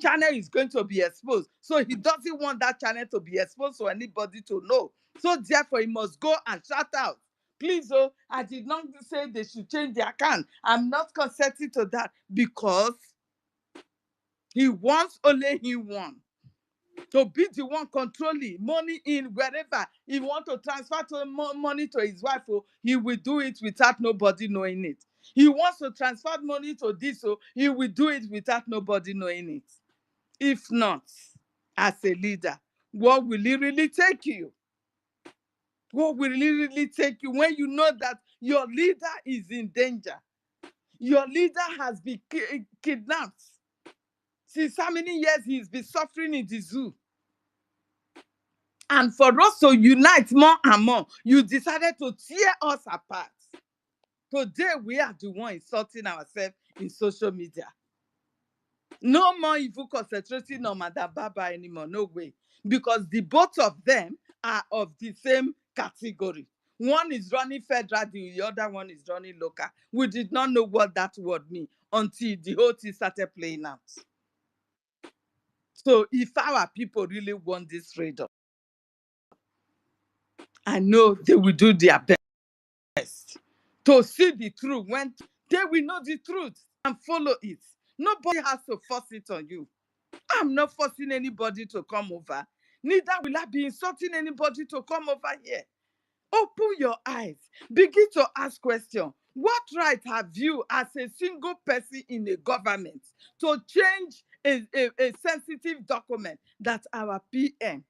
channel is going to be exposed. So he doesn't want that channel to be exposed for anybody to know. So therefore, he must go and shout out. Please, oh, I did not say they should change their account. I'm not consenting to that because he wants only him one. To be the one controlling money in wherever he want to transfer money to his wife, oh, he will do it without nobody knowing it. He wants to transfer money to this, so he will do it without nobody knowing it. If not, as a leader, what will he really take you? What will he really take you when you know that your leader is in danger? Your leader has been kidnapped. Since how many years he's been suffering in the zoo? And for us to unite more and more, you decided to tear us apart. Today, we are the one insulting ourselves in social media. No more evil concentrating on Madam Baba anymore. No way. Because the both of them are of the same category. One is running federal, the other one is running local. We did not know what that word means until the whole thing started playing out. So if our people really want this freedom, I know they will do their best to see the truth. When they will know the truth and follow it. Nobody has to force it on you. I'm not forcing anybody to come over. Neither will I be insulting anybody to come over here. Open your eyes. Begin to ask questions. What right have you as a single person in a government to change a sensitive document that our PM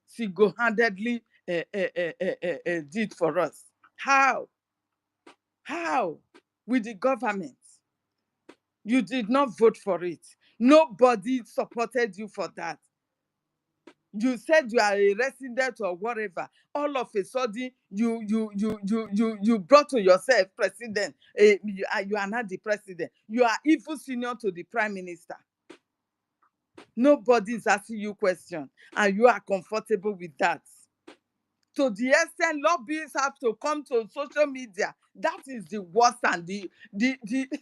single-handedly did for us? How? How? With the government. You did not vote for it. Nobody supported you for that. You said you are a resident or whatever. All of a sudden, you brought to yourself president. You are not the president. You are even senior to the prime minister. Nobody is asking you questions, and you are comfortable with that. To the extent lobbyists have to come to social media, that is the worst. And the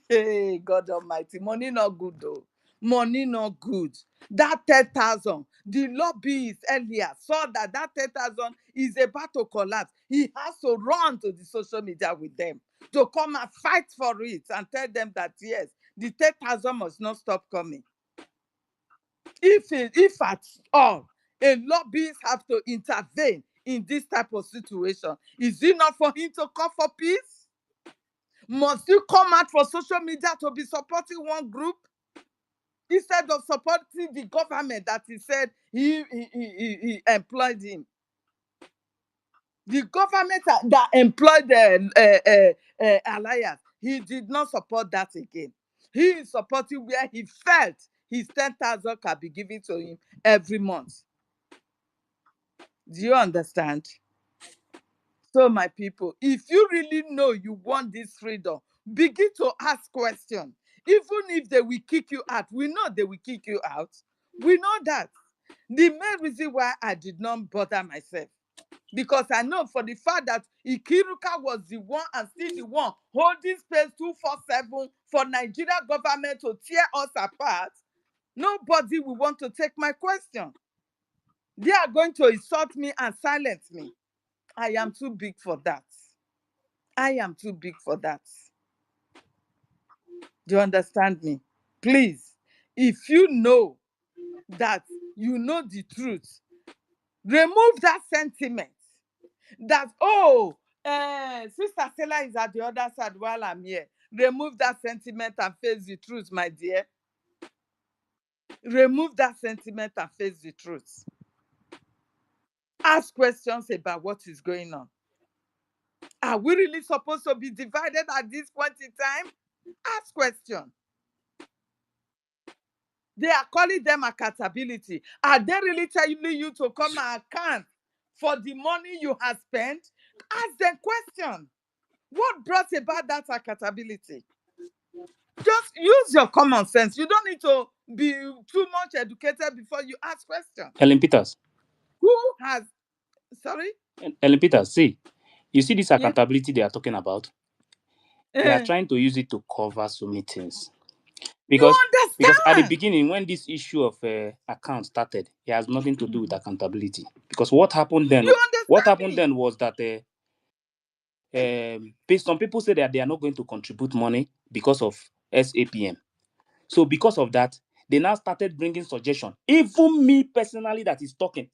hey, God Almighty, money not good though. Money not good. That 10,000, the lobbyists earlier saw that 10,000 is about to collapse. He has to run to the social media with them to come and fight for it and tell them that yes, the 10,000 must not stop coming. If at all a lobbyist have to intervene in this type of situation, is it not for him to call for peace? Must you come out for social media to be supporting one group instead of supporting the government that he said he employed him? The government that employed Alliance, he did not support that again. He is supporting where he felt his 10,000 can be given to him every month. Do you understand? So, my people, if you really know you want this freedom, begin to ask questions. Even if they will kick you out, we know they will kick you out. We know that. The main reason why I did not bother myself, because I know for the fact that Ikiruka was the one and still the one holding space 247 for Nigeria government to tear us apart, nobody will want to take my question. They are going to insult me and silence me. I am too big for that. I am too big for that. Do you understand me? Please, if you know that you know the truth, remove that sentiment that, oh, Sister Stella is at the other side while I'm here. Remove that sentiment and face the truth, my dear. Remove that sentiment and face the truth. Ask questions about what is going on. Are we really supposed to be divided at this point in time? Ask questions. They are calling them accountability. Are they really telling you to come and account for the money you have spent? Ask them questions. What brought about that accountability? Just use your common sense. You don't need to be too much educated before you ask questions. Ellen Peters. Who has, sorry? Ellen Peters, see, you see this Yes. accountability they are talking about? They are trying to use it to cover so many things. You Because at the understand? beginning, when this issue of account started, it has nothing to do with accountability. Because what happened then, You understand me? was that some people say that they are not going to contribute money because of SAPM. So because of that, they now started bringing suggestion. Even me personally, that is talking.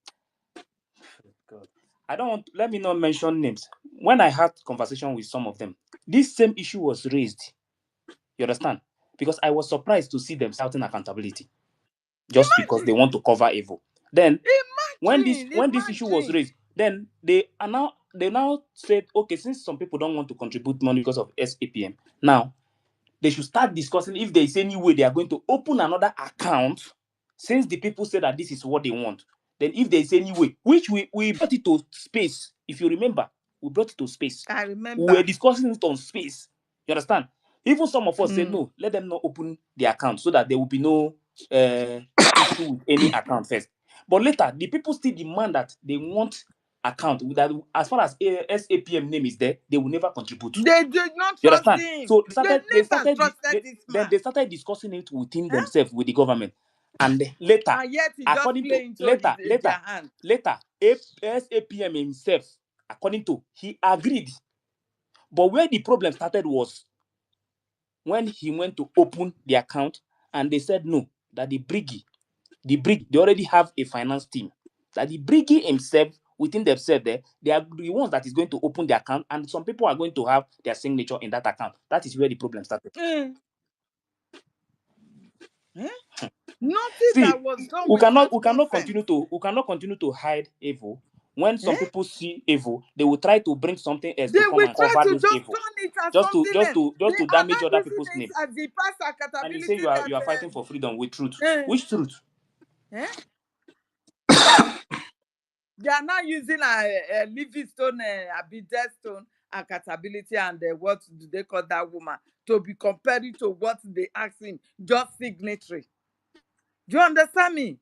God, I don't want. Let me not mention names. When I had conversation with some of them, this same issue was raised. You understand? Because I was surprised to see them shouting accountability just because they Imagine, want to cover evil. Then when this issue was imagine. raised, then they now said, okay, since some people don't want to contribute money because of SAPM, now they should start discussing if there is any way they are going to open another account, since the people say that this is what they want. Then if there is any way, which we brought it to space, if you remember, we brought it to space. I We were remember. discussing it on space. You understand? Even some of us said, Mm. no, let them not open the account so that there will be no uh, issue with any account first. But later, the people still demand that they want account that, as far as SAPM name is there, they will never contribute. They did not You trust understand? him. So They never trusted this then man. they started discussing it within Huh? themselves with the government. And later, And yet he just according to play into their hand. SAPM himself, according to, he agreed. But where the problem started was when he went to open the account and they said no, that the Brgie, they already have a finance team. That the Brigi himself, within themselves there, they are the ones that is going to open the account, and some people are going to have their signature in that account. That is where the problem started. Mm. Eh? Nothing See, that was done we with cannot such we cannot consent. continue to we cannot continue to hide evil. When some Eh? people see evil, they will try to bring something else They to come will and try cover to those just evil, turn it as just to something just else. to They just to are damage not other using people's it names. as the past And you say accountability you are fighting for freedom with truth. eh, Which truth? eh? They are not using a Livingstone, Abidestone accountability and what do they call that woman to be compared to what they ask him, just signatory. Do you understand me?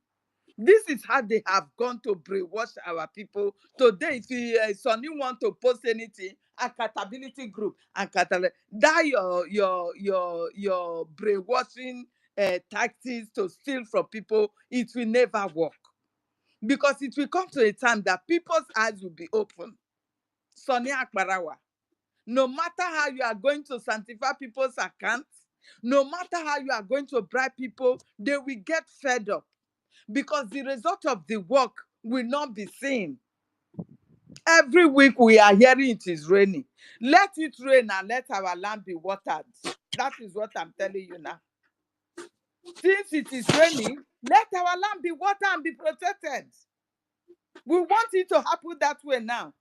This is how they have gone to brainwash our people. Today, if Sonny want to post anything, accountability group, accountability, that your brainwashing tactics to steal from people, it will never work. Because it will come to a time that people's eyes will be open. Sonny Akbarawa, no matter how you are going to sanctify people's accounts, no matter how you are going to bribe people, they will get fed up because the result of the work will not be seen. Every week we are hearing it is raining. Let it rain and let our land be watered. That is what I'm telling you now. Since it is raining, let our land be watered and be protected. We want it to happen that way now.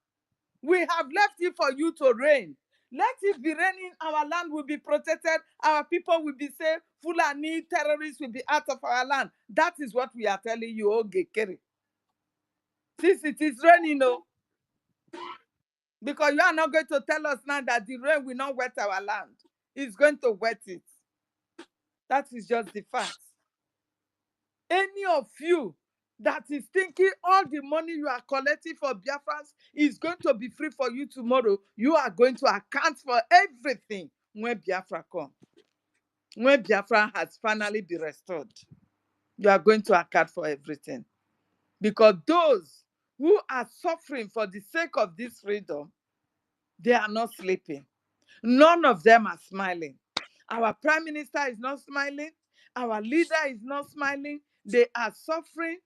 We have left it for you to rain. Let it be raining, our land will be protected, our people will be safe, Fulani terrorists will be out of our land. That is what we are telling you, Ogekere. Since it is raining, no, because you are not going to tell us now that the rain will not wet our land. It's going to wet it. That is just the fact. Any of you that is thinking all the money you are collecting for Biafrans is going to be free for you tomorrow, you are going to account for everything when Biafra comes. When Biafra has finally been restored, you are going to account for everything. Because those who are suffering for the sake of this freedom, they are not sleeping. None of them are smiling. Our prime minister is not smiling. Our leader is not smiling. They are suffering.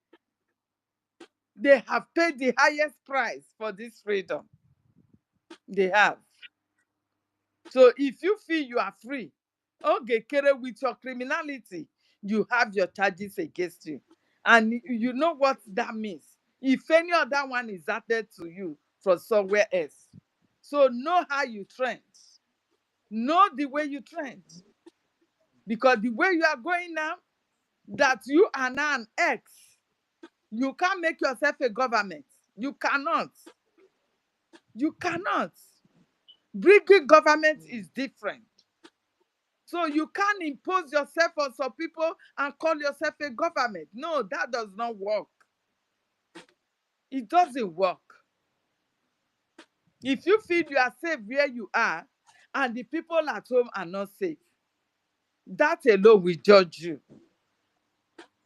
They have paid the highest price for this freedom. They have. So if you feel you are free, okay, Kere, with your criminality, you have your charges against you. And you know what that means. If any other one is added to you from somewhere else. So know how you trend. Know the way you trend. Because the way you are going now, that you are now an ex, you can't make yourself a government. You cannot. You cannot. British government is different. So you can't impose yourself on some people and call yourself a government. No, that does not work. It doesn't work. If you feel you are safe where you are and the people at home are not safe, That alone will judge you.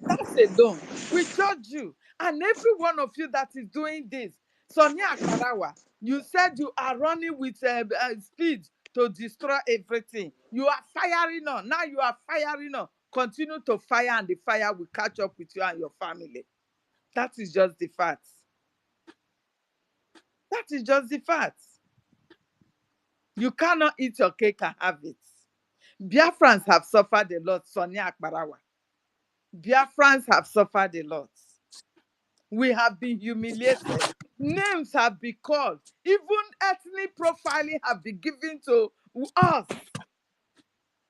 That alone will judge you. And every one of you that is doing this, Sonia Akparawa, you said you are running with speed to destroy everything. You are firing on. Now you are firing on. Continue to fire, and the fire will catch up with you and your family. That is just the facts. That is just the facts. You cannot eat your cake and have it. Biafrans have suffered a lot, Sonia Akparawa. Biafrans have suffered a lot. We have been humiliated. Names have been called. Even ethnic profiling have been given to us.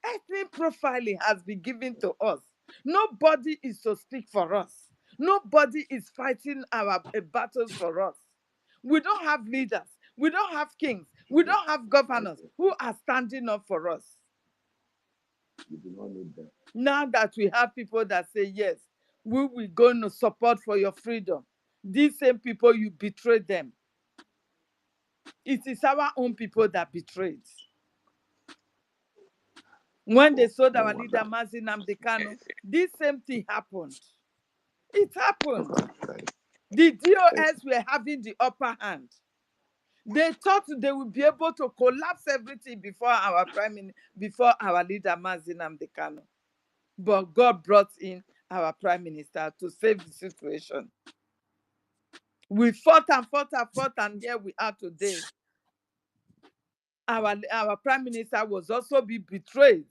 Ethnic profiling has been given to us. Nobody is to speak for us. Nobody is fighting our battles for us. We don't have leaders. We don't have kings. We don't have governors who are standing up for us. We do not need them. Now that we have people that say, yes, we will go to support for your freedom, these same people, you betrayed them. It is our own people that betrayed. When they sold our leader, Mazi Nnamdi Kanu, this same thing happened. It happened. The DOS were having the upper hand. They thought they would be able to collapse everything before our before our leader, Mazi Nnamdi Kanu. But God brought in our prime minister to save the situation. We fought and fought and fought, and here we are today. Our prime minister was also be betrayed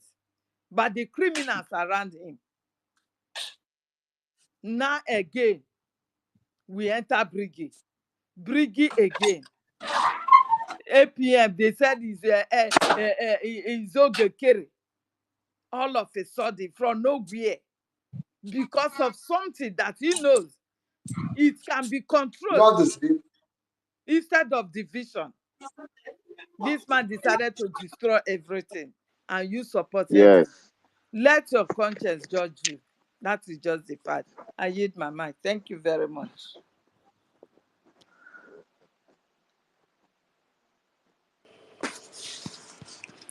by the criminals around him. Now again, we enter Brgie. Brgie again. APM, they said is Ogekere. All of a sudden, from nowhere, because of something that he knows, it can be controlled instead of division. This man decided to destroy everything, and you supported him. Let your conscience judge you. That is just the fact. I yield my mind. Thank you very much.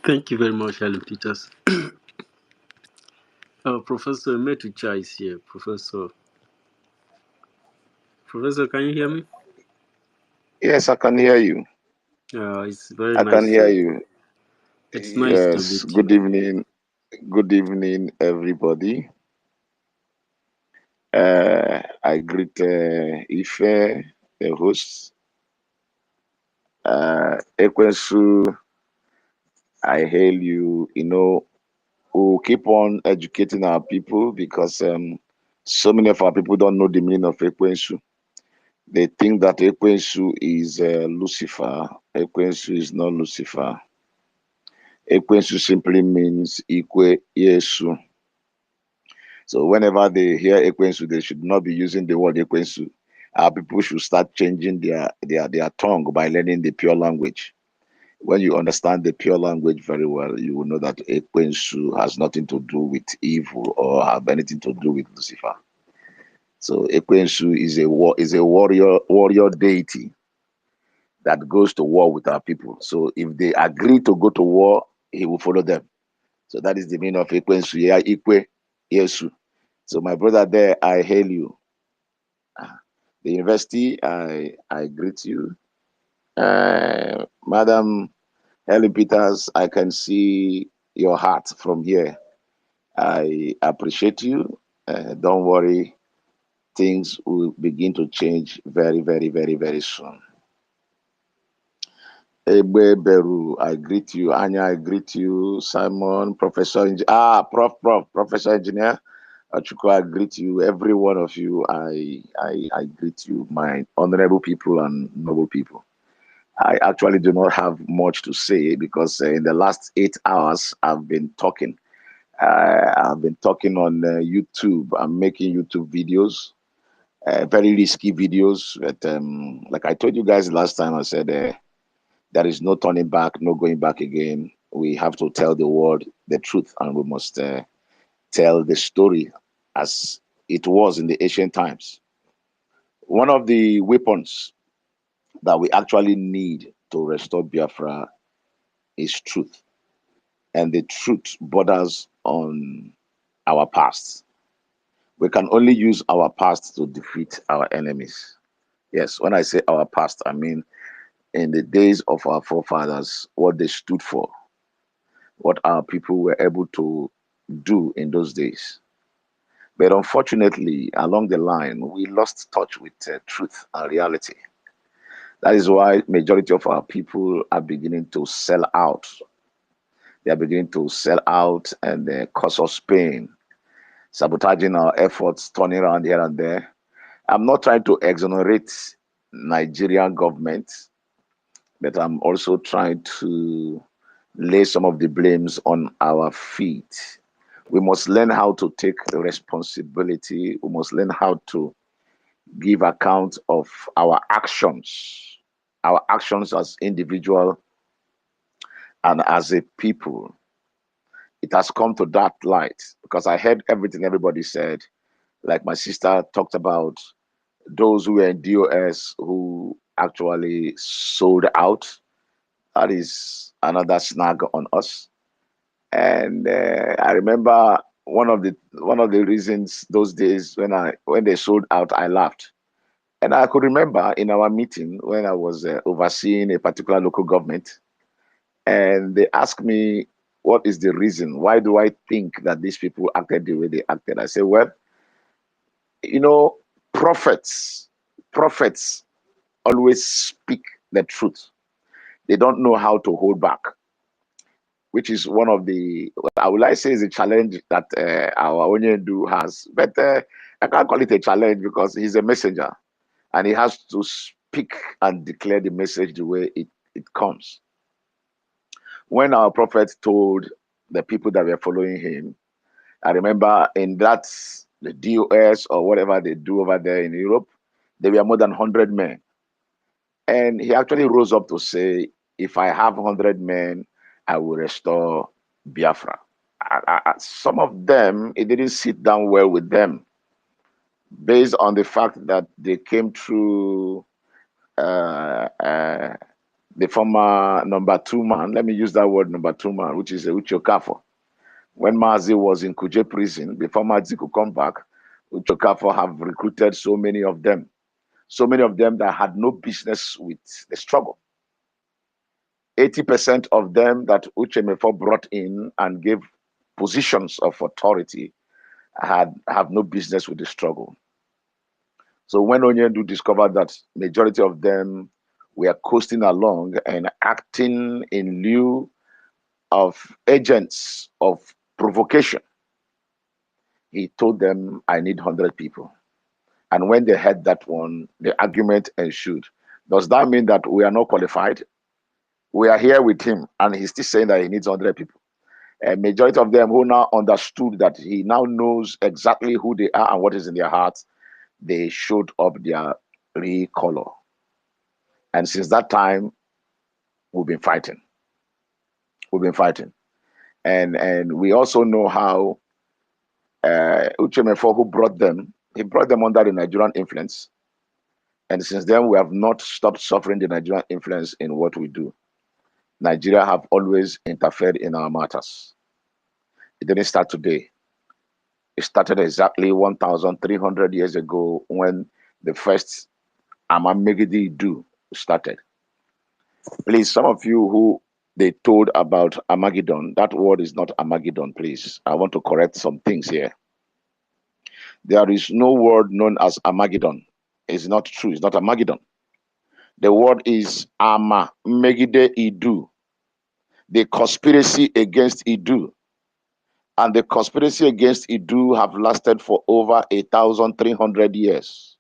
Thank you very much, Helen Peters. Professor Metucha is here. Professor, can you hear me? Yes, I can hear you. It's very I nice. can hear you. It's nice to meet you. Good evening. Good evening, everybody. I greet Ife, the host. Ekwensu, I hail you. You know, we'll keep on educating our people because so many of our people don't know the meaning of Ekwensu. They think that Ekwensu is Lucifer. Ekwensu is not Lucifer. Ekwensu simply means Ikwe Yesu. So whenever they hear Ekwensu, they should not be using the word Ekwensu. Our people should start changing their tongue by learning the pure language. When you understand the pure language very well, you will know that Ekwensu has nothing to do with evil or have anything to do with Lucifer. So Ekwensu is a warrior deity that goes to war with our people. So if they agree to go to war, he will follow them. So that is the meaning of Ekwensu. Yeah, Ikwe Yesu. So my brother there, I hail you. The university, I greet you. Madam Helen Peters, I can see your heart from here. I appreciate you. Don't worry. Things will begin to change very, very, very, very soon. Ebe Beru, I greet you. Anya, I greet you. Simon, Professor Engineer. Achuko, I greet you. Every one of you, I greet you, my honorable people and noble people. I actually do not have much to say because in the last 8 hours, I've been talking. I've been talking on YouTube. I'm making YouTube videos, very risky videos. But like I told you guys last time, I said there is no turning back, no going back again. We have to tell the world the truth, and we must tell the story as it was in the ancient times. One of the weapons that we actually need to restore Biafra is truth. And the truth borders on our past. We can only use our past to defeat our enemies. Yes, when I say our past, I mean in the days of our forefathers, what they stood for, what our people were able to do in those days. But unfortunately, along the line, we lost touch with truth and reality. That is why majority of our people are beginning to sell out. They are beginning to sell out and cause us pain, sabotaging our efforts, turning around here and there. I'm not trying to exonerate Nigerian government, but I'm also trying to lay some of the blames on our feet. We must learn how to take responsibility. We must learn how to give account of our actions as individual and as a people. It has come to that light because I heard everything everybody said. Like my sister talked about those who were in DOS who actually sold out. That is another snag on us. And I remember one of the reasons those days when they sold out, I laughed. And I could remember in our meeting when I was overseeing a particular local government, and they asked me, what is the reason? Why do I think that these people acted the way they acted? I said, well, you know, prophets always speak the truth. They don't know how to hold back, which is one of the, I would like to say is a challenge that our Onyendu has. But I can't call it a challenge because he's a messenger and he has to speak and declare the message the way it comes. When our prophet told the people that were following him, I remember in that, the DOS or whatever they do over there in Europe, there were more than 100 men. And he actually rose up to say, if I have 100 men, I will restore Biafra. Some of them, it didn't sit down well with them based on the fact that they came through the former number two man. Let me use that word, number two man, which is Uche Okafor. When Mazi was in Kuje prison, before Mazi could come back, Uche Okafor have recruited so many of them that had no business with the struggle. 80% of them that Uche Mefo brought in and gave positions of authority have no business with the struggle. So when Onyendu discovered that majority of them were coasting along and acting in lieu of agents of provocation, he told them, I need 100 people. And when they heard that one, the argument ensued. Does that mean that we are not qualified? We are here with him, and he's still saying that he needs 100 people. A majority of them who now understood that he now knows exactly who they are and what is in their hearts, they showed up their real color. And since that time, we've been fighting. We've been fighting. And we also know how Uche Mefo, who brought them, he brought them under the Nigerian influence. And since then, we have not stopped suffering the Nigerian influence in what we do. Nigeria have always interfered in our matters. It didn't start today. It started exactly 1,300 years ago when the first Amamegidi do started. Please, some of you who they told about Armageddon, that word is not Armageddon, please. I want to correct some things here. There is no word known as Armageddon. It's not true. It's not Armageddon. The word is Ama Megide Idu, the conspiracy against Idu. And the conspiracy against Idu have lasted for over 1,300 years.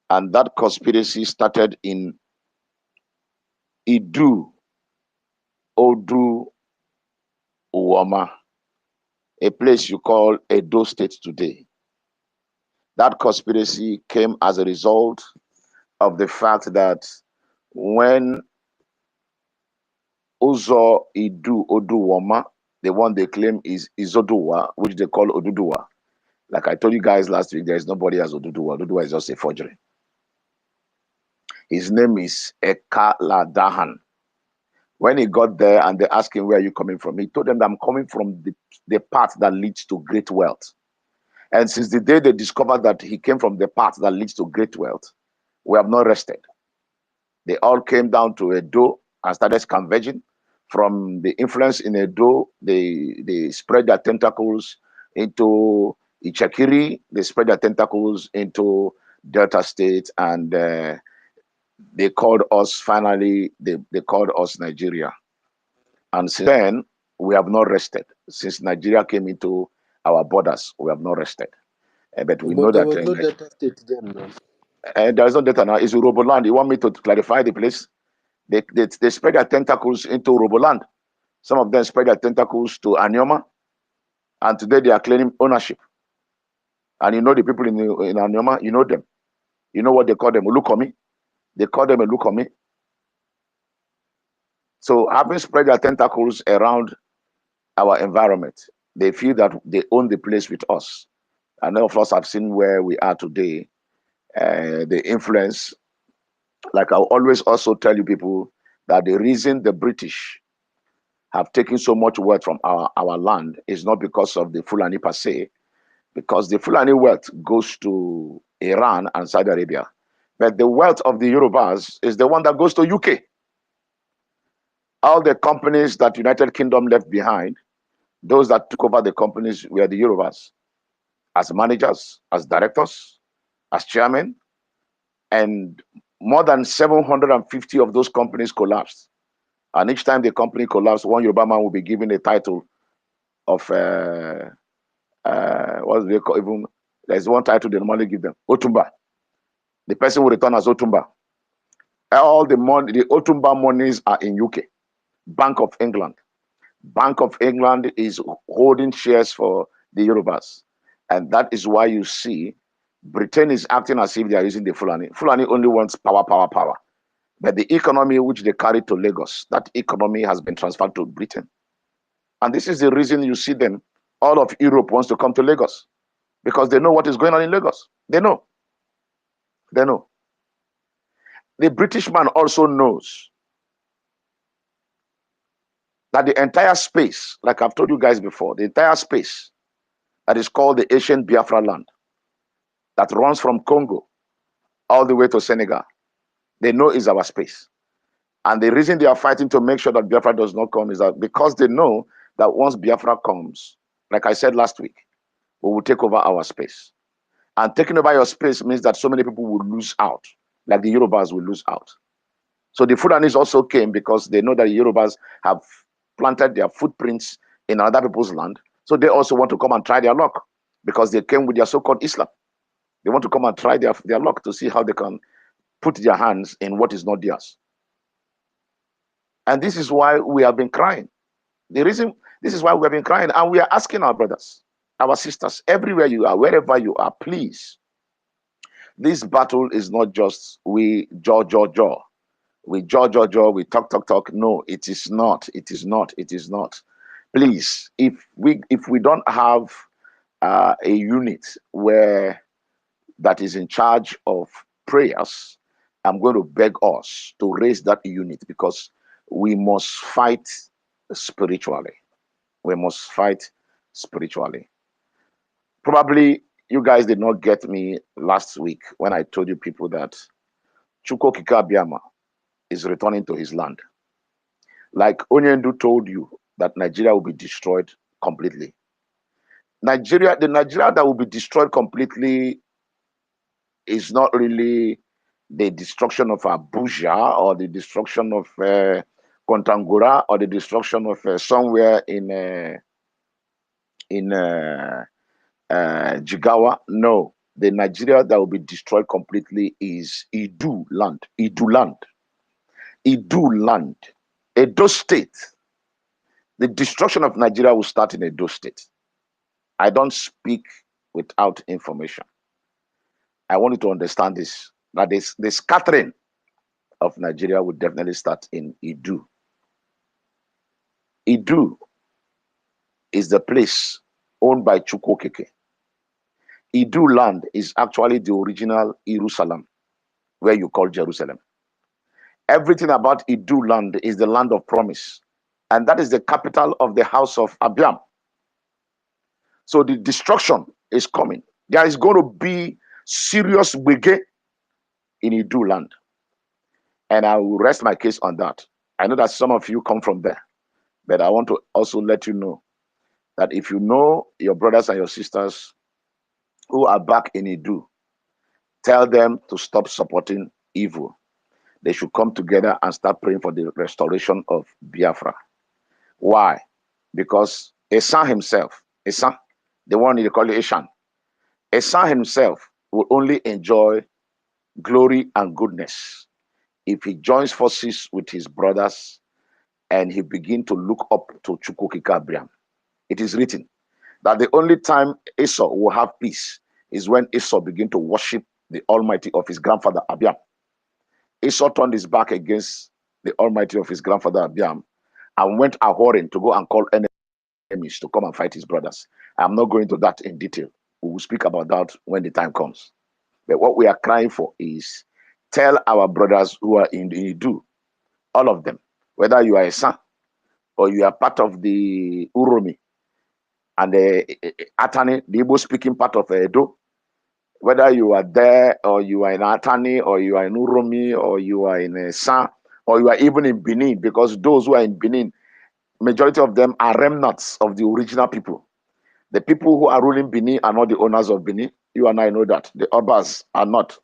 And that conspiracy started in Idu, Odu, Uwama, a place you call Edo State today. That conspiracy came as a result of the fact that when Uzo Idu Oduwama, the one they claim is Izoduwa, which they call Oduduwa. Like I told you guys last week, there is nobody as Oduduwa. Oduduwa is just a forgery. His name is Eka Ladahan. When he got there and they asked him, where are you coming from? He told them that I'm coming from the path that leads to great wealth. And since the day they discovered that he came from the path that leads to great wealth, we have not rested. They all came down to Edo and started converging. From the influence in Edo, they spread their tentacles into Ichakiri, they spread their tentacles into Delta State, and they called us, finally, they called us Nigeria. And since then, we have not rested. Since Nigeria came into our borders, we have not rested. But we know But there that was no Delta State then, man. there is no data now. It's Roboland. You want me to clarify the place? They spread their tentacles into Roboland. Some of them spread their tentacles to Anyoma. And today they are claiming ownership. And you know the people in Anyoma, you know them. You know what they call them? Ulukomi. They call them Ulukomi. So having spread their tentacles around our environment, they feel that they own the place with us. And none of us have seen where we are today. The influence, like I always also tell you people, that the reason the British have taken so much wealth from our land is not because of the Fulani per se, because the Fulani wealth goes to Iran and Saudi Arabia. But the wealth of the Yorubas is the one that goes to UK. All the companies that United Kingdom left behind, those that took over the companies were the Yorubas, as managers, as directors, as chairmen, and more than 750 of those companies collapsed. And each time the company collapsed, one Yoruba man will be given a title of what do they call, even there's one title they normally give them, Otumba. The person will return as Otumba. All the money, the Otumba monies are in UK, Bank of England. Bank of England is holding shares for the Yorubas. And that is why you see Britain is acting as if they are using the Fulani. Fulani only wants power, power, power. But the economy which they carry to Lagos, that economy has been transferred to Britain. And this is the reason you see them, all of Europe wants to come to Lagos, because they know what is going on in Lagos. They know. They know. The British man also knows that the entire space, like I've told you guys before, the entire space that is called the ancient Biafra land, that runs from Congo all the way to Senegal, they know is our space. And the reason they are fighting to make sure that Biafra does not come is that because they know that once Biafra comes, like I said last week, we will take over our space. And taking over your space means that so many people will lose out, like the Yorubas will lose out. So the Fulanis also came because they know that the Yorubas have planted their footprints in other people's land. So they also want to come and try their luck because they came with their so-called Islam. They want to come and try their luck to see how they can put their hands in what is not theirs. And this is why we have been crying. This is why we have been crying. And we are asking our brothers, our sisters, everywhere you are, wherever you are, please. This battle is not just we jaw. We jaw, we talk. No, it is not. It is not. It is not. Please, if we don't have a unit where that is in charge of prayers, I'm going to beg us to raise that unit, because we must fight spiritually. We must fight spiritually. Probably you guys did not get me last week when I told you people that Chukwu Abiyama is returning to his land. Like Onyendu told you that Nigeria will be destroyed completely. The Nigeria that will be destroyed completely is not really the destruction of Abuja or the destruction of Kontangura or the destruction of somewhere in Jigawa. No, the Nigeria that will be destroyed completely is Idu land. Edo State. The destruction of Nigeria will start in Edo State. I don't speak without information. I want you to understand this, that the scattering of Nigeria will definitely start in Idu. Idu is the place owned by Chukwu Okeke. Idu land is actually the original Jerusalem, where you call Jerusalem. Everything about Idu land is the land of promise. And that is the capital of the house of Abiam. So the destruction is coming. There is going to be serious wege in Idu land. And I will rest my case on that. I know that some of you come from there, but I want to also let you know that if you know your brothers and your sisters who are back in Idu, tell them to stop supporting evil. They should come together and start praying for the restoration of Biafra. Why? Because Esa himself, Esa, the one you call Eshan, Esa himself will only enjoy glory and goodness if he joins forces with his brothers and he begin to look up to Chukwukika Abraham. It is written that the only time Esau will have peace is when Esau begin to worship the Almighty of his grandfather Abiam. Esau turned his back against the Almighty of his grandfather Abiam and went a whoring to go and call enemies to come and fight his brothers. I'm not going to that in detail. We will speak about that when the time comes. But what we are crying for is tell our brothers who are in the Idu, all of them, whether you are a son or you are part of the Uromi and the Atani, the Igbo speaking part of Edo, whether you are there or you are in Atani or you are in Uromi or you are in San or you are even in Benin, because those who are in Benin, majority of them are remnants of the original people. The people who are ruling Benin are not the owners of Benin. You and I know that. The Obas are not.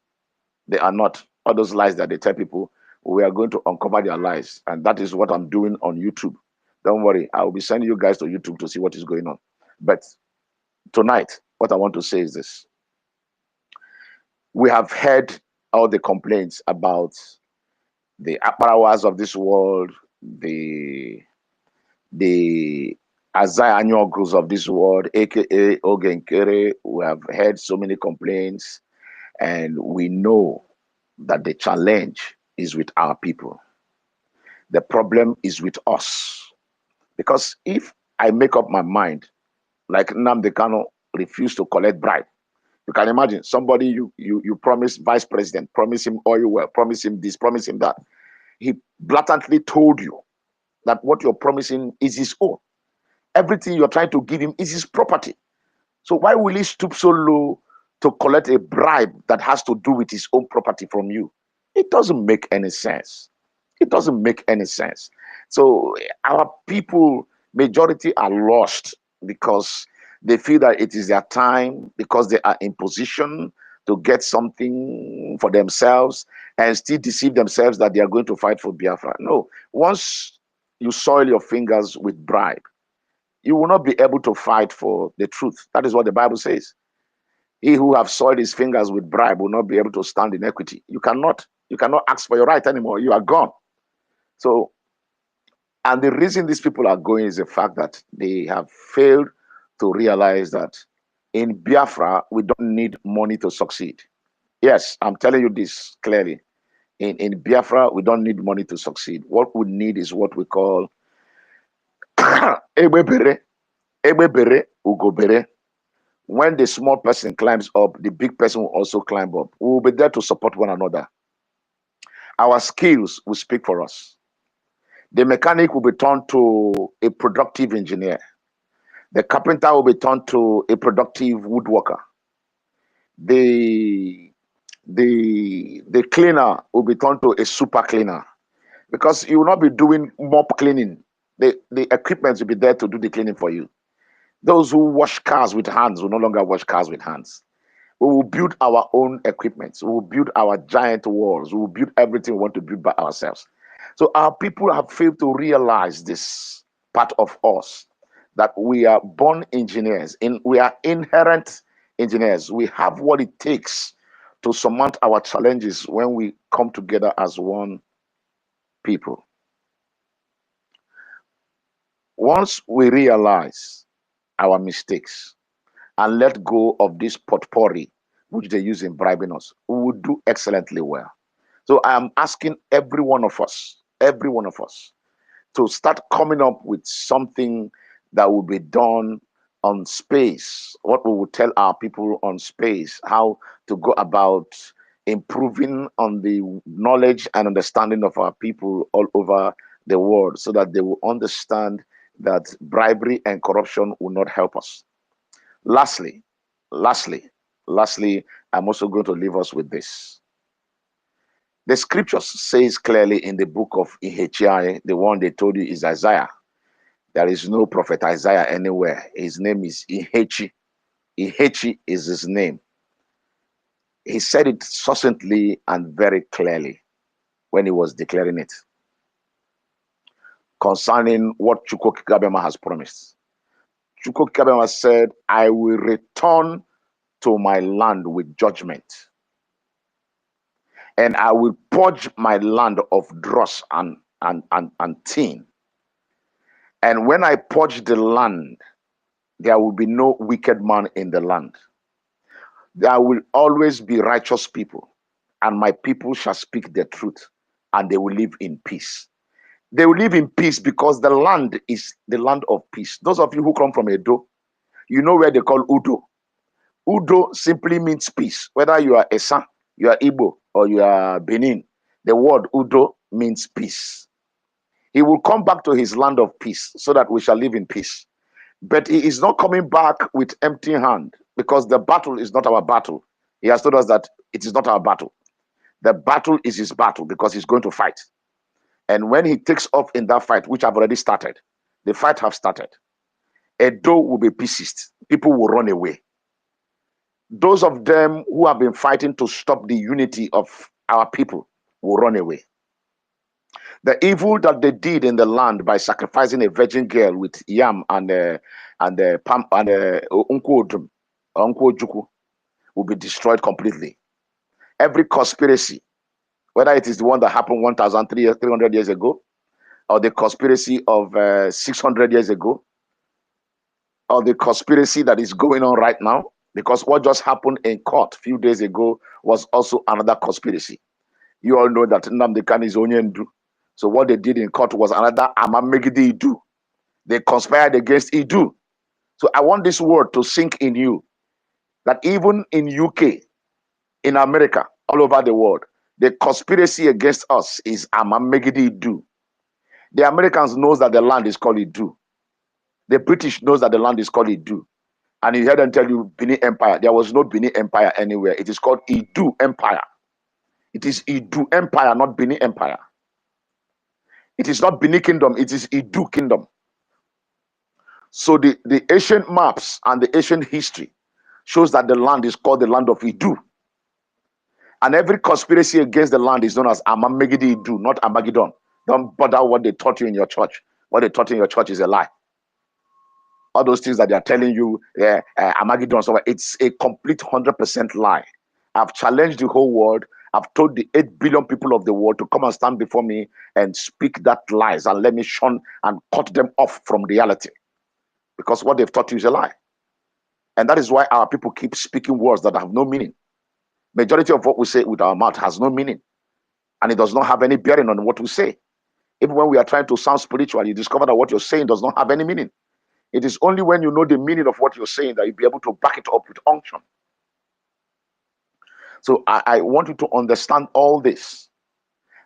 They are not. All those lies that they tell people, we are going to uncover their lies. And that is what I'm doing on YouTube. Don't worry. I will be sending you guys to YouTube to see what is going on. But tonight, what I want to say is this. We have heard all the complaints about the Aparawas of this world, the Azai Anyogos of this world, aka Ogenkere. We have heard so many complaints, and we know that the challenge is with our people. The problem is with us. Because if I make up my mind, like Nnamdi Kanu refused to collect bribe, you can imagine somebody you promise vice president, promise him oil well, promise him this, promise him that. He blatantly told you that what you're promising is his own. Everything you're trying to give him is his property. So why will he stoop so low to collect a bribe that has to do with his own property from you? It doesn't make any sense. It doesn't make any sense. So our people, majority are lost because they feel that it is their time, because they are in position to get something for themselves and still deceive themselves that they are going to fight for Biafra. No, once you soil your fingers with bribe, you will not be able to fight for the truth. That is what the Bible says. He who have soiled his fingers with bribe will not be able to stand in equity. You cannot ask for your right anymore. You are gone. So, and the reason these people are going is the fact that they have failed to realize that in Biafra, we don't need money to succeed. Yes, I'm telling you this clearly. In Biafra, we don't need money to succeed. What we need is what we call Ebebere, Ebebere, Ugobere. When the small person climbs up, the big person will also climb up. We will be there to support one another. Our skills will speak for us. The mechanic will be turned to a productive engineer. The carpenter will be turned to a productive woodworker. The cleaner will be turned to a super cleaner, because you will not be doing mop cleaning. The equipment will be there to do the cleaning for you. Those who wash cars with hands will no longer wash cars with hands. We will build our own equipment. We will build our giant walls. We will build everything we want to build by ourselves. So our people have failed to realize this part of us, that we are born engineers, we are inherent engineers. We have what it takes to surmount our challenges when we come together as one people. Once we realize our mistakes and let go of this potpourri which they use in bribing us, we will do excellently well. So I am asking every one of us, to start coming up with something that will be done on space, what we will tell our people on space, how to go about improving on the knowledge and understanding of our people all over the world so that they will understand that bribery and corruption will not help us. Lastly, I'm also going to leave us with this. The scriptures says clearly in the book of Ehechai, the one they told you is Isaiah. There is no prophet Isaiah anywhere. His name is Ehechi. Ehechi is his name. He said it succinctly and very clearly when he was declaring it concerning what Chukwu Kikabema has promised. Chukwu Kikabema said, I will return to my land with judgment, and I will purge my land of dross and tin. And when I purge the land, there will be no wicked man in the land. There will always be righteous people, and my people shall speak the truth, and they will live in peace. They will live in peace because the land is the land of peace. Those of you who come from Edo, you know where they call Udo. Udo simply means peace. Whether you are Esa, you are Igbo, or you are Benin, the word Udo means peace. He will come back to his land of peace so that we shall live in peace. But he is not coming back with empty hand because the battle is not our battle. He has told us that it is not our battle. The battle is his battle because he's going to fight. And when he takes off in that fight, which I've already started, the fight have started. Edo will be pieces. People will run away. Those of them who have been fighting to stop the unity of our people will run away. The evil that they did in the land by sacrificing a virgin girl with yam and unko juku will be destroyed completely. Every conspiracy, whether it is the one that happened 1,300 years ago, or the conspiracy of 600 years ago, or the conspiracy that is going on right now, because what just happened in court a few days ago was also another conspiracy. You all know that Nnamdi Kanu is Onyendu. So what they did in court was another Amamegide Idu. They conspired against Idu. So I want this word to sink in you, that even in UK, in America, all over the world, the conspiracy against us is Amamegide Idu. The Americans knows that the land is called Idu. The British knows that the land is called Idu. And you heard them tell you Benin Empire. There was no Benin Empire anywhere. It is called Idu Empire. It is Idu Empire, not Benin Empire. It is not Benin Kingdom, it is Idu Kingdom. So the ancient maps and the ancient history shows that the land is called the land of Idu. And every conspiracy against the land is known as Amamegide Idu, not Armageddon. Don't bother what they taught you in your church. What they taught you in your church is a lie. All those things that they are telling you, Armageddon, so it's a complete 100% lie. I've challenged the whole world. I've told the 8 billion people of the world to come and stand before me and speak that lies and let me shun and cut them off from reality. Because what they've taught you is a lie. And that is why our people keep speaking words that have no meaning. Majority of what we say with our mouth has no meaning. And it does not have any bearing on what we say. Even when we are trying to sound spiritual, you discover that what you're saying does not have any meaning. It is only when you know the meaning of what you're saying that you'll be able to back it up with unction. So I want you to understand all this,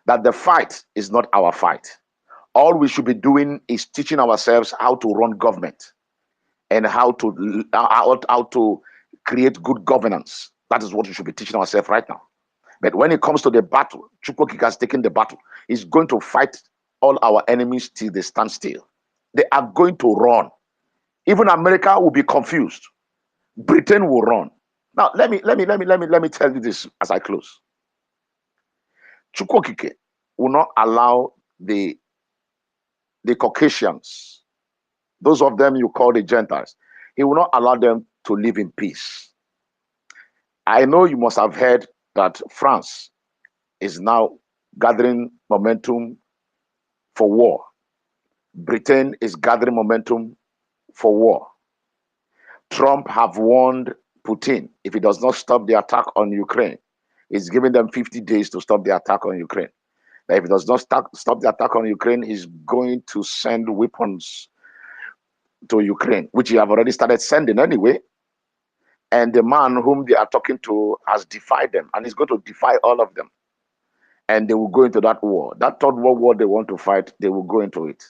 that the fight is not our fight. All we should be doing is teaching ourselves how to run government and how to create good governance. That is what we should be teaching ourselves right now. But when it comes to the battle, Chukwokika has taken the battle. He's going to fight all our enemies till they stand still. They are going to run. Even America will be confused. Britain will run. Now, let me tell you this as I close. Chukwokike will not allow the Caucasians, those of them you call the Gentiles, he will not allow them to live in peace. I know you must have heard that France is now gathering momentum for war. Britain is gathering momentum for war. Trump have warned Putin, if he does not stop the attack on Ukraine, he's giving them 50 days to stop the attack on Ukraine. Now, if he does not stop the attack on Ukraine, he's going to send weapons to Ukraine, which he have already started sending anyway. And the man whom they are talking to has defied them, and he's going to defy all of them. And they will go into that war. That third world war they want to fight, they will go into it.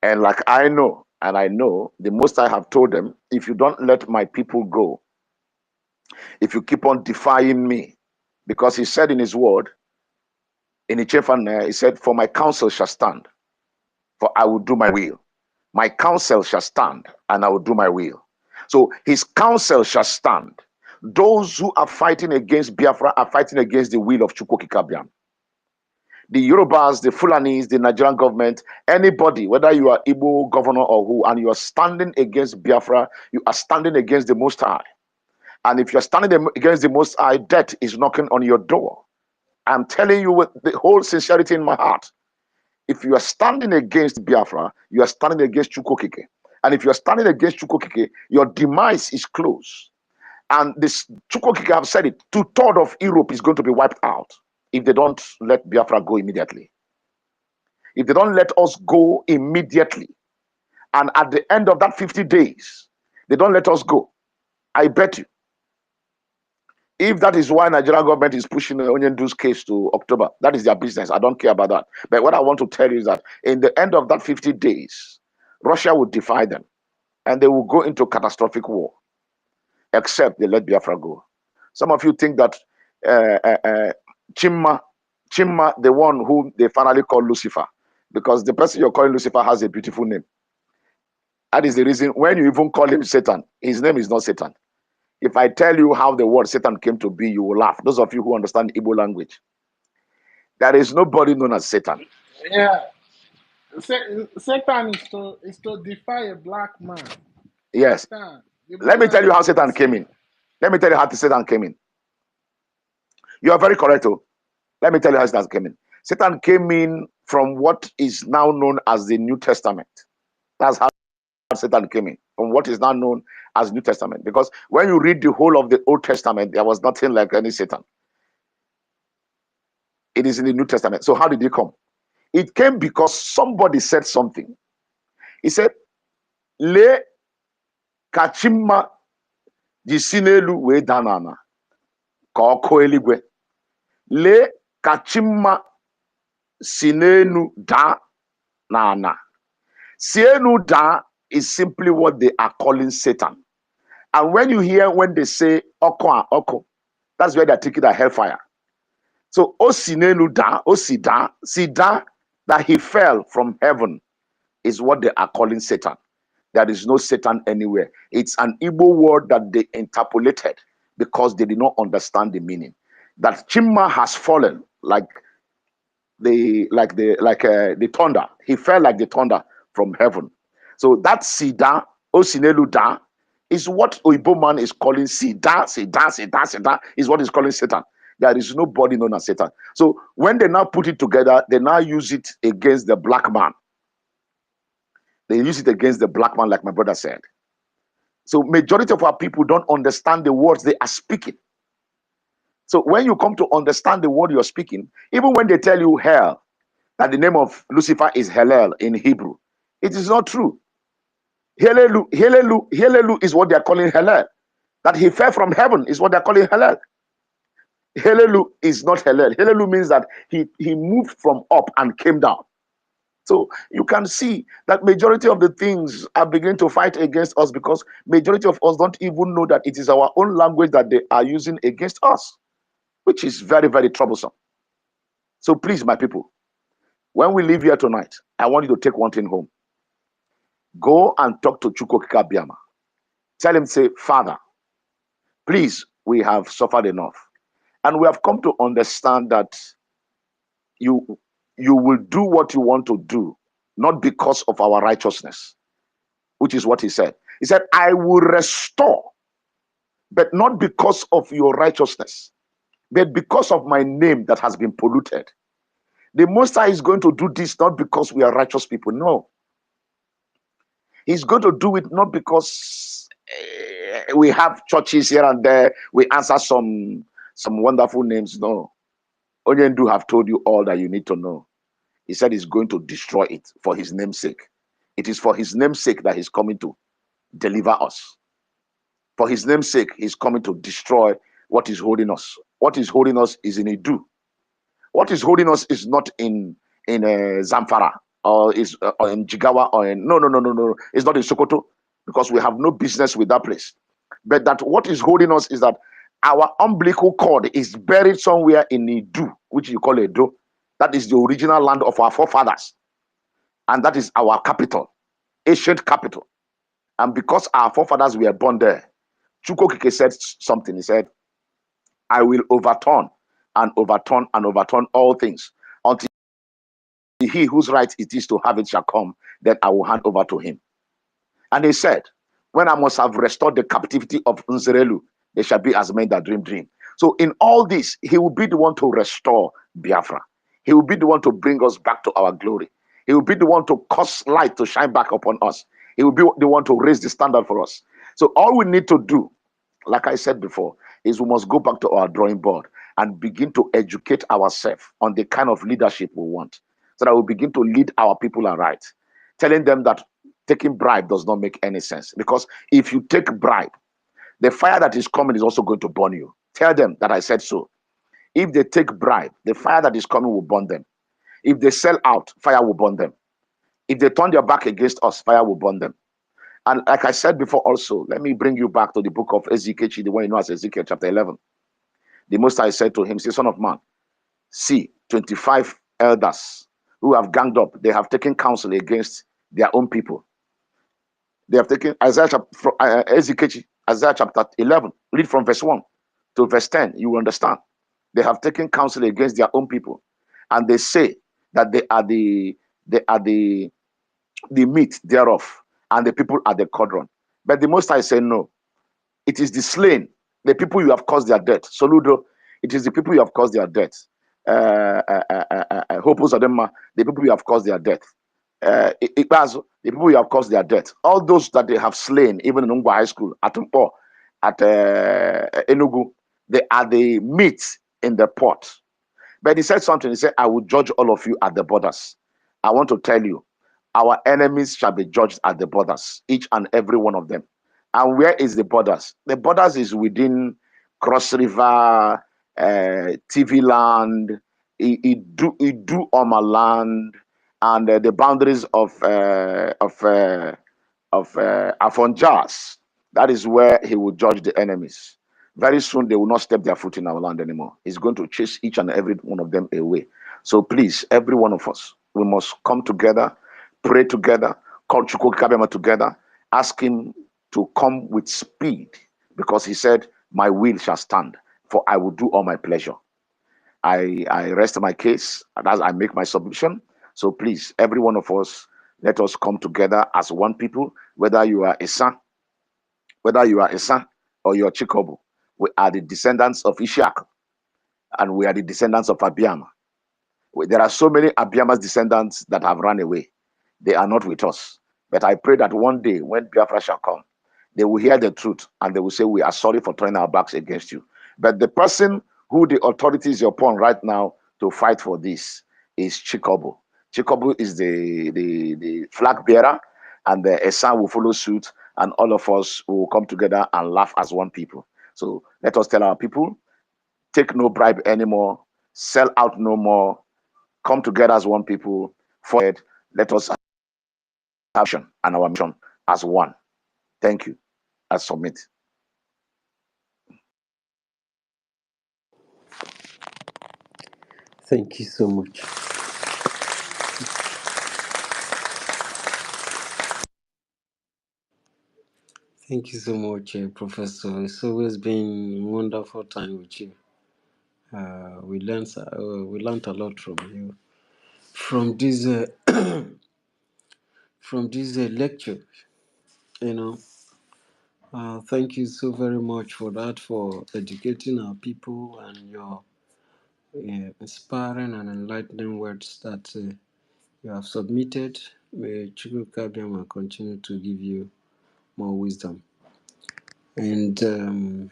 And like I know, and I know, the Most I have told them, if you don't let my people go, if you keep on defying me, because he said in his word, in the he said, for my counsel shall stand, for I will do my will. My counsel shall stand, and I will do my will. So his counsel shall stand. Those who are fighting against Biafra are fighting against the will of Chukwokikabiam. The Yorubas, the Fulanis, the Nigerian government, anybody, whether you are Igbo governor or who, and you are standing against Biafra, you are standing against the Most High. And if you're standing against the Most High, death is knocking on your door. I'm telling you with the whole sincerity in my heart. If you are standing against Biafra, you are standing against Chukwokike. And if you are standing against Chukwokike, your demise is close. And this Chukwokike have said it, 2/3 of Europe is going to be wiped out if they don't let Biafra go immediately. If they don't let us go immediately, and at the end of that 50 days, they don't let us go, I bet you, if that is why Nigerian government is pushing the Onyendu's case to October, that is their business. I don't care about that. But what I want to tell you is that in the end of that 50 days, Russia will defy them, and they will go into catastrophic war, except they let Biafra go. Some of you think that Chimma, the one who they finally call Lucifer, because the person you're calling Lucifer has a beautiful name. That is the reason when you even call him Satan, his name is not Satan. If I tell you how the word Satan came to be, you will laugh. Those of you who understand Igbo language. There is nobody known as Satan. Yeah. Satan is to defy a black man. Yes. Let me tell you how Satan came in. Let me tell you how Satan came in. You are very correct. Oh. Let me tell you how Satan came in. Satan came in from what is now known as the New Testament. That's how Satan came in, from what is now known as New Testament. Because when you read the whole of the Old Testament, there was nothing like any Satan. It is in the New Testament. So how did he come? It came because somebody said something. He said, Le kachimma jisinelu we danana ka ọkụ eluigwe. Le kachimma sinenu da nana. Sienu da is simply what they are calling Satan. And when you hear when they say oko, that's where they're taking the hellfire. So osinenu da, osida, sida, that he fell from heaven is what they are calling Satan. There is no Satan anywhere. It's an Igbo word that they interpolated because they did not understand the meaning. That Chimma has fallen like the thunder. He fell like the thunder from heaven. So that Sida, Osinelu da, is what Oibo man is calling Sida, is what he's calling Satan. There is nobody known as Satan. So when they now put it together, they now use it against the black man. They use it against the black man, like my brother said. So majority of our people don't understand the words they are speaking. So when you come to understand the word you're speaking, even when they tell you hell, that the name of Lucifer is Hellel in Hebrew, it is not true. Helelu is what they are calling Hellel. That he fell from heaven is what they are calling Hellel. Helelu is not Hellel. Helelu means that he moved from up and came down. So you can see that majority of the things are beginning to fight against us because majority of us don't even know that it is our own language that they are using against us, which is very, very troublesome. So please, my people, when we leave here tonight, I want you to take one thing home. Go and talk to Chukwokika Biama. Tell him, say, Father, please, we have suffered enough. And we have come to understand that you will do what you want to do, not because of our righteousness, which is what he said. He said, I will restore, but not because of your righteousness, but because of my name that has been polluted. The Most High is going to do this not because we are righteous people. No. He's going to do it not because we have churches here and there, we answer some wonderful names. No. Onyendu have told you all that you need to know. He said he's going to destroy it for his name's sake. It is for his name's sake that he's coming to deliver us. For his name's sake, he's coming to destroy what is holding us. What is holding us is in Idu. What is holding us is not in Zamfara or in Jigawa or in no. It's not in Sokoto, because we have no business with that place. But that what is holding us is that our umbilical cord is buried somewhere in Idu, which you call Edo. That is the original land of our forefathers, and that is our capital, ancient capital. And because our forefathers were born there, Chukwokike said something. He said, I will overturn and overturn and overturn all things until he whose right it is to have it shall come, then I will hand over to him. And he said, when I must have restored the captivity of Nzerelu, they shall be as men that dream. So in all this, he will be the one to restore Biafra. He will be the one to bring us back to our glory. He will be the one to cause light to shine back upon us. He will be the one to raise the standard for us. So all we need to do, like I said before, is we must go back to our drawing board and begin to educate ourselves on the kind of leadership we want, so that we begin to lead our people aright, telling them that taking bribe does not make any sense. Because if you take bribe, the fire that is coming is also going to burn you. Tell them that I said so. If they take bribe, the fire that is coming will burn them. If they sell out, fire will burn them. If they turn their back against us, fire will burn them. And like I said before also, let me bring you back to the book of Ezekiel, the one you know as Ezekiel chapter 11. The Most High said to him, say, son of man, see, 25 elders who have ganged up, they have taken counsel against their own people. They have taken Ezekiel, Isaiah chapter 11, read from verse 1 to verse 10, you will understand. They have taken counsel against their own people, and they say that they are the meat thereof, and the people are the cauldron. But the Most High say, no, it is the slain, the people you have caused their death. Soludo, it is the people you have caused their death. Hopos Adema, the people you have caused their death. The people you have caused their death. All those that they have slain, even in Ungwa High School, at Umpo, at Enugu, they are the meat in the pot. But he said something. He said, I will judge all of you at the borders. I want to tell you, our enemies shall be judged at the borders, each and every one of them. And where is the borders? The borders is within Cross River, TV land, Idu Oma land, and the boundaries of Afonjas. That is where he will judge the enemies. Very soon they will not step their foot in our land anymore. He's going to chase each and every one of them away. So please, every one of us, we must come together, pray together, call Chukwukabema together, ask him to come with speed, because he said, my will shall stand, for I will do all my pleasure. I rest my case and as I make my submission. So please, every one of us, let us come together as one people, whether you are Esa, or you are Chikobu. We are the descendants of Ishak, and we are the descendants of Abiyama. There are so many Abiyama's descendants that have run away. They are not with us. But I pray that one day when Biafra shall come, they will hear the truth and they will say, we are sorry for turning our backs against you. But the person who the authority is upon right now to fight for this is Chikobu. Chikobu is the flag bearer, and the Esan will follow suit, and all of us will come together and laugh as one people. So let us tell our people, take no bribe anymore, sell out no more, come together as one people. Forward, let us have action and our mission as one. Thank you. I submit. Thank you so much. Thank you so much, Professor. It's always been a wonderful time with you. We learned a lot from you, from this lecture. You know, thank you so very much for that, for educating our people and your inspiring and enlightening words that you have submitted. May Chukwuka Biama continue to give you more wisdom. And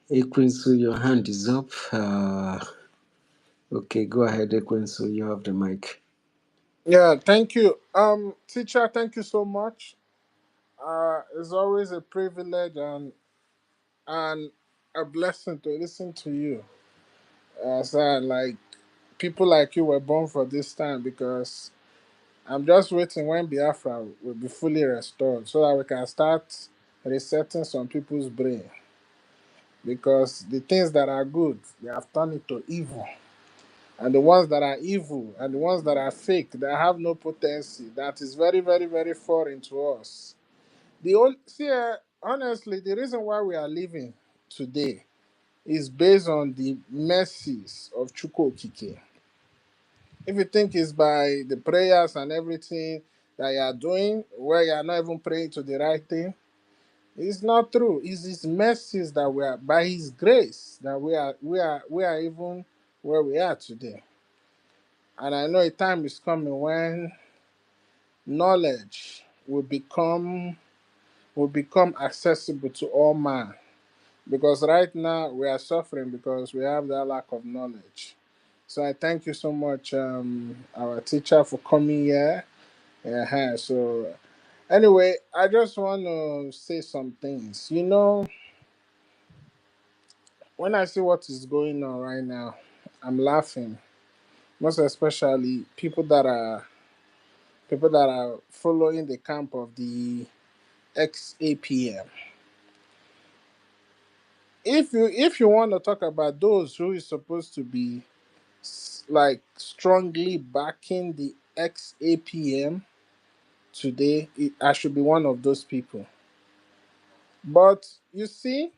Equinsu, your hand is up. Okay, go ahead, Equinsu. You have the mic. Yeah, thank you. Teacher, thank you so much. It's always a privilege and a blessing to listen to you. So like people like you were born for this time because I'm just waiting when Biafra will be fully restored so that we can start resetting some people's brain because the things that are good they have turned into evil, and the ones that are evil and the ones that are fake that have no potency that is very very very foreign to us. The only see honestly the reason why we are living today is based on the mercies of Chukwu Okike. If you think it's by the prayers and everything that you are doing, where you are not even praying to the right thing, it's not true. It's His mercies that we are, by His grace, that we are even where we are today. And I know a time is coming when knowledge will become accessible to all man. Because right now we are suffering because we have that lack of knowledge. So I thank you so much, our teacher, for coming here. Yeah, so anyway, I just want to say some things. When I see what is going on right now, I'm laughing. Most especially people that are following the camp of the XAPM. If you want to talk about those who is supposed to be like strongly backing the XAPM today, I should be one of those people. But you see,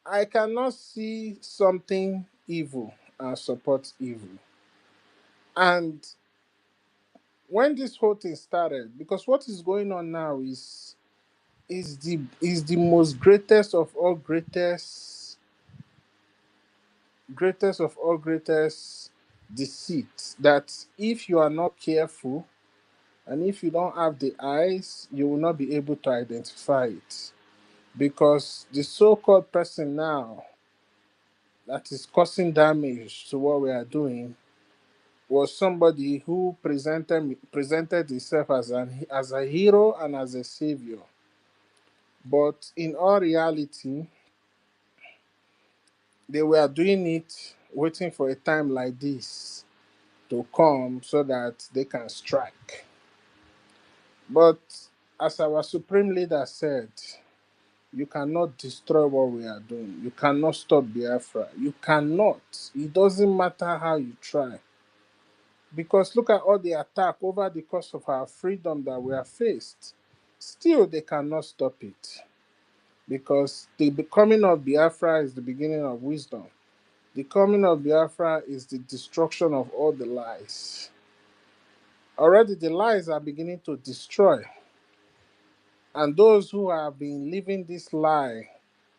I cannot see something evil and support evil. And when this whole thing started, because what is going on now is the most greatest deceit that if you are not careful and if you don't have the eyes, you will not be able to identify it. Because the so-called person now that is causing damage to what we are doing was somebody who presented himself as a hero and as a savior. But in all reality, they were doing it waiting for a time like this to come so that they can strike. But as our supreme leader said, you cannot destroy what we are doing. You cannot stop Biafra. You cannot. It doesn't matter how you try. Because look at all the attack over the course of our freedom that we have faced. Still, they cannot stop it. Because the coming of Biafra is the beginning of wisdom. The coming of Biafra is the destruction of all the lies. Already, the lies are beginning to destroy. And those who have been living this lie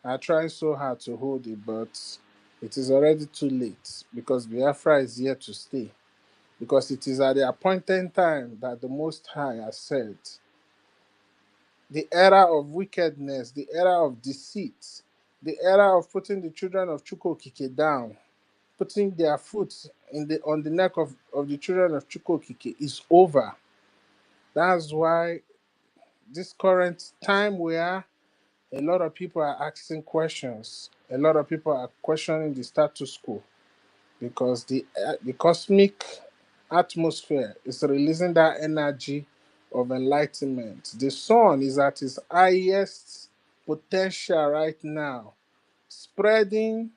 are trying so hard to hold it, but it is already too late because Biafra is here to stay. Because it is at the appointed time that the Most High has said, the era of wickedness, the era of deceit, the era of putting the children of Chukwokike down, putting their foot on the neck of the children of Chukwokike is over. That's why this current time we are, a lot of people are asking questions. A lot of people are questioning the status quo because the cosmic atmosphere is releasing that energy of enlightenment. The sun is at its highest potential right now, spreading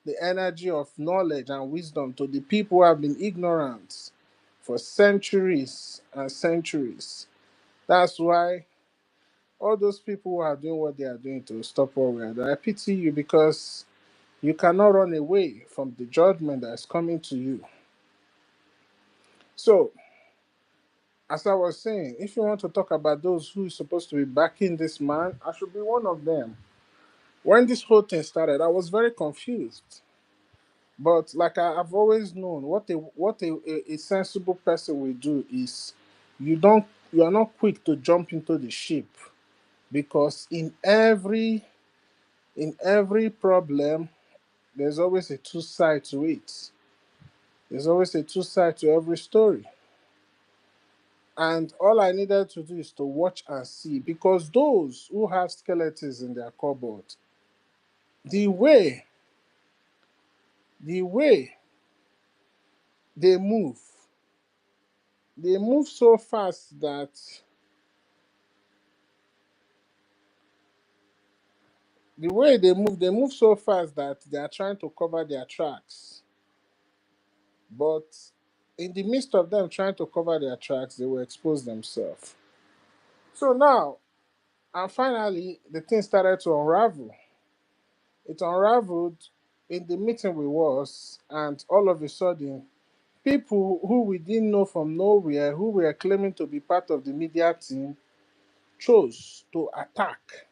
the energy of knowledge and wisdom to the people who have been ignorant for centuries and centuries. That's why all those people who are doing what they are doing to stop what we are doing, I pity you because you cannot run away from the judgment that is coming to you. So, as I was saying, if you want to talk about those who is supposed to be backing this man, I should be one of them. When this whole thing started, I was very confused. But like I've always known, what a sensible person will do is you are not quick to jump into the ship because in every problem there's always a two side to it. There's always a two side to every story. And all I needed to do is to watch and see, because those who have skeletons in their cupboard, the way the way they move, they move so fast that they move so fast that they are trying to cover their tracks. But in the midst of them trying to cover their tracks, they will expose themselves. So now, and finally, the thing started to unravel. It unraveled in the meeting we was, and all of a sudden, people who we didn't know from nowhere, who were claiming to be part of the media team, chose to attack,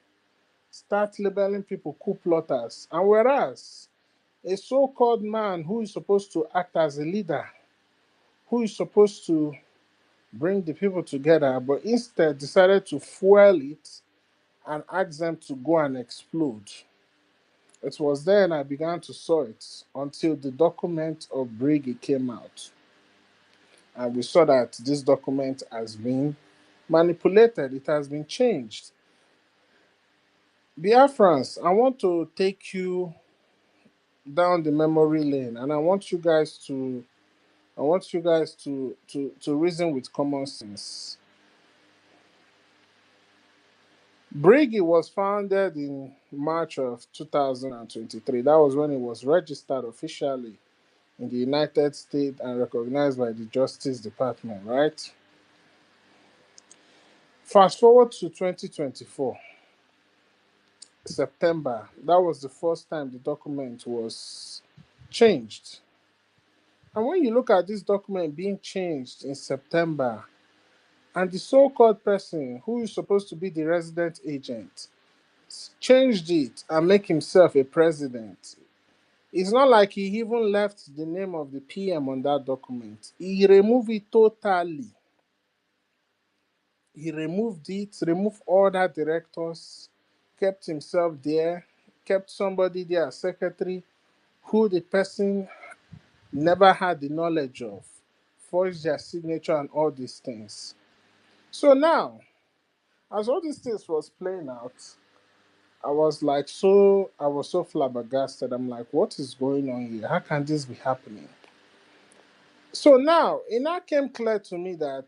start labeling people coup plotters. And whereas a so-called man who is supposed to act as a leader, who is supposed to bring the people together, but instead decided to fuel it and ask them to go and explode. It was then I began to saw it until the document of Brgie came out. And we saw that this document has been manipulated, it has been changed. Biafrans, I want to take you down the memory lane, and I want you guys to reason with common sense. Brigi was founded in March of 2023. That was when it was registered officially in the United States and recognized by the Justice Department, right? Fast forward to 2024, September. That was the first time the document was changed. And when you look at this document being changed in September, and the so called person who is supposed to be the resident agent changed it and make himself a president. It's not like he even left the name of the PM on that document. He removed it totally. He removed it, removed all that directors, kept himself there, kept somebody there as secretary who the person never had the knowledge of, forged their signature and all these things. So now, as all these things was playing out, I was so flabbergasted. I'm like, what is going on here? How can this be happening? So now it now came clear to me that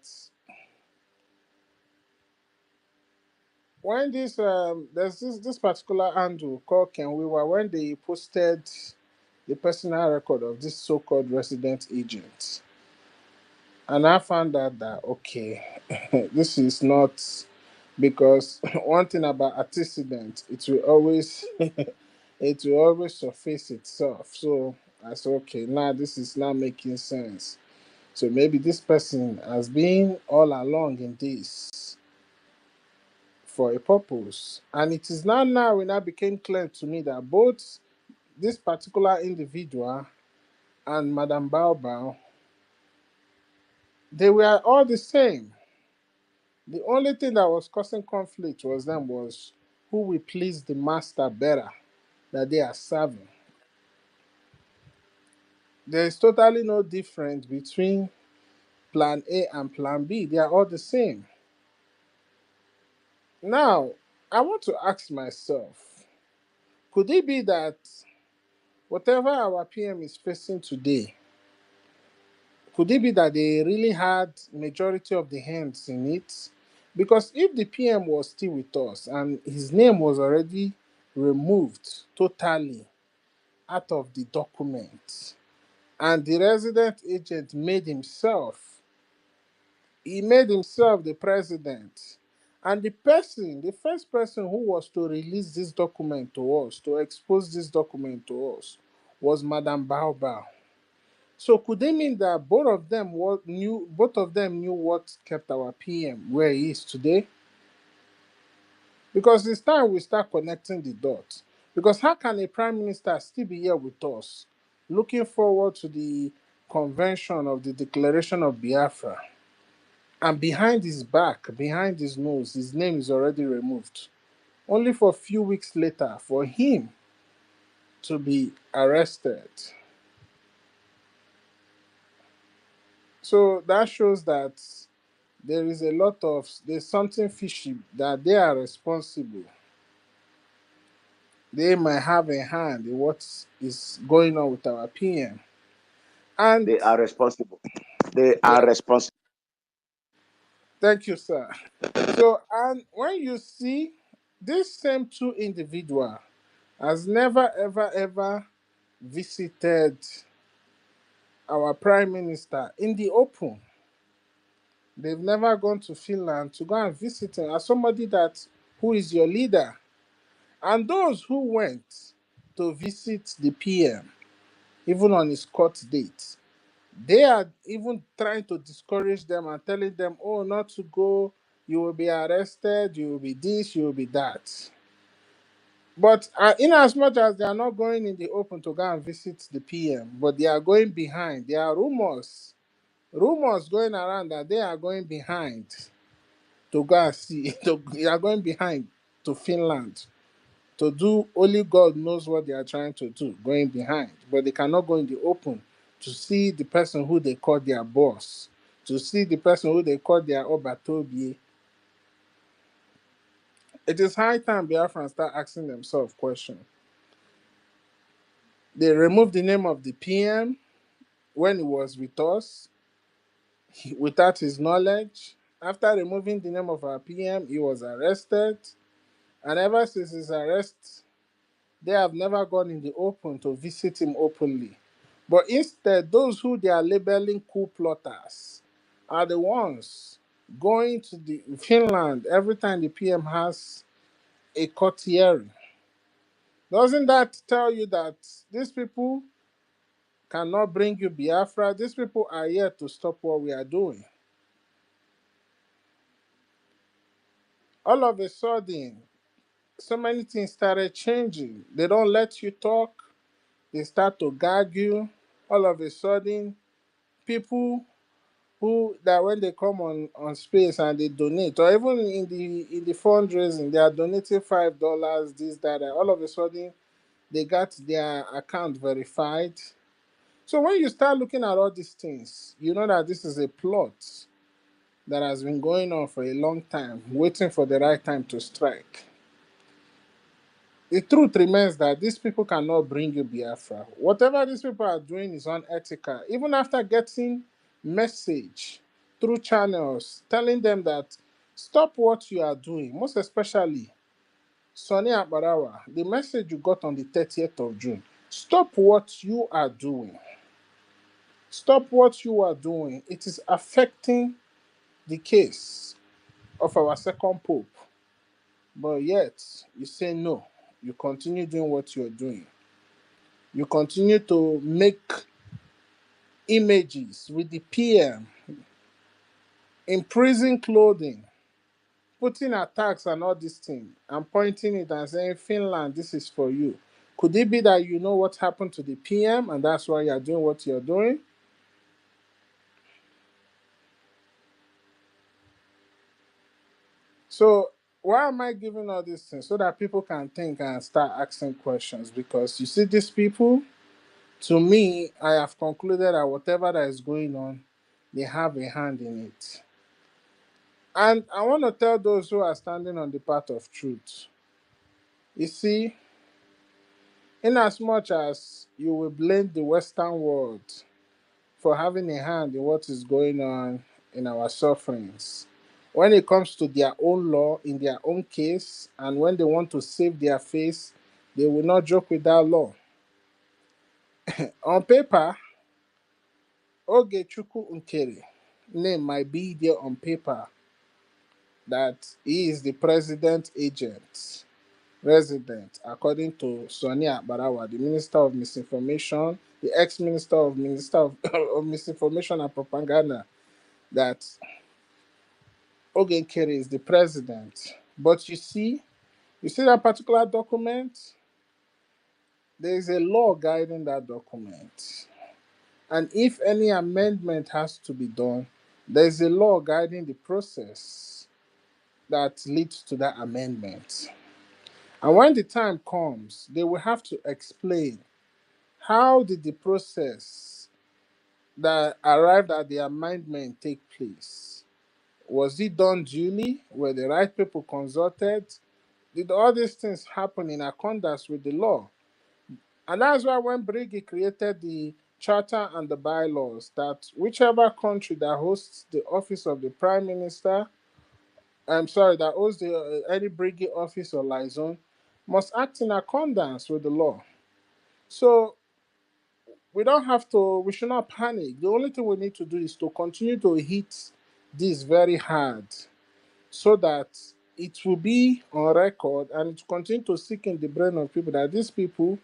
when there's this particular handle called Ken Wiwa, when they posted the personal record of this so-called resident agent, and I found out that okay, this is not, because one thing about antecedent, it will always surface itself. So I said, okay, now this is now making sense. So maybe this person has been all along in this for a purpose. And it is now when it became clear to me that both this particular individual and Madame Baobao, they were all the same. The only thing that was causing conflict was who will please the master better that they are serving. There is totally no difference between plan A and plan B. They are all the same. Now, I want to ask myself, could it be that whatever our PM is facing today, could it be that they really had majority of the hands in it? Because if the PM was still with us and his name was already removed totally out of the document, and the resident agent made himself the president, and the first person who was to release this document to us, to expose this document to us, was Madame Baobao. So could it mean that both of them knew what kept our PM where he is today? Because it's time we start connecting the dots. Because how can a prime minister still be here with us, looking forward to the convention of the Declaration of Biafra, and behind his back, behind his nose, his name is already removed, only for a few weeks later for him to be arrested? So that shows that there is a lot of, there's something fishy that they are responsible. They might have a hand in what is going on with our PM. And They are responsible. They are yeah, responsible. thank you, sir. So, and when you see this same two individual has never ever ever visited our prime minister in the open. They've never gone to Finland to go and visit him as somebody that who is your leader. And those who went to visit the PM, even on his court date, they are even trying to discourage them and telling them, oh, not to go, you will be arrested, you will be this, you will be that. But in as much as they are not going in the open to go and visit the PM, but they are going behind. There are rumors going around that they are going behind to go and see. They are going behind to Finland to do. Only God knows what they are trying to do, going behind. But they cannot go in the open to see the person who they call their boss, to see the person who they call their Obatobie. It is high time Biafrans start asking themselves questions. They removed the name of the PM when he was with us without his knowledge. After removing the name of our PM, he was arrested. And ever since his arrest, they have never gone in the open to visit him openly. But instead, those who they are labeling coup plotters are the ones going to the Finland every time the PM has a court hearing. Doesn't that tell you that these people cannot bring you Biafra? These people are here to stop what we are doing. All of a sudden, so many things started changing. They don't let you talk. They start to gag you. All of a sudden, people who that when they come on space and they donate, or even in the fundraising, they are donating $5, this, that, and all of a sudden they got their account verified. So when you start looking at all these things, you know that this is a plot that has been going on for a long time, waiting for the right time to strike. The truth remains that these people cannot bring you Biafra. Whatever these people are doing is unethical. Even after getting message through channels telling them that stop what you are doing, most especially Sonny Abarawa, the message you got on the 30th of June, stop what you are doing. Stop what you are doing. It is affecting the case of our second pope. But yet, you say no. You continue doing what you're doing. You continue to make images with the PM in prison clothing, putting attacks and all these things, and pointing it and saying, Finland, this is for you. Could it be that you know what happened to the PM and that's why you're doing what you're doing? So, why am I giving all these things? So that people can think and start asking questions. Because you see, these people, to me, I have concluded that whatever that is going on, they have a hand in it. And I want to tell those who are standing on the path of truth. You see, in as much as you will blame the Western world for having a hand in what is going on in our sufferings, when it comes to their own law, in their own case, and when they want to save their face, they will not joke with that law. On paper, Ogechukwu Nkere name might be there on paper that he is the president agent resident, according to Sonia Barawa, the Minister of Misinformation, the ex-Minister of Misinformation and Propaganda, that Ogenkere is the president. But you see that particular document? There is a law guiding that document. And if any amendment has to be done, there is a law guiding the process that leads to that amendment. And when the time comes, they will have to explain how did the process that arrived at the amendment take place? Was it done duly? Were the right people consulted? Did all these things happen in accordance with the law? And that's why when Brigi created the charter and the bylaws, that whichever country that hosts the office of the prime minister, I'm sorry, that hosts the any Brigi office or liaison, must act in accordance with the law. So we don't have to, we should not panic. The only thing we need to do is to continue to hit this very hard so that it will be on record and it will continue to stick in the brain of people that these people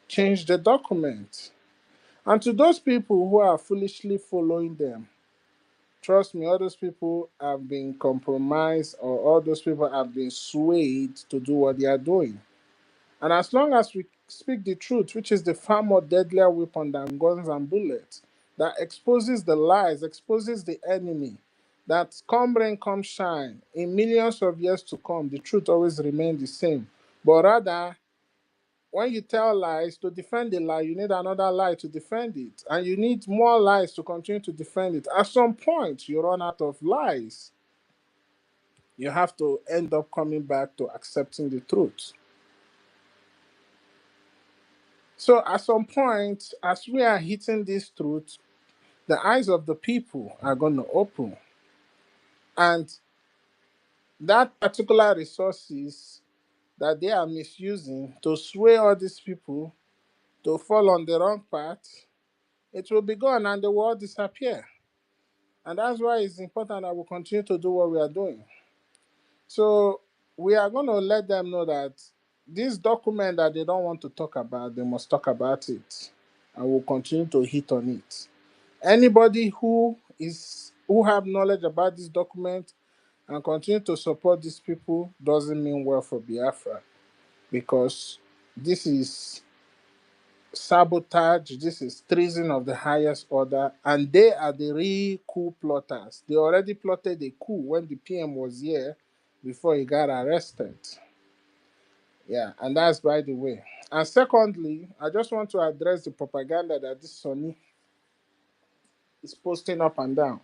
changed the document. And to those people who are foolishly following them, trust me, all those people have been compromised or all those people have been swayed to do what they are doing. And as long as we speak the truth, which is the far more deadlier weapon than guns and bullets, that exposes the lies, exposes the enemy, that come rain, come shine, in millions of years to come, the truth always remains the same. But rather, when you tell lies, to defend the lie, you need another lie to defend it. And you need more lies to continue to defend it. At some point, you run out of lies. You have to end up coming back to accepting the truth. So at some point, as we are hitting this truth, the eyes of the people are going to open. And that particular resources that they are misusing to sway all these people to fall on the wrong path, it will be gone and the world disappear. And that's why it's important that we continue to do what we are doing. So we are going to let them know that this document that they don't want to talk about, they must talk about it. And we'll continue to hit on it. Anybody who have knowledge about this document and continue to support these people doesn't mean well for Biafra, because this is sabotage, this is treason of the highest order, and they are the real coup plotters. They already plotted a coup when the PM was here before he got arrested. Yeah, and that's by the way. And secondly, I just want to address the propaganda that this Sonny is posting up and down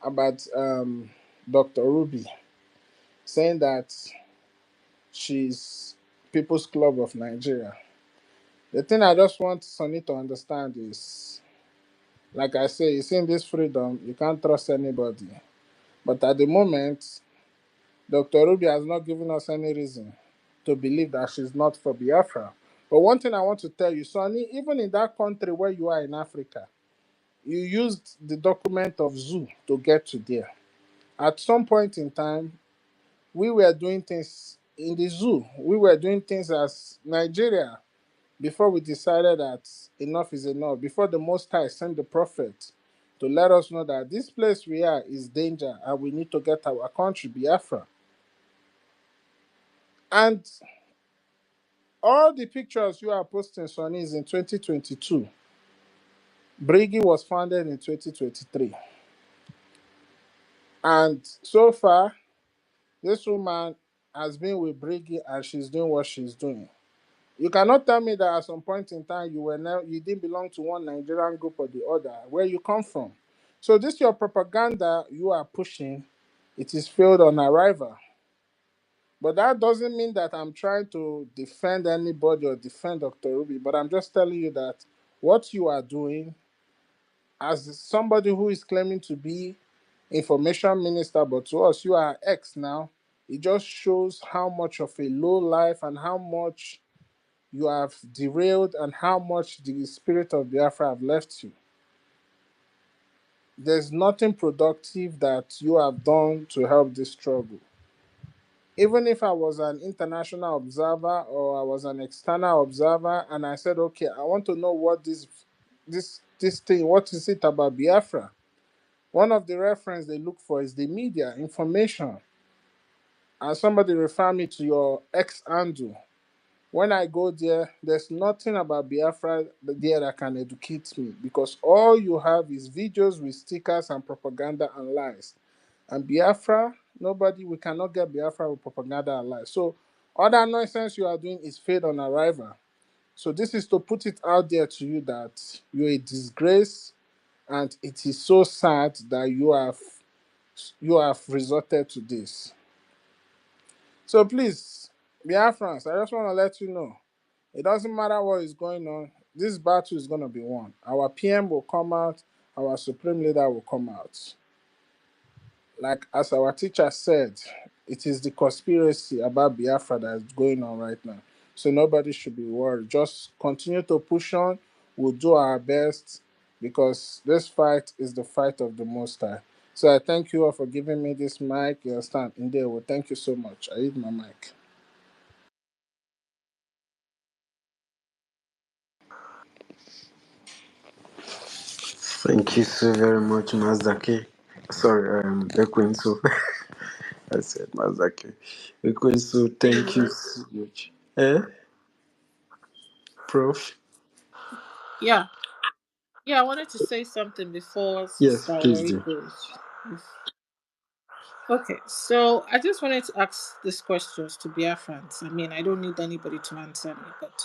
about Dr. Ruby, saying that she's People's Club of Nigeria. The thing I just want Sonny to understand is, like I say, it's in this freedom, you can't trust anybody. But at the moment, Dr. Ruby has not given us any reason to believe that she's not for Biafra. But one thing I want to tell you, Sonny, even in that country where you are in Africa, you used the document of zoo to get to there. At some point in time, we were doing things in the zoo. We were doing things as Nigeria before we decided that enough is enough. Before the Most High sent the prophet to let us know that this place we are is danger and we need to get our country, Biafra. And all the pictures you are posting, Sonny, is in 2022. Brigi was founded in 2023. And so far, this woman has been with Brigi and she's doing what she's doing. You cannot tell me that at some point in time you didn't belong to one Nigerian group or the other. Where you come from? So this your propaganda you are pushing. It is failed on arrival. But that doesn't mean that I'm trying to defend anybody or defend Dr. Ruby. But I'm just telling you that what you are doing, as somebody who is claiming to be information minister, but to us you are ex now. It just shows how much of a low life and how much you have derailed and how much the spirit of Biafra have left you. There's nothing productive that you have done to help this struggle. Even if I was an international observer or I was an external observer and I said, okay, I want to know what this thing, what is it about Biafra? One of the reference they look for is the media information. And somebody refer me to your ex handle. When I go there, there's nothing about Biafra there that can educate me, because all you have is videos with stickers and propaganda and lies. And Biafra, we cannot get Biafra with propaganda and lies. So all that nonsense you are doing is fade on arrival. So this is to put it out there to you that you're a disgrace, and it is so sad that you have you have resorted to this. So please, Biafrans, I just want to let you know, it doesn't matter what is going on. This battle is going to be won. Our PM will come out. Our supreme leader will come out. Like as our teacher said, it is the conspiracy about Biafra that is going on right now. So nobody should be worried. Just continue to push on. We'll do our best because this fight is the fight of the Most High. So I thank you all for giving me this mic. You understand? Indeed, well, thank you so much. I need my mic. Thank you so very much, Mazdaki. Sorry, Ekwensu. I said Mazdaki. Ekwensu, thank you so much. Prof? Yeah, yeah. I wanted to say something before Yes, Sister please Ori do. goes. Okay, so I just wanted to ask these questions to Biafrans. I mean, I don't need anybody to answer me, but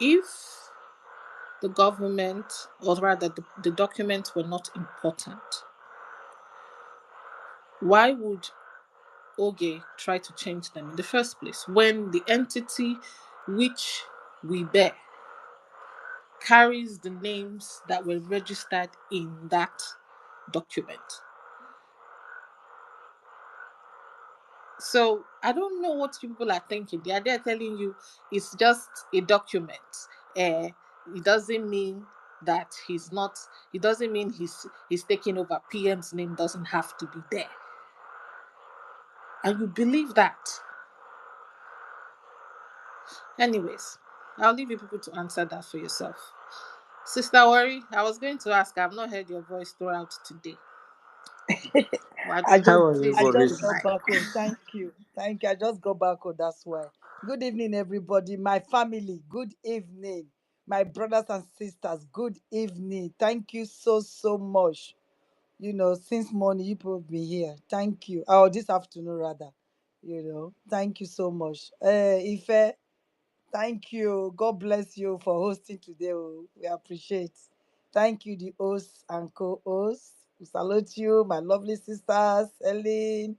if the government, or rather the documents were not important, why would Oge try to change them in the first place when the entity which we bear carries the names that were registered in that document? So I don't know what people are thinking. They are there telling you it's just a document. It doesn't mean that he's not. It doesn't mean he's taking over. PM's name doesn't have to be there, and you believe that. Anyways, I'll leave you people to answer that for yourself. Sister Worry, I was going to ask. I've not heard your voice throughout today. But I just How are you, please I take Maureen? the just got mic. back home. Thank you. Thank you. I just got back home. That's why. Good evening, everybody. My family, good evening. My brothers and sisters, good evening. Thank you so much. Since morning, you people have been here. Thank you. Oh, this afternoon, rather. Thank you so much. Ife, thank you. God bless you for hosting today. Oh. We appreciate. Thank you, the hosts and co-hosts. We salute you, my lovely sisters, Ellen.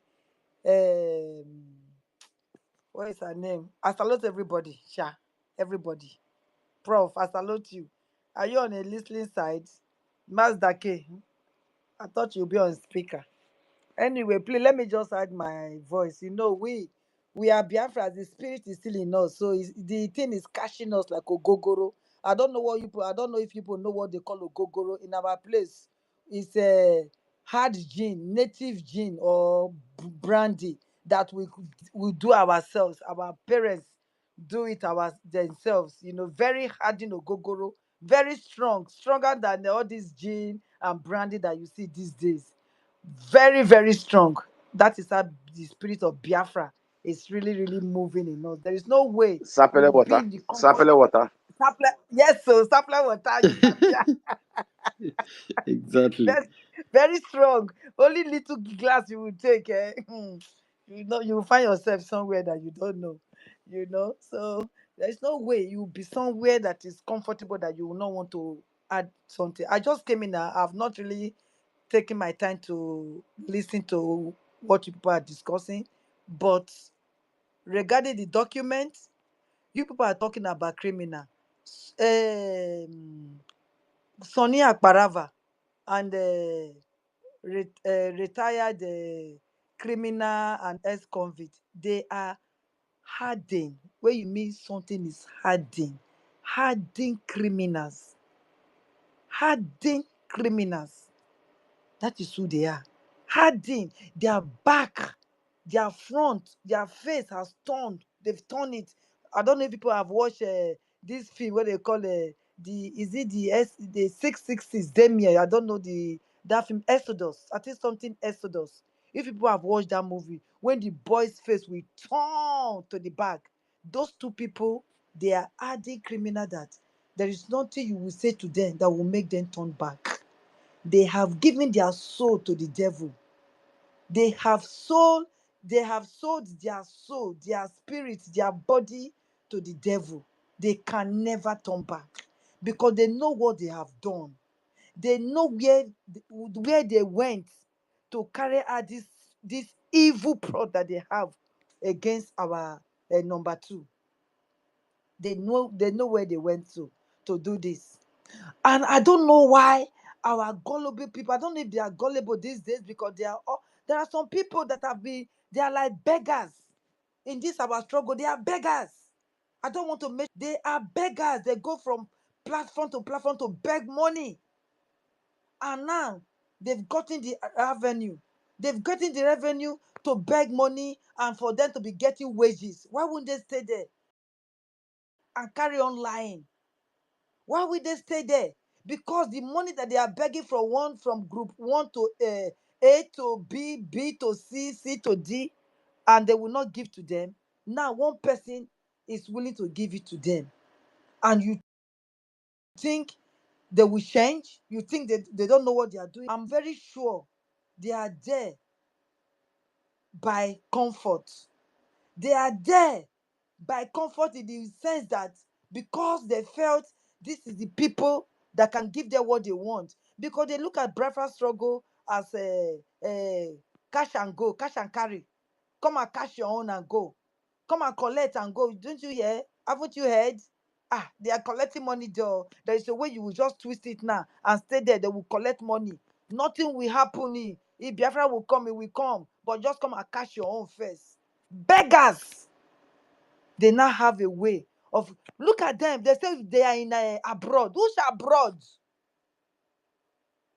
Um, what is her name? I salute everybody. Sha, everybody. Prof, I salute you. Are you on a listening side? Mazda K. I thought you'd be on speaker. Anyway, please let me just add my voice. We are Biafra. The spirit is still in us, so the thing is catching us like ogogoro. I don't know what you. I don't know if people know what they call ogogoro in our place. It's a hard gin, native gin or brandy that we do ourselves. Our parents do it themselves. Very hard in ogogoro, very strong, stronger than all this gin and brandy that you see these days. Very, very strong. That is how the spirit of Biafra is really, really moving in us. There is no way we Sapele will be water. in the comfort. Sapele water. Yes, so supply water, you sabi am. Exactly. Very, very strong. Only little glass you will take. You will find yourself somewhere that you don't know. So there's no way you will be somewhere that is comfortable that you will not want to add something. I just came in. I've not really taking my time to listen to what you people are discussing. But regarding the document, you people are talking about criminal. Um, Sonny Akparava and retired criminal and ex-convict, they are hardened. When you mean something is hardened, hardened criminals, hardened criminals. That is who they are. Hardened. Their back, their front, their face has turned. They've turned it. I don't know if people have watched this film where they call the is it the 660s Damien. I don't know that film Exodus. I think something Exodus. If people have watched that movie, when the boy's face will turn to the back, those two people, they are hardened criminal that there is nothing you will say to them that will make them turn back. They have given their soul to the devil. They have sold, they have sold their soul, their spirit, their body to the devil. They can never turn back because they know what they have done. They know where they went. to carry out this evil plot that they have against our number two. They know where they went to do this. And I don't know why our gullible people, I don't know if they are gullible these days, because there are some people that they are like beggars in this our struggle. They are beggars. I don't want to make, they are beggars. They go from platform to platform to beg money. And now they've gotten the revenue. They've gotten the revenue to beg money and for them to be getting wages. Why wouldn't they stay there and carry on lying? Why would they stay there? Because the money that they are begging from group one to A to B, B to C, C to D, and they will not give to them. Now one person is willing to give it to them. And you think they will change? You think they don't know what they are doing? I'm very sure they are there by comfort. They are there by comfort in the sense that because they felt this is the people that can give them what they want. Because they look at breakfast struggle as a cash and go, cash and carry. Come and cash your own and go. Come and collect and go. Don't you hear? Haven't you heard? They are collecting money there. There is a way you will just twist it now and stay there. They will collect money. Nothing will happen. If Biafra will come, it will come. But just come and cash your own first. Beggars. They now have a way of, look at them. They say they are in abroad. Who's abroad?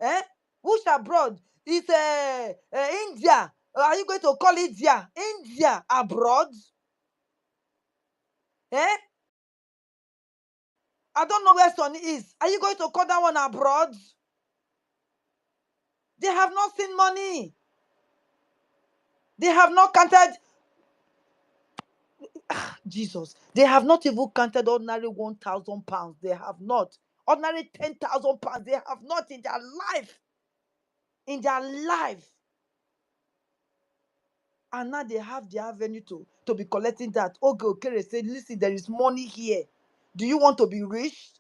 Eh? Who's abroad? It's India. Are you going to call it India? India abroad? Eh? I don't know where Sonny is. Are you going to call that one abroad? They have not seen money. They have not counted. Jesus. They have not even counted ordinary 1,000 pounds. They have not. Ordinary 10,000 pounds. They have not in their life. In their life. And now they have the avenue to be collecting that. Okay, okay, say, listen, there is money here. Do you want to be rich?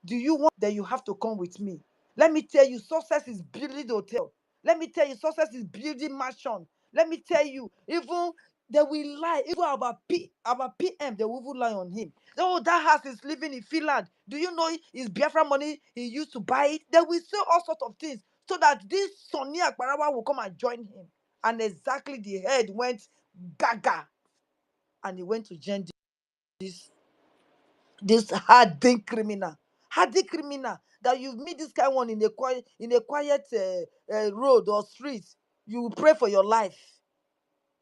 Do you want? Then you have to come with me. Let me tell you, success is building hotel. Let me tell you, success is building mansion. Let me tell you, even they will lie. Even our PM, they will even lie on him. Oh, that house is living in Finland. Do you know his Biafra money he used to buy it? They will say all sorts of things so that this Sonny Akbarawa will come and join him. And exactly the head went gaga, and he went to join this hardened criminal. Hardened criminal that you meet this kind one in a quiet road or street. You pray for your life.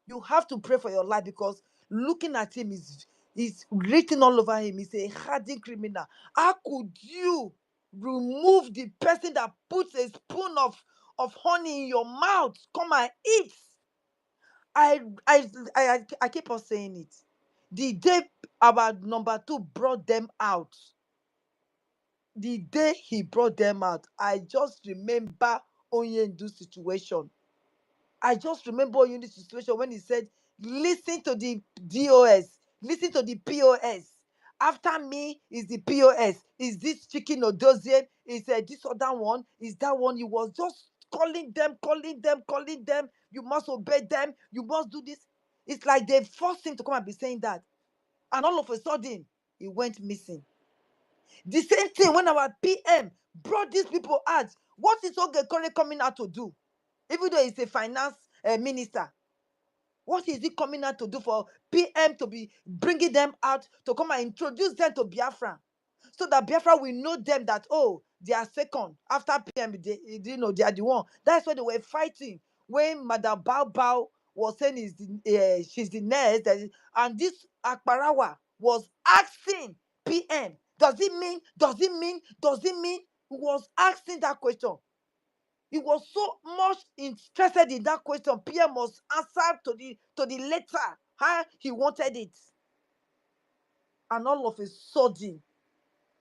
You have to pray for your life, because looking at him is written all over him. He's a hardened criminal. How could you remove the person that puts a spoon of honey in your mouth? Come and eat. I I keep on saying it. The day our number two brought them out, the day he brought them out, I just remember Onyendu's situation. I just remember Onyendu's situation when he said, listen to the DOS, listen to the POS. After me is the POS. Is this chicken or dozen? Is this other one? Is that one? He was just calling them, calling them, calling them. You must obey them. You must do this. It's like they forced him to come and be saying that. And all of a sudden, he went missing. The same thing when our PM brought these people out. What is Oge Kore coming out to do? Even though he's a finance minister, what is he coming out to do for PM to be bringing them out to come and introduce them to Biafra? So that Biafra will know them that, oh, they are second. After PM, they are the one. That's why they were fighting. When Madam Bao Bao was saying she's the next, and this Akbarawa was asking PM, does it mean, does it mean, does it mean? He was asking that question. He was so much interested in that question. PM must answer to the letter how he wanted it. And all of a sudden,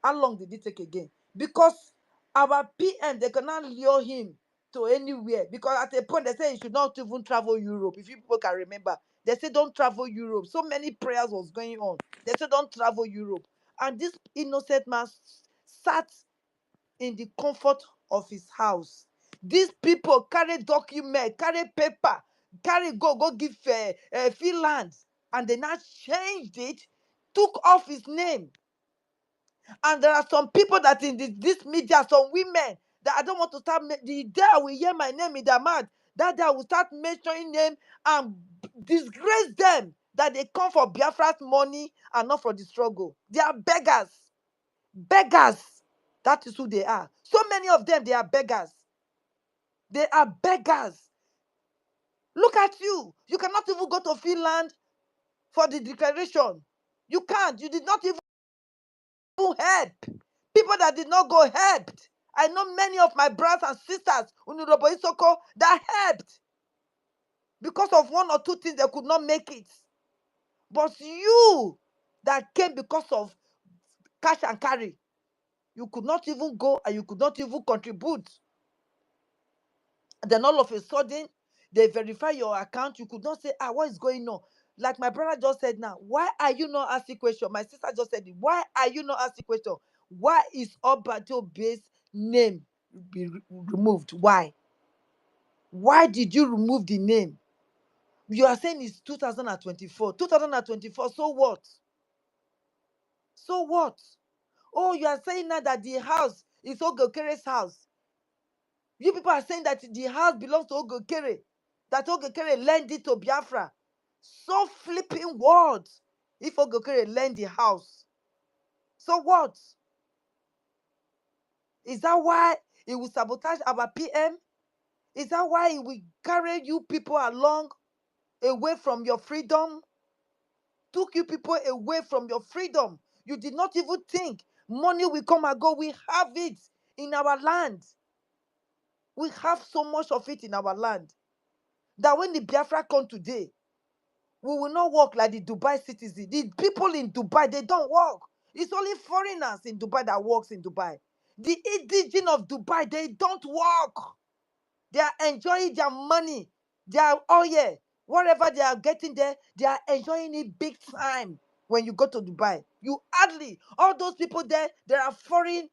how long did it take again? Because our PM, they cannot lure him to anywhere. Because at a point, they say he should not even travel Europe. If you people can remember, they said don't travel Europe. So many prayers was going on. They said don't travel Europe. And this innocent man sat in the comfort of his house. These people carry document, carry paper, carry go give Finland, and they now changed it, took off his name. And there are some people that in this media, some women that I don't want to start. The day I will hear my name in their mouth, that day I will start mentioning name and disgrace them that they come for Biafra's money and not for the struggle. They are beggars. Beggars. That is who they are. So many of them, they are beggars. They are beggars. Look at you. You cannot even go to Finland for the declaration. You can't. You did not even help. People that did not go helped. I know many of my brothers and sisters Unurobo Isoko that helped because of one or two things they could not make it. But you that came because of cash and carry, you could not even go and you could not even contribute. Then all of a sudden, they verify your account. You could not say, what is going on? Like my brother just said now, why are you not asking question? My sister just said it. Why are you not asking question? Why is Obadobe's name be removed? Why? Why did you remove the name? You are saying it's 2024. 2024, so what? So what? Oh, you are saying now that the house is Ogokere's house. You people are saying that the house belongs to Ogokere, that Ogokere lent it to Biafra. So flipping words. If Ogokere lend the house, so what? Is that why he will sabotage our PM? Is that why he will carry you people along away from your freedom? Took you people away from your freedom. You did not even think money will come and go. We have it in our land. We have so much of it in our land that when the Biafra come today, we will not work like the Dubai citizens. The people in Dubai, they don't work. It's only foreigners in Dubai that works in Dubai. The indigenous of Dubai, they don't work. They are enjoying their money. They are, oh yeah, whatever they are getting there, they are enjoying it big time. When you go to Dubai, you hardly, all those people there are foreign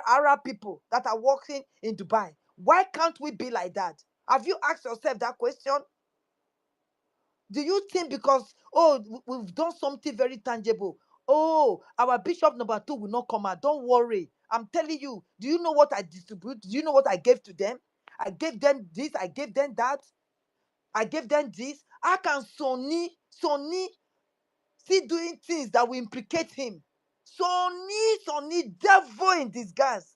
Arab people that are working in Dubai. Why can't we be like that? Have you asked yourself that question? Do you think because, oh, we've done something very tangible, oh, our bishop number 2 will not come out? Don't worry. I'm telling you, do you know what I distribute? Do you know what I gave to them? I gave them this, I gave them that, I gave them this. How can Sonny still doing things that will implicate him? Sonny, devil in disguise.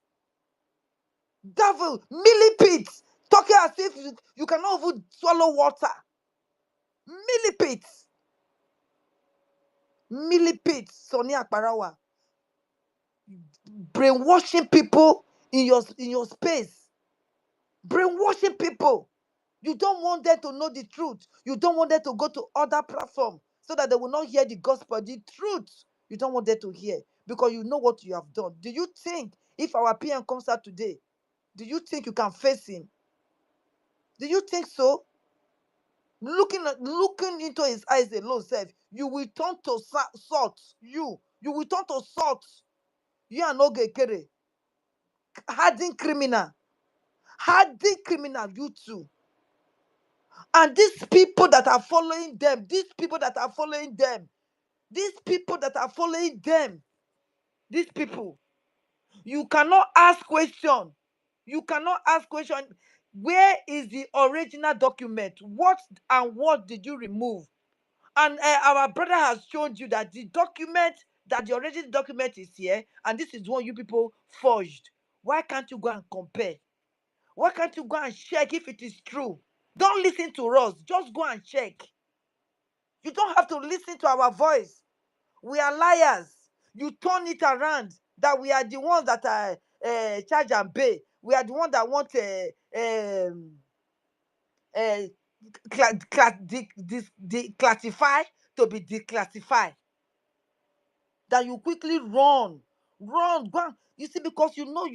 Devil, millipede, talking as if you cannot even swallow water. Millipede, Sonny Akparawa. Brainwashing people in your space. Brainwashing people. You don't want them to know the truth. You don't want them to go to other platforms so that they will not hear the gospel, the truth. You don't want them to hear because you know what you have done. Do you think if our PM comes out today, do you think you can face him? Do you think so? Looking into his eyes alone, self, you will turn to salt. You will turn to salt. You are not Gekere. Hardened criminal. Hardened criminal, you too. And these people that are following them, these people that are following them, these people, you cannot ask question. You cannot ask question. Where is the original document? What did you remove? And our brother has shown you that the original document is here, and this is what you people forged. Why can't you go and compare? Why can't you go and check if it is true? Don't listen to us. Just go and check. You don't have to listen to our voice. We are liars. You turn it around that we are the ones that are charge and pay. We are the ones that want uh, declassify to be declassified. That you quickly run, go you see, because you know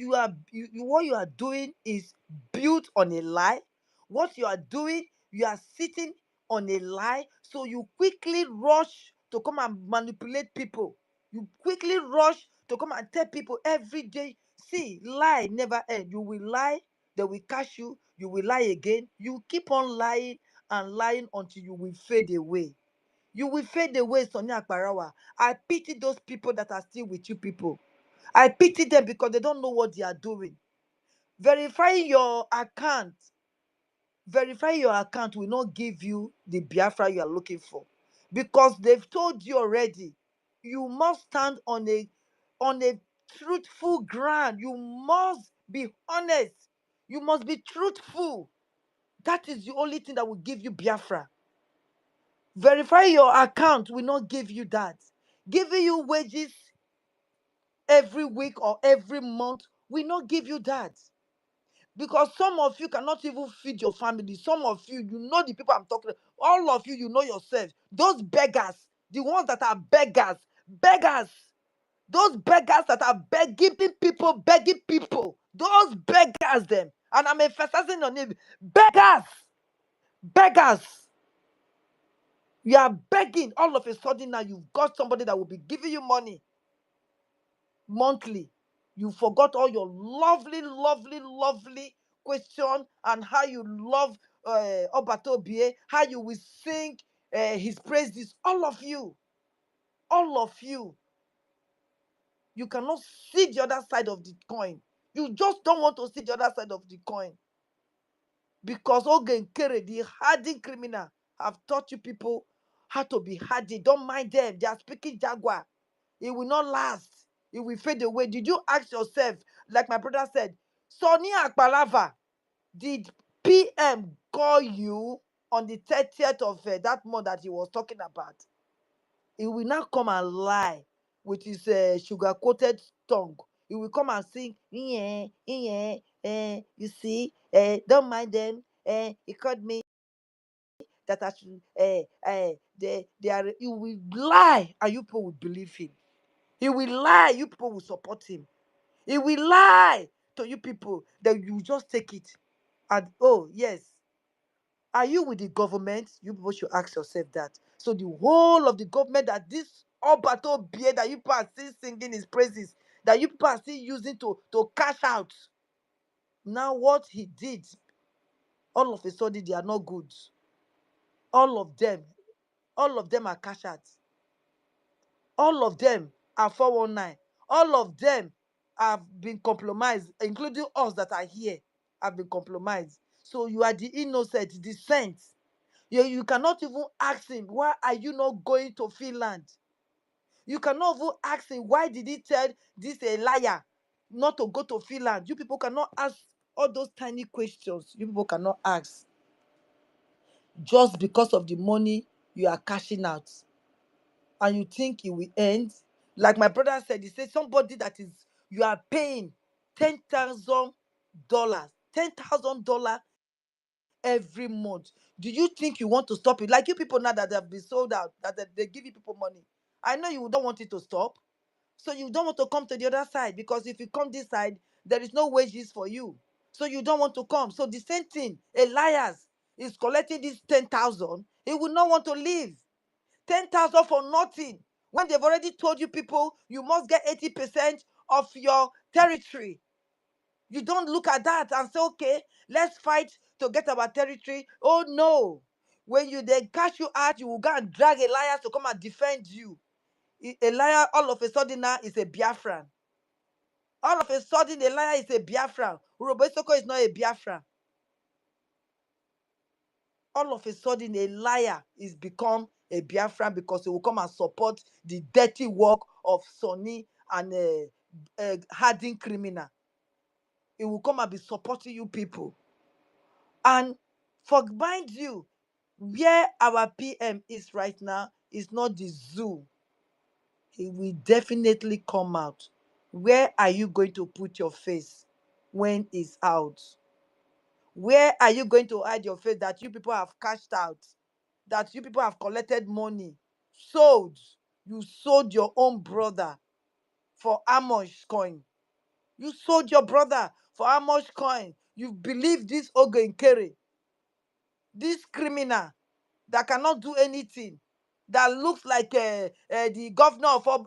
what you are doing is built on a lie. What you are doing, you are sitting on a lie, so you quickly rush to come and manipulate people. You quickly rush to come and tell people every day. See, lie never end. You will lie, They will catch you. You will lie again. You keep on lying and lying until you will fade away. You will fade away, Sonia Akbarawa. I pity those people that are still with you people. I pity them because they don't know what they are doing. Verifying your account, verifying your account will not give you the Biafra you are looking for. Because they've told you already, you must stand on a truthful ground. You must be honest. You must be truthful. That is the only thing that will give you Biafra. Verify your account will not give you that. Giving you wages every week or every month will not give you that. Because some of you cannot even feed your family. Some of you, you know the people I'm talking about. All of you, you know yourself. Those beggars, the ones that are beggars, beggars, those beggars that are begging people, those beggars, them. And I'm emphasizing on it. Beggars, beggars. You are begging. All of a sudden now you've got somebody that will be giving you money monthly. You forgot all your lovely, lovely, lovely question and how you love Obatobie, how you will sing his praises. All of you, you cannot see the other side of the coin. You just don't want to see the other side of the coin. Because Ogen Kere, the hardened criminal, have taught you people how to be hardy. Don't mind them. They are speaking Jaguar. It will not last. It will fade away. Did you ask yourself, like my brother said, Sonny Akbalava, did PM call you on the 30th of that month that he was talking about? He will not come and lie with his sugar-coated tongue. He will come and sing, yeah, yeah, you see, don't mind them. He called me that I should, they are, he will lie and you people will believe him. He will lie, you people will support him. He will lie to you people that you just take it. And oh, yes, are you with the government? You people should ask yourself that. So the whole of the government that this Obato Bie that you people are still singing his praises, that you people are still using to cash out. Now what he did, all of a sudden they are not good. All of them are cash out. All of them are 419. All of them have been compromised, including us that are here, have been compromised. So you are the innocent, the saint. You cannot even ask him, why are you not going to Finland? You cannot even ask him, why did he tell this a liar not to go to Finland? You people cannot ask all those tiny questions. You people cannot ask. Just because of the money you are cashing out. And you think it will end. Like my brother said, he said somebody that is you are paying $10,000, $10,000 every month. Do you think you want to stop it? Like you people now that have been sold out, that they give you people money. I know you don't want it to stop. So you don't want to come to the other side because if you come this side, there is no wages for you. So you don't want to come. So the same thing, Elias is collecting this 10,000. He will not want to leave. 10,000 for nothing. When they've already told you people, you must get 80% of your territory. You don't look at that and say, okay, let's fight to get our territory. Oh no. When you they catch you out, you will go and drag Elias to come and defend you. Elias all of a sudden now is a Biafran. All of a sudden, Elias is a Biafran. Urobesoko is not a Biafran. All of a sudden, a liar is become a Biafran because he will come and support the dirty work of Sonny and hardened criminal. He will come and be supporting you people. And for mind you, where our PM is right now is not the zoo. He will definitely come out. Where are you going to put your face when it's out? Where are you going to hide your face that you people have cashed out? That you people have collected money, sold. You sold your own brother for Amosh coin. You sold your brother for Amosh coin. You believe this Ogenkere, this criminal that cannot do anything, that looks like the governor of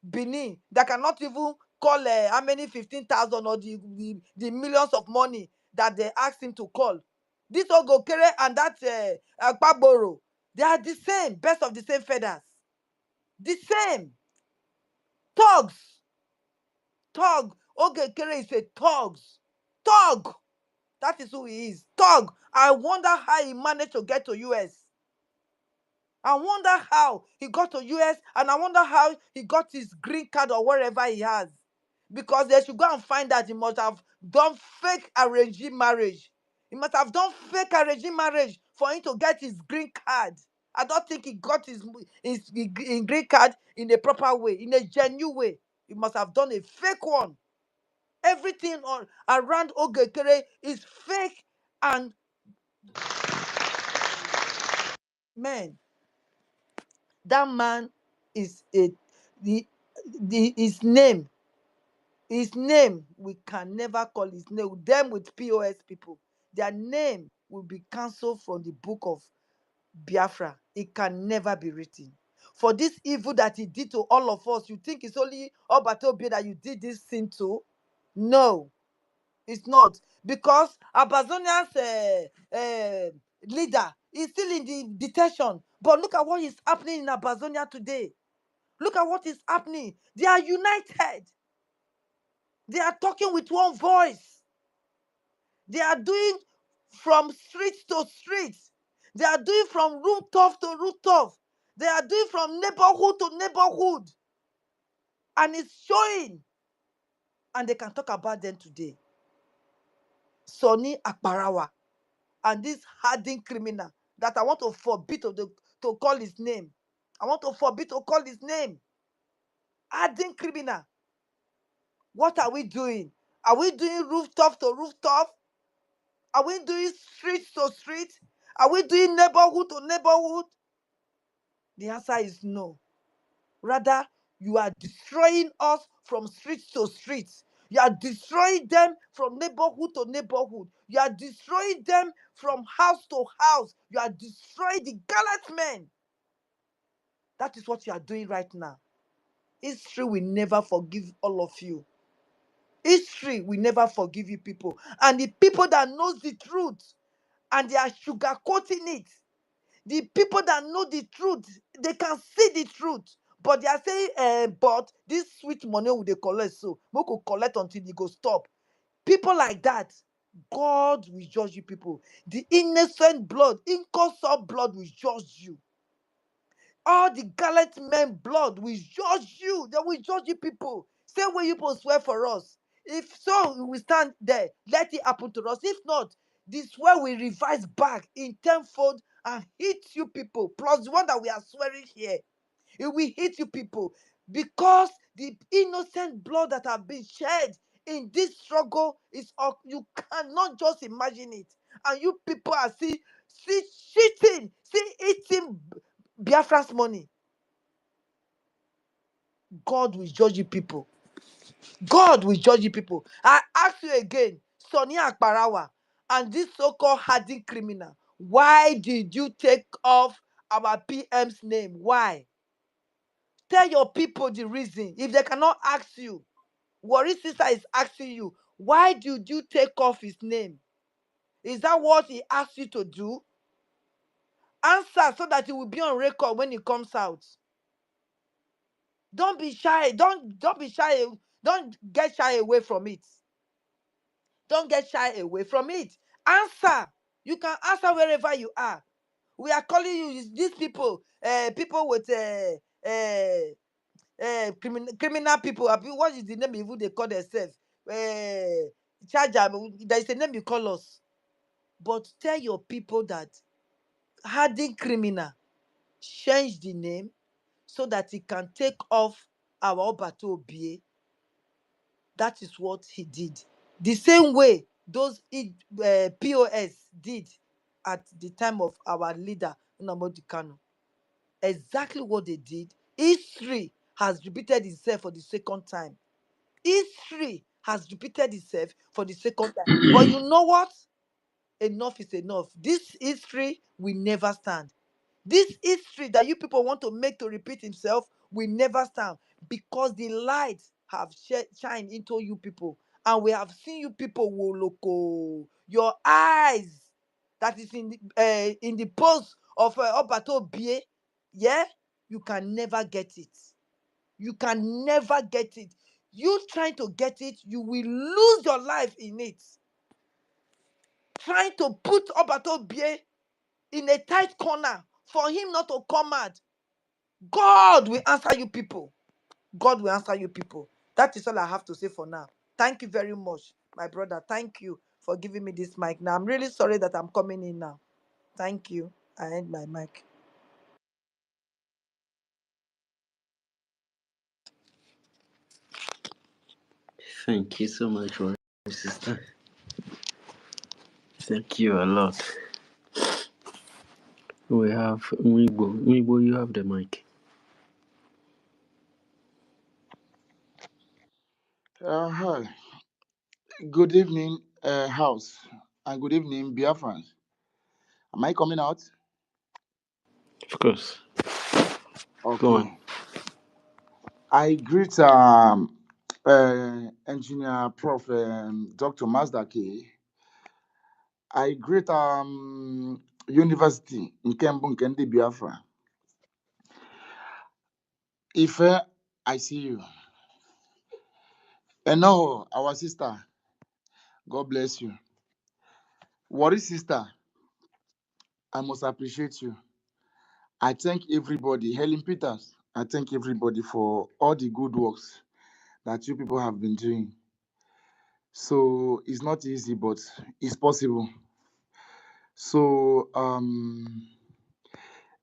Benin, that cannot even call how many 15,000 or the millions of money that they asked him to call. This Ogokere and that Akpaboro, they are the same, best of the same feathers. The same. Thugs. Thug. Ogekere is a thugs. Thug. That is who he is. Thug. I wonder how he managed to get to US. I wonder how he got to US, and I wonder how he got his green card or wherever he has. Because they should go and find out he must have done fake arranged marriage. He must have done fake arranged marriage for him to get his green card. I don't think he got his green card in a proper way, in a genuine way. He must have done a fake one. Everything around Ogekere is fake, and man, that man is his name. His name, we can never call his name. Them with POS people, their name will be cancelled from the book of Biafra. It can never be written. For this evil that he did to all of us, you think it's only Obatobie that you did this thing to? No, it's not. Because Abazonia's leader is still in the detention. But look at what is happening in Abazonia today. Look at what is happening. They are united. They are talking with one voice. They are doing from street to street. They are doing from rooftop to rooftop. They are doing from neighborhood to neighborhood. And it's showing. And they can talk about them today. Sonny Akparawa and this hardened criminal that I want to forbid to call his name. I want to forbid to call his name. Hardened criminal. What are we doing? Are we doing rooftop to rooftop? Are we doing street to street? Are we doing neighborhood to neighborhood? The answer is no. Rather, you are destroying us from street to street. You are destroying them from neighborhood to neighborhood. You are destroying them from house to house. You are destroying the gallant men. That is what you are doing right now. History will never forgive all of you. History will never forgive you people. And the people that knows the truth and they are sugarcoating it, the people that know the truth, they can see the truth. But they are saying, but this sweet money will they collect, so we could collect until it go stop. People like that, God will judge you people. The innocent blood, inconstant blood will judge you. All the gallant men blood will judge you. They will judge you people. Say where you people swear for us. If so, we will stand there. Let it happen to us. If not, this swear will revise back in tenfold and hit you people. Plus the one that we are swearing here. It will hit you people. Because the innocent blood that have been shed in this struggle is you cannot just imagine it. And you people are still cheating, still eating Biafra's money. God will judge you people. God will judge you people. I ask you again, Sonny Akparawa and this so-called hardened criminal, why did you take off our PM's name? Why? Tell your people the reason. If they cannot ask you, Worry Sister is asking you, why did you take off his name? Is that what he asked you to do? Answer so that it will be on record when it comes out. Don't be shy. Don't be shy. Don't get shy away from it. Don't get shy away from it. Answer. You can answer wherever you are. We are calling you these people, people with criminal people. What is the name even they call themselves? Charger. There is a name you call us. But tell your people that hardened criminal, change the name so that he can take off our Obato Obie. That is what he did. The same way those POS did at the time of our leader, Nnamdi Kanu. Exactly what they did. History has repeated itself for the second time. History has repeated itself for the second time. But you know what? Enough is enough. This history will never stand. This history that you people want to make to repeat himself will never stand because the light have shined into you people And we have seen you people who look, your eyes that is in the post of Obato Bie. Yeah, you can never get it. You can never get it. You trying to get it, you will lose your life in it. Trying to put Obato Bie in a tight corner for him not to come out. God will answer you people. God will answer you people. That is all I have to say for now. Thank you very much, my brother. Thank you for giving me this mic. Now, I'm really sorry that I'm coming in now. Thank you. I end my mic. Thank you so much, for sister. Thank you a lot. We have Mwibo. Mwibo, you have the mic. Hi. Good evening, House, and good evening, Biafrans. Am I coming out? Of course. Go on. Okay. I greet Engineer Prof. Dr. Mazdaki. I greet University in Kembu Kendi Biafra. Ife, I see you. And no, our sister, God bless you. Worry sister, I must appreciate you. I thank everybody. Helen Peters, I thank everybody for all the good works that you people have been doing. So it's not easy, but it's possible. So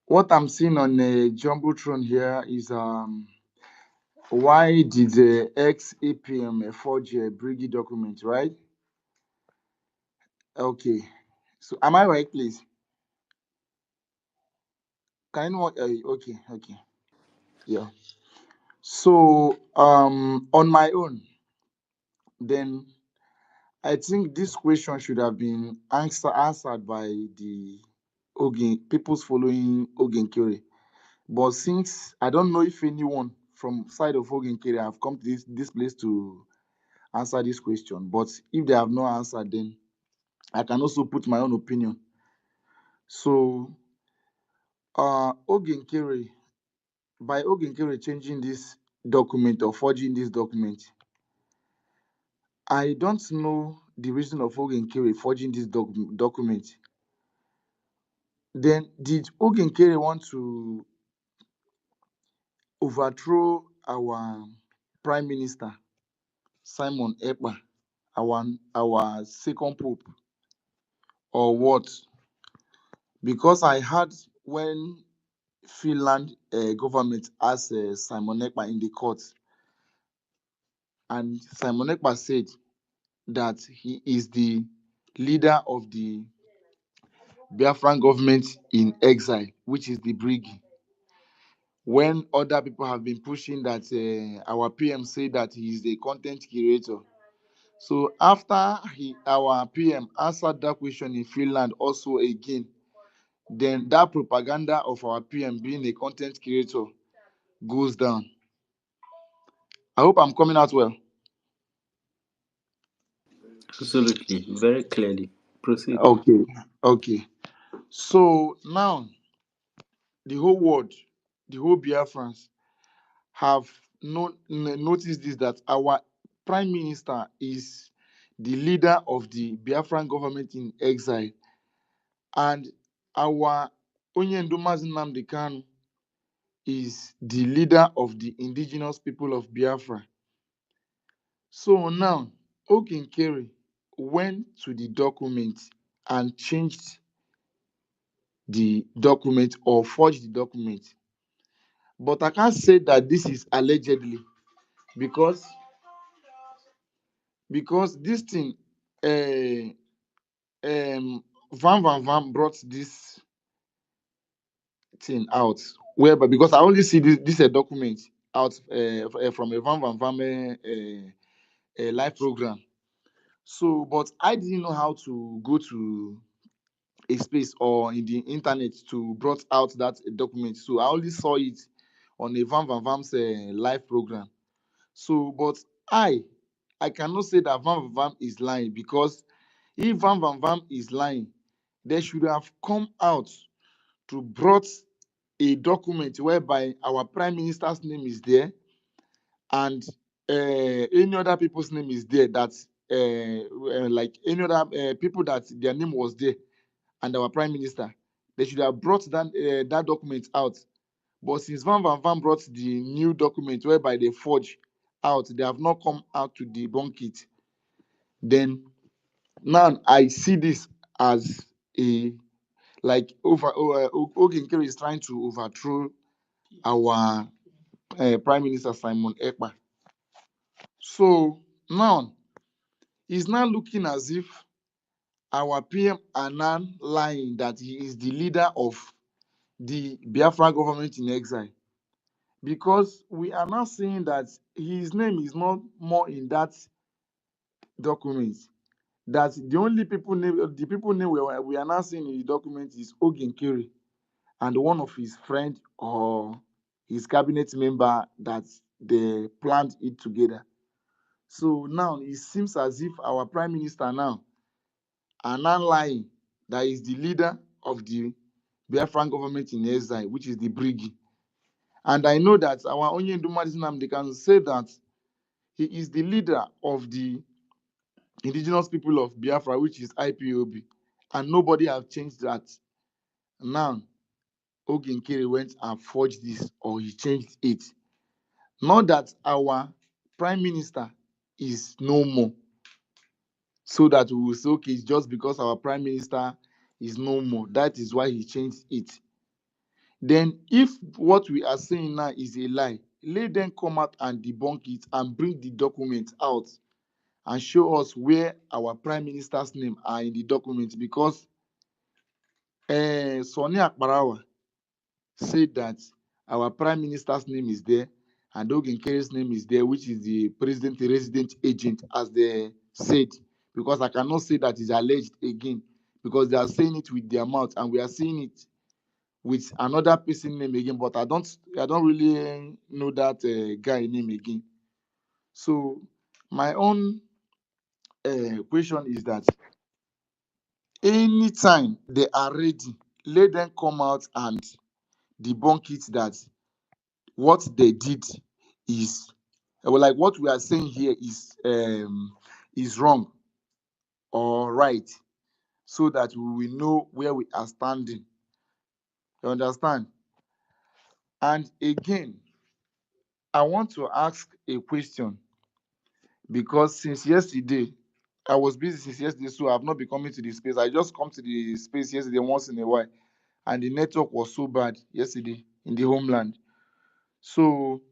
what I'm seeing on the jumbotron here is why did the ex APM forge a Brgie document, right? Okay. So am I right, please? Can anyone? Okay. Yeah. So on my own, then I think this question should have been answered by the people's following Ogenkere. But since I don't know if anyone from side of Ogenkere have come to this place to answer this question, but if they have no answer, then I can also put my own opinion. So Ogenkere, by Ogenkere changing this document or forging this document, I don't know the reason of Ogenkere forging this document. Then did Ogenkere want to overthrow our prime minister, Simon Ekpa, our second pope, or what? Because I heard when Finland government asked Simon Ekpa in the court, and Simon Ekpa said that he is the leader of the Biafran government in exile, which is the Brigi. When other people have been pushing that our PM said that he is the content curator. So after our PM answered that question in Finland also again, then that propaganda of our PM being a content creator goes down. I hope I'm coming out well. Absolutely. Very clearly. Proceed. Okay. So now the whole world, the whole Biafrans have noticed this, that our prime minister is the leader of the Biafran government in exile, and our Onyendu Mazi Nnamdi Kanu is the leader of the indigenous people of Biafra. So now Oginkere went to the document and changed the document or forged the document. But I can't say that this is allegedly, because this thing, Van brought this thing out, whereby, because I only see this document out from a Van live program. So, but I didn't know how to go to a space or in the internet to brought out that document. So I only saw it on a Vam's live program. So, but I I cannot say that Van Van Vam is lying, because if Van Van Vam is lying, they should have come out to brought a document whereby our prime minister's name is there, and any other people's name is there, that like any other people that their name was there, and our prime minister, they should have brought that document out. But since Van Van Van brought the new document whereby they forge out, they have not come out to debunk it. Then now I see this as a, like, Oginkere is trying to overthrow our Prime Minister Simon Ekpa. So now it's now looking as if our PM are now lying that he is the leader of the Biafra government in exile, because we are now seeing that his name is not more in that document. That the only people name, the people name we are now seeing in the document is Oginkere and one of his friend or his cabinet member that they planned it together. So now it seems as if our prime minister now are now lying that is the leader of the Biafran government in exile, which is the Brigi. And I know that our Onyendumadisnam, they can say that he is the leader of the indigenous people of Biafra, which is IPOB. And nobody have changed that. Now, Oginkere went and forged this, or he changed it. Not that our prime minister is no more, so that we will say, okay, it's just because our prime minister is no more, that is why he changed it. Then, if what we are saying now is a lie, let them come out and debunk it and bring the document out and show us where our prime minister's name are in the document, because Sonny Akbarawa said that our prime minister's name is there and Oginkere's name is there, which is the president resident agent, as they said, because I cannot say that is alleged again, because they are saying it with their mouth and we are seeing it with another person name again, but I don't really know that guy name again. So my own question is that anytime they are ready, let them come out and debunk it, that what they did is, well, like what we are saying here is wrong or right, so that we will know where we are standing. You understand? And again, I want to ask a question, because since yesterday, I was busy since yesterday, so I've not been coming to the space. I just come to the space yesterday once in a while, and the network was so bad yesterday in the homeland. So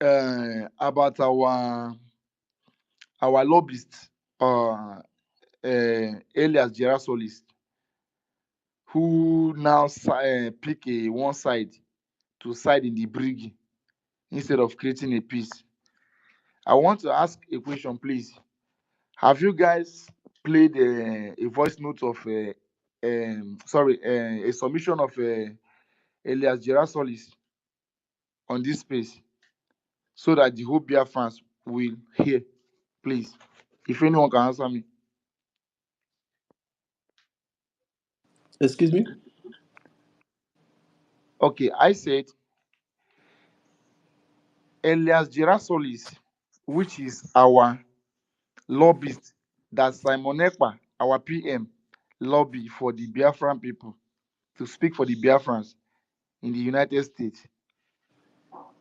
about our lobbyist, Elias Gerasolis, who now pick one side to side in the Brigi instead of creating a peace. I want to ask a question, please. Have you guys played a voice note of a submission of Elias Gerasolis on this space, so that the whole Bia fans will hear, please? If anyone can answer me. Excuse me? Okay, I said Elias Gerasolis, which is our lobbyist, that Simon Ekpa, our PM, lobby for the Biafran people to speak for the Biafrans in the United States.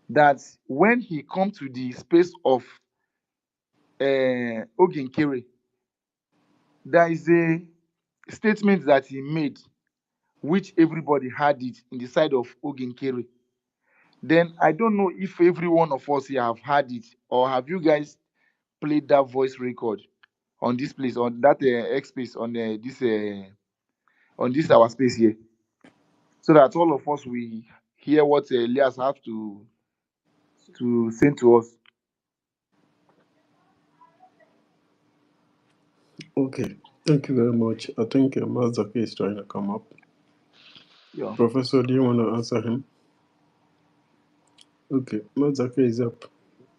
That when he come to the space of Oginkere, there is a statement that he made, which everybody had it in the side of Oginkere. Then I don't know if every one of us here have had it, or have you guys played that voice record on this place, on that X space, on this our space here, so that all of us will hear what Elias have to say to us. Okay. Thank you very much. I think Mazaki is trying to come up. Yeah. Professor, do you want to answer him? Okay. Mazaki is up.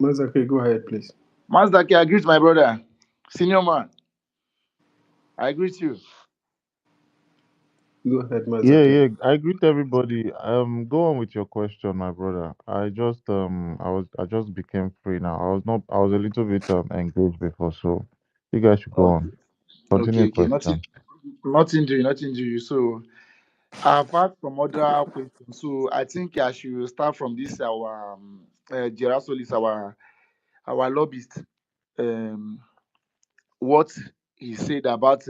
Mazaki, go ahead, please. Mazdaki, I greet my brother. Senior man, I greet you. Go ahead, Yeah, Mazake. yeah. I greet everybody. Go on with your question, my brother. I just became free now. I was a little bit engaged before, so you guys should go Okay, on. Continue okay, your okay. question. Nothing to you, nothing to you. So I've had some other questions. So I think I should start from this our Gerasolis, our lobbyist. Um, what he said about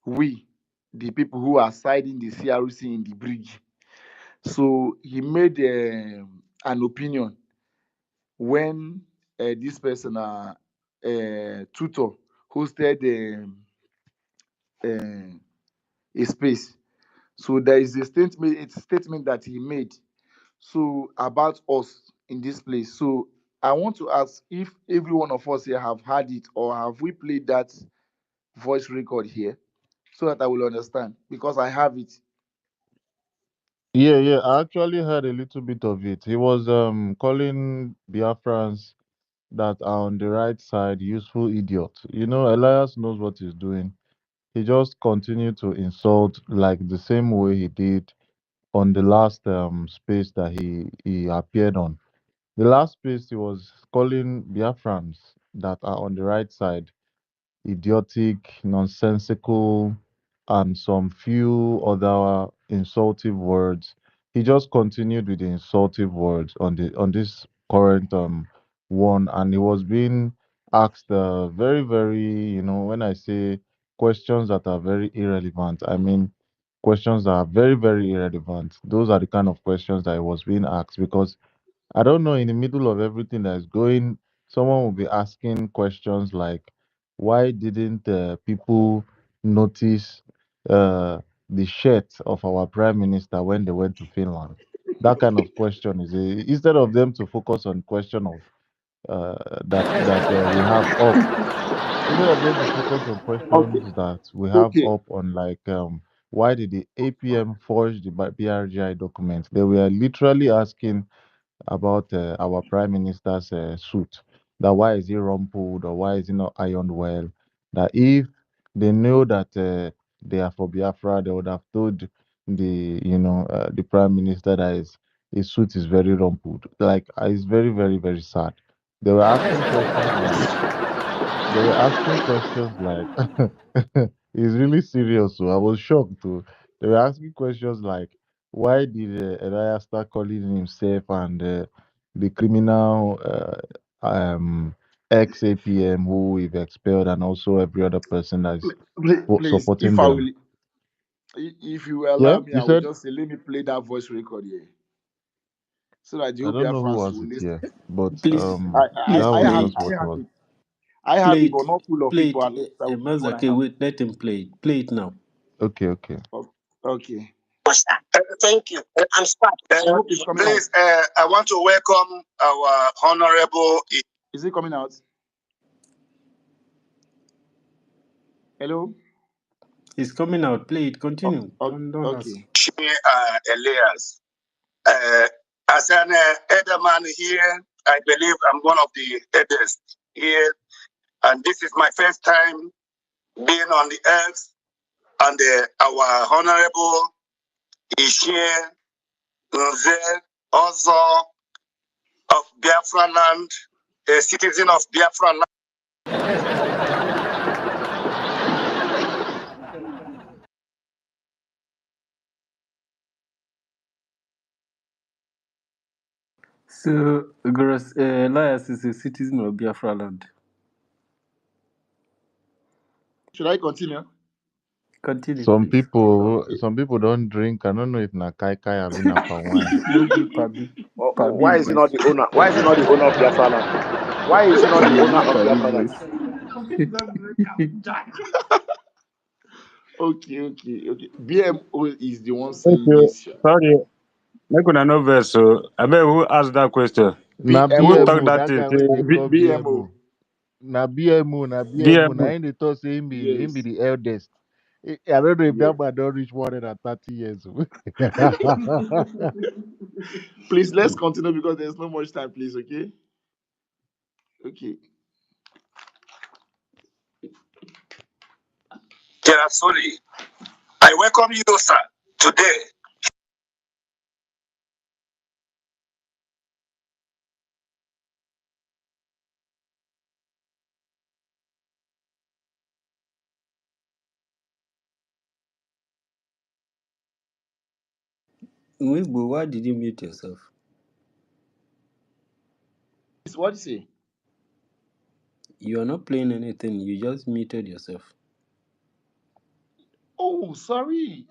we, the people who are siding the CRC in the bridge. So he made an opinion when this person, tutor, hosted a space. So there is a statement that he made so about us in this place. So I want to ask if every one of us here have heard it or have we played that voice record here so that I will understand because I have it. Yeah, yeah. I actually heard a little bit of it. He was calling Biafrans that are on the right side useful idiots. You know, Elias knows what he's doing. He just continued to insult like the same way he did on the last space that he appeared on. The last space he was calling Biafrans that are on the right side idiotic, nonsensical, and some few other insultive words. He just continued with the insultive words on this current one, and he was being asked very, very, when I say questions that are very irrelevant, I mean questions that are very, very irrelevant. Those are the kind of questions that he was being asked because I don't know, in the middle of everything that's going, someone will be asking questions like, why didn't people notice the shirt of our prime minister when they went to Finland? That kind of question is instead of them to focus on question of that we have up, instead of them to focus on Okay, questions that we have okay. up on like why did the APM forge the BRGI document? They were literally asking about our prime minister's suit. That why is he rumpled or why is he not ironed well? That if they know that they are for Biafra, they would have told the prime minister that his suit is very rumpled. Like it's very very very sad. They were asking questions like they were asking questions like it's really serious. So I was shocked too. They were asking questions like why did Elias start calling himself and the criminal ex APM who we've expelled and also every other person that is Please, supporting them. if you Yeah, allow me, you I will said just say, let me play that voice record here so that the I whole don't know who Biafrans has will it listen. here, but Please, I, that I, please I was have play it. just it. I what have was. it. I have Play it, it. but not full of Play it. it. But at least when I Mazake, have. wait, let him play it. Play it now. Okay, okay. Okay. Thank you. I'm sorry. I hope it's coming out. Please, I want to welcome our honorable. Is it coming out? Hello? It's coming out. Play it. Oh, Continue. Don't ask. okay. Elias. Uh, as an elderman here, I believe I'm one of the elders here, and this is my first time being on the earth, and our honorable is here, Nze, also of Biafra land, a citizen of Biafra land. So, Elias is a citizen of Biafra land. Should I continue? Continue, Some please. people, Okay. some people don't drink. I don't know if na kai kai or na palm wine. No be Pabi. Why Pabi is he not voice. the owner? Why is he not the owner of Biafra land? Why is he not the They owner do of Pabi Biafra land? voice. Okay. BMO is the one saying Okay, this. sorry. Make una no vex. So, I bet who asked that question? Na Who BMO. talk BMO, that that thing? guy Say, where they call BMO. BMO. Na BMO, na BMO. Na DMO. him they talk say him be Yes. the eldest. I don't know if Yes. that man don't reach 130 years. Please let's continue because there's no much time, please. Okay. Okay. Gerasoli, I welcome you, sir, today. Weibo, why did you mute yourself? What do you say? You are not playing anything. You just muted yourself. Oh, sorry.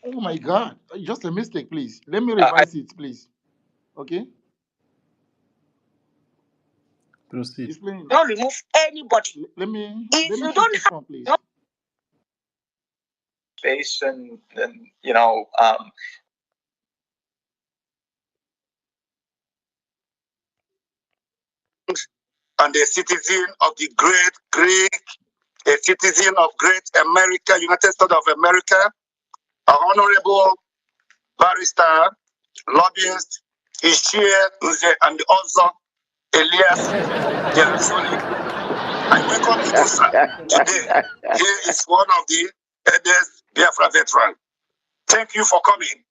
Oh my God. Just a mistake, please. Let me I revise it, please. Okay? Proceed. It's playing. don't remove anybody. Let me put this one, please. Space and and a citizen of the a citizen of great America, United States of America, a honorable barrister, lobbyist, Ishie Nze, and also Elias Gerasoli. I welcome you, sir. Today, here is one of the eldest Biafra veterans. Thank you for coming.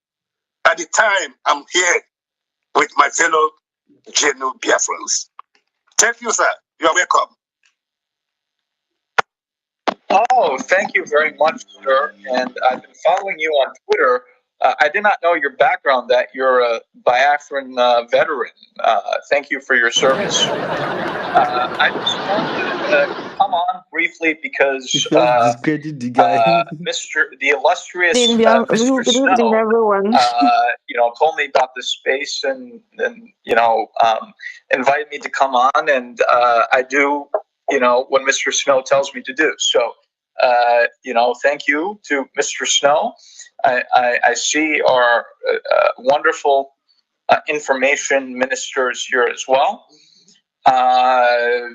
At the time, I'm here with my fellow Genu Biafrans. Thank you, sir. You're welcome. Oh, thank you very much, sir. And I've been following you on Twitter. I did not know your background, that you're a Biafran veteran. Thank you for your service. I just wanted to come on briefly because You just discredit the guy. the illustrious Mr. Good evening, Snow, everyone. told me about this space and invited me to come on, and I do, when Mr. Snow tells me to do. So, thank you to Mr. Snow. I see our wonderful information ministers here as well. I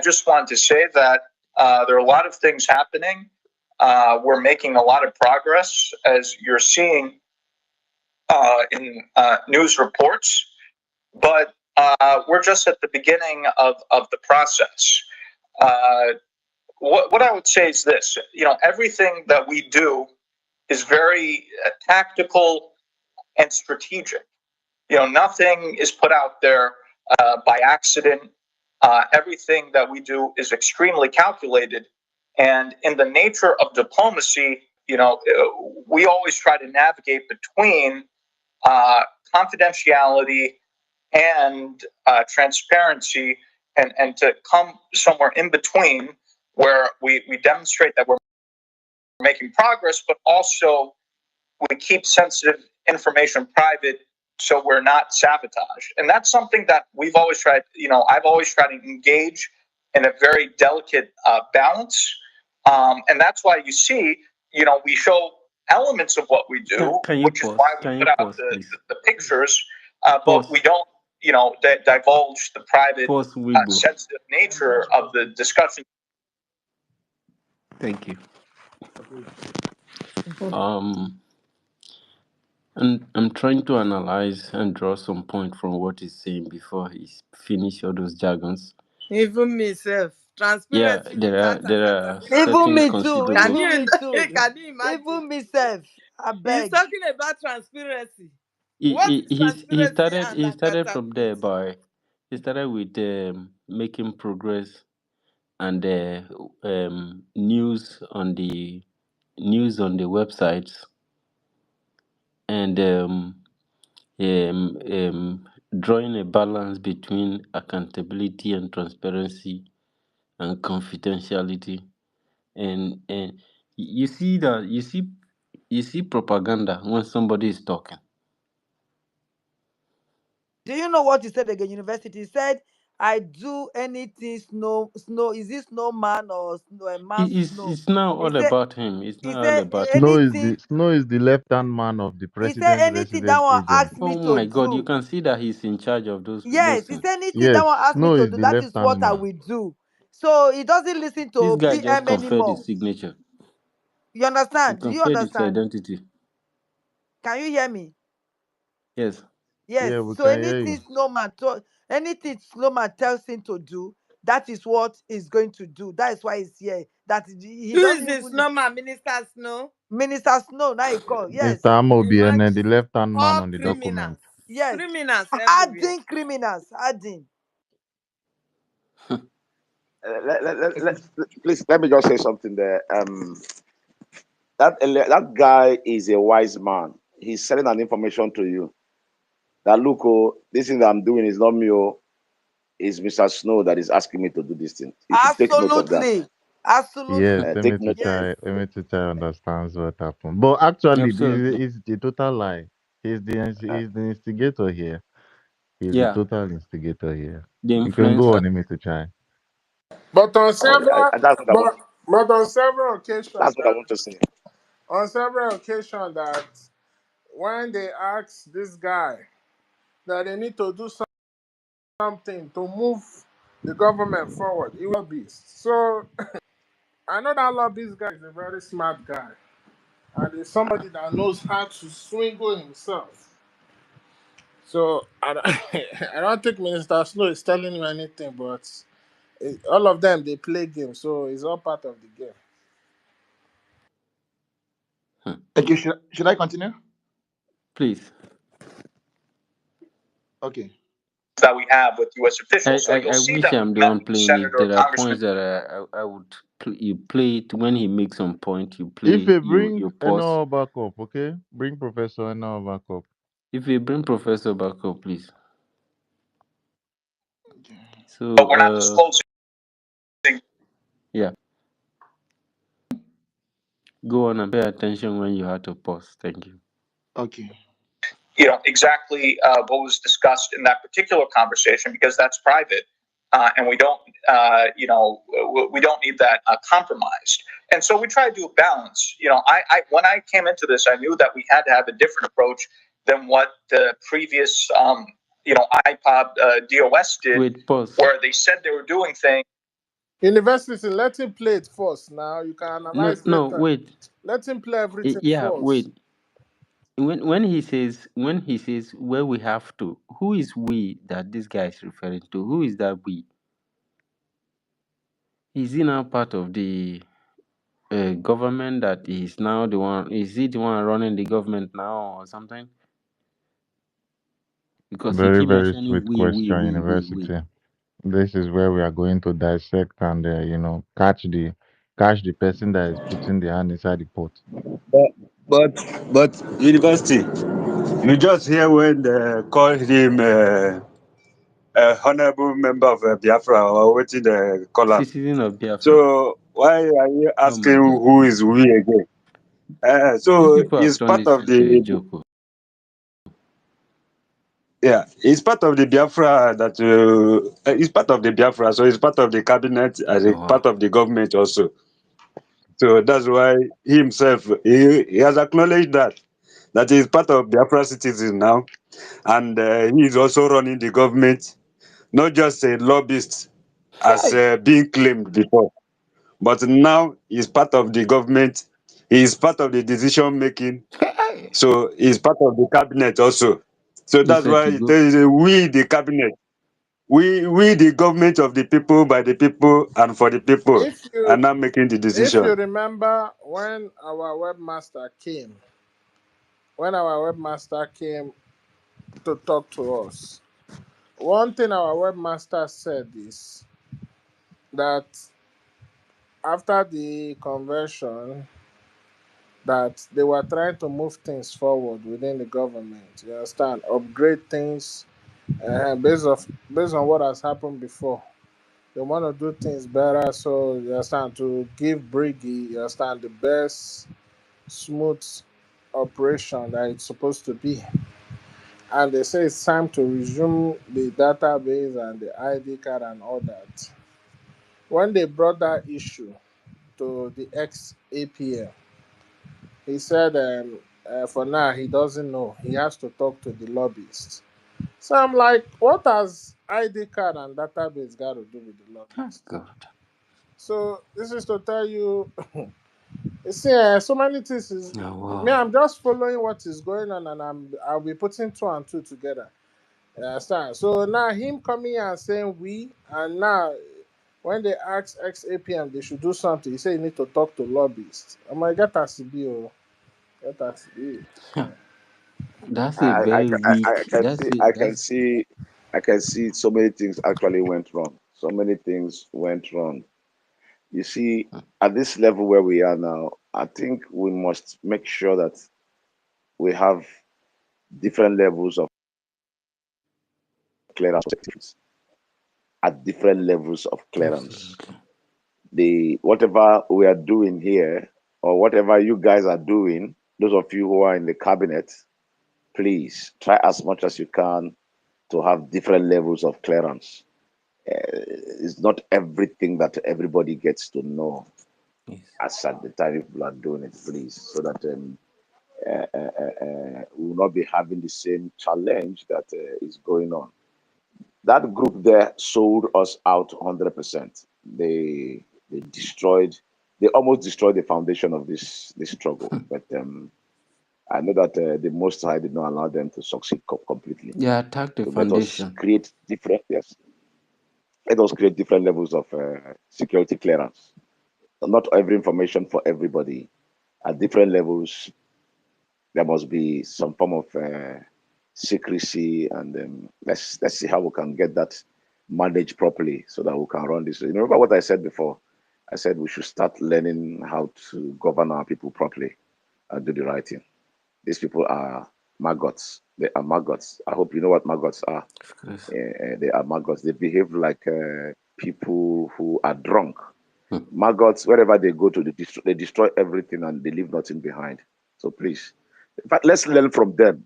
just wanted to say that there are a lot of things happening. We're making a lot of progress, as you're seeing in news reports, but we're just at the beginning of the process. What I would say is this: everything that we do is very tactical and strategic. Nothing is put out there by accident. Everything that we do is extremely calculated. And in the nature of diplomacy, we always try to navigate between confidentiality and transparency, and to come somewhere in between where we demonstrate that we're making progress, but also we keep sensitive information private so we're not sabotaged. And that's something that we've always tried, I've always tried to engage in a very delicate balance. And that's why you see, we show elements of what we do, Can you which is why pause? we Can you put out pause, please? the pictures, but we Pause. don't, divulge the private, Pause, Weibo. sensitive nature of the discussion. Thank you. And I'm trying to analyze and draw some point from what he's saying before he's finished all those jargons. Even myself, Yeah, transparency there without are Even certain me accountability. too. Can considerable. Even you me too. can you imagine? Even myself. I He's beg. talking about transparency. What is He transparency started and from there accountability? by he started with making progress and news on the websites, and um, um, drawing a balance between accountability and transparency and confidentiality. And you see that you see propaganda when somebody is talking. Do you know what he said again? University. He said, I do anything snow. Is this snowman or snow, a man snow? It's now He all said about him. It's he not all said about him. anything. Snow is the left hand man of the He said president anything that resident one agent. asked me Oh to my God! You do. can see that he's in charge of those Yes, he things. said anything that Yes, one asked me Snow to is do. the That left is hand what I man. will do. So he doesn't listen This to guy just PM confirmed his anymore. signature. You He understand? Do you confirmed his understand? identity. Can you hear me? Yes. Yes. Yeah, we So can hear anything you. snowman. Anything Sloman tells him to do, that is what he's going to do. That is why he's here. That he Who is doesn't this even. normal Minister Snow? Minister Snow, now he call. Yes, Mr. Amobi and the Imagine. left-hand man All on the criminals. document. yes. Criminals everywhere. Adding criminals, adding. Please let me just say something there. That guy is a wise man. He's selling an information to you. That look, oh, this thing that I'm doing is not me. Oh, it's Mr. Snow that is asking me to do this thing. You should take note of that. Absolutely. Yes, Absolutely. Take note. Yes. Let me to try understands what happened. But actually, this Absolutely. is the total lie. He's the instigator here. He's the Yeah, total instigator here. the You can go influencer. on him to try. But on Oh, several, that's what I want. but on several occasions That's what I that want to say. on several occasions that when they ask this guy that they need to do something to move the government forward, he will be. So I know that lobbyist guy is a very smart guy, and he's somebody that knows how to swingle himself. So I don't, I don't think Minister Snow is telling you anything, but all of them they play games, so it's all part of the game. Hmm. Okay, should I continue? Please. Okay. That we have with U.S. officials. So you'll I see wish them I'm the met one with the playing it. senator or There are congressman. points that I would you play it when he makes some point. You If play you you bring you pause. Eno back up, okay? Bring Professor Eno back up. If you bring Professor back up, please. Okay. So But we're not disclosing. yeah, go on and pay attention when you have to pause. Thank you. Okay. Exactly what was discussed in that particular conversation because that's private, and we don't, we don't need that compromised. And so we try to do a balance. I when I came into this, I knew that we had to have a different approach than what the previous, iPod DOS did, Wait, pause. where they said they were doing things. University, let him play it first. Now you can No, analyze no, later. wait. Let him play everything Yeah, first. wait. When he says where we have to, who is we that this guy is referring to? Who is that we? Is he now part of the government that is now the one? Is he the one running the government now or something? Because he Very, keep very mentioning sweet we, question, we. University. This is where we are going to dissect and catch the person that is putting the hand inside the pot. But but university, you just hear when they call him a honorable member of Biafra or waiting the call him. Citizen of Biafra. So why are you Oh my asking God. who is we again? These So people have it's turned part this of into a the joke. Oh. yeah, it's part of the Biafra that it's part of the Biafra, so it's part of the cabinet as a Oh, part wow. of the government also. So that's why he himself he has acknowledged that he is part of Biafra citizen now, and he is also running the government, not just a lobbyist as Hey, being claimed before, but now he's part of the government. He is part of the decision making, hey. so he's part of the cabinet also. So He that's said why to it go. is we the cabinet. We the government of the people, by the people, and for the people, If are you now making the if you decision. remember when our webmaster came to talk to us, one thing our webmaster said is that after the convention that they were trying to move things forward within the government. You understand? Upgrade things based on what has happened before. They want to do things better, so you understand to give Brgie, you understand the best smooth operation that it's supposed to be. And they say it's time to resume the database and the ID card and all that. When they brought that issue to the ex APM, he said for now he doesn't know. He has to talk to the lobbyist. So I'm like, what has ID card and database got to do with the Oh, lobbyist? God. So this is to tell you, you see, so many things is Oh, me. wow. I'm just following what is going on, and I'll be putting two and two together. You understand? So now him coming and saying we, and now when they ask XAPM they should do something, he say you need to talk to lobbyists. I'm like, get us to be, oh, get us to be. That's a very I weak. can see, I can see so many things actually went wrong. So many things went wrong. You see, at this level where we are now, I think we must make sure that we have different levels of clearance at different levels of clearance. Absolutely. The whatever we are doing here, or whatever you guys are doing, those of you who are in the cabinet, please try as much as you can to have different levels of clearance. It's not everything that everybody gets to know Yes. as at the time people are doing it, please, so that we will not be having the same challenge that is going on. That group there sold us out 100%. They destroyed, they almost destroyed the foundation of this struggle. But I know that the Most High did not allow them to succeed completely. They attacked the So let us foundation. create different, yes, let us create different levels of security clearance. Not every information for everybody. At different levels, there must be some form of secrecy, and let's see how we can get that managed properly so that we can run this. You remember what I said before? I said we should start learning how to govern our people properly and do the right thing. These people are maggots. They are maggots. I hope you know what maggots are. Of course. They are maggots. They behave like people who are drunk. Hmm. Maggots, wherever they go to, they destroy everything and they leave nothing behind. So please, in fact, let's learn from them.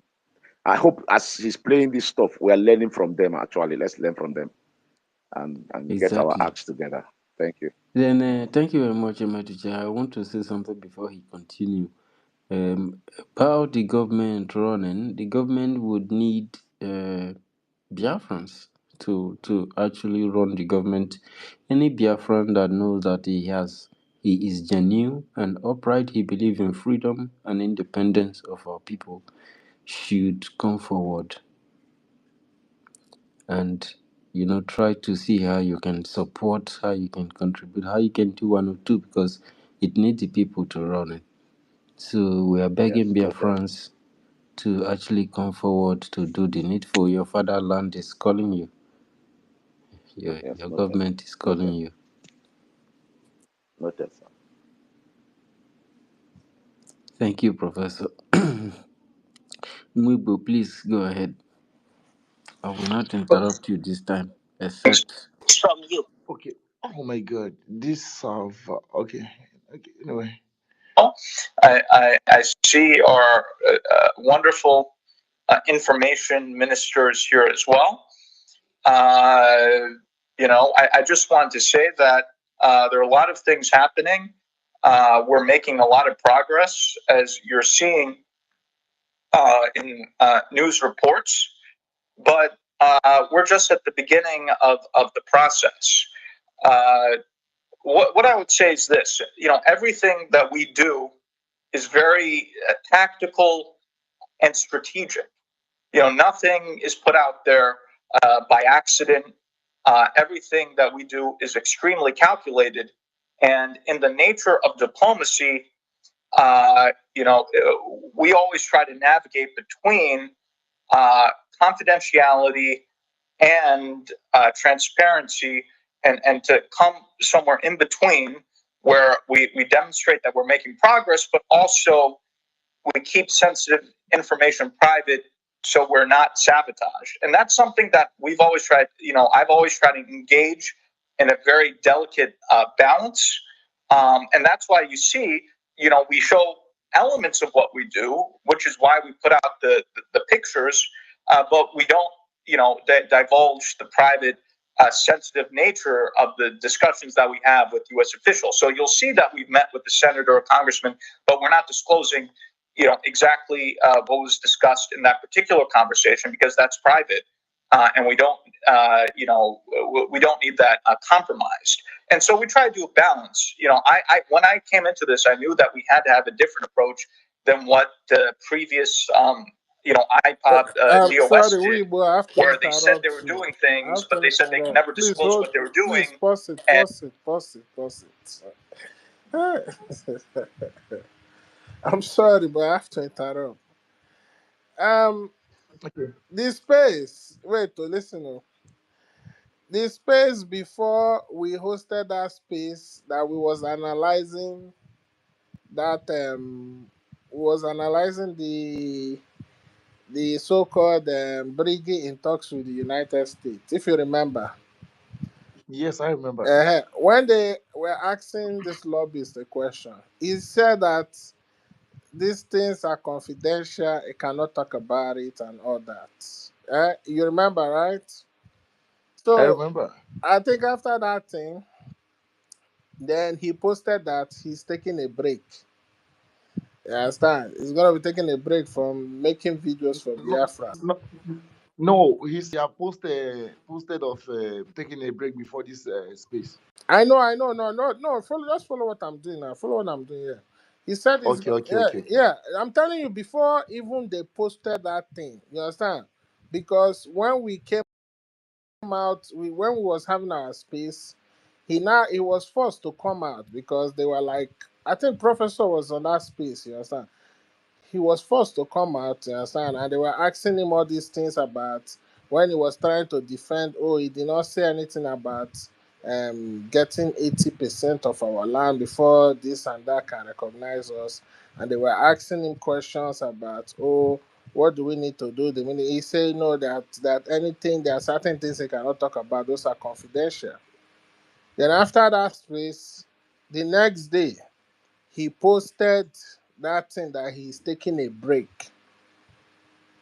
I hope as he's playing this stuff, we are learning from them actually. Let's learn from them and get our Exactly. acts together. Thank you. Then thank you very much, Emma. I want to say something before he continue. About the government running, the government would need Biafrans to actually run the government. Any Biafran that knows that he is genuine and upright, he believes in freedom and independence of our people, should come forward and try to see how you can support, how you can contribute, how you can do one or two, because it needs the people to run it. So we are begging Yes, noted. Biafrans to actually come forward to do the needful. Your fatherland is calling you. Yes, Your noted. government is calling Noted. you. Noted, sir. Thank you, Professor. Muibo, please go ahead. I will not interrupt you this time, except From you. Okay. Oh my God. This okay. Okay. Anyway. I see our wonderful information ministers here as well. I just wanted to say that there are a lot of things happening. We're making a lot of progress, as you're seeing in news reports, but we're just at the beginning of the process. Uh, what I would say is this: everything that we do is very tactical and strategic. Nothing is put out there by accident. Everything that we do is extremely calculated. And in the nature of diplomacy, we always try to navigate between uh, confidentiality and transparency, and to come somewhere in between where we demonstrate that we're making progress, but also we keep sensitive information private so we're not sabotaged. And that's something that we've always tried, I've always tried to engage in a very delicate balance. And that's why you see, we show elements of what we do, which is why we put out the pictures, but we don't, divulge the private, sensitive nature of the discussions that we have with U.S. officials. So you'll see that we've met with the senator or congressman, but we're not disclosing exactly what was discussed in that particular conversation, because that's private, and we don't we don't need that compromised. And so we try to do a balance. I when I came into this, I knew that we had to have a different approach than what the previous iPod Sorry, DOS we did, will have to where they said they interrupt were you. doing I things, have but to they said they could interrupt. never Please disclose hold. what they were Please doing. pause it. And Pause it. Pause it. Pause it. I'm sorry, but I have to interrupt. Um, Okay. the space. Wait to listen. Oh. The space before we hosted that space that we was analyzing that was analyzing the so-called Brgie in talks with the United States, if you remember. Yes, I remember. When they were asking this lobbyist a question, he said that these things are confidential, he cannot talk about it and all that. You remember, right? I So remember. I think after that thing, then he posted that he's taking a break. You understand? He's gonna be taking a break from making videos for No, Biafra. no, no. He have posted of taking a break before this space. I know. No. Just follow what I'm doing now. Follow what I'm doing here. He said it's Okay, okay, yeah, okay, okay. yeah. I'm telling you before even they posted that thing. You understand? Because when we came out, when we was having our space, he was forced to come out because they were like, I think Professor was on that space. You understand? He was forced to come out, you understand? And they were asking him all these things about when he was trying to defend. Oh, he did not say anything about getting 80% of our land before this and that can recognize us. And they were asking him questions about, oh, what do we need to do? He said no, that anything, there are certain things he cannot talk about. Those are confidential. Then after that space, the next day, he posted that thing that he's taking a break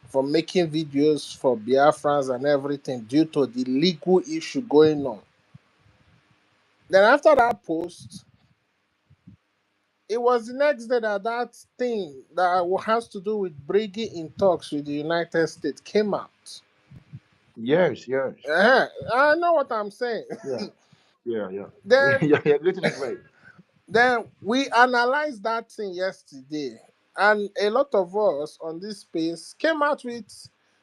from making videos for Biafrans and everything due to the legal issue going on. Then after that post, it was the next day that that thing that has to do with Brady in talks with the United States came out. Yes, yes. I know what I'm saying. Yeah, yeah, yeah. then Yeah, you're getting it right. Then we analyzed that thing yesterday, and a lot of us on this space came out with,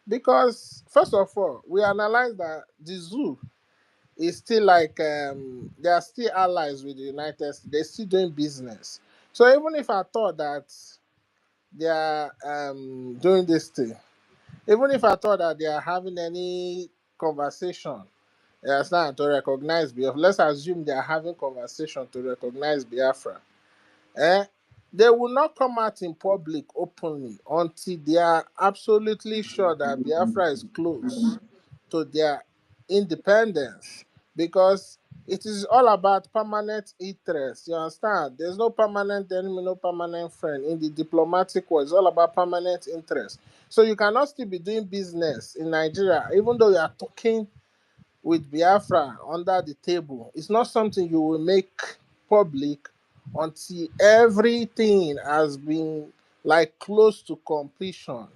because first of all, we analyzed that the zoo is still like they are still allies with the United States. They're still doing business. So even if I thought that they are doing this thing, even if I thought that they are having any conversation, you understand, to recognize Biafra, let's assume they are having conversation to recognize Biafra. eh, they will not come out in public openly until they are absolutely sure that Biafra is close to their independence, because it is all about permanent interest. You understand? There's no permanent enemy, no permanent friend. In the diplomatic world, it's all about permanent interest. So you cannot still be doing business in Nigeria, even though you are talking with Biafra under the table. It's not something you will make public until everything has been like close to completion.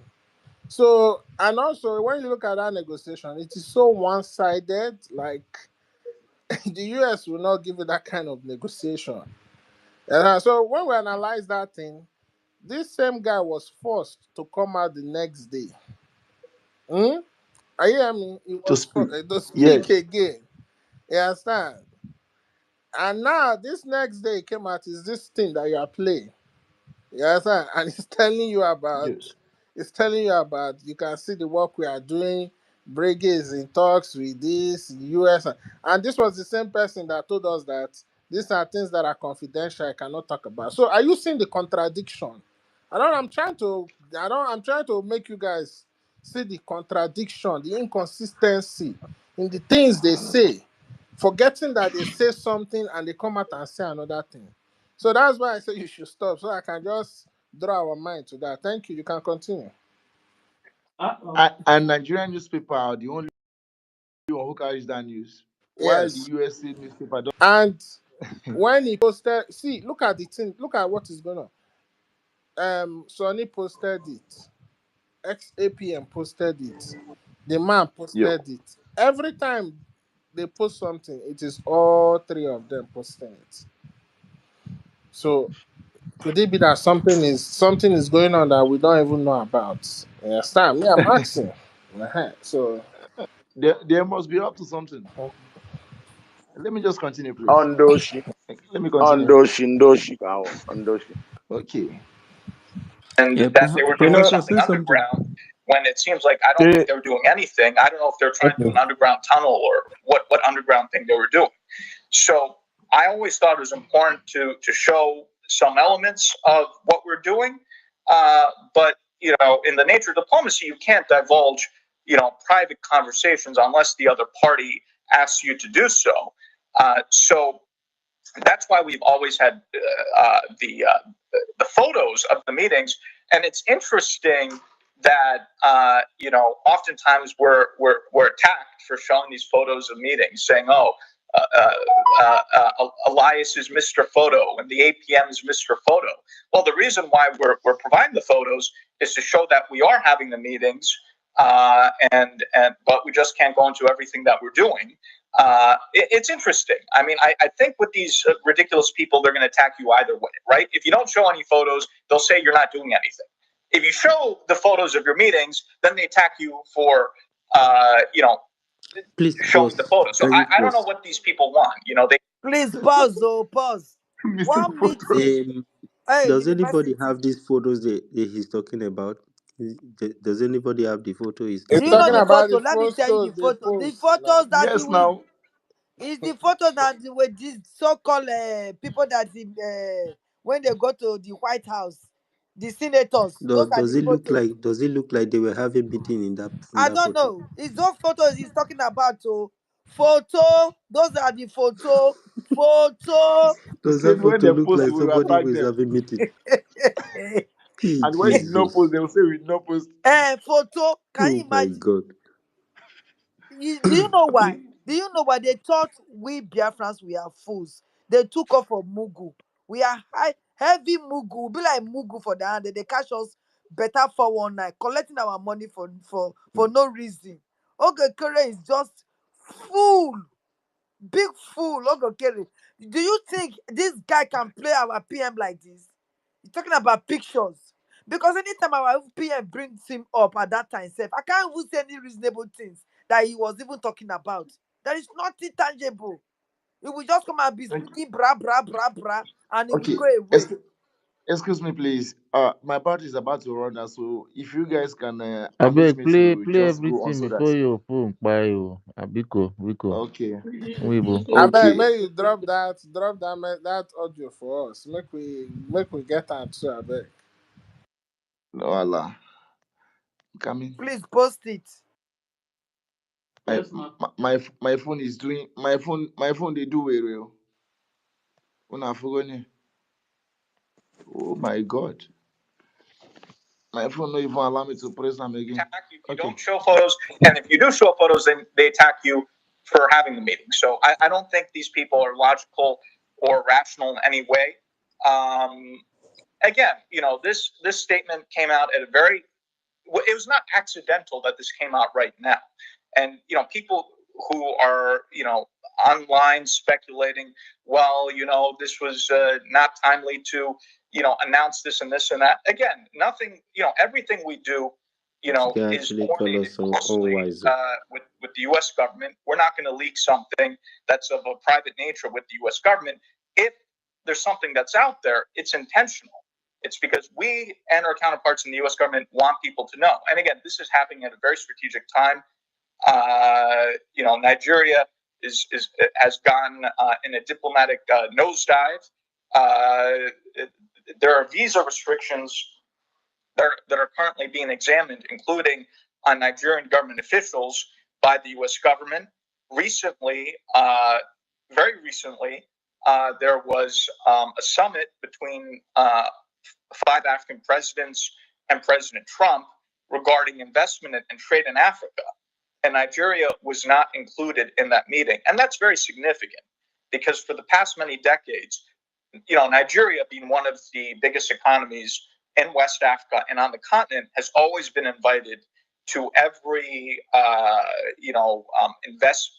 So, and also when you look at that negotiation, it is so one-sided. Like the US will not give you that kind of negotiation. So when we analyze that thing, this same guy was forced to come out the next day. Hmm? I hear me. He To was speak. to speak Yes. again. You understand? And now this next day came out is this thing that you are playing. You understand? And Yes. it's telling you about, you can see the work we are doing. Brege is in talks with this US, and this was the same person that told us that these are things that are confidential, I cannot talk about. So are you seeing the contradiction? I'm trying to make you guys see the contradiction, the inconsistency in the things they say, forgetting that they say something and they come out and say another thing. So that's why I say you should stop, so I can just draw our mind to that. Thank you. You can continue. And Nigerian newspaper are the only one who carries that news, while the Yes. USA newspaper don't. And when he posted, see, look at the thing, look at what is going on. Sonny posted it, XAPM posted it, the man Yeah. posted it. Every time they post something, it is all three of them posting it. So could it be that something is going on that we don't even know about? Yeah, stop. Me, I'm asking. Uh-huh. So, There must be up to something. Let me just continue, please. Ondoshi, Let me continue. Ondoshi, Ndoshi, Kawa, Ondoshi. Okay. And Yeah, that they were doing Professor, something say something. underground when it seems like I don't think See, they were doing anything. I don't know if they're trying to do okay. an underground tunnel or what underground thing they were doing. So I always thought it was important to show some elements of what we're doing, but in the nature of diplomacy, you can't divulge private conversations unless the other party asks you to do so. So that's why we've always had the photos of the meetings, and it's interesting that oftentimes we're attacked for showing these photos of meetings, saying, "Oh, Elias is Mr. Photo and the APM is Mr. Photo." Well, the reason why we're providing the photos is to show that we are having the meetings, and but we just can't go into everything that we're doing. It's interesting. I mean, I think with these ridiculous people, they're going to attack you either way, right? If you don't show any photos, they'll say you're not doing anything. If you show the photos of your meetings, then they attack you for, Please showing the pause. photos. So Can you I don't know pause? what these people want. They Please pause, oh, pause. Mr. One Photo. meeting. Hey, Does anybody university. have these photos he's talking about? Does anybody have the photo he's he's Do talking you know talking the about? about photo? the Let me tell you the photos they photo. The post now. photos that he Yes, will. now. It's the photos that with these so-called people that when they go to the White House, the senators. Those are Does the it look photos. like they were having meeting in I that don't photo? know. It's those photos he's talking about. Oh, photo. Those are the photo. Photo. He Does that said when photo they look post, like we will somebody attack who is them. having meeting? Hey, And when they did not post, Jesus. they will say we did not post. Photo. Can you Oh my imagine? God. Do you know why? Okay. Do you know why they thought we Biafrans we are fools? They took off for Mugu. We are heavy Mugu. We be like Mugu for the hand. They catch us better 419, collecting our money for no reason. Okay, Kere is just fool, big fool. Okay, Kere. Do you think this guy can play our PM like this? You're talking about pictures. Because anytime our PM brings him up at that time, self, I can't even say any reasonable things that he was even talking about. There is nothing tangible. He will just come and be Okay. speaking bra bra bra bra, and he will Okay. go away. Excuse me, please. My battery is about to run out, so if you guys can I permit beg me to play just go on everything so that. before your phone kpai o. Abiko, Biko. Okay. Weibo. I beg, Okay. may you drop that audio for us. Make we get that too. I beg. No, Allah. Coming. Please post it. My phone is doing my phone they do very well. Una forgot. Oh my God. My phone not even allow me to press them again. attack you if you Okay. don't show photos, and if you do show photos, then they attack you for having the meeting. So I don't think these people are logical or rational in any way. Again, this statement came out at a very. It was not accidental that this came out right now, and people who are online speculating, well, this was not timely to announce this and this and that. Again, nothing. Everything we do This guy is actually call coordinated us closely unwise. with the U.S. government. We're not going to leak something that's of a private nature with the U.S. government. If there's something that's out there, it's intentional. It's because we and our counterparts in the U.S. government want people to know. And again, this is happening at a very strategic time. Nigeria has gone in a diplomatic nosedive. There are visa restrictions that are currently being examined, including on Nigerian government officials by the U.S. government. Recently, very recently, there was a summit between 5 African presidents and President Trump regarding investment and trade in Africa. And Nigeria was not included in that meeting. And that's very significant because for the past many decades, Nigeria, being one of the biggest economies in West Africa and on the continent, has always been invited to every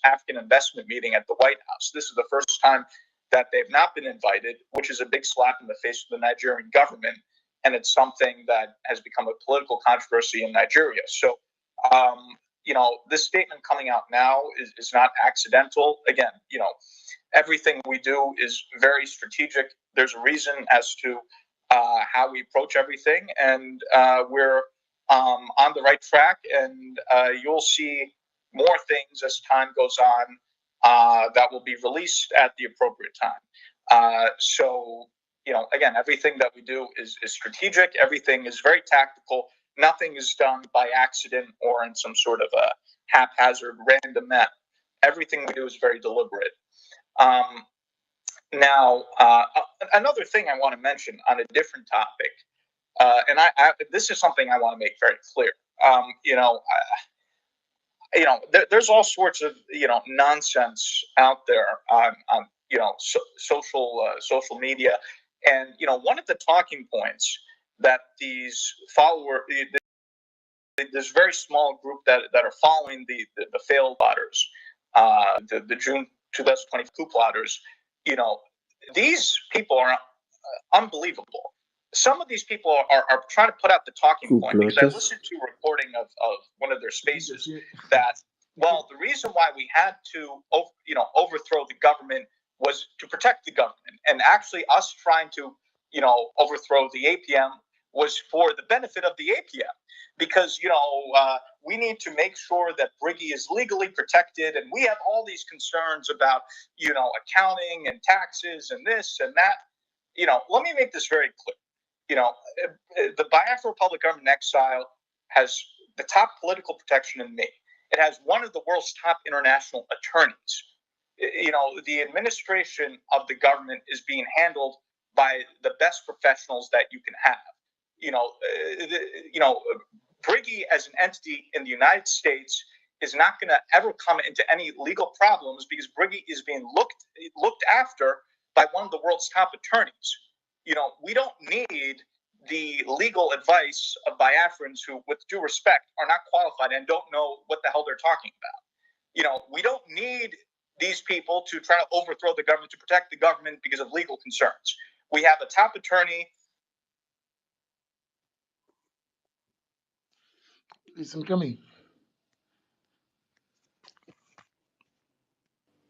African investment meeting at the White House. This is the first time that they've not been invited, which is a big slap in the face of the Nigerian government. and it's something that has become a political controversy in Nigeria. So, this statement coming out now is not accidental. Again, everything we do is very strategic. There's a reason as to how we approach everything, and we're on the right track. And you'll see more things as time goes on that will be released at the appropriate time. So, again, everything that we do is strategic. Everything is very tactical. Nothing is done by accident or in some sort of a haphazard, random manner. Everything we do is very deliberate. Now, another thing I want to mention on a different topic, and this is something I want to make very clear. There's all sorts of nonsense out there on social media, and one of the talking points that these this very small group that are following the failed plotters, the June 2020 coup plotters, these people are unbelievable. Some of these people are trying to put out the talking point, because I listened to a recording of one of their spaces that, well, the reason why we had to overthrow the government was to protect the government, and actually us trying to overthrow the APM was for the benefit of the APM, because we need to make sure that Brgie is legally protected, and we have all these concerns about accounting and taxes and this and that. Let me make this very clear. The Biafra Republic Government in Exile has the top political protection in me. It has one of the world's top international attorneys. The administration of the government is being handled by the best professionals that you can have. Brgie as an entity in the United States is not going to ever come into any legal problems, because Brgie is being looked after by one of the world's top attorneys. We don't need the legal advice of Biafrans who, with due respect, are not qualified and don't know what the hell they're talking about. We don't need these people to try to overthrow the government, to protect the government because of legal concerns. We have a top attorney. Listen, coming.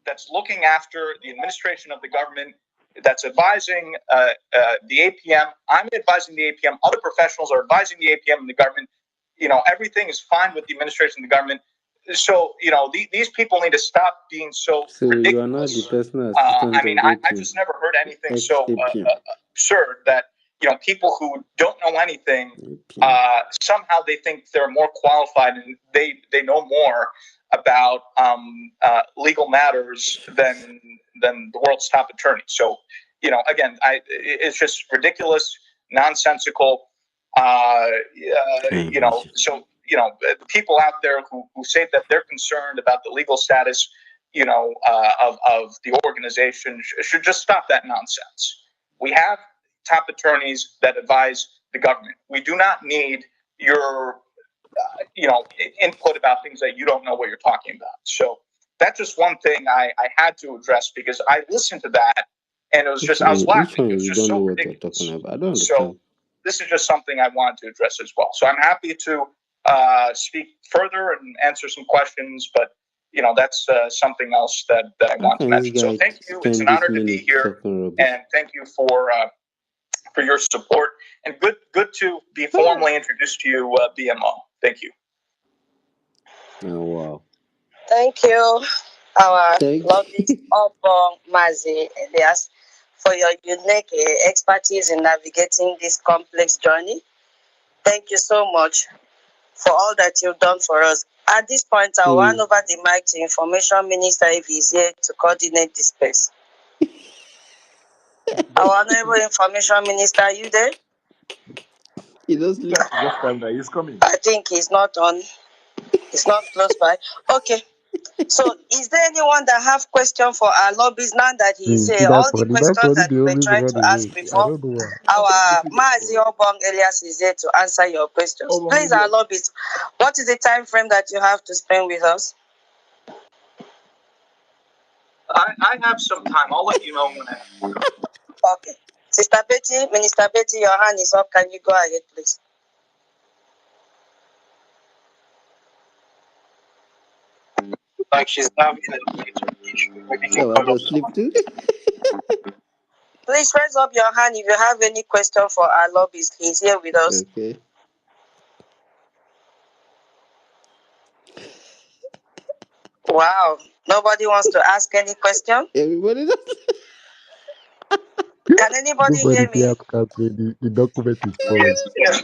That's looking after the administration of the government, that's advising the APM. I'm advising the APM. Other professionals are advising the APM and the government. Everything is fine with the administration of the government. So, these people need to stop being so ridiculous. You are not the personal assistant I just never heard anything so absurd that, people who don't know anything, somehow they think they're more qualified and they know more about legal matters than the world's top attorney. So, again, it's just ridiculous, nonsensical. So the people out there who say that they're concerned about the legal status, of the organization should just stop that nonsense. We have top attorneys that advise the government. We do not need your input about things that you don't know what you're talking about. So that's just one thing I had to address, because I listened to that and it was just, I was laughing. It was just so ridiculous. I don't understand. So this is just something I wanted to address as well. So I'm happy to speak further and answer some questions, but that's something else that I want to mention. So thank you. It's an honor to be here, and thank you for your support, and good to be formally introduced to you, BMO. Thank you. Oh, wow. Thank you, our lobbyist, Obong Mazi Elias, for your unique expertise in navigating this complex journey. Thank you so much for all that you've done for us. At this point, I'll hand over the mic to Information Minister if he's here to coordinate this space. Our Honorable Information Minister, are you there? Just calm down. He's coming. I think he's not on. It's not close by. Okay. So, is there anyone that have question for our lobbies now that he's here? All the questions that we were trying to ask before, our Mazi Obong Elias is here to answer your questions. Please, our lobbies, what is the time frame that you have to spend with us? I have some time. I'll let you know when I have. Okay. Sister Betty, Minister Betty, your hand is up. Can you go ahead, please? Like she's having a network issue. Maybe she Oh, I call up don't sleep someone. too. Please raise up your hand if you have any question for our lobbyist. He's here with us. Okay. Wow. Nobody wants to ask any question? Everybody does. Can anybody Nobody hear me? here can say the document is spoiled. Yes,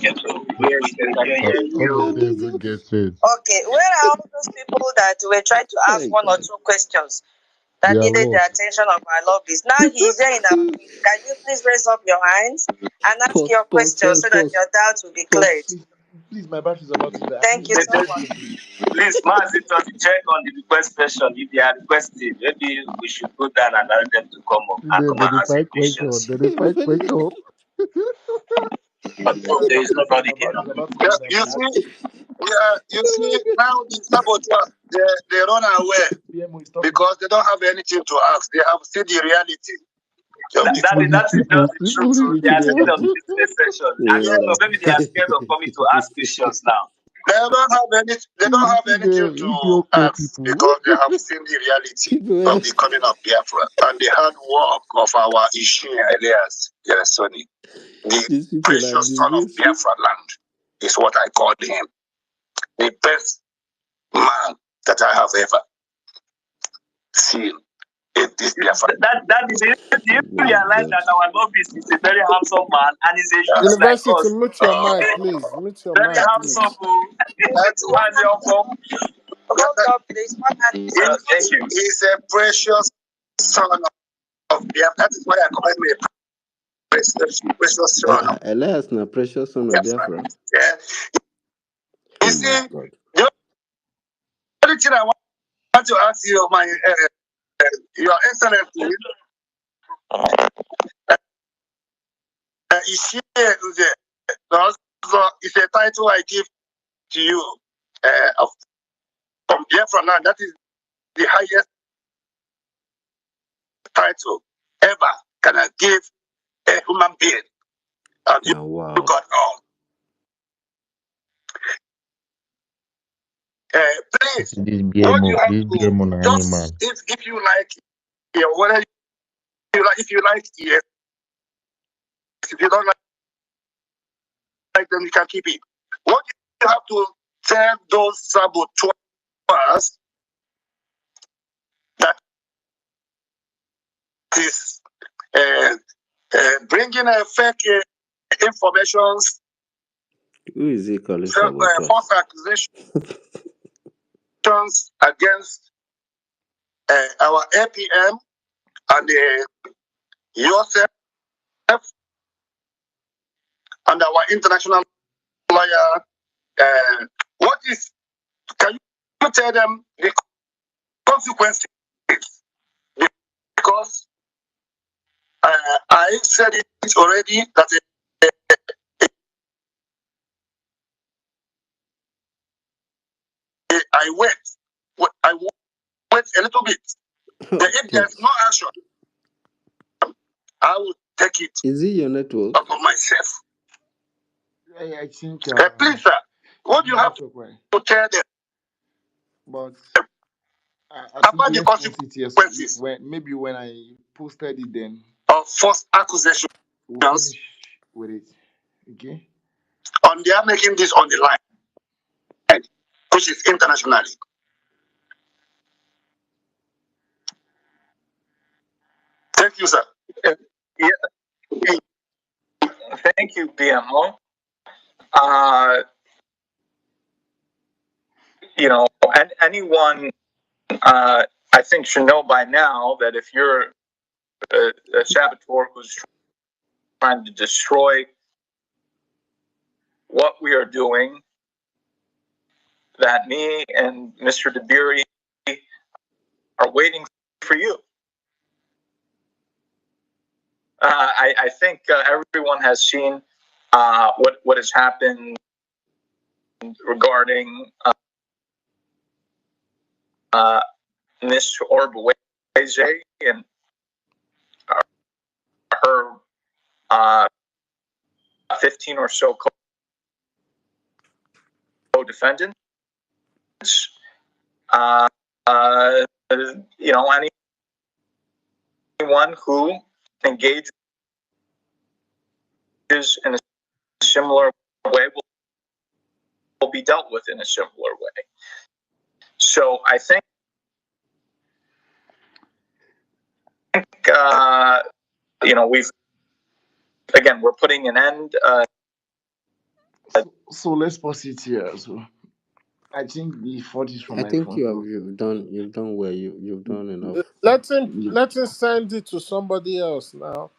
we can hear All of you. them don't get sense. Okay, where are all those people that were trying to ask My one or God. two questions They that are needed the lost. attention of our lobbies? Now he's here in our midst. Can you please raise up your hands and ask Pause, your pause, question first, so that pause, your doubts will be pause. cleared? Please, my battery is about to die. Thank you so much. Please, Mazi, to check on the request session. If they are requesting, maybe we should go down and allow them to come up and Then come and they answer find question. questions. Then they find Everybody. question. But there is nobody My here. battery is about to die. You Please. see, you see, now the saboteurs, they run away PMO is talking. because they don't have anything to ask. They have seen the reality of the Only That is people, just the truth. only So they are scared of people. the business session. And yeah. so maybe they are scared of coming to ask questions now. They don't have You see anything them, to Ethiopia ask people. because they have seen the reality People of the coming of Biafra and the hard work of our Ishi Elias Yeresoni. The these people are precious son of disgraceful. Biafra land is what I called him. The best man that I have ever seen in this Biafra. That is it. You My realize God. that our lobbyist is a very handsome man and is a youth like University, us. mute your Uh, mic, please. Mute your Very mic, handsome. please. that's One hand, hold up, please. One hand is up. Thank you. He's a precious son of Biafra. That is why I call him a precious son of Elias na precious son of Biafra. Biafra. Yeah. You Oh my see, God. the only thing I want to ask you, Your Excellency, is here it's a title I give to you from Biafra land. That is the highest title ever can I give a human being. And you Wow. got all. Please, This what you BMO, have this to BMO na just animal. if you like, whether you like, if you like, yes. If you don't like them, you can keep it. What you have to tell those saboteurs that is bringing a fake informations, Who is he calling false saboteurs? accusations against our APM and yourself and our international lawyer. What is? Can you tell them the consequences? Because I said it already that I wait a little bit. If there's no action, I will take it Is it your network? upon myself. I think Please, sir, what you have to tell them but I about think the let's post it consequences maybe when I posted it, then of false accusations we'll finish with it. Okay. on they are making this on the line, which is internationally. Thank you, sir. Yeah. Thank you, BMO. And anyone, I think, should know by now that if you're a saboteur who's trying to destroy what we are doing, that me and Mr. DeBeery are waiting for you. I think everyone has seen what has happened regarding Ms. Orbaweze and her 15 or so co-defendants. Anyone who engages in a similar way will be dealt with in a similar way. So I think we're putting an end. So let's pause it here. So I think the fault is from I my think phone. So you've done well. You've done enough. Let him send it to somebody else now.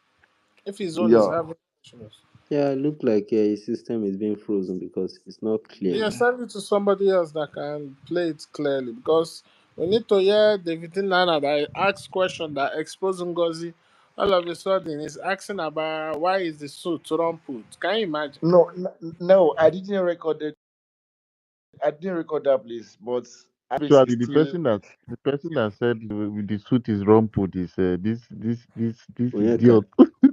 If his own is yeah. having issues. Yeah, look like his system is being frozen because it's not clear Yeah, now. send it to somebody else that can play it clearly because we need to hear David Nana that asks question that expose Ngozi. All of a sudden, he's asking about why is the suit Trump put. Can you imagine? No, I didn't record it. I didn't record that place, but it's Actually, still. the person that said with the suit is rumpled is this Onyeka, idiot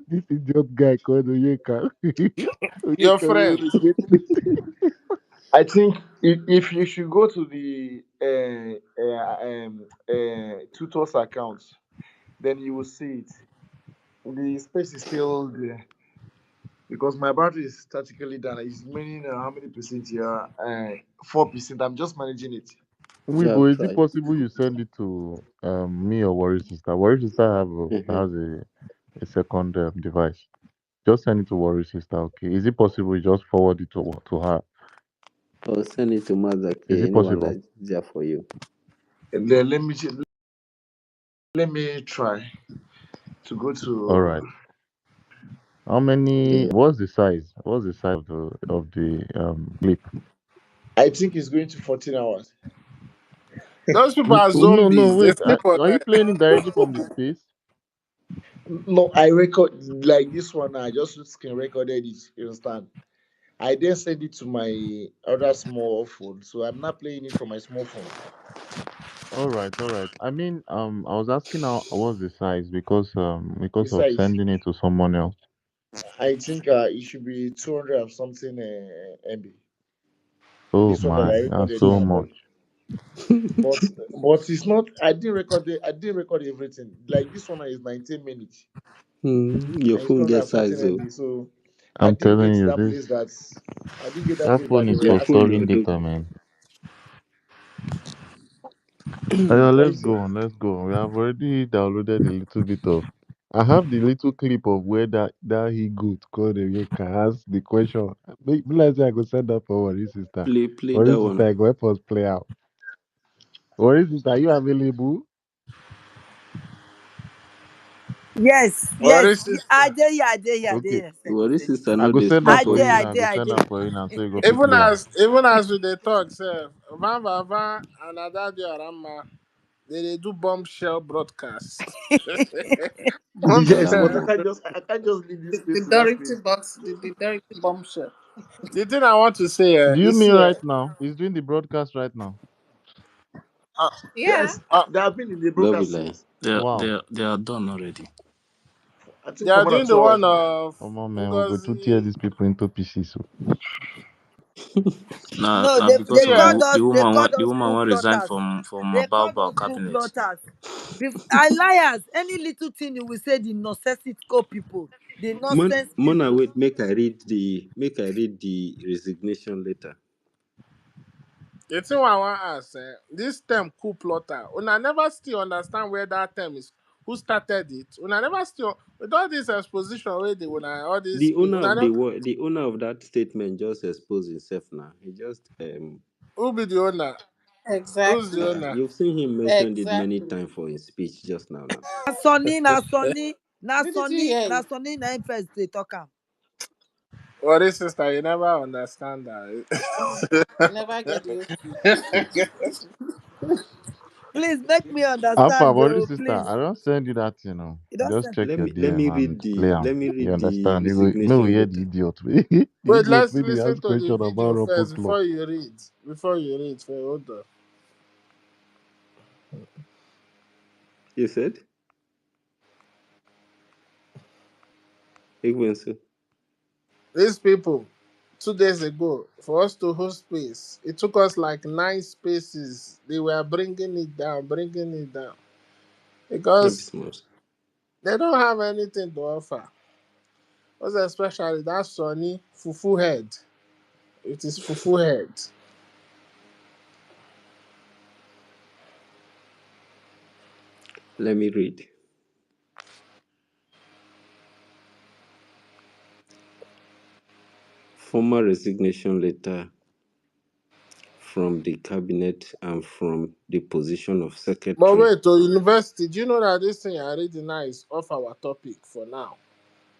this idiot guy called Oyeka. Your Oyeka will friend. regret it. I think if you should go to the tutor's account, then you will see it. The space is still there because my battery is statically down. It's meaning how many percent here? 4%. I'm just managing it. yeah, I've Weibo, is it tried. possible you send it to me or Worry Sister? Worry Sister Uh-huh. has a second device. Just send it to Worry Sister, okay? Is it possible you just forward it to her? Or send it to Is Mazaki, it anyone possible? that's there for you. And then let me try to go All to. right. How many? Yeah. What's the size? What's the size of the clip? I think it's going to 14 hours. Those people are Oh, no, no, zombies. They wait. sleep on Are you night. playing it directly from the space? No, I record like this one. I just screen recorded it. You understand? I then send it to my other small phone, so I'm not playing it from my small phone. All right, all right. I mean, I was asking how what's the size because of Besides, sending it to someone else. I think it should be 200 or something MB. Oh This one that my, I that's recorded so now, much. but it's not. I didn't record everything. Like this one is 19 minutes Your and it's phone 200 gets and something size, though. MB. So I I'm didn't telling get you, that place that that they phone is were Your for phone asking is storing for. data, Odogu. man. What Let's is it? go on, let's go on. We have already downloaded a little bit of. I have the little clip of where that he good called Yeka has the question. Maybe like say I go send that for Worry Sister. Play Worry that Sister, one. I go help us play out. Worry Sister, are you available? Yes, Or yes. this I sister. dare you, I dare you, I dare Okay. you. Send What it, is send it. sister I not go they send that sleep? I for dare, you Oh. I now. I go dare, I send dare. that for you now. So you go fit Even play am. as we they talk, say Van and Adadio Arama, they do bombshell broadcast. Yes, Bombshell. but Alamo. I can't just leave this The space to that Dorothy space. box, the Dorothy bombshell. The thing I want to say Do you is mean here. right now? He's doing the broadcast right now. Uh, Yeah. Yes, uh, they have been in the Don't be broadcast lying. since Wow. They are done already. I they think for are more than doing two the hours one now. of Come on, man. We go to tear Ngozi. these people into pieces. So. Now, No, now because they of See, called us, they called the us woman coup will resign plotters. from They called Baobab us coup cabinet. plotters. And liars, any little thing you will say the nonsensical people, the nonsense Mona, people. wait, make I read the resignation letter. the thing I want to ask, this term coup plotter, una never still understand where that term is. Who started it? Una never still with all this exposition where they una all this The speak. owner Una of never, the owner of that statement just exposed himself now. He just who be the owner? Who's the Exactly. owner? you've seen him mention it many Exactly. times for his speech just now. Na Sonny, na Sonny, na Didn't you Sonny, hear na it? Sonny, na him first they talk am. Well, this sister, you never understand that. You never get the issue. Please make me Alpha, understand, worry though. sister. Please. I don't send you that, You don't Just send. check your Let DM me and read play the them. You understand? You go, may we resignation hear the letter. idiot. The Wait, idiot let's when they listen ask to the question about video Rumple first Club. before you read. Before you read, hold on. You said? Igwensu. These people, 2 days ago, for us to host space, it took us like 9 spaces. They were bringing it down No be because small. they don't have anything to offer. Most especially that Sonny Fufu head. It is Fufu head. Let me read. Former resignation letter from the cabinet and from the position of But secretary. wait, to university, do you know that this thing I read now is off our topic for now?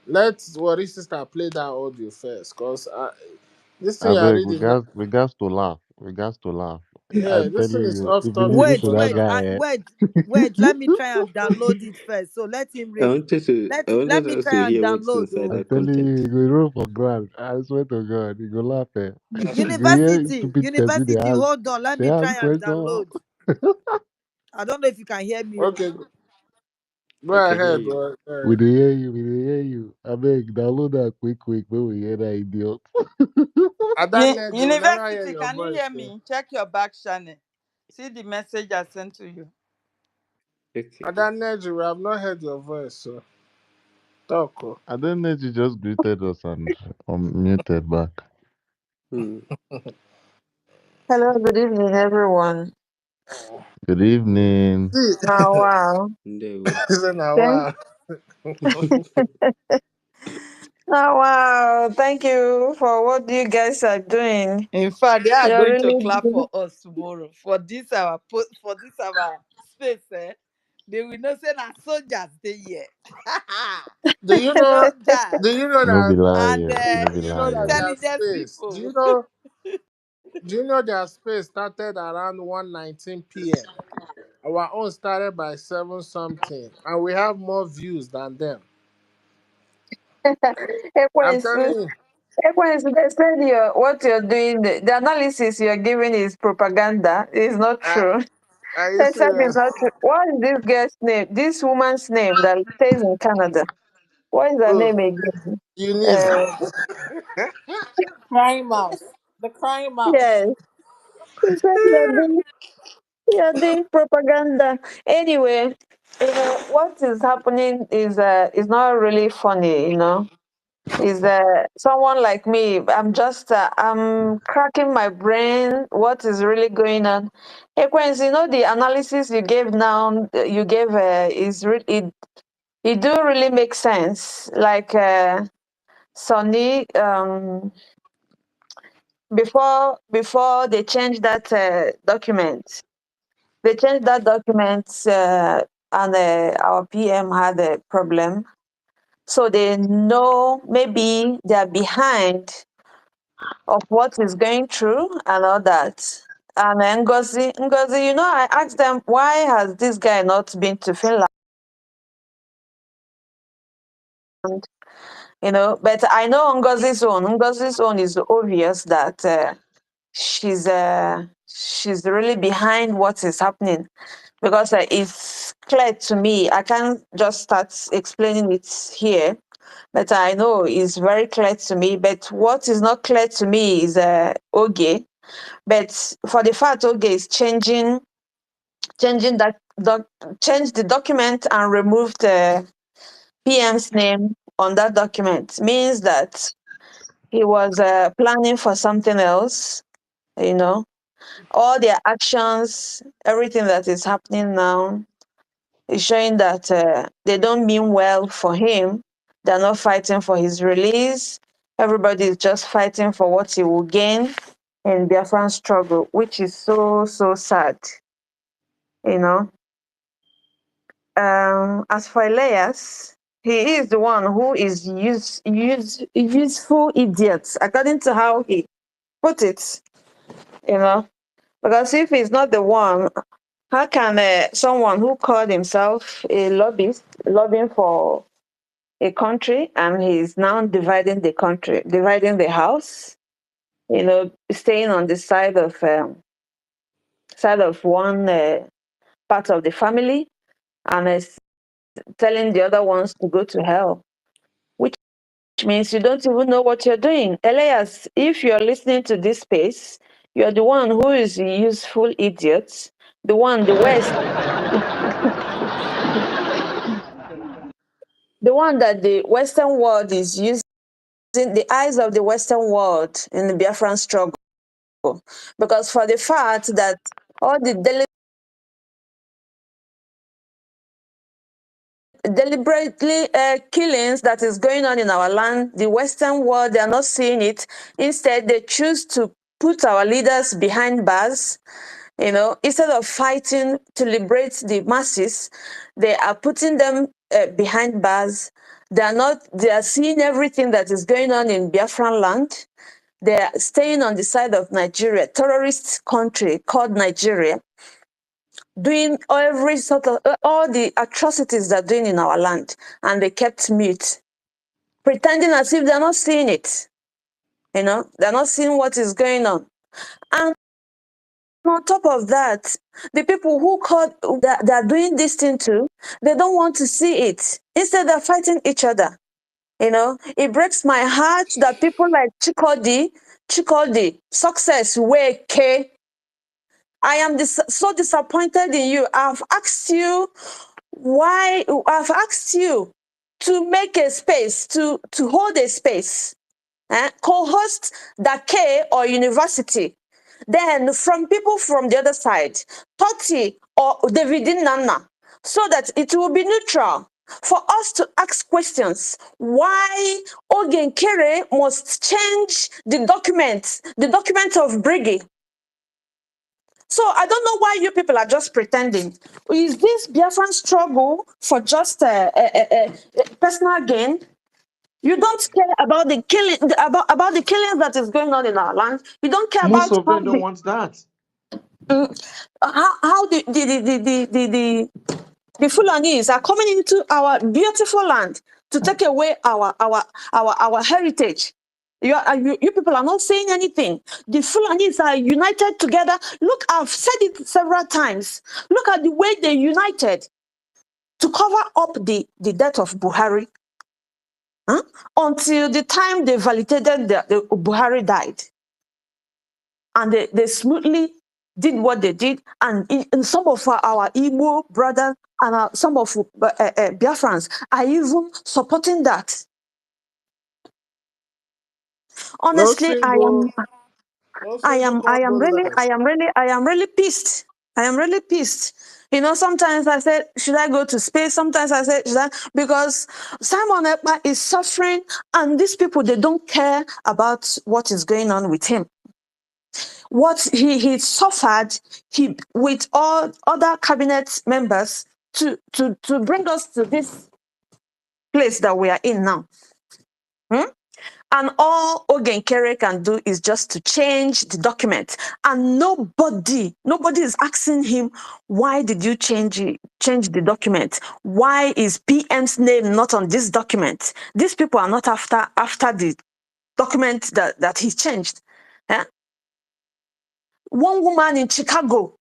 Let's worry sister play that audio first, cause this thing I you are beg, reading now, we got to laugh. We got to laugh. yeah, I'm this thing telling is you, off if you topic listen Wait, to for that wait, now. guy, eh, wait. Let me try and download it first. So let him I read. wanted to I Let wanted me us to try and hear what's download. inside Oh. I'm that telling you, content. you go roll for grand. I swear to God, you go laugh. Eh. You go hear University, stupid person university. Hold on. Let they me ask try and question. download. I don't know if you can hear me. Oh. Okay, go I can hear ahead, you. bro. We dey hear you, we dey hear you. I beg, download that quick, when we hear that idiot. Adanne, they will never hear University, your can you voice. hear me? Check your back channel. See the message I sent to you. Okay. Adanne, we have not heard your voice, so talk. Oh. I don't know if you just greeted us and unmuted back. Hmm. Hello, good evening, everyone. Good evening. See, Oh, wow. There we he said, now, Thank, wow. oh, wow. Thank you for what you guys are doing. In fact, they are You're going to really clap doing. for us tomorrow for this our for this our space. Eh? They will not say that soldiers they here. Do you know? Soldiers Do you know No be that? lie and here. No Do be you know lie that here. their intelligence space? Do people. you know? Do you know their space started around 1:19 p.m. Our own started by 7 something, and we have more views than them. I'm telling you. Ekwensu, they said what you're doing, the analysis you're giving is propaganda. It's not Are, true. are you They said it's serious? not true. What is this girl's name? This woman's name that stays in Canada. What is her Oh, name again? Eunice. Uh, Crying mouse. The crying mouse. yes. He said you're doing propaganda. Anyway, what is happening is not really funny, Is someone like me, I'm cracking my brain. What is really going on? Hey, Quincy, the analysis you gave now, it do really make sense. Like, Sonny, before they changed that document, and our PM had a problem. So they know maybe they're behind of what is going through and all that. And Ngozi, I asked them, why has this guy not been to Finland? But I know Ngozi's own. Ngozi's own is obvious that she's really behind what is happening because it's clear to me. I can't just start explaining it here, but I know it's very clear to me. But what is not clear to me is Oge. But for the fact Oge is changing change the document and remove the PM's name on that document means that he was planning for something else. You know, all their actions, everything that is happening now is showing that they don't mean well for him. They're not fighting for his release. Everybody is just fighting for what he will gain in Biafran struggle, which is so, so sad, you know. As for Elias, he is the one who is useful idiot, according to how he put it, you know. Because if he's not the one, how can someone who called himself a lobbyist, lobbying for a country, and he's now dividing the country, dividing the house, staying on the side of one part of the family, and is telling the other ones to go to hell, which which means you don't even know what you're doing. Elias, if you're listening to this space, you're the one who is a useful idiot, the one the West, the one that the Western world is using, the eyes of the Western world in the Biafran struggle. Because for the fact that all the deliberately killings that is going on in our land, the Western world, they are not seeing it. Instead, they choose to put our leaders behind bars. Instead of fighting to liberate the masses, they are putting them behind bars. They are seeing everything that is going on in Biafran land. They are staying on the side of Nigeria, terrorist country called Nigeria, doing every sort of all the atrocities they're doing in our land, and they kept mute, pretending as if they're not seeing it. They're not seeing what is going on. And on top of that, the people who they're doing this thing to, they don't want to see it. Instead, they're fighting each other. It breaks my heart that people like Chikodi, success, way K. I am so disappointed in you. I've asked you to make a space, to hold a space, co-host Dake or university. Then from people from the other side, Toti or David Nana, so that it will be neutral for us to ask questions. Why Ogenkere must change the document of Brgie. So I don't know why you people are just pretending. Is this Biafran struggle for just personal gain? You don't care about the killing, about the killings that is going on in our land. You don't care Most about of them don't want that. how the Fulanis are coming into our beautiful land to take away our heritage. You people are not saying anything. The Fulanis are united together. Look, I've said it several times. Look at the way they united to cover up the death of Buhari. Until the time they validated the Buhari died. And they smoothly did what they did. And some of our Igbo brothers and some of Biafrans are even supporting that. No Honestly, single, no single condolence. I am really pissed. I am really pissed. Sometimes I said, should I go to space? Sometimes I said, should I? Because Simon Ekpa is suffering, and these people, they don't care about what is going on with him. What he suffered, with all other cabinet members to bring us to this place that we are in now. And all Ogenkere can do is just to change the document. And nobody is asking him, why did you change the document? Why is PM's name not on this document? These people are not after the document that he changed. One woman in Chicago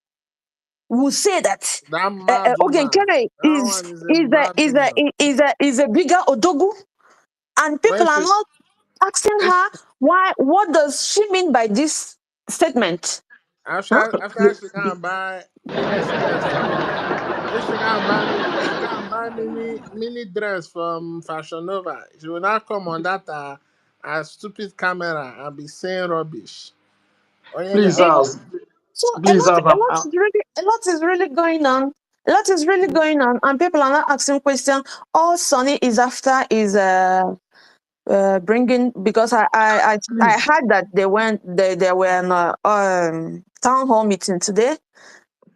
will say that That mad woman. Ogenkere That one is a mad woman. is a bigger Odogu, and When people are not asking her what does she mean by this statement. after she can buy mini skirts from, if she can buy mini dress from Fashion Nova, she will not come on that a stupid camera and be saying rubbish. Please, You know, house. so Please, house. a lot is really going on. A lot is really going on, and people are not asking questions. All Sonny is after is bringing, because I Please, heard that they were in a town hall meeting today.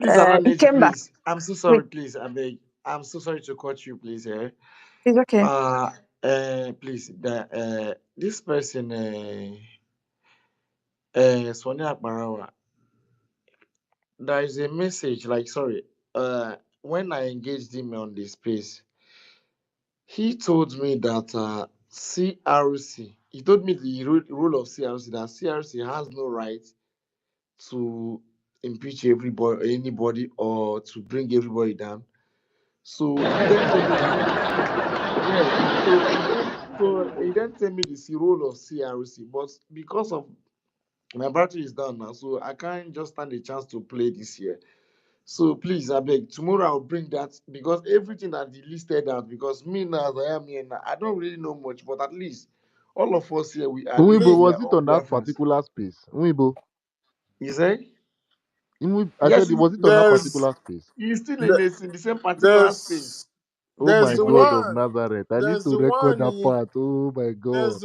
please, He Alaneji, came back please. I'm so with, sorry, please. I beg. I'm so sorry to cut you, please. it's okay. Please. This person, Sonia Akbarawa, there is a message. Like, sorry. When I engaged him on this space, he told me that CRC. He told me the rule of CRC, that CRC has no right to impeach anybody, or to bring everybody down. So he then told me, yeah. So So he then tell me the role of CRC, but because of my battery is down now, so I can't just stand a chance to play this year. So please, I beg, tomorrow I'll bring that because everything that he listed out, because me now, as I am here now, I don't really know much, but at least all of us here, we at least Umibo, we Please, are was it all on that Biafrans. particular space? Umibo, You say? I Yes, said, was it on that there's particular space? he's still the- in the same particular space. there's Oh there's my the God of one Nazareth. I need there's to the record one that he part. Oh my God.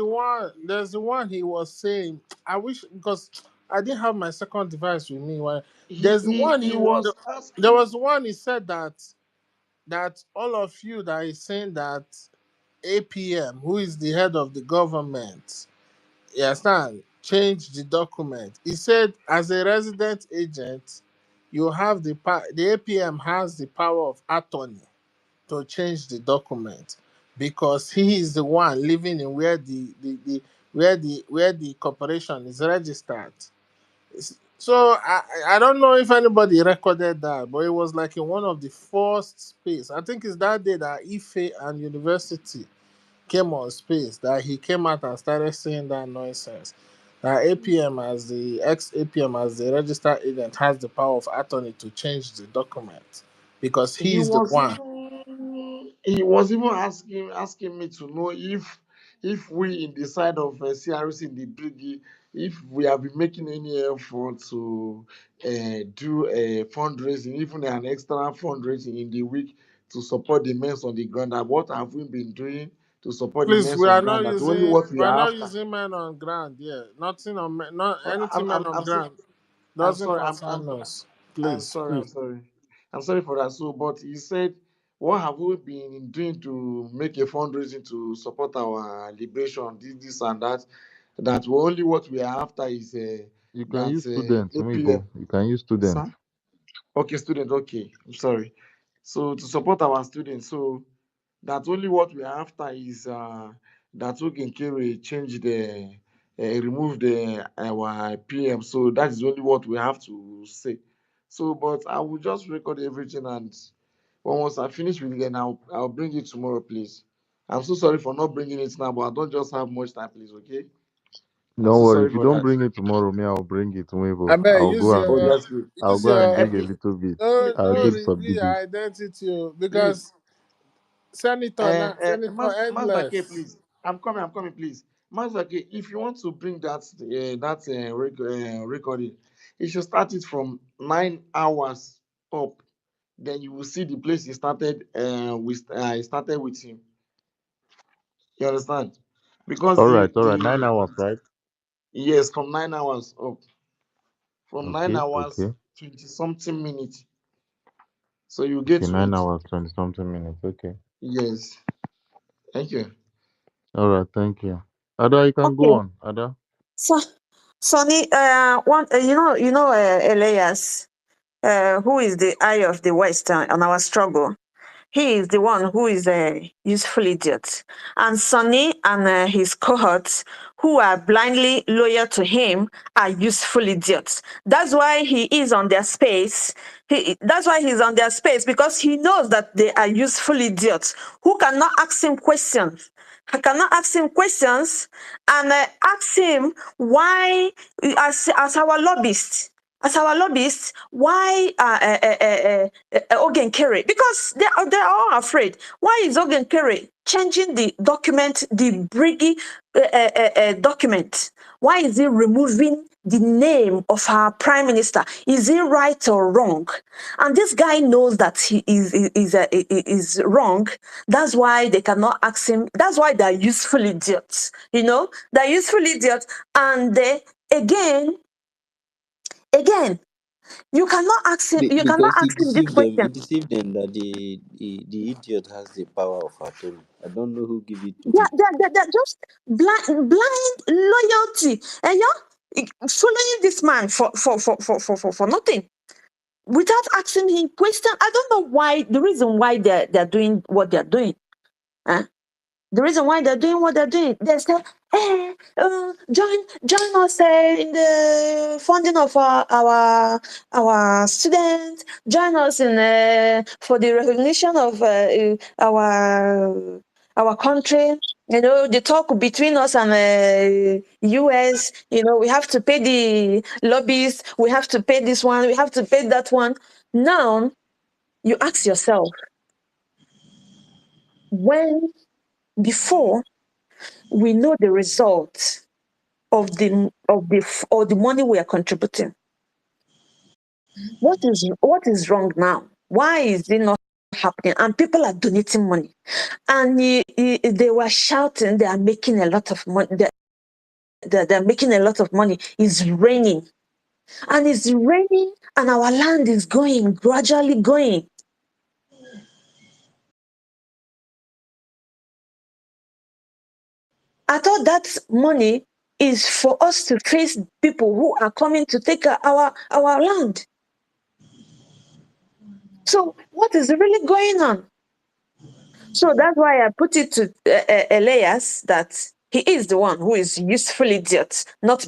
there's the one he was saying. I wish, because I didn't have my second device with me. Why? There's the one He the- was there asking. was one he said that all of you that is saying that APM, who is the head of the government, you understand, change the document. He said, as a resident agent, you have the APM has the power of attorney to change the document because he is the one living in where the corporation is registered. So I don't know if anybody recorded that, but it was like in one of the first space. I think it's that day that Ife and University came on space that he came out and started saying that nonsense. That APM as the ex APM as the registered agent has the power of attorney to change the document because he is the one. He was even asking me to know if we in the side of CRC in the Brigi, if we have been making any effort to do a fundraising, even an extra fundraising in the week to support the men on the ground. And what have we been doing to support the Please, men on ground? That's only what we we are are not after. using men on ground. Yeah, nothing on not anything men on I'm so ground I'm doesn't sorry. concern us. I'm Please, sorry. I'm please. sorry. I'm sorry for that. So, but he said, what have we been doing to make a fundraising to support our liberation? This, and that. That only what we are after is You can that use students, APM. Umibo. You can use students. Sir? Okay, student. Okay, I'm sorry. So to support our students, so that only what we are after is that we can carry change the remove the our PM. So that is only what we have to say. So, but I will just record everything, and once I finish with it, then I'll bring it tomorrow, please. I'm so sorry for not bringing it now, but I don't just have much time, please. Okay, I'm Don't so worry. sorry If you for don't that. bring it tomorrow, me, I'll bring it, I Umibo. bet Oh, that's good. I'll use go and your bring a Every, little bit. I'll no please, give reveal some your biggies. identity oh, please. because Senator Mazake, Endless. please. I'm coming, please. Mazake, if you want to bring that recording, you should start it from 9 hours up. Then you will see the place he started. He started with him. You understand? Because All right. the 9 hours, right? yes, from 9 hours up, from nine Okay, hours okay. 20 something minutes. So you get Okay, to nine it. hours, 20 something minutes. Okay. Yes. Thank you. All right, thank you. Ada, you can go Okay. on. Ada. So, Sonny, Elias, who is the eye of the West on our struggle. He is the one who is a useful idiot. And Sonny and his cohorts, who are blindly loyal to him, are useful idiots. That's why he is on their space. That's why he's on their space, because he knows that they are useful idiots who cannot ask him questions. I cannot ask him questions and ask him why, as our lobbyist, why Ogen Kerry? Because they're all afraid. Why is Ogen Kerry changing the document, the Brigi document? Why is he removing the name of our prime minister? Is he right or wrong? And this guy knows that he is wrong. That's why they cannot ask him. That's why they're useful idiots. They're useful idiots. And again, you cannot ask him. You cannot Because he ask him this deceived them. He question. deceived them that the idiot has the power of attorney. I don't know who give it to him. They're just blind loyalty, and you're following this man for nothing without asking him question. I don't know why. The reason why they're doing what they're doing. Huh? The reason why they're doing what they're doing, they say, "Hey, join us in the funding of our students. Join us in for the recognition of our country." the talk between us and US, we have to pay the lobbyists, we have to pay this one, we have to pay that one. Now, you ask yourself, before we know the result of the money we are contributing, what is wrong now? Why is it not happening? And people are donating money, and they were shouting, they are making a lot of money. They're making a lot of money. It's raining, and our land is gradually going. I thought that money is for us to face people who are coming to take our land. So what is really going on? So that's why I put it to Elias that he is the one who is useful idiot, not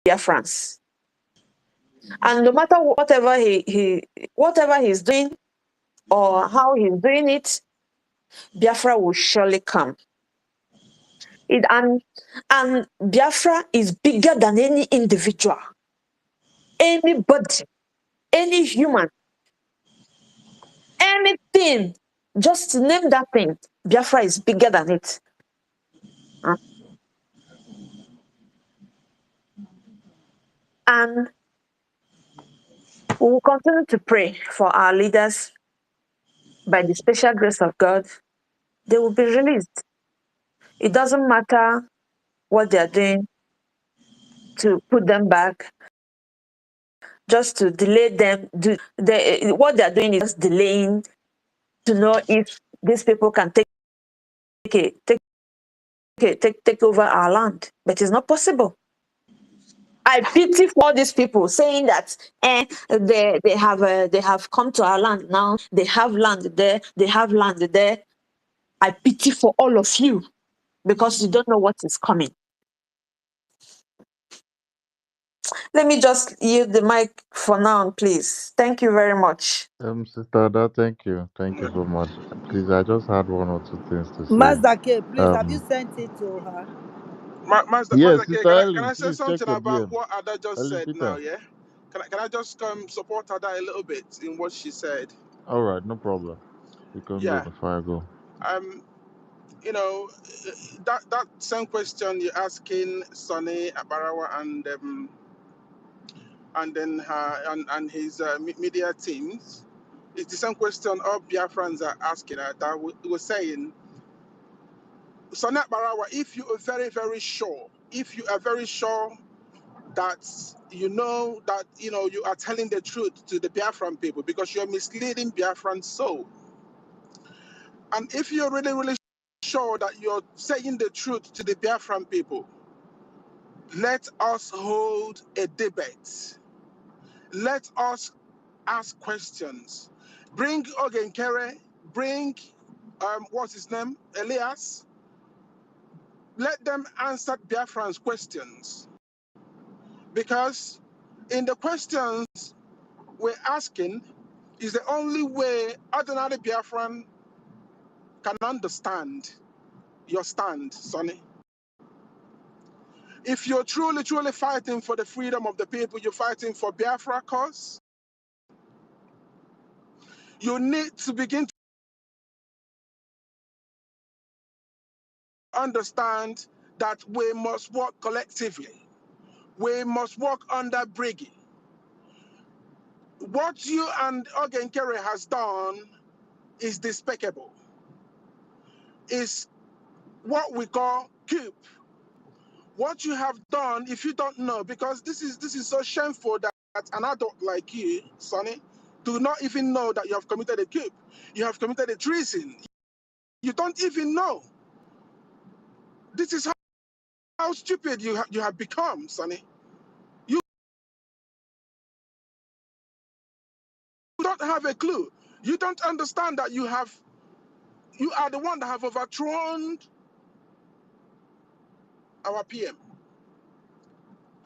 Biafrans. And no matter whatever he's doing or how he's doing it, Biafra will surely come. And Biafra is bigger than any individual, anybody, any human, anything. Just name that thing. Biafra is bigger than it. And we will continue to pray for our leaders. By the special grace of God, they will be released. It doesn't matter what they are doing to put them back, just to delay them. What they are doing is just delaying to know if these people can take over our land. But it's not possible. I pity for all these people saying that they have come to our land now. They have land there. They have land there. I pity for all of you because you don't know what is coming. Let me just yield the mic for now, please. Thank you very much. Sister Ada, thank you. Thank you so much. Please, I just had one or two things to say. Mazda K, please, have you Um, sent it to her? Master yes, K, Sister can I Ellen, say please check something your about DM. what Ada just Ellen said now? Peter. Yeah, can I just support Ada a little bit in what she said? All right, no problem. You can go Yeah. before I go. Um. You know, that same question you're asking Sonny Abarawa and then her and his media teams. It's the same question all Biafrans are asking. That we were saying, Sonny Barawa, if you are very, very sure, if you are very sure that that you are telling the truth to the Biafran people because you're misleading Biafran soul, and if you're really, really sure that you're saying the truth to the Biafran people, let us hold a debate. Let us ask questions. Bring Ogenkere, bring what's his name? Elias. Let them answer Biafran's questions. Because in the questions we're asking is the only way ordinary Biafran can understand your stand, Sonny. If you're truly, truly fighting for the freedom of the people, you're fighting for Biafra cause, you need to begin to understand that we must work collectively. We must work under Brgie. What you and Ogenkere has done is despicable. Is what we call coup. What you have done, if you don't know, because this is so shameful that an adult like you, Sonny, do not even know that you have committed a coup. You have committed a treason. You don't even know. This is how stupid you have become, Sonny. You don't have a clue. You don't understand that you are the one that have overthrown our PM.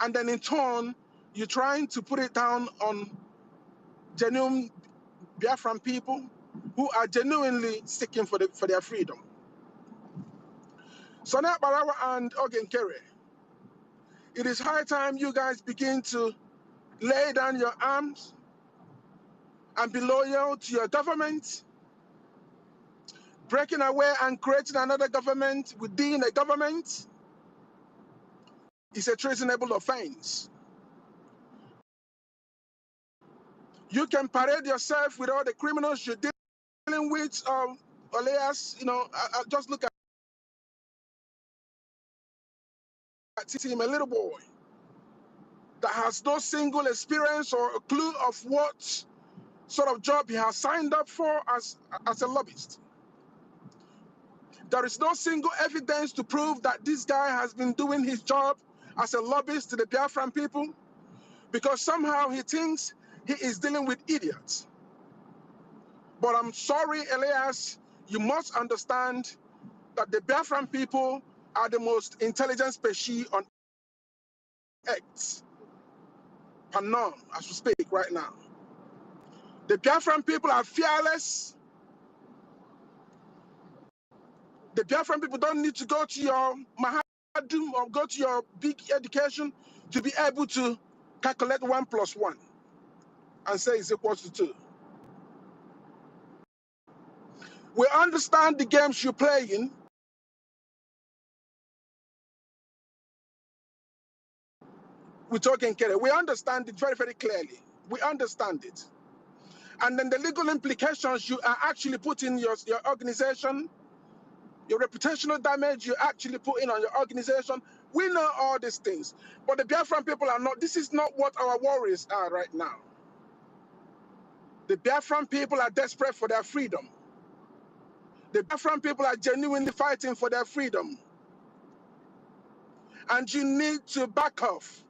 And then in turn, you're trying to put it down on genuine Biafran people who are genuinely seeking for their freedom. Sonia Barawa and Ogenkere, it is high time you guys begin to lay down your arms and be loyal to your government. Breaking away and creating another government within a government is a treasonable offense. You can parade yourself with all the criminals you're dealing with, Elias, just look at him, a little boy that has no single experience or a clue of what sort of job he has signed up for as a lobbyist. There is no single evidence to prove that this guy has been doing his job as a lobbyist to the Biafran people, because somehow he thinks he is dealing with idiots. But I'm sorry, Elias, you must understand that the Biafran people are the most intelligent species on Earth, Panam, as we speak right now. The Biafran people are fearless. The Biafran people don't need to go to your Mahadum or go to your big education to be able to calculate 1 plus 1 and say it's equal to 2. We understand the games you're playing. We're talking Kere. We understand it very, very clearly. We understand it. And then the legal implications you are actually putting your organization, your reputational damage you actually put in on your organization. We know all these things. But the Biafran people are not, this is not what our worries are right now. The Biafran people are desperate for their freedom. The Biafran people are genuinely fighting for their freedom. And you need to back off.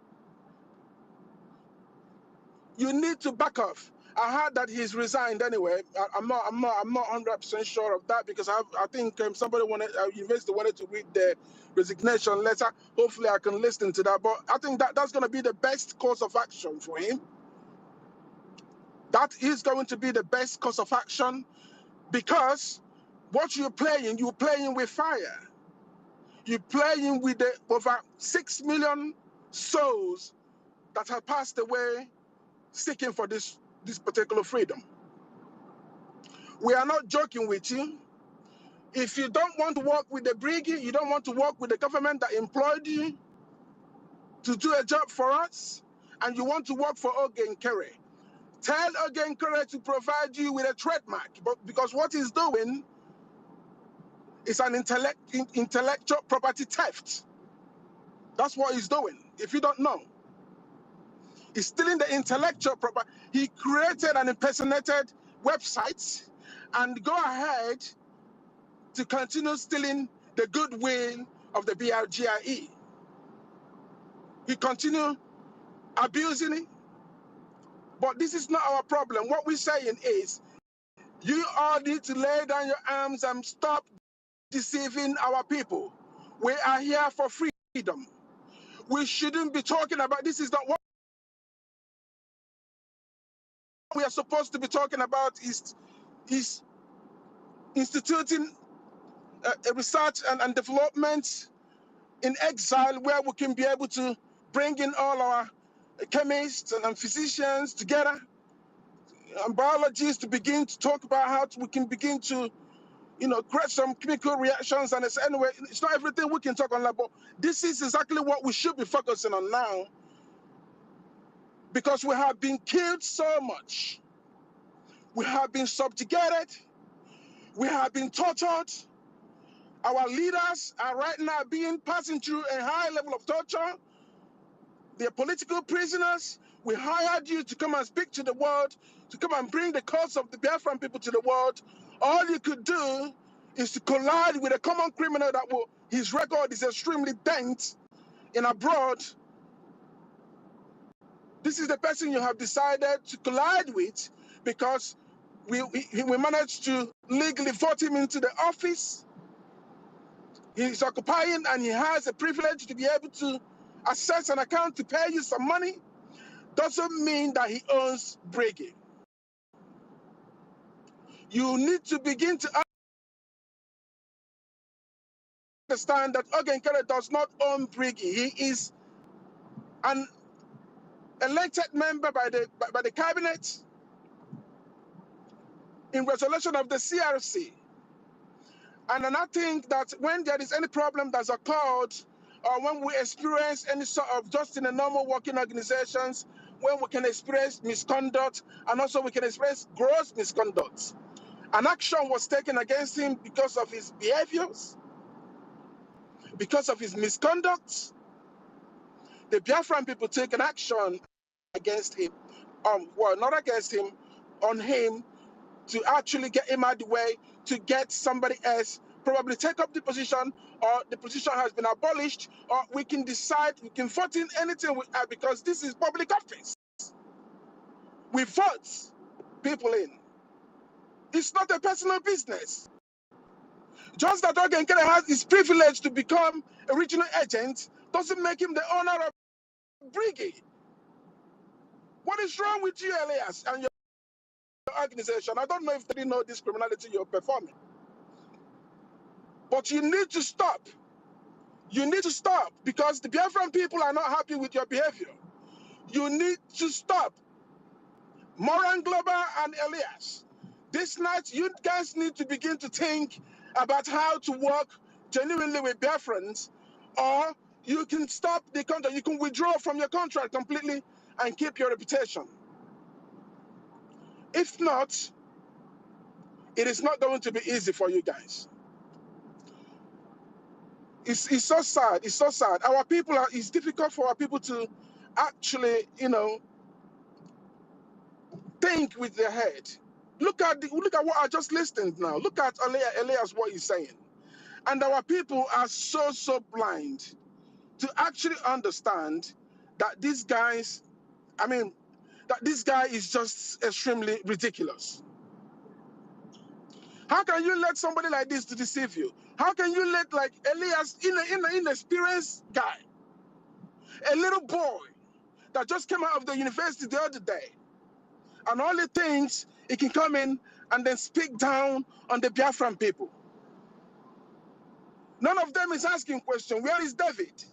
You need to back off. I heard that he's resigned anyway. I'm not 100% sure of that, because I think somebody university wanted to read the resignation letter. Hopefully I can listen to that. But I think that's going to be the best course of action for him. That is going to be the best course of action, because what you're playing with fire. You're playing with the over 6 million souls that have passed away seeking for this particular freedom. We are not joking with you. If you don't want to work with the Brgie, you don't want to work with the government that employed you to do a job for us, and you want to work for Ogenkere, tell Ogenkere to provide you with a trademark, because what he's doing is an intellectual property theft. That's what he's doing, if you don't know. He's stealing the intellectual property. He created an impersonated website and go ahead to continue stealing the goodwill of the BRGIE. He continue abusing it. But this is not our problem. What we're saying is, you all need to lay down your arms and stop deceiving our people. We are here for freedom. We shouldn't be talking about, this is not what we are supposed to be talking about, is instituting a research and development in exile, where we can be able to bring in all our chemists and physicians together and biologists to begin to talk about how we can begin to, create some chemical reactions. And it's anyway, it's not everything we can talk on that, but this is exactly what we should be focusing on now, because we have been killed so much. We have been subjugated. We have been tortured. Our leaders are right now passing through a high level of torture. They're political prisoners. We hired you to come and speak to the world, to come and bring the cause of the Biafran people to the world. All you could do is to collide with a common criminal his record is extremely dense in abroad. This is the person you have decided to collide with, because we managed to legally vote him into the office. He's occupying, and he has a privilege to be able to access an account to pay you some money. Doesn't mean that he owns Brgie. You need to begin to understand that Ogenkere does not own Brigi. He is an elected member by the cabinet in resolution of the CRC. And I think that when there is any problem that's occurred, or when we experience any sort of, just in a normal working organizations, when we can experience misconduct, and also we can experience gross misconduct. An action was taken against him because of his behaviors, because of his misconduct. The Biafran people take an action against him, well, not against him, on him, to actually get him out of the way, to get somebody else probably take up the position, or the position has been abolished, or we can decide, we can vote in anything we have, because this is public office. We vote people in. It's not a personal business. Just that Ogenkere has his privilege to become a regional agent doesn't make him the owner of Brigi. What is wrong with you, Elias, and your organization? I don't know if they didn't know this criminality you're performing, but you need to stop. You need to stop, because the Biafran people are not happy with your behavior. You need to stop. Moran Global and Elias, this night you guys need to begin to think about how to work genuinely with Biafrans, or you can stop the contract, you can withdraw from your contract completely and keep your reputation. If not, it is not going to be easy for you guys. It's so sad. It's so sad. Our people are. It's difficult for our people to actually, think with their head. Look at what I just listened now. Look at Elias what he's saying, and our people are so blind to actually understand that these guys. I mean, that this guy is just extremely ridiculous. How can you let somebody like this to deceive you? How can you let like Elias, inexperienced guy, a little boy that just came out of the university the other day, and all he thinks he can come in and then speak down on the Biafran people? None of them is asking questions. Where is David?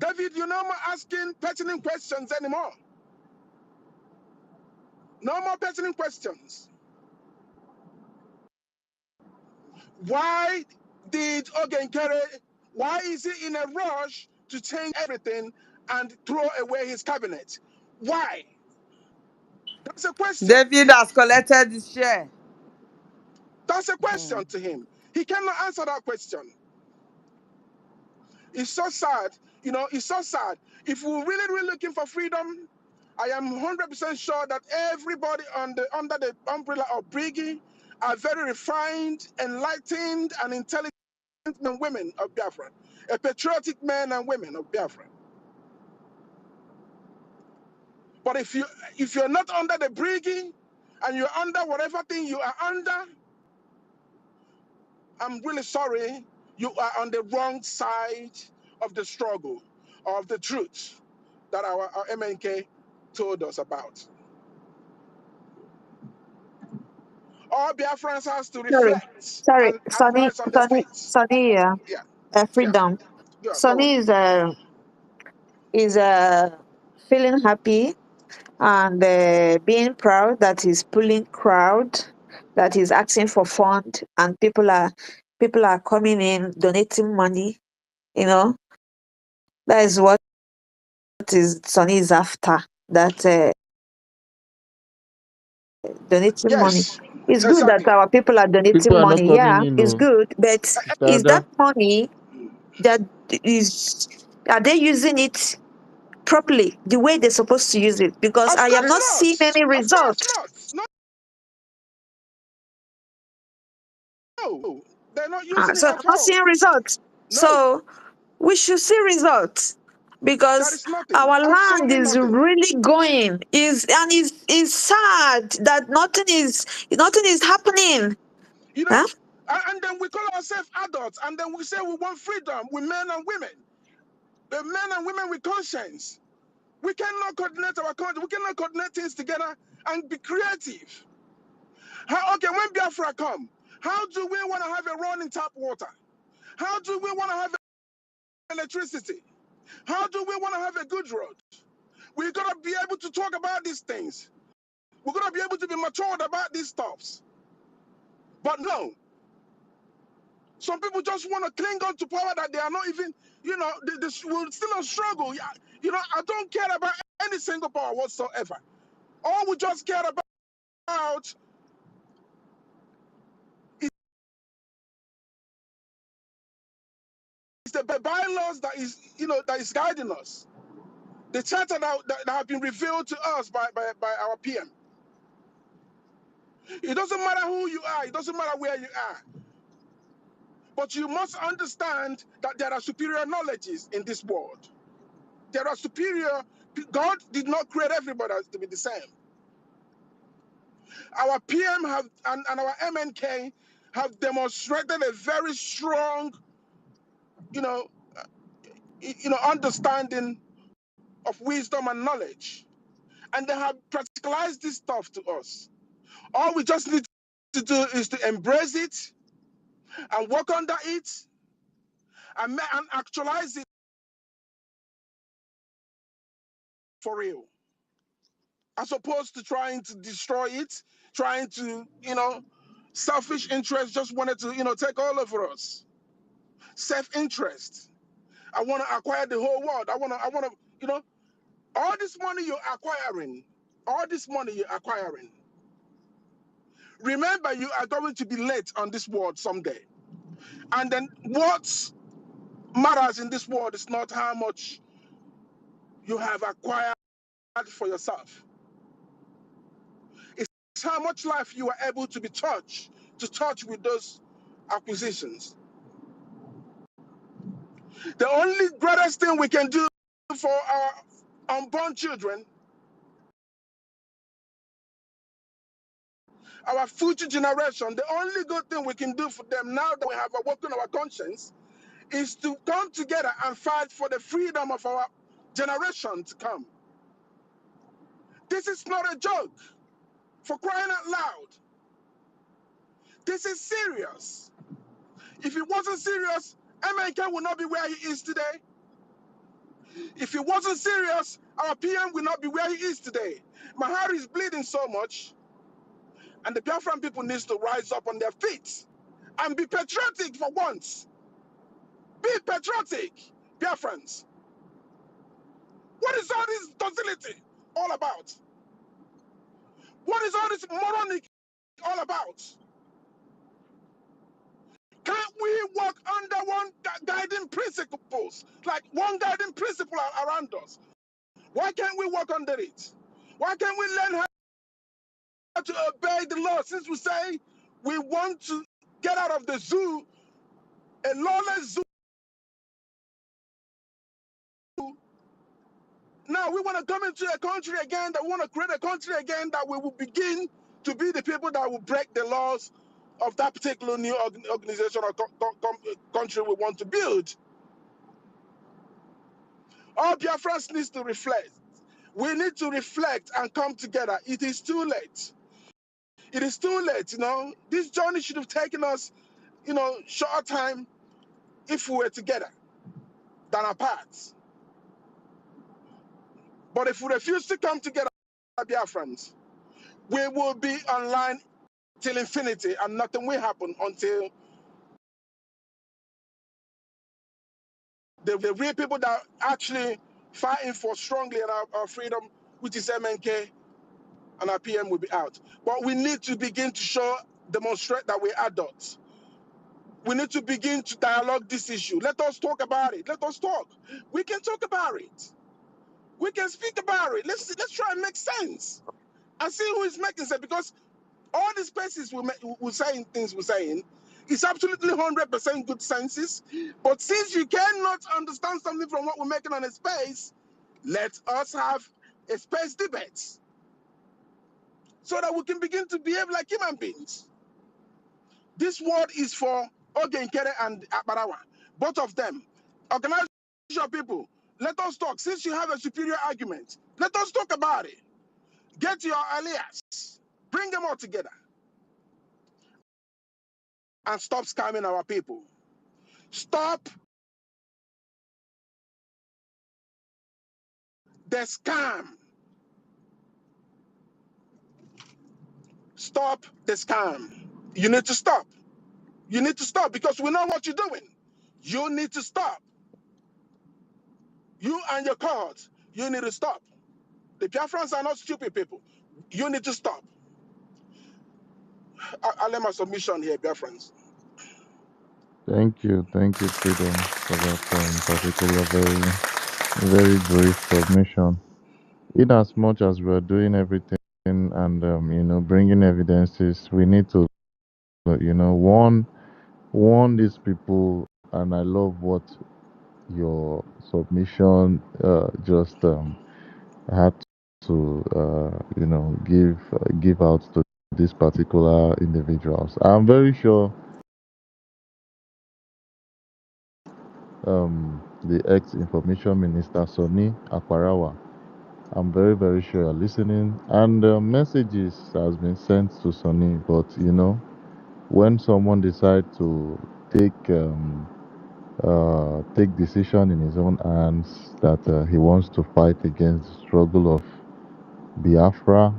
David, you're no more asking pertinent questions anymore. No more pertinent questions. Why did Ogenkere, why is he in a rush to change everything and throw away his cabinet? Why? That's a question. David has collected his share. That's a question to him. He cannot answer that question. It's so sad. It's so sad. If we're really looking for freedom, I am 100% sure that everybody under the umbrella of Brigi are very refined, enlightened, and intelligent men and women of Biafra. A patriotic men and women of Biafra. But if you're not under the Brigi, and you're under whatever thing you are under, I'm really sorry, you are on the wrong side of the struggle, of the truth that our MNK told us about. All Biafrans has to reflect Sorry, and Sunny, rise on their Sunny, feet. Sunny, Yeah, yeah, freedom. yeah, go on. Sunny is feeling happy and being proud that he's pulling crowd, that he's asking for fund, and people are coming in donating money. You know, that is what is Sunny is after. That donating money. Yes, It's good that exactly. our people are People donating are not money. coming Yeah, in, it's no. good, but Sister is that Ada. money that is are they using it properly the way they're supposed to use it? Because Of I am course not seeing not. any Of course results. not. No, they're not using it So I'm at not all. seeing results. No, So we should see results that because is nothing. our land Absolutely is nothing. really going. Is sad that nothing is happening. You know, Huh? and then we call ourselves adults, and then we say we want freedom with men and women. The men and women with conscience. We cannot coordinate our country. We cannot coordinate things together and be creative. Okay, when Biafra come, how do we want to have a running tap water? How do we want to have electricity? How do we want to have a good road? We're going to be able to talk about these things. We're going to be able to be matured about these stuffs. But no, some people just want to cling on to power that they are not even, they will still struggle. I don't care about any single power whatsoever. All we just care about is the bylaws that is guiding us. The charter that have been revealed to us by our PM. It doesn't matter who you are. It doesn't matter where you are. But you must understand that there are superior knowledges in this world. There are superior. God did not create everybody to be the same. Our PM and our MNK have demonstrated a very strong, understanding of wisdom and knowledge, and they have practicalized this stuff to us. All we just need to do is to embrace it and work under it and actualize it for real, as opposed to trying to destroy it, trying to, selfish interests just wanted to, take all over us. Self-interest. I want to acquire the whole world. I want to, all this money you're acquiring, remember you are going to be late on this world someday. And then what matters in this world is not how much you have acquired for yourself. It's how much life you are able to touch with those acquisitions. The only greatest thing we can do for our unborn children, our future generation, the only good thing we can do for them now that we have awoken our conscience is to come together and fight for the freedom of our generation to come. This is not a joke, for crying out loud. This is serious. If it wasn't serious, MNK would not be where he is today. If it wasn't serious, our PM will not be where he is today. My heart is bleeding so much, and the Biafran people need to rise up on their feet and be patriotic for once. Be patriotic, Biafrans. What is all this docility all about? What is all this moronic all about? Can't we work under one guiding principles, like one guiding principle around us? Why can't we work under it? Why can't we learn how to obey the law? Since we say we want to get out of the zoo, a lawless zoo, now we want to come into a country again, that we want to create a country again that we will begin to be the people that will break the laws of that particular new organization or country we want to build. All Biafrans needs to reflect. We need to reflect and come together. It is too late. It is too late, This journey should have taken us, shorter time if we were together than apart. But if we refuse to come together, Biafrans, we will be online till infinity and nothing will happen until the real people that are actually fighting for strongly in our freedom, which is MNK, and our PM will be out. But we need to begin to demonstrate that we're adults. We need to begin to dialogue this issue. Let us talk about it. Let us talk. We can talk about it. We can speak about it. Let's try and make sense and see who is making sense. Because all the spaces we're saying things we're saying, it's absolutely 100% good senses. But since you cannot understand something from what we're making on a space, let us have a space debate so that we can begin to behave like human beings. This word is for Ogenkere and Akbarawa, both of them. Organize your people. Let us talk. Since you have a superior argument, let us talk about it. Get your allies. Bring them all together. And stop scamming our people. Stop the scam. Stop the scam. You need to stop. You need to stop because we know what you're doing. You need to stop. You and your cards, you need to stop. The Biafrans are not stupid people. You need to stop. I'll let my submission here, Biafrans. Thank you, Freedom, for that particular very brief submission. In as much as we are doing everything and bringing evidences, we need to warn these people. And I love what your submission just had to give out to these particular individuals. I'm very sure the ex-information minister Sonny Aquarawa. I'm very sure you're listening, and messages has been sent to Sonny. But when someone decides to take take decision in his own hands that he wants to fight against the struggle of Biafra,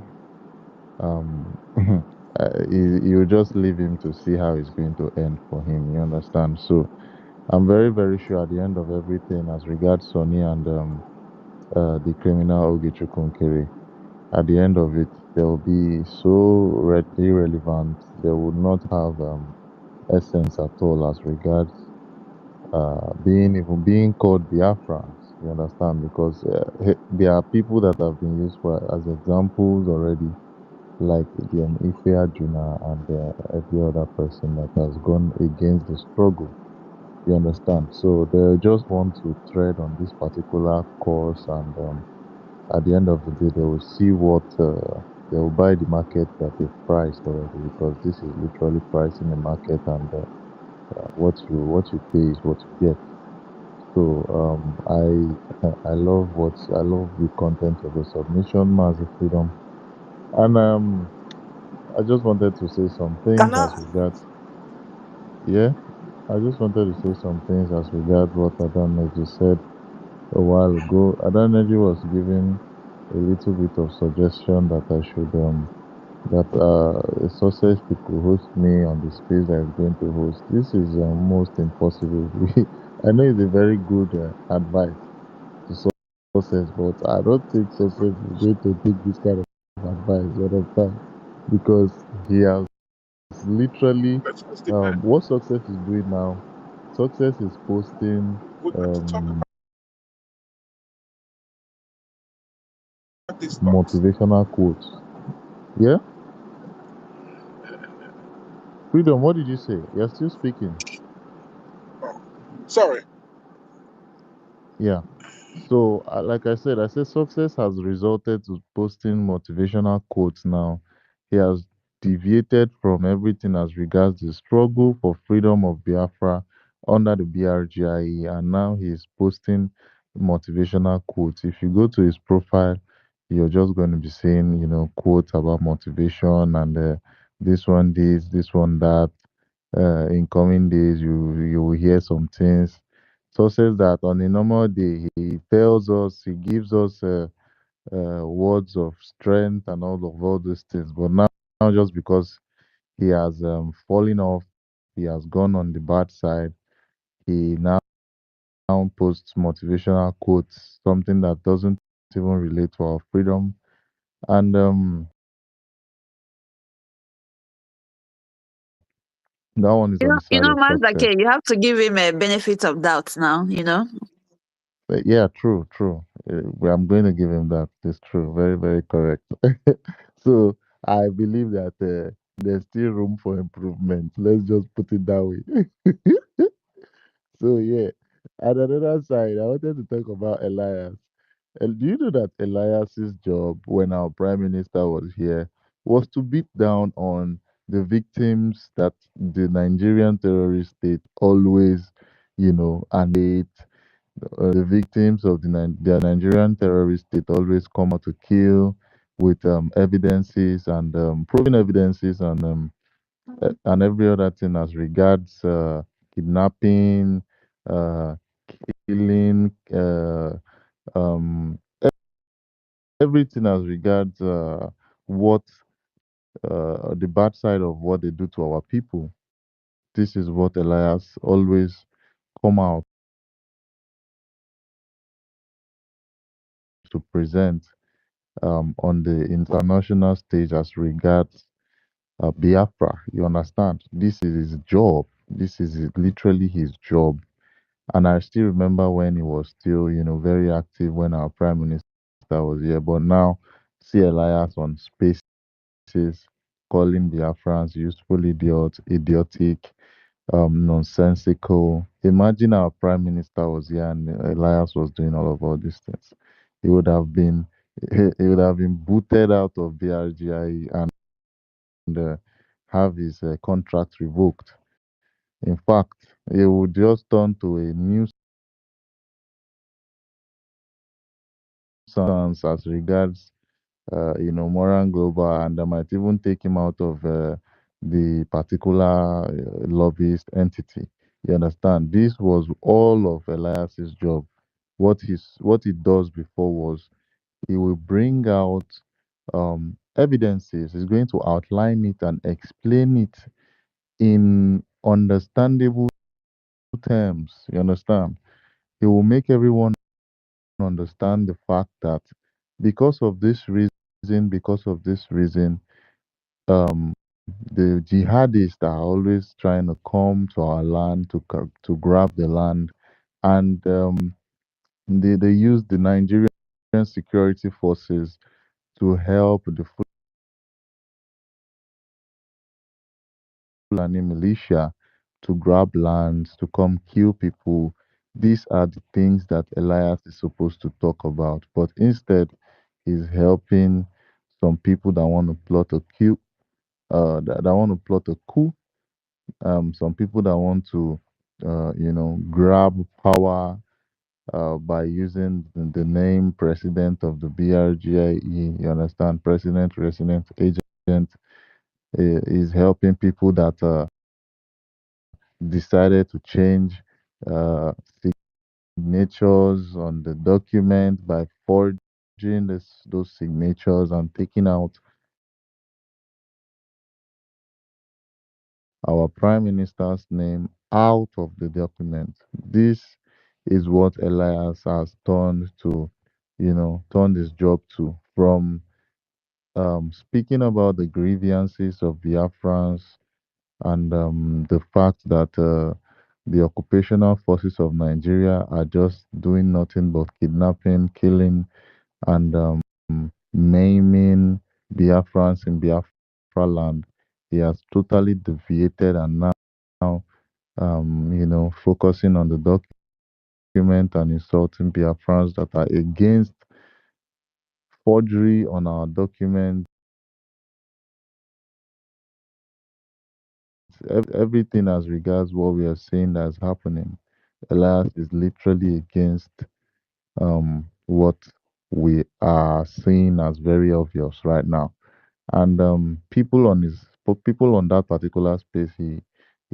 you just leave him to see how it's going to end for him. You understand? So I'm very sure at the end of everything, as regards Sonny and the criminal Ogichukunkere, at the end of it, they'll be so irrelevant. They would not have essence at all as regards being called Biafrans. You understand? Because there are people that have been used for as examples already, like the Ife Ajuna and every other person that has gone against the struggle. You understand? So they just want to tread on this particular course, and at the end of the day, they will see what they will buy the market that they've priced already, because this is literally pricing the market, and what you pay is what you get. So I love the content of the submission, Master Freedom, and I just wanted to say some Can things I? as regards, yeah, I just wanted to say some things as regards what Adaneji said a while ago. Adaneji was giving a little bit of suggestion that I should that a success could host me on the space that is going to host. This is most impossible. I know it's a very good advice to success, but I don't think success is going to take this kind of advice. You understand? Because he has literally Let's just depend. what success is doing now. Success is posting We're going to talk about these thoughts. motivational quotes. Yeah, Freedom. What did you say? You're still speaking. Oh, sorry. Yeah. So, like I said success has resulted to posting motivational quotes now. He has deviated from everything as regards the struggle for freedom of Biafra under the BRGIE, and now he is posting motivational quotes. If you go to his profile, you're just going to be seeing, quotes about motivation and this one that. In coming days, you will hear some things. So says that on a normal day, he tells us, he gives us words of strength and all those things. But now just because he has fallen off, he has gone on the bad side, he now posts motivational quotes, something that doesn't even relate to our freedom. And that one is on the side of Master success. K, you have to give him a benefit of doubt now. But yeah, true. Well, I'm going to give him that. It's true. Very correct. So I believe that there's still room for improvement. Let's just put it that way. So yeah, at another side, I wanted to talk about Elias. Do you know that Elias's job when our prime minister was here was to beat down on the victims that the Nigerian terrorist state always, annihilate. The victims of the Nigerian terrorist state always come out to kill with evidences and proven evidences and every other thing as regards kidnapping, uh, killing, um, everything as regards what the bad side of what they do to our people. This is what Elias always come out to present on the international stage as regards Biafra. You understand? This is his job. Literally his job. And I still remember when he was still, very active when our prime minister was here. But now, see Elias on spaces calling Biafrans useful idiots, idiotic, nonsensical. Imagine our prime minister was here and Elias was doing all these things. He would have been he would have been booted out of BRGI and have his contract revoked. In fact, he would just turn to a nuisance as regards Moran Global, and they might even take him out of the particular lobbyist entity. You understand? This was all of Elias's job. What he does before was he will bring out evidences. He's going to outline it and explain it in understandable terms. You understand? He will make everyone understand the fact that because of this reason, um, the jihadists are always trying to come to our land to grab the land, and they use the Nigerian security forces to help the Fulani militia to grab lands, to come kill people. These are the things that Elias is supposed to talk about, but instead, he's helping some people that want to plot a coup, that want to plot a coup. Some people that want to, grab power by using the name president of the BRGIE. You understand? President Resident Agent is helping people that decided to change uh, signatures on the document by forging those signatures and taking out our prime minister's name out of the document. This is what Elias has turned his job to, from speaking about the grievances of Biafrans and the fact that the occupational forces of Nigeria are just doing nothing but kidnapping, killing, and maiming Biafrans in Biafra land. He has totally deviated and now, focusing on the document and insulting Biafrans that are against forgery on our documents. Everything as regards what we are saying that's happening. Elias is literally against what we are seeing as very obvious right now. And people on that particular space he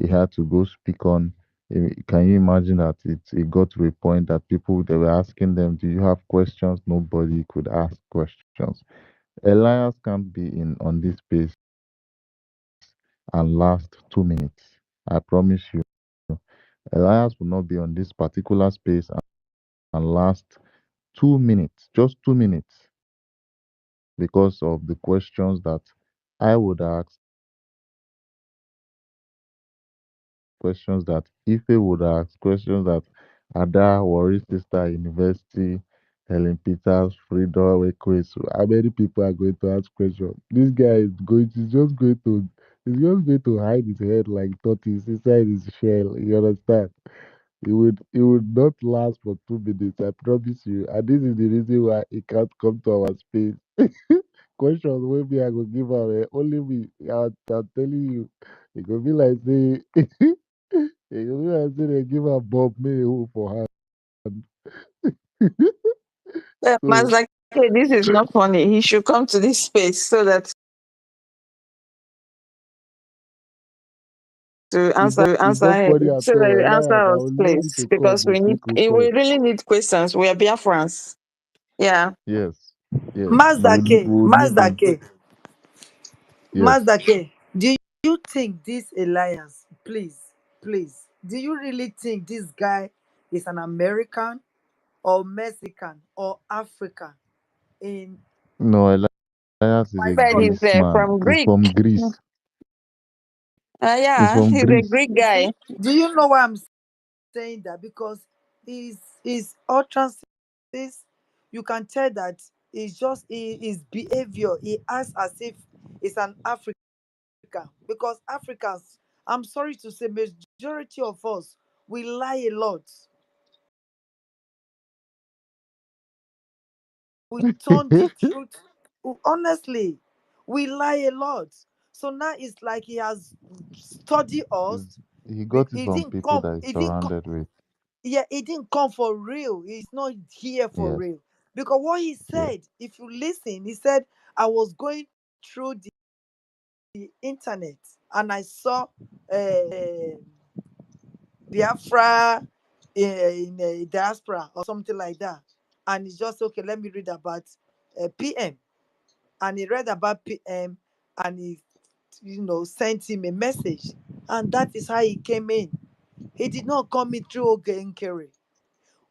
had to go speak on. Can you imagine that it got to a point that people they were asking them, "Do you have questions?" Nobody could ask questions. Elias can't be in on this space and last 2 minutes. I promise you. Elias will not be on this particular space and last 2 minutes, just 2 minutes, because of the questions that I would ask, questions that Ife would ask, questions that Ada, Warri Sister University, Helen Peters, Frida Wekwe. How many people are going to ask questions? This guy is just going to hide his head like tortoise inside his shell. You understand? It would not last for 2 minutes, I promise you. And this is the reason why he can't come to our space. Questions wey me I go give am only me. I'm telling you. E go be like say e go be like say dem give am Bob May hold for hand. So Mazake, this is not funny. He should come to this space so that to it's answer not funny at so that all. you Elias, I answer us, will leave you please, to come. because But make we we come. really need questions. We are Biafrans. Yeah. Yes. Yes, Mazda we K, would need Mazda him. K, Yes. Mazda K. Do you think this alliance, please, do you really think this guy is an American or Mexican or African in No, Elias is a white But color? he's Greece man. from He's Greek. from Greece. He's Yeah, from he's a Greece. Greek You guy. see, do you know why I'm saying that? Because his utterances, you can tell that it's just his behavior. He acts as if he's an African. Because Africans, I'm sorry to say, majority of us, we lie a lot. We turn the truth. Honestly, we lie a lot. So now it's like he has studied He's, us. he got it He from didn't people come. that he's He didn't come. surrounded with. Yeah, he didn't come for real. He's not here for Yes, real. Because what he yes. said, if you listen, he said, I was going through the internet and I saw Biafra in a diaspora or something like that. And it's just okay, let me read about PM. And he read about PM and he, sent him a message. And that is how he came in. He did not come in through Ogenkere.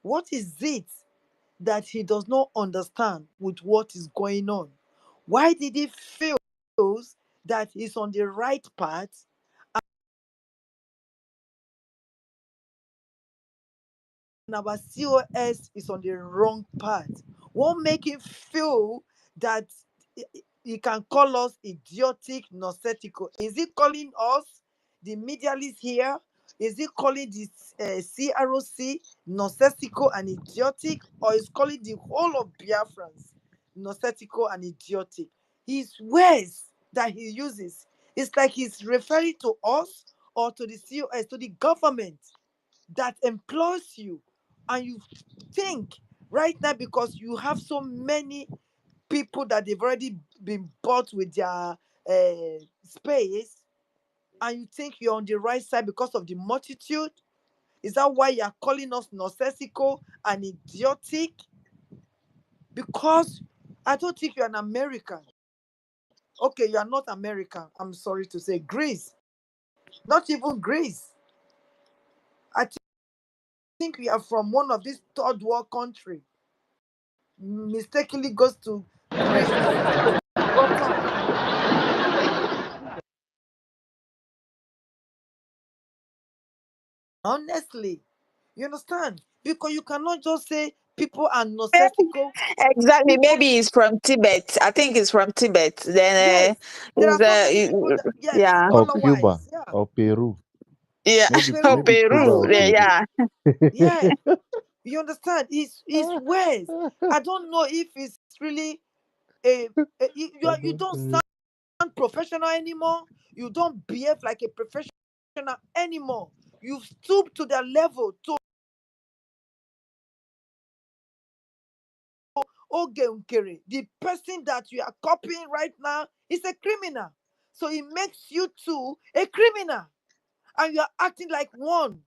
What is it that he does not understand with what is going on? Why did he feel that he's on the right path and our COS is on the wrong path? What make him feel that he can call us idiotic, nonsensical? Is he calling us, the medialists here? Is he calling the CROC nonsensical and idiotic, or is calling the whole of Biafrans nonsensical and idiotic? His words that he uses, it's like he's referring to us or to the COS, to the government that employs you, and you think right now because you have so many people that they've already been bought with their space, and you think you're on the right side because of the multitude. Is that why you're calling us nonsensical and idiotic? Because I don't think you're an American. Okay, you are not American, I'm sorry to say. Greece, not even Greece. I think we are from one of these third world country, mistakenly goes to Greece to bottom. Honestly, you understand? Because you cannot just say people are nonsensical. Exactly. People, Maybe he's from Tibet. I think he's from Tibet. Then yes, there are so many people that, yes, yeah, Or color Cuba wise, yeah, or Peru. yeah. or Oh, Peru, Maybe Cuba Peru. or also, Peru. Yeah. yeah, you understand? It's words. I don't know if it's really you don't sound professional anymore. You don't behave like a professional anymore. You've stooped to their level to Ogenkere. The person that you are copying right now is a criminal. So it makes you too a criminal. And you are acting like one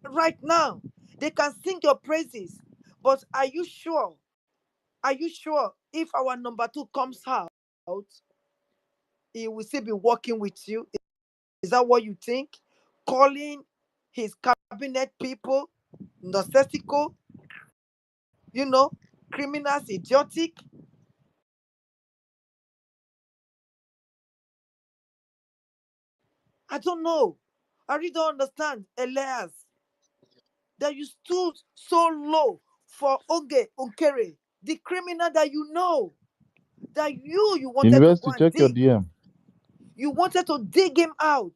right now. They can sing your praises. But are you sure? Are you sure if our number two comes out, he will still be working with you? Is that what you think? Calling his cabinet people nonsensical, you know, criminals, idiotic. I don't know. I really don't understand, Elias, that you stood so low for Oge Onkere, the criminal that you know, that you wanted to go University, and check your dig. DM. You wanted to dig him out.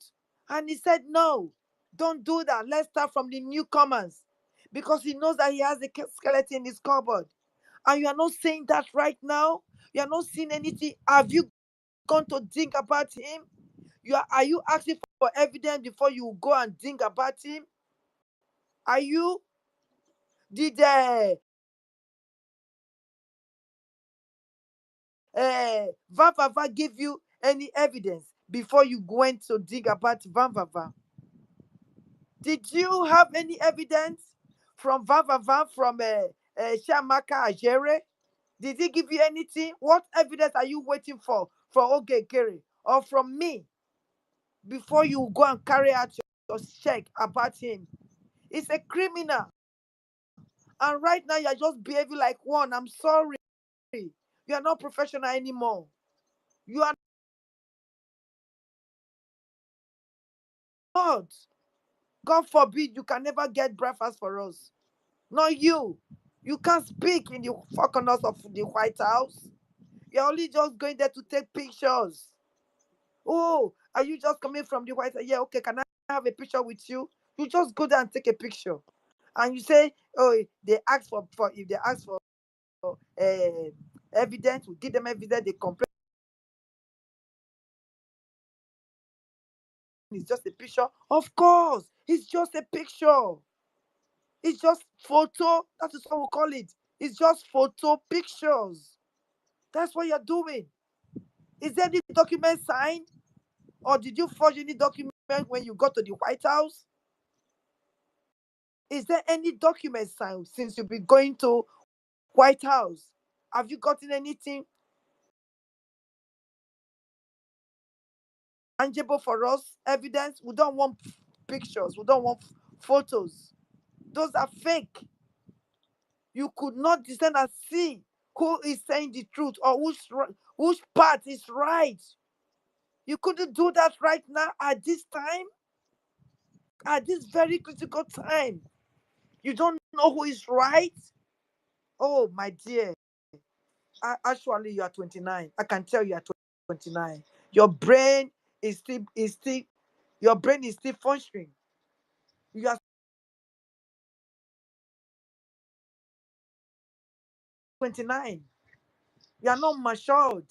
And he said, no, don't do that. Let's start from the newcomers. Because he knows that he has a skeleton in his cupboard. And you are not saying that right now. You are not seeing anything. Have you gone to think about him? Are you asking for evidence before you go and think about him? Are you? Did Van Vava give you any evidence before you went to dig about Van Vava? Did you have any evidence from Van Vava, from Shamaka Ajere? Did he give you anything? What evidence are you waiting for from Ogekere or from me before you go and carry out your check about him? He's a criminal. And right now, you're just behaving like one. I'm sorry. You are not professional anymore. You are not. God forbid you can never get breakfast for us. Not you. You can't speak in the four corners of the White House. You're only just going there to take pictures. Oh, are you just coming from the White House? Yeah, okay, can I have a picture with you? You just go there and take a picture. And you say, oh, they ask for if they ask for evidence, we give them evidence, they complain. It's just a picture. Of course, it's just a picture. It's just photo. That is what we call it. It's just photo pictures. That's what you're doing. Is there any document signed? Or did you forge any document when you got to the White House? Is there any document signed since you've been going to White House? Have you gotten anything tangible for us? Evidence? We don't want pictures. We don't want photos. Those are fake. You could not discern and see who is saying the truth or whose part is right. You couldn't do that right now at this time, at this very critical time. You don't know who is right. Oh, my dear. Actually, you are 29. I can tell you are 29. Your brain is still your brain is still functioning. You are 29. You are not matured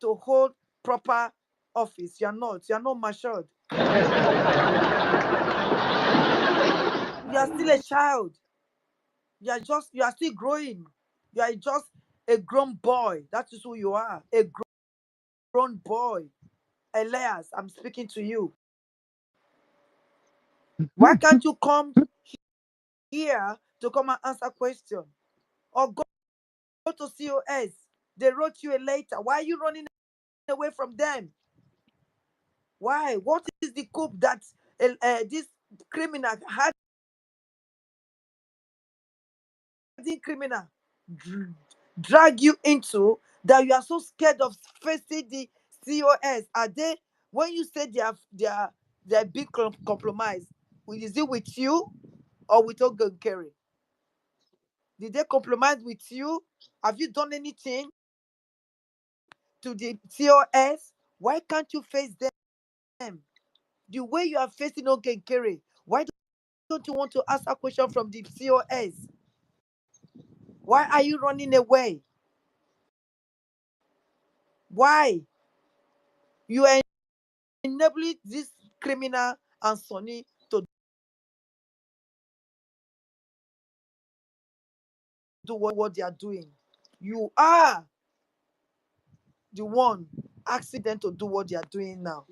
to hold proper office. You are not. You are not matured. You are still a child. You are still growing. You are just a grown boy. That is who you are. A grown boy. Elias, I'm speaking to you. Why can't you come here to come and answer question? Or go to COS. They wrote you a letter. Why are you running away from them? Why? What is the coup that this criminal, hardened criminal, drag you into that you are so scared of facing the COS? Are they, when you say they are big compromise, is it with you or with Ogun? Did they compromise with you? Have you done anything to the COS? Why can't you face them? The way you are facing Ogenkere, why don't you want to ask a question from the COS? Why are you running away? Why? You are enabling this criminal and Sonny to do what they are doing. You are the one asking them to do what they are doing now.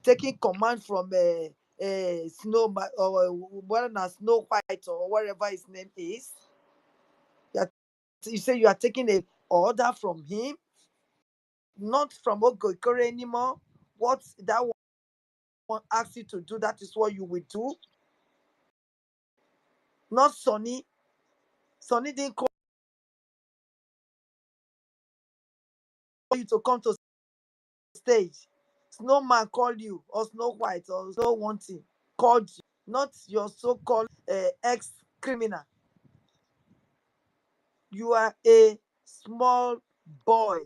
Taking command from or whether Snow White or whatever his name is. You say you are taking a order from him, not from Ogokore anymore. What that one asks you to do, that is what you will do. Not Sonny. Sonny didn't call you to come to stage. Snowman called you, or Snow White, or Snow Wanting called you, not your so-called ex-criminal. You are a small boy.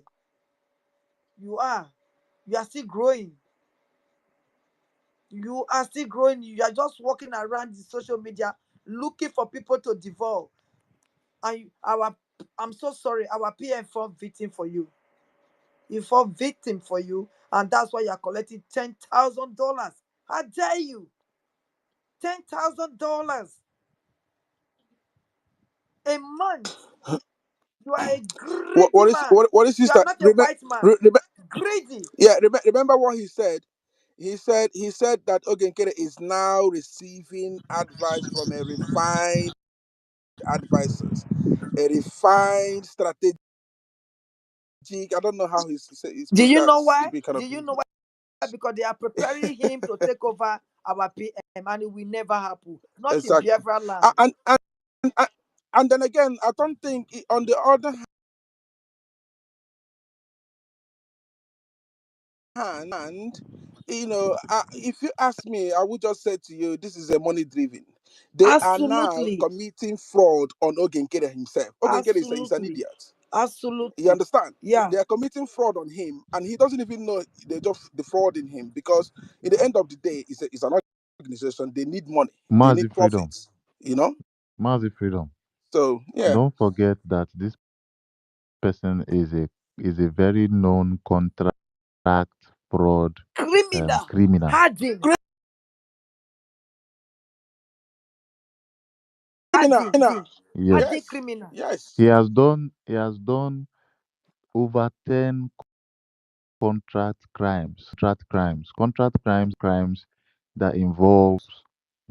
You are. You are still growing. You are still growing. You are just walking around the social media looking for people to devour. And I'm so sorry, our PM fall victim for you. He fall victim for you, and that's why you are collecting $10,000. How dare you? $10,000 a month. You are a greedy man. What is You are sister? not a white man. Greedy. Yeah, remember what he said. He said that Ogenkere is now receiving advice from a refined advisors, a refined strategist. strategic. I don't know how his Do you know that's why? kind Do of you know why? Because they are preparing him to take over our PM, and it will never happen. Not in exactly. Biafra A- land. And and and, and then again, I don't think on the other hand, if you ask me, I would just say to you, this is a money driven. They are now Absolutely. committing fraud on Ogenkere himself. Ogenkere is an Absolutely. idiot. You Absolutely. understand? Yeah. They are committing fraud on him, and he doesn't even know they're just defrauding him because, in the end of the day, it's an organization. They need money. They Mazi need freedom. profits. You know. Mazi freedom. So yeah, Don't forget that this person is a very known contract fraud Criminal. criminal. Harden. criminal. Harden. Harden Yes. Yes, criminal. yes. He has done over 10 crimes that involves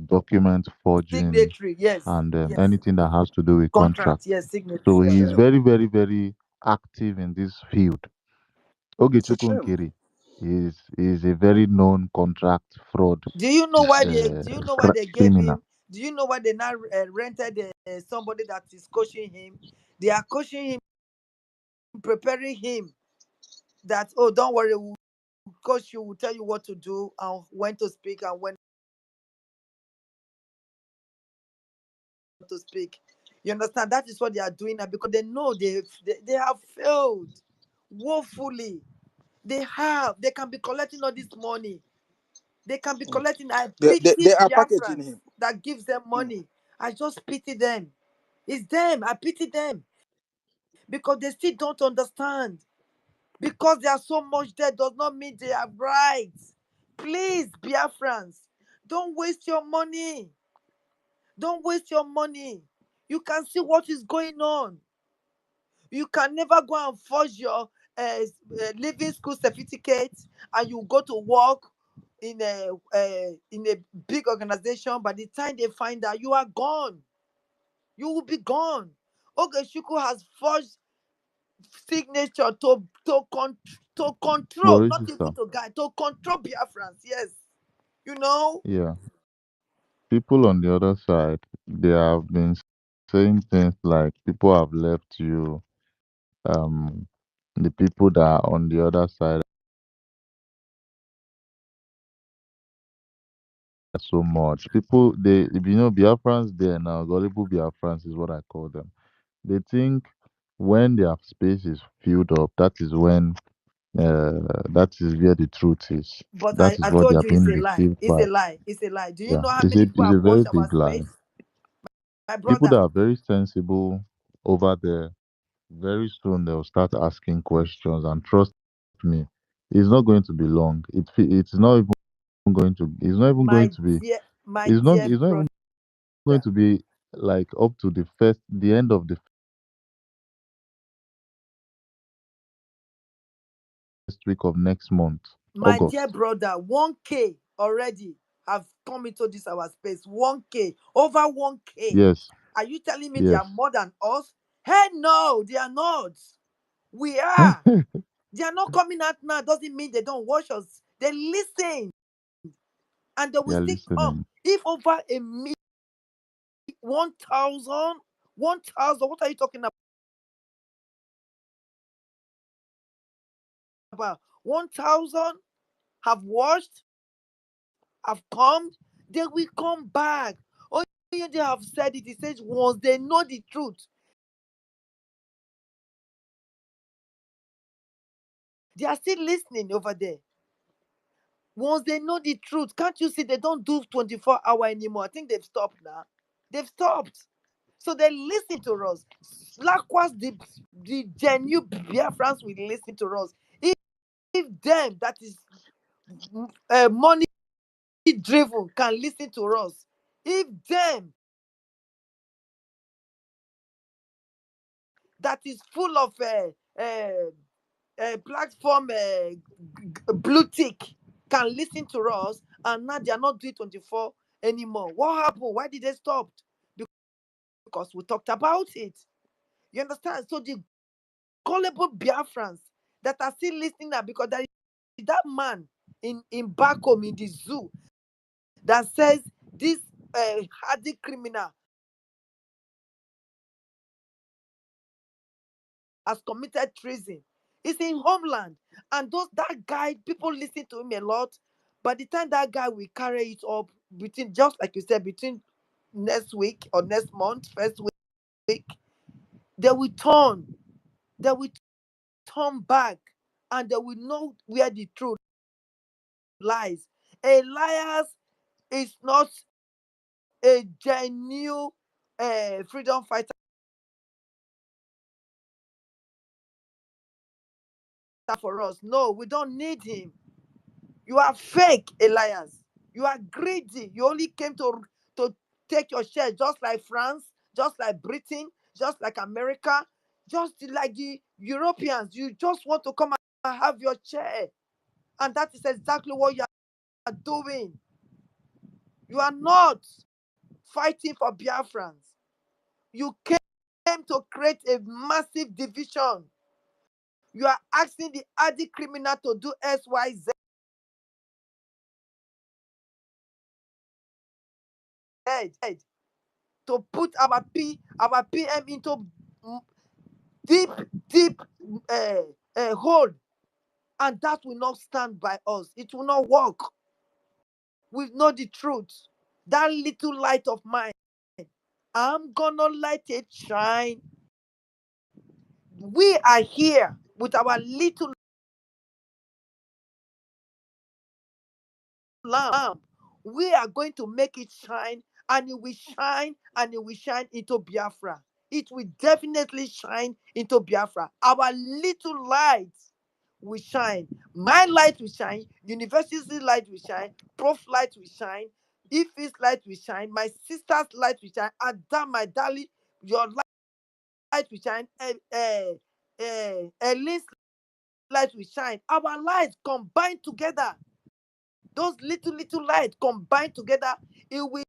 document forging Signatory. Yes. and Yes. anything that has to do with Contract. contract. Yes. Signatory. So It's a Yeah. he is shame. very, very, very active in this field. It's a Ogechukwu shame. Nkiri is a very known contract fraud Do you know why they? Do you know why they gave criminal. him? Do you know why they now rented somebody that is coaching him? They are coaching him, preparing him. That, oh, don't worry, we'll coach you. Will tell you what to do and when to speak and when to speak. You understand? That is what they are doing now because they know they have failed woefully. They have. They can be collecting all this money. They can be Mm. collecting. I They pity are packaging Biafrans him. that gives them Mm. money. I just pity them. It's them. I pity them because they still don't understand. Because there are so much there does not mean they are right. Please, Biafrans, don't waste your money. Don't waste your money. You can see what is going on. You can never go and forge your living school certificate and you go to work in a big organization. By the time they find out, you are gone. You will be gone. Ogeshuku has forged signature to control, Worry not sister. even to guide, to control Biafrans. Yes, you know. Yeah. People on the other side, they have been saying things like people have left you. Um, the people that are on the other side are so much. People, Biafrans there now, gullible Biafrans is what I call them. They think when their space is filled up, that is where the truth is. But That I is what they told are you it's being a lie. deceived It's by. a lie. It's a lie. Do you Yeah, know how many people it's have a very watched our big lie. space? My People brother, that are very sensible over there, very soon they'll start asking questions, and trust me, it's not going to be long. It's not even going to. It's not even going my to be. dear, my It's not. dear It's not brother. even going to be like up to the end of the first week of next month, My dear August. brother, 1K already have come into this our space. 1K, over 1K. Yes, Are you telling me they yes. are more than us? Hey, no, they are not. We are. They are not coming out now. Doesn't mean they don't watch us. They listen and they They will are still come. listening. If over 1,000, 1,000, what are you talking about? 1,000 have watched, have come, they will come back. Oh, yeah, they have said it. He says once they know the truth, they are still listening over there. Once they know the truth, can't you see they don't do 24-hour anymore? I think they've stopped now. They've stopped. So they listen to us. Likewise, the genuine Biafrans will listen to us. If them that is money driven can listen to us, if them that is full of platform blue tick can listen to us, and now they are not doing 24 anymore. What happened? Why did they stop? Because we talked about it. You understand? So the gullible Biafrans that are still listening now, because there is that man in back home in the zoo that says this hardy criminal has committed treason. It's in homeland. And that guy, people listen to him a lot. By the time that guy will carry it up between, just like you said, between next week or next month, first week, they will turn. They will turn back and they will know where the truth lies. A liar is not a genuine freedom fighter for us. No, we don't need him. You are fake, Elias. You are greedy. You only came to take your share, just like France, just like Britain, just like America, just like the Europeans. You just want to come and have your share. And that is exactly what you are doing. You are not fighting for Biafrans. You came to create a massive division. You are asking the hardy criminal to do XYZ, to put our PM into deep, deep hole, and that will not stand by us. It will not work. We know the truth. That little light of mine, I'm gonna light it shine. We are here with our little lamp. We are going to make it shine, and it will shine, and it will shine into Biafra. It will definitely shine into Biafra. Our little light will shine. My light will shine. University light will shine. Prof light will shine. Ife's light will shine. My sister's light will shine. And that, my darling, your light will shine. Ellen's light will shine. Our lights combined together. Those little lights combined together, it will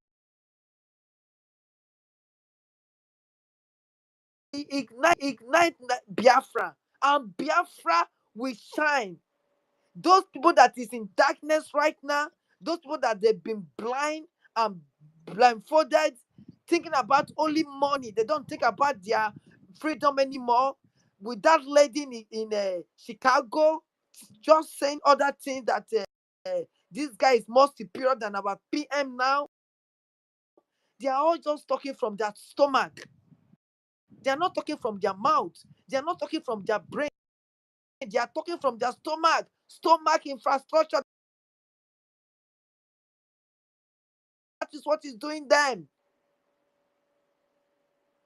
ignite Biafra, and Biafra will shine. Those people that is in darkness right now, those people that they've been blind and blindfolded, thinking about only money, they don't think about their freedom anymore. With that lady in Chicago just saying other things, that this guy is more superior than our PM now. They are all just talking from their stomach. They are not talking from their mouth. They are not talking from their brain. They are talking from their stomach. Stomach infrastructure. That is what is doing them.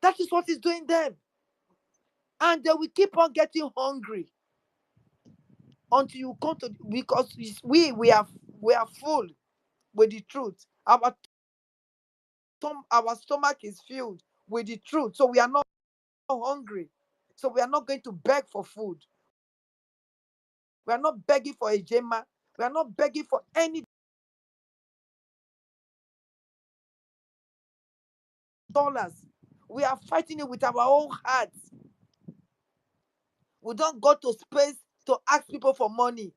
That is what is doing them. And they will keep on getting hungry until you come to, because we are full with the truth. Our stomach is filled with the truth. So we are not hungry. So we are not going to beg for food. We are not begging for a gemma. We are not begging for any dollars. We are fighting it with our own hearts. We don't go to space to ask people for money.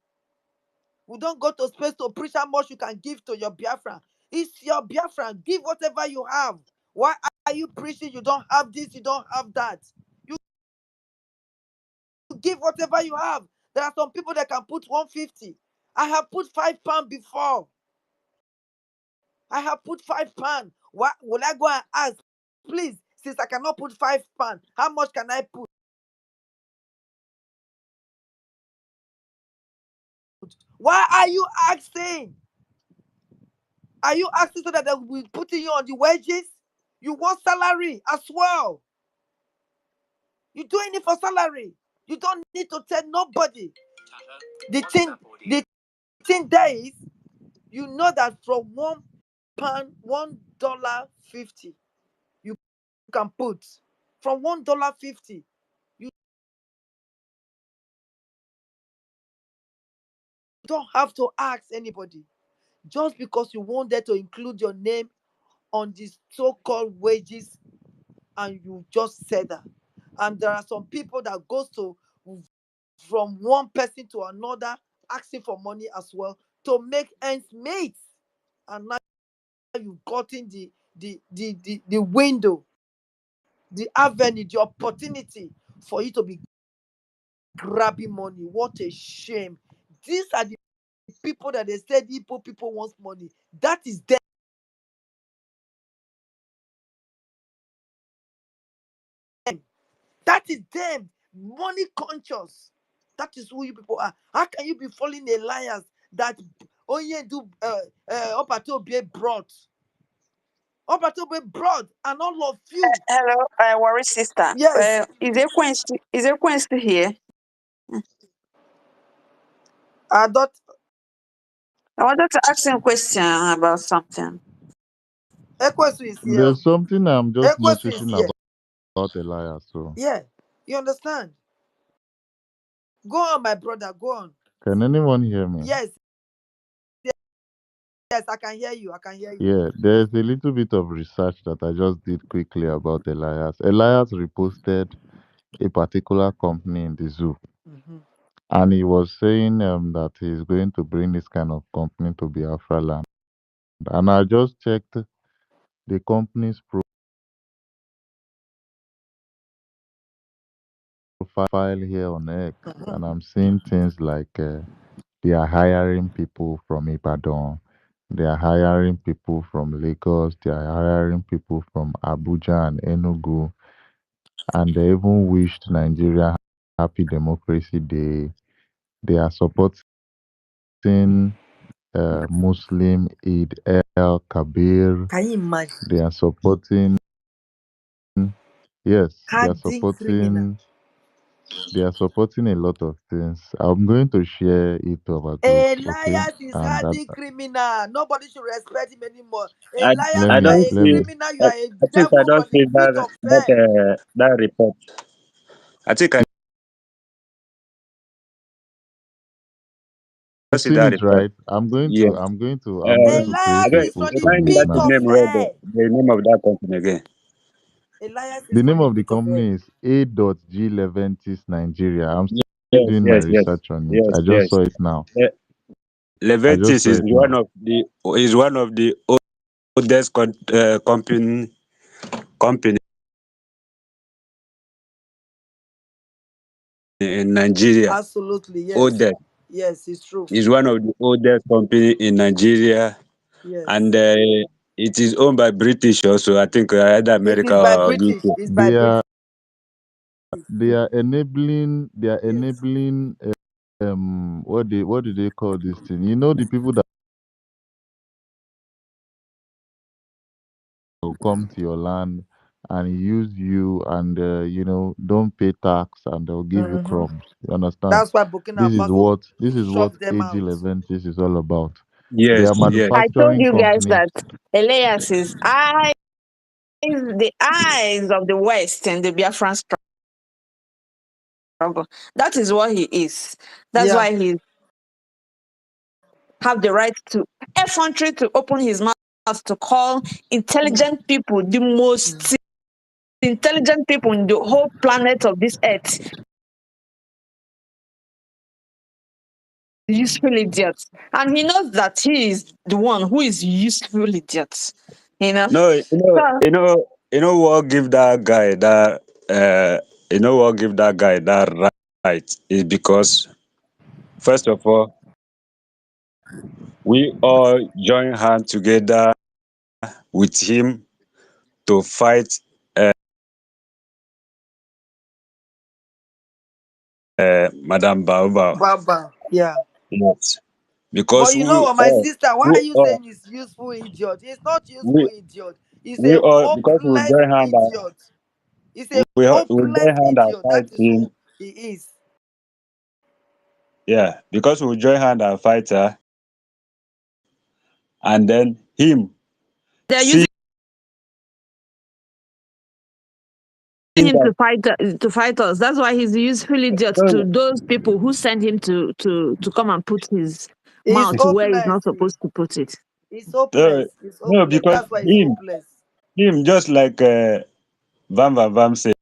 We don't go to space to preach how much you can give to your Biafran. It's your Biafran. Give whatever you have. Why are you preaching you don't have this, you don't have that? You give whatever you have. There are some people that can put 150. I have put £5 before. I have put £5. Why will I go and ask? Please, since I cannot put £5, how much can I put? Why are you asking? Are you asking so that they will be putting you on the wages? You want salary as well. You're doing it for salary. You don't need to tell nobody. The thing there is, you know that from £1, $1.50, you can put. From $1.50, you don't have to ask anybody. Just because you wanted to include your name on this so-called wages, and you just said that. And there are some people that goes to from one person to another, asking for money as well to make ends meet. And now you've gotten the window, the avenue, the opportunity for you to be grabbing money. What a shame. These are the people that they said Igbo people wants money. That is them. That is them. Money conscious. That is who you people are. How can you be following a liars that only do Opatobe brought? Opatobe brought, and all of you. Hello, worry sister. Yes. Is Ekwen still here? I thought I wanted to ask him a question about something. Ekwesu is here. There's something I'm just Ekwesu is noticing here. about Elias. So, Yeah. You understand? Go on, my brother. Go on. can anyone hear me? Yes. Yes, I can hear you. I can hear you. Yeah, there's a little bit of research that I just did quickly about Elias. Elias reposted a particular company in the zoo, Mhm. and he was saying that he's going to bring this kind of company to Biafra land. And I just checked the company's profile here on X, Mhm. and I'm seeing things like they are hiring people from Ibadan, they are hiring people from Lagos, they are hiring people from Abuja and Enugu, and they even wished Nigeria Happy Democracy Day. They are supporting Muslim Eid el Kabir. Can you imagine? They are supporting, yes, Hardened criminal. they are supporting a lot of things. I'm going to share it to our group, okay? Elias is And that hardened criminal. Nobody should respect him anymore. I Elias, let I you me are don't a let see. me criminal. You I, are a I think I devil don't from the see pit that of hell. that report. I think I don't see seen that it report. right. Yes. I'm going to Elias create a is I from post the on don't it remember pit the now. of name read hell. the name of that company again. Elias is The from name the of the pit of hell. company is A.G. Leventis Nigeria. I'm still Yes, doing my yes, yes, research on it. yes, I just yes. saw it now. Le- I just Leventis saw is it now. one of the oldest company in Nigeria. Absolutely, yes. Oldest Yes, it's true. is one of the oldest company in Nigeria, Yes. and it is owned by British also. I think either It America is by or British. UK. It's by They British. are they are enabling Yes. what do they call this thing? You know, the people that will come to your land and use you and don't pay tax and they'll give you Mhm. crumbs. You understand? That's why Burkina Faso This is what shove them AG out. Leventis is all about. They Yes, are yes. I told manufacturing you guys company. that Elias is the eyes of the West and the Biafran struggle. That is what he is. That's Yeah. why he have the right to effrontery to open his mouth to call intelligent people the most intelligent people in the whole planet of this earth useful idiots. And he knows that he is the one who is useful idiots. You know? No, So you know what give that guy that right is because first of all we all join hands together with him to fight Madame Baobab. Baba. Yeah. Yes, But because you know what, my sister, why we are you all, saying he's useful idiot? He's not useful we, idiot. He's we a all because we hopeless join hand and idiot. He's a we hopeless join hand and idiot. That fight is him. who he is. Yeah, because we join hand and fight her, and then him they're see using him that to fight us. That's why he's a useful idiot to no, those people who send him to come and put his He's mouth where he's hopeless. not supposed to put it. He's no, hopeless. He's no, hopeless. because That's why he's hopeless. him just like Vam Vam Vam said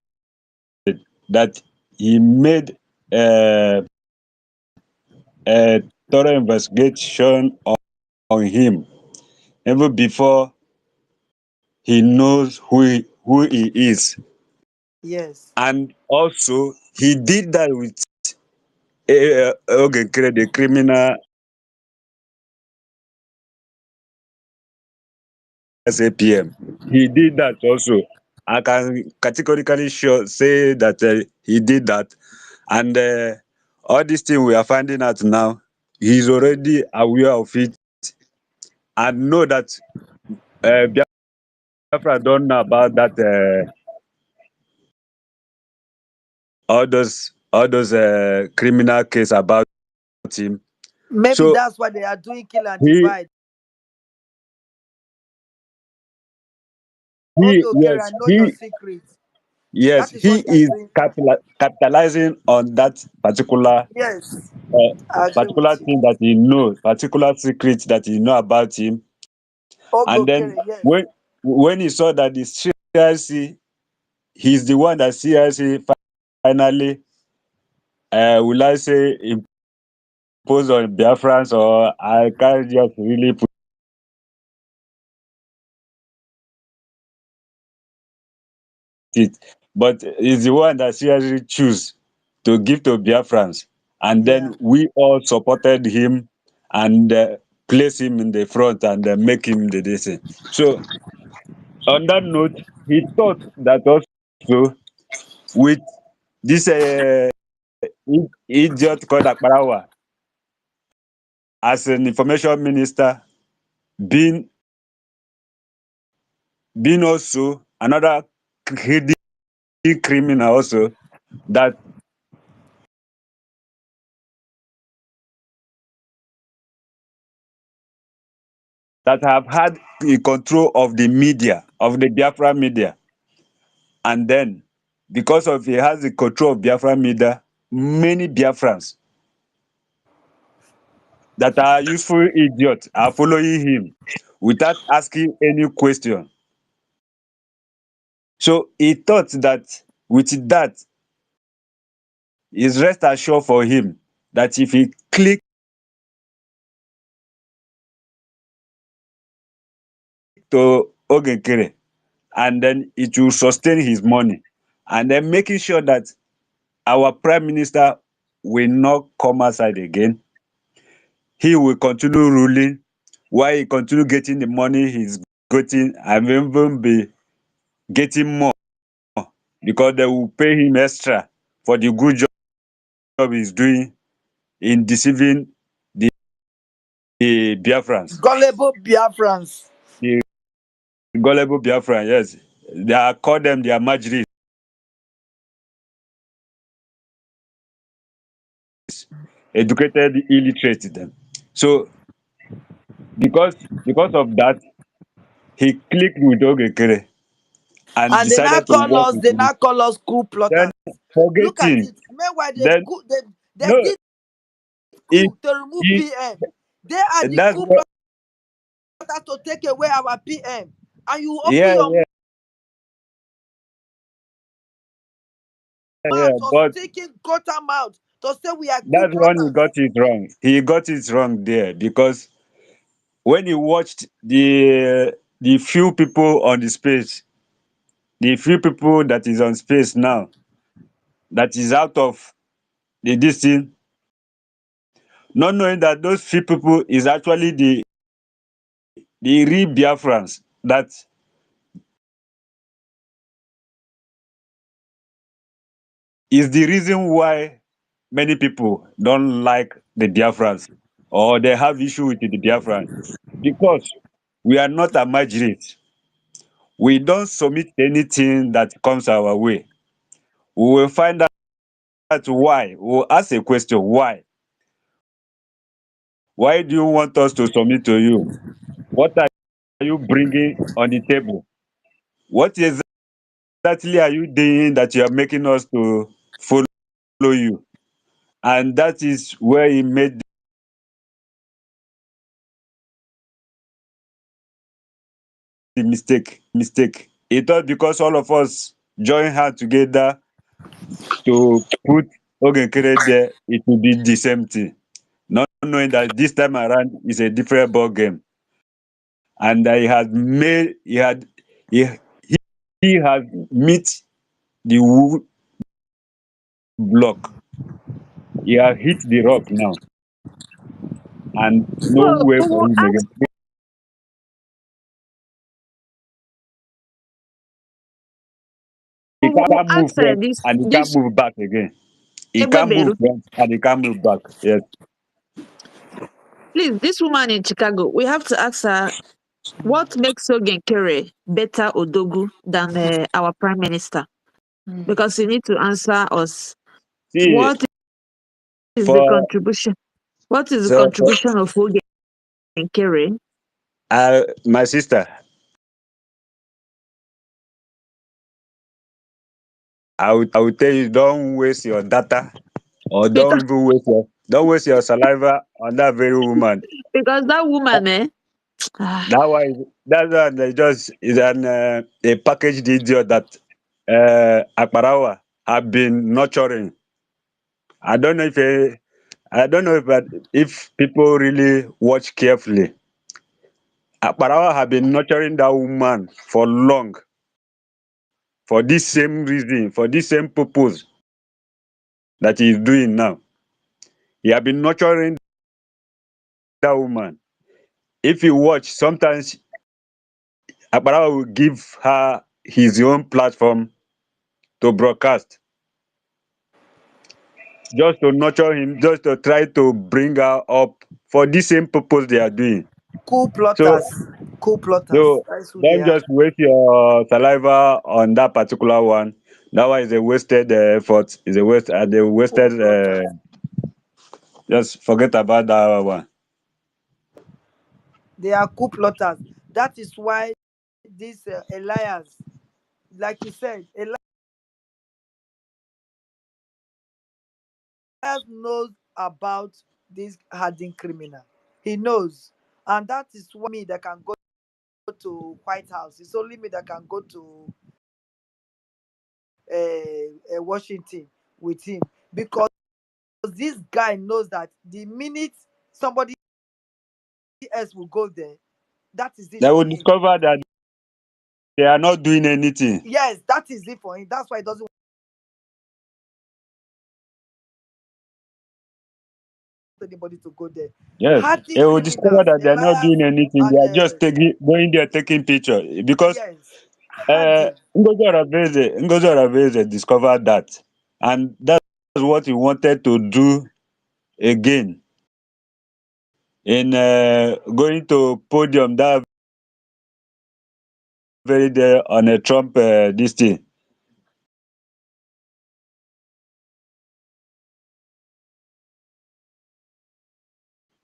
that he made uh, a thorough investigation on him even before he knows who he is. Yes. And also, he did that with the criminal SAPM. He did that also. I can categorically say that he did that. And all this thing we are finding out now, he's already aware of it and know that Biafra don't know about that, all those criminal case about him. Maybe So that's why they are doing kill and he divide. Okay, he okay, I yes know your he secret. yes That is what he they are is doing now. capitalizing on that Yes, uh, I agree particular with you. thing that he knows, particular secret that he know about him. Okay, And okay, then yes. when he saw that the CIC, he's the one that CIC finally, will I say, imposed on Biafrans, or I can't just really put it, but he's the one that seriously choose to give to Biafrans, and Yeah, then we all supported him and place him in the front and make him the DC. So on that note, he thought that also with this idiot called Akbarawa as an information minister, being also another hidden criminal also, that have had the control of the media, of the Biafra media. And then, because of he has the control of Biafra media, many Biafrans that are useful idiots are following him without asking any question. So he thought that with that, is rest assured for him that if he click to Ogenkere, and then it will sustain his money, and then making sure that our prime minister will not come outside again. He will continue ruling while he continue getting the money he's getting, and even be getting more, because they will pay him extra for the good job he's doing in deceiving the Biafrans, gullible Biafrans. the gullible Biafran. Yes, they are call them their marginals, educated illiterate them. So because of that, he clicked with Ogekere and And they now decided to call work us, with they him. now call us coup Then plotters. Look at forgetting, it. Meanwhile, then they no, did it, coup to remove it PM. They are the that's coup what, plotters to take away our PM. And you open yeah, your yeah, yeah. mouth or But sticking gutter mouth to say we are coup that's when he plotters. got it wrong. He got it wrong there, because when he watched the few people on the space, the few people that is on space now, that is out of the this thing, not knowing that those few people is actually the real Biafrans, that is the reason why many people don't like the Biafrans, or they have issue with the Biafrans, because we are not a majority. We don't submit anything that comes our way. We will find out why. We will ask a question: why? Why do you want us to submit to you? What are you bringing on the table? What exactly are you doing that you are making us to follow you? And that is where he made the mistake. He thought because all of us join hands together to put Ogenkere there, it will be the same thing. Not knowing that this time around is a different ball game. And that he has meet the block. He has hit the rock now. And no So way we for will him ask, again. He we will can't move ask front this and he can't this move back again. He can't move Egbeberu. front and he can't move back. Yes. Please, this woman in Chicago, we have to ask her what makes Ogenkere better Odogu than our prime minister, because you need to answer us. See, What is the for contribution? What is the so for, contribution of Ogenkere? my sister, I will tell you, don't waste your data or Because don't waste your saliva on that very woman. because that woman, That one, that one just is a packaged idiot that Akbarawa have been nurturing. I don't know if I don't know if people really watch carefully. Akbarawa have been nurturing that woman for long, for this same reason, for this same purpose that he is doing now. He have been nurturing that woman. If you watch, sometimes Akbarawa will give her his own platform to broadcast, just to nurture him, just to try to bring her up for the same purpose they are doing. Cool So, plotters. Cool plotters. so That's who they don't are. just waste your saliva on that particular one. That one is a wasted effort. Is a waste. They Cool wasted. plotters. Just forget about that one. They are coup plotters. That is why this Elias, like you said, Elias knows about this hardened criminal. He knows. And that is why me that can go to White House. It's only me that can go to Washington with him. Because this guy knows that the minute somebody else will go there, that is it They will for him. discover that they are not doing anything. Yes, that is it for him. That's why he doesn't want anybody to go there. Yes, Hardened they will discover criminals, that they are not Elias doing anything. They and are just going there taking picture because yes, hardened. Ngozi Oraveze discovered that, and that's what he wanted to do again in going to podium that very day on a Trump this thing.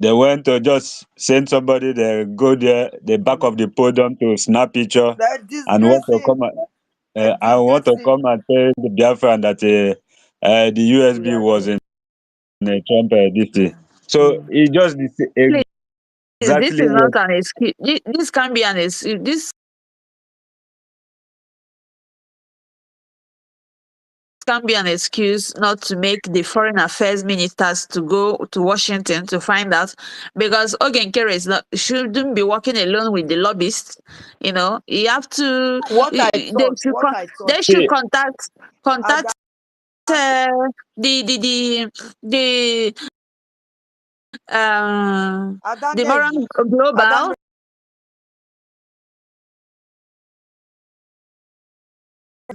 They went to just send somebody there, go there, the back of the podium to snap picture, They and want disgrace to him. come. They I want disgrace to him. come and tell the Biafran that the We USB are was there. in Trump this thing. So Mm. he just Please, this exactly is not what. an excuse. This can be an excuse. This can be an excuse not to make the foreign affairs ministers to go to Washington to find out, because Ogenkere is not shouldn't be working alone with the lobbyists. You know, you have to. What I They thought, should what I thought, they should See, contact Ada, uh, the the Adanegi, Moran Global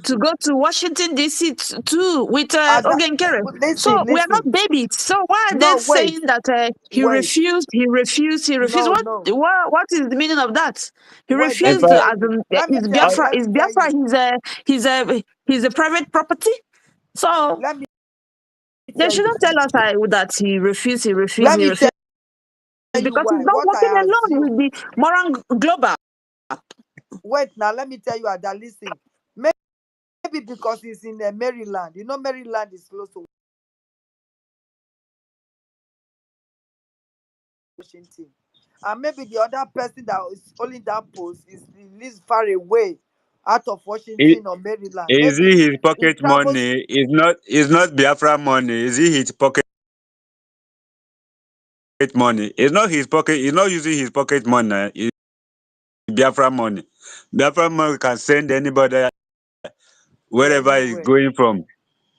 to go to Washington DC too with Ada, Ogenkere. listen, So we are not listen. babies. So why are they No, wait, saying that he wait. refused? He refused. He refused. No, What? no. What is the meaning of that? He Wait, let if me refused. I, tell As you. in, Let me tell you. Let Is me tell Biafra you. he's a private property. So Let me they tell you. shouldn't tell us that he refused. He refused. Let He me tell refused you because he's why. not What working I alone assume. with the Moran Global. Wait, now let me tell you, Ada, listen. Maybe because he's in Maryland. You know, Maryland is close to Washington. And maybe the other person that is holding that post is lives far away. out of Is, Washington or Maryland. is Maybe it his he pocket travels. money? It's not Biafra money. Is it his pocket money? It's not his pocket. He's not using his pocket money. It's Biafra money. Biafra money can send anybody wherever he's Anywhere. going from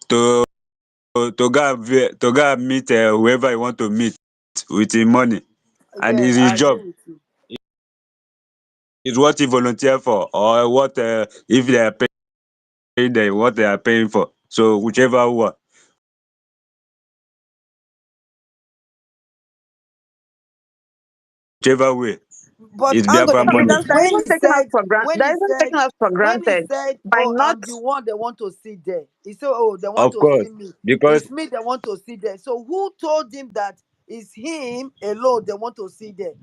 to to go and meet whoever he want to meet with his money, and Yeah, it's his I job. agree with you. It's what he volunteer for, or what if they are paying them what they are paying for. So whichever way, But it's hang on Biafra a money. minute. Sometimes they're even taking us for When he granted said, by "Oh, not. I'm the one they want to see there," he said, "Oh, they want Of to course, see me. because It's me they want to see there." So who told him that it's him alone they want to see there?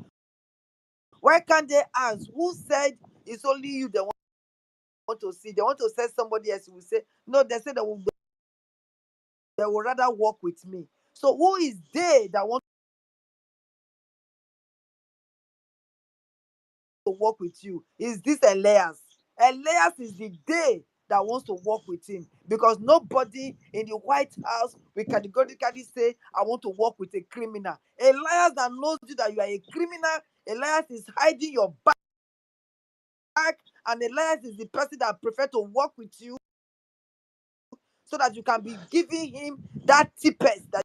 Why can't they ask? Who said it's only you they want to see? They want to send somebody else. Will say no. They say they will rather work with me. So who is they that want to work with you? Is this Elias? Elias is the day that wants to work with him because nobody in the White House will categorically say, "I want to work with a criminal." Elias that knows you that you are a criminal, Elias is hiding your back, and Elias is the person that prefer to work with you so that you can be giving him that tippets that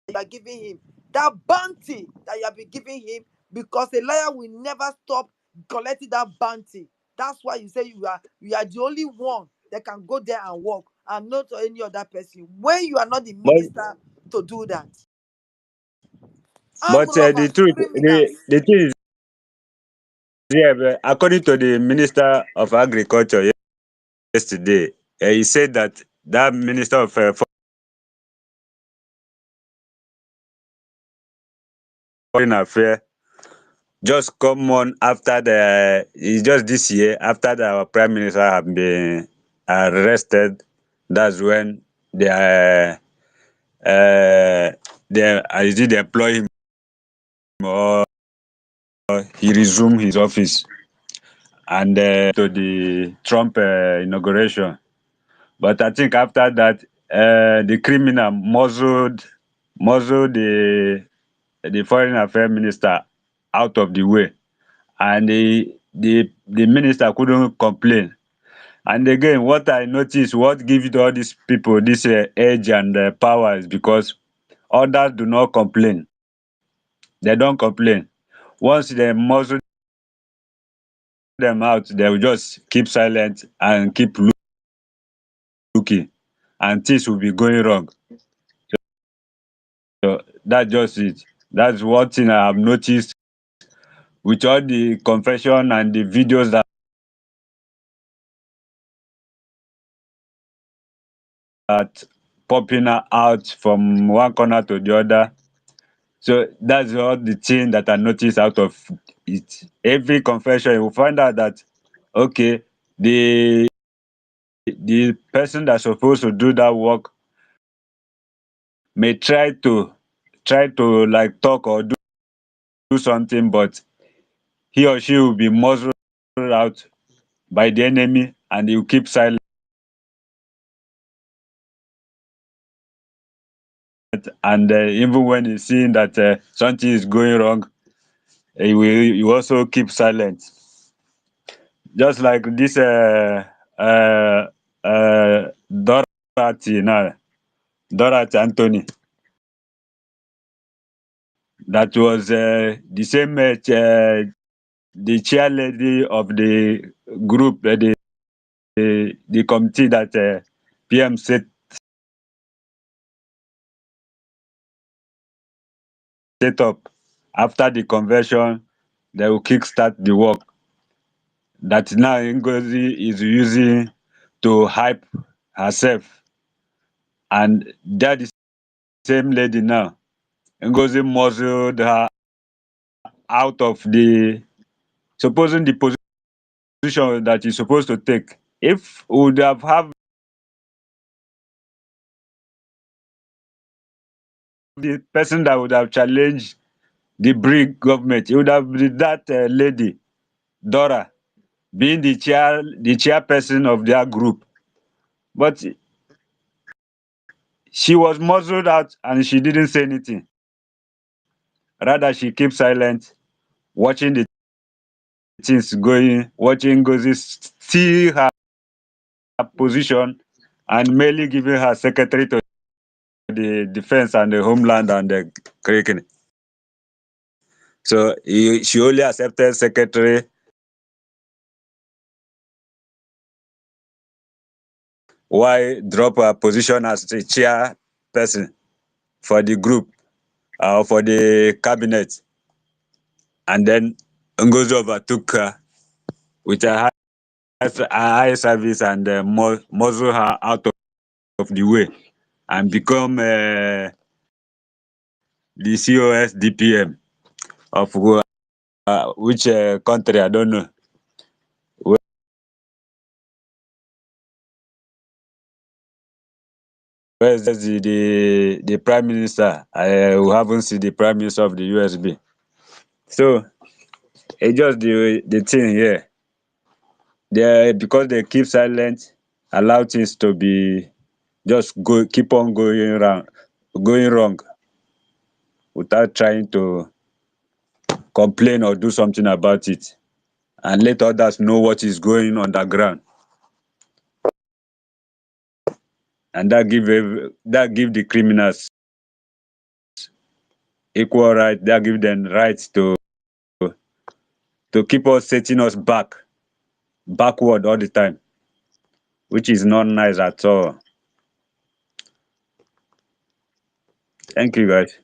you are giving him, that bounty that you have been giving him, because a liar will never stop collecting that bounty. That's why you say you are the only one that can go there and work, and not any other person. When you are not the but minister to do that, armed the robbers, truth, criminals. the thing is, yeah, but according to the Minister of Agriculture yesterday, he said that Minister of Foreign Affairs just come on after it's just this year after our Prime Minister have been arrested. That's when they is it they employ him, or he resumed his office, and to the Trump inauguration. But I think after that, the criminal muzzled the foreign affairs minister out of the way, and the minister couldn't complain. And again, what I noticed, what gives all these people this edge and power is because others do not complain. They don't complain. Once they muzzle them out, they will just keep silent and keep looking, and things will be going wrong. So that's just it. That's one thing I have noticed with all the confession and the videos that popping out from one corner to the other. So that's all the thing that I noticed out of it. Every confession, you will find out that okay, the person that's supposed to do that work may try to like talk or do something, but he or she will be muzzled out by the enemy, and he will keep silent. And even when he's seeing that something is going wrong, he will also keep silent. Just like this uh, Dorothy now, Dorothy Anthony, that was the same the chair lady of the group, the committee that PM set up after the convention. They will kickstart the work that now Ngozi is using to hype herself, and that is the same lady now. Ngozi muzzled her out of the supposing the position that he's supposed to take. If would have the person that would have challenged the Brig government. It would have been that lady, Dora, being the chairperson of their group. But she was muzzled out and she didn't say anything. Rather, she kept silent, watching the things going, watching Ngozi see her position and merely giving her secretary to the defense and the homeland and the curriculum. So she only accepted secretary. Why drop her position as the chairperson for the group or for the cabinet? And then Ngozi overtook her with a high service and muzzle her out of the way and become the COS DPM of which country, I don't know. Where's the prime minister? I haven't seen the prime minister of the USB. So it's just the thing here. They, because they keep silent, allow things to be just keep on going wrong without trying to complain or do something about it, and let others know what is going on the ground. And that give the criminals equal right. That give them rights to keep us setting us backward all the time, which is not nice at all. Thank you, guys.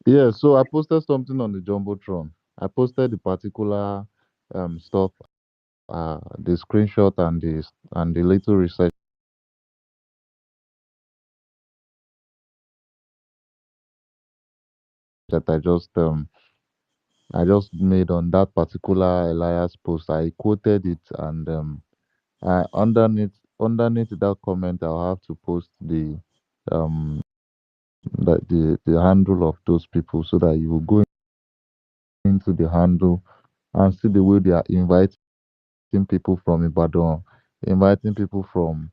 Yeah, so I posted something on the Jumbotron. I posted the particular stuff, the screenshot and the little research that I just made on that particular Elias post. I quoted it and I underneath that comment I'll have to post um the handle of those people so that you will go into the handle and see the way they are inviting people from Ibadan, inviting people from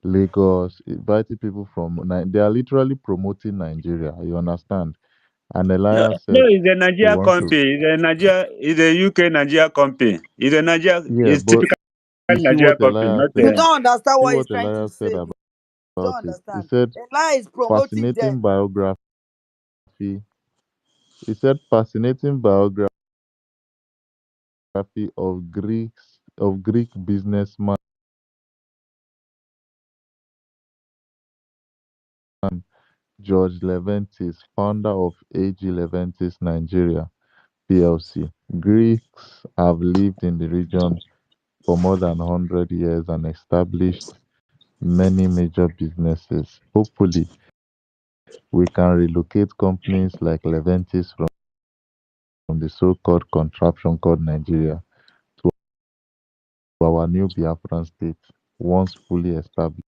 Lagos, inviting people from they are literally promoting Nigeria. You understand? And No, Elias no, said it's a he Nigeria wants to. company. It's a UK Nigeria company. Yeah, It's but typical you see Nigeria what company, Elias not You said. don't understand See what he's what trying to Elias said say. You don't about it. He understand. said Ella is promoting fascinating them. biography. He said fascinating biography of Greek businessman George Leventis, founder of AG Leventis Nigeria PLC. Greeks have lived in the region for more than 100 years and established many major businesses. Hopefully, we can relocate companies like Leventis from the so-called contraption called Nigeria to our new Biafran state once fully established.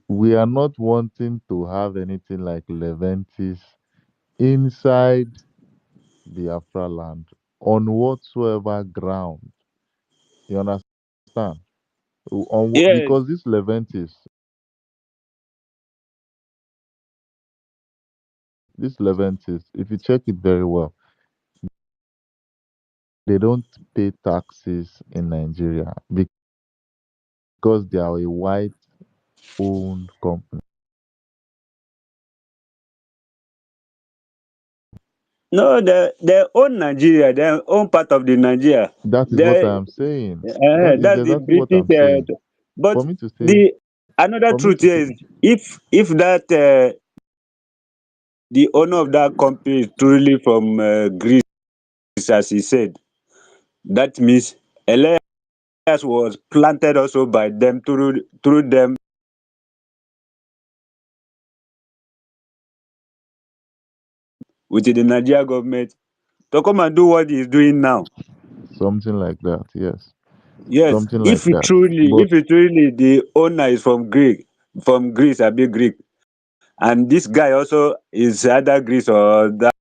We are not wanting to have anything like Leventis inside Biafra land on whatsoever ground. You understand? yes. Because this Leventis, if you check it very well, they don't pay taxes in Nigeria because they are a white-owned company. No, they own Nigeria. They own part of the Nigeria. That is what I They am saying. That is that's the exactly what British. I'm saying. But For me to say, the another for me truth to say, here is if that the owner of that company is truly from Greece, as he said, that means Elias was planted also by them through them with the Nigeria government to come and do what he's doing now. Something like that. Yes, Yes, something like that. But if it truly the owner is from Greece, a big Greek, and this guy also is either Greece or that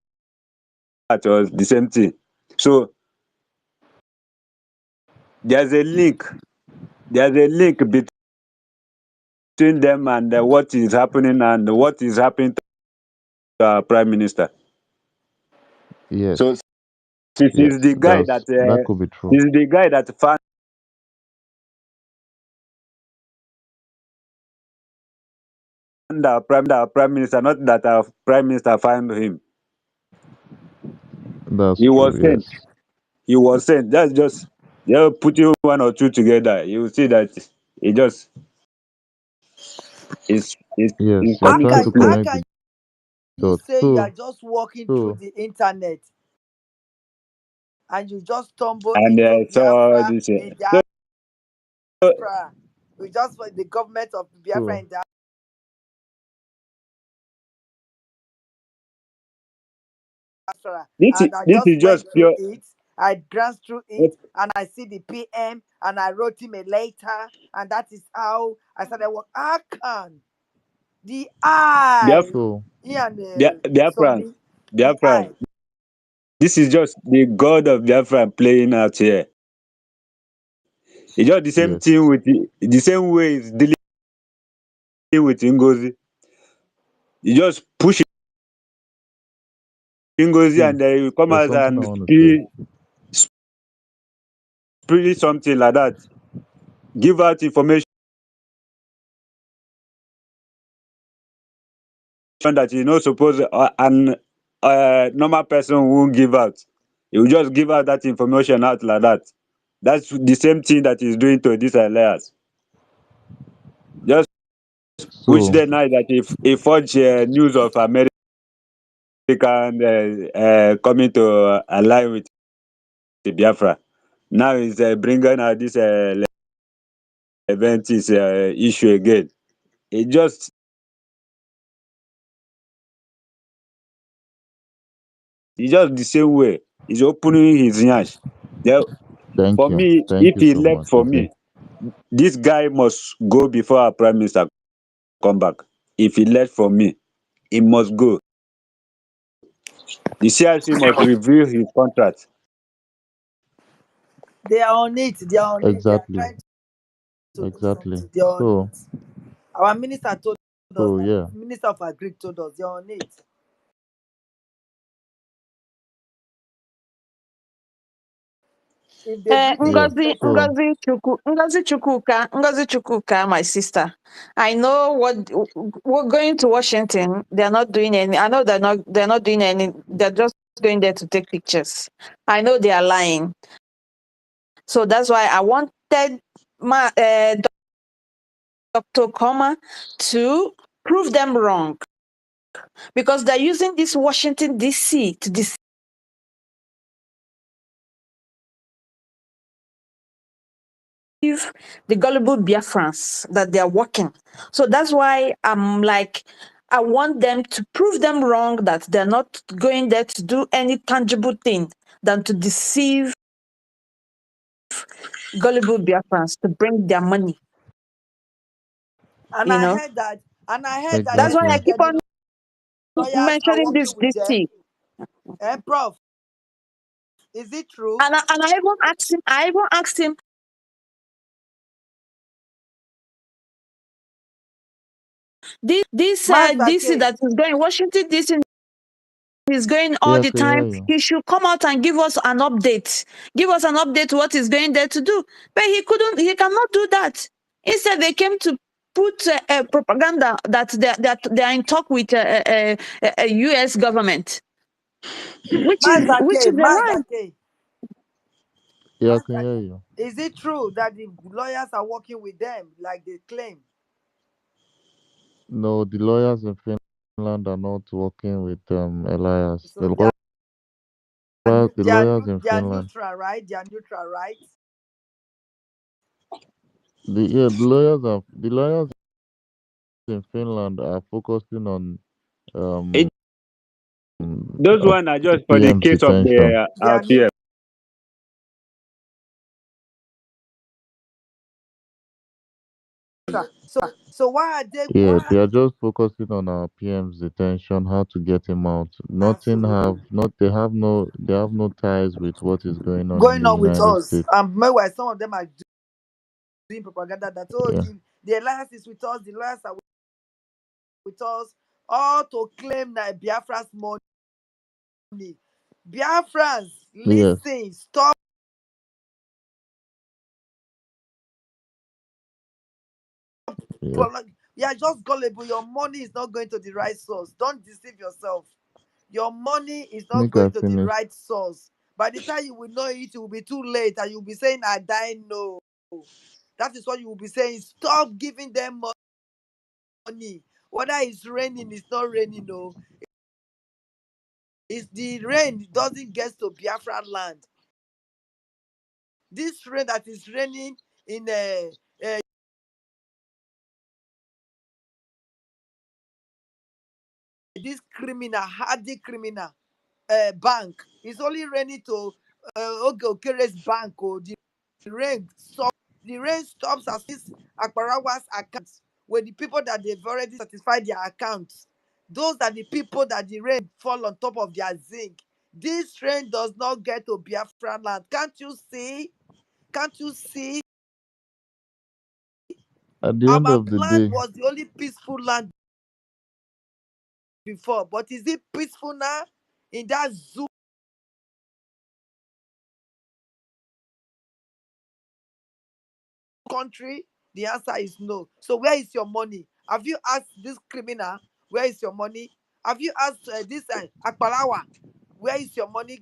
or the same thing. So there's a link. There's a link between them and what is happening and what is happening to our prime minister. So yes, this is yes, the guy that that could be true. this is the guy that found our prime minister, not that our prime minister found him. That's He true. was sent. Yes, He was sent. That's just putting one or two together. You will see that it just is yes. You're How coming trying can to to play. how connect can the you dots. say you are just walking through So, the internet and you just stumble And into so Biafra this in so diaspora? We just for the government of Biafra so in diaspora, and I this just is went just through pure. it. I glanced through it and I see the PM and I wrote him a letter, and that is how I started work. How can the eye, Biafran, so he and Biafran, Sonny, the Biafran. eye? This is just the God of Biafran playing out here. It's just the same thing yes. with the same way it's dealing with Ngozi. You just push Ngozi See, and you come there's out something I and want to say. spirit something like that. Give out information that you not supposed and normal person won't give out. You just give out that information out like that. That's the same thing that he's doing to these alliance. Just which So, they know that if he forge news of American coming to align with the Biafra, now he's bringing out this event is issue again. It just it's just the same way. He's opening his yansh. There, for me, thank if you he so left much. for Okay, me, this guy must go before our prime minister come back. If he left for me, he must go. The CIC must review his contract. They are on it. They are on it. They are exactly, trying to do exactly. something. They are on So, it. Our minister told us. so yeah, Minister of Agri told us they are on it. If they bring it, yeah. Ngozi, So, Ngozi Chukuka, my sister. I know what we're going to Washington. They're not doing any. I know they're not doing any. They're just going there to take pictures. I know they are lying. So that's why I wanted my Dr. Koma to prove them wrong because they're using this Washington D.C. to deceive the gullible Biafrans that they are working. So that's why I'm like, I want them to prove them wrong that they're not going there to do any tangible thing than to deceive gullible Biafrans to bring their money, and you I know. heard that, and I heard that That's they why I exactly. said keep that the on lawyers are mentioning working this with them. DC. Prof, is it true? And I even asked him, this Master DC K, that is going, Washington DC is going all Yeah, I the can time. hear you. He should come out and give us an update. Give us an update what he's going there to do. But he cannot do that. Instead, they came to put propaganda that they are in talk with US government, Master which K, is a lie. Master K, Yeah, I can Master hear K. you. Is it true that the lawyers are working with them like they claim? No, the lawyers in Finland are not working with Elias. So they are, The lawyers in they are Finland, neutral, right? They are neutral, right? the lawyers in Finland are focusing on It, um those one are just for the PM case of detention. the They are PM. neutral. So why are they? Yeah, Why? they are just focusing on our PM's detention, how to get him out. Nothing Absolutely. have not they have no ties with what is going on in Going the on with United us. States. And meanwhile, some of them are doing propaganda that, oh, Yeah. the alliance is with us, the alliance are with us, all to claim that Biafra's money. Biafrans, Yes, listen, stop. yes. You are just gullible. Your money is not going to the right source. Don't deceive yourself. Your money is not Make I going to the finish. right source. By the time you will know it, it will be too late, and you'll be saying, I die. No. That is what you will be saying. Stop giving them money. Whether it's raining, it's not raining. No. It's the rain doesn't get to Biafra land. This rain that is raining in this criminal, hardy criminal bank, it's only raining to Okere's bank. Oh, rain stop the rain stops as this Akbarawa's accounts with the people that they've already satisfied their accounts. Those are the people that the rain fall on top of their zinc. This rain does not get to Biafra land. Can't you see? Can't you see? At the end Our of the land day, was the only peaceful land before, but is it peaceful now? In that zoo country, the answer is no. So where is your money? Have you asked this criminal, where is your money? Have you asked this Akpalawa, where is your money?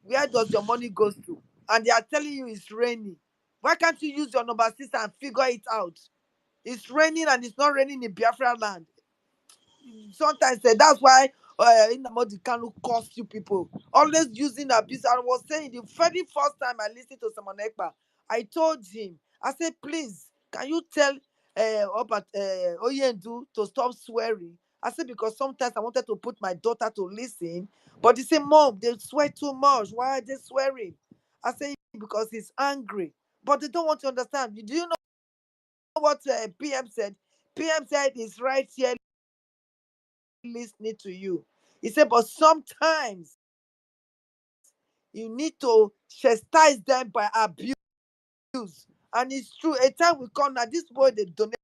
Where does your money goes to? And they are telling you it's raining. Why can't you use your number system and figure it out? It's raining and it's not raining in Biafra land. Sometimes that's why Inamodi Kanu cost you people. Always using abuse. I was saying the very first time I listened to Simon Ekpa, I told him, I said, please, can you tell Oyendu to stop swearing? I said, because sometimes I wanted to put my daughter to listen, but he said, Mom, they swear too much. Why are they swearing? I said, because he's angry. But they don't want to understand. Do you know what PM said? PM said he's right here listening to you. He said, but sometimes you need to chastise them by abuse. And it's true. A time will come now, this boy they donate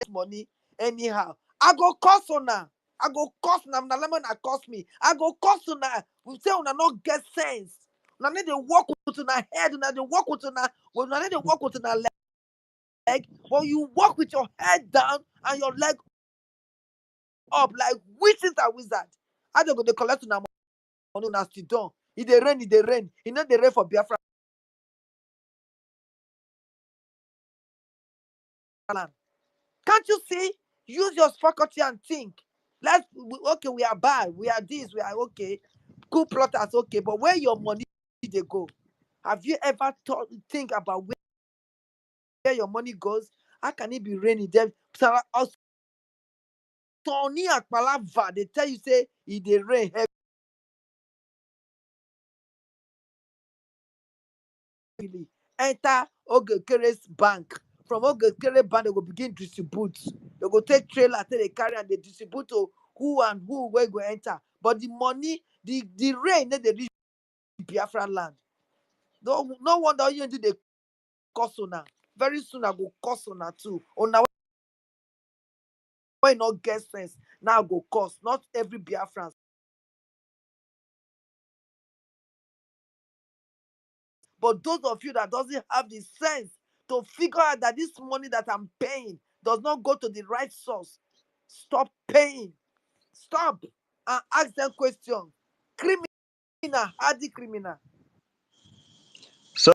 money anyhow. I go cost una. I go cost na lemon I cost me. I go cost una. We say una not get sense. Una need to walk with una head, una they walk with una need to walk with una leg, but you walk with your head down and your leg up like witches and wizard. How they go they collect una money una still done. If they rain, if they rain. You know they rain for Biafra land. Can't you see? Use your faculty and think. Okay, we are bad, we are this, we are okay. Cool plotters, okay, but where your money they go? Have you ever think about where your money goes? How can it be raining? Them Tony Akpalava, they tell you say it dey rain heavily. Enter Ogekere's bank. From Ogekere bank, they go begin distribute. They go take trailer, take they carry and they distribute to who and who where go enter. But the money, the rain, they reach Biafra land. No wonder you do the cost una. Very soon I go cost una too. Una why not get sense now go cost. Not every Biafran. But those of you that doesn't have the sense to figure out that this money that I'm paying does not go to the right source, stop paying. Stop and ask them questions. Criminal, hardy criminal. Sorry,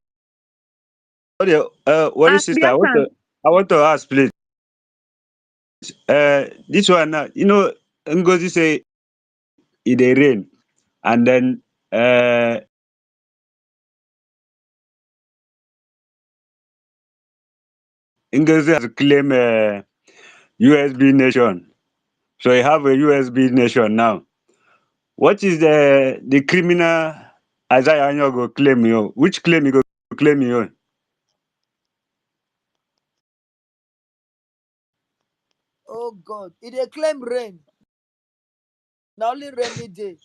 worry And sister, Biafran, I want to ask, please. This one, Ngozi say it dey rain, and then uh, Ngozi has claim USB nation. So you have a USB nation now. What is the criminal Isaiah Anyo go claim you? Which claim you go claim your own. Oh God, e dey claim rain. Na only rainy day.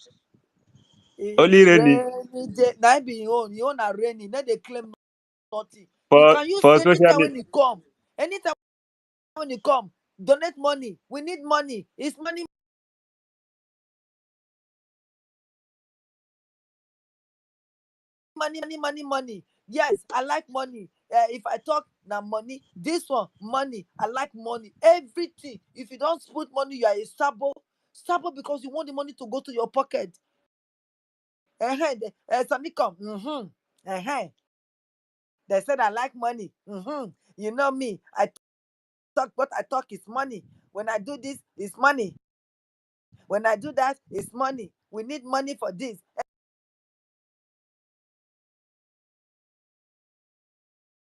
Only rainy Rainy day. Na im be im own. Im own na rainy. No dey claim nothing. You for can use for social anytime media. when e come. Anytime when e come, donate money. We need money. It's money, money. Yes, I like money. If I talk na money, this one money. I like money. Everything. If you don't put money, you are a sabo. Sabo because you want the money to go to your pocket. Something come. They said I like money. You know me. I talk what I talk is money. When I do this, it's money. When I do that, it's money. We need money for this.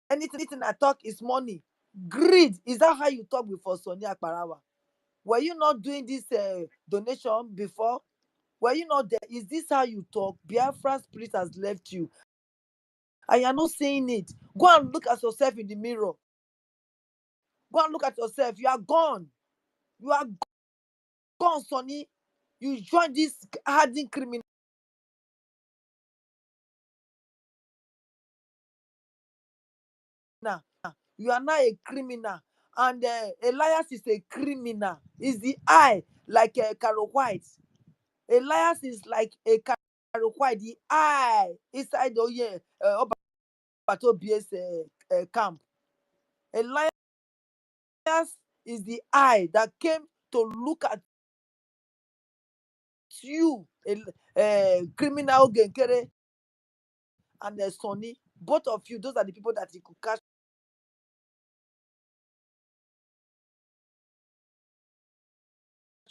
Anything I talk is money. Greed. Is that how you talk before Sonia Akparawa? Were you not doing this donation before? Were you not there? Is this how you talk? Biafra spirit has left you. And you're not saying it. Go and look at yourself in the mirror. Go and look at yourself. You are gone. You are gone, Sonny. You join this hardened criminal. You are not a criminal. And Elias is a criminal. Is the eye like a Carol White. Elias is like a Carol White. The eye inside the Obato BS camp. Elias is the eye that came to look at you, criminal Genkere and Sonny. Both of you, those are the people that he could catch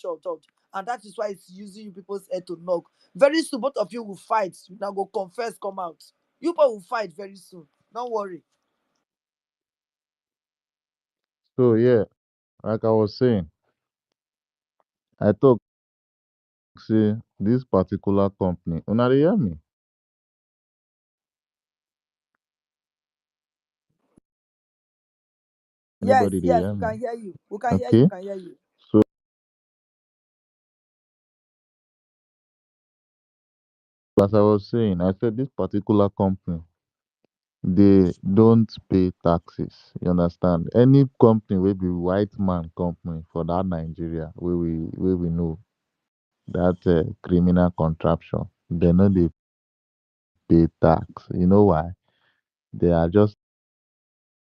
out. And that is why it's using you people's head to knock. Very soon, both of you will fight. You now go confess, come out. You people will fight very soon. Don't worry. So yeah, like I was saying, I talk say this particular company. Una dey hear me? Yes, Anybody dey yes, hear we me? can hear you. We can hear you. We Okay. can hear you. So as I was saying, I said this particular company, they don't pay taxes. You understand? Any company will be white man company for that Nigeria where we know that criminal contraption. They know they pay tax. You know why? They are just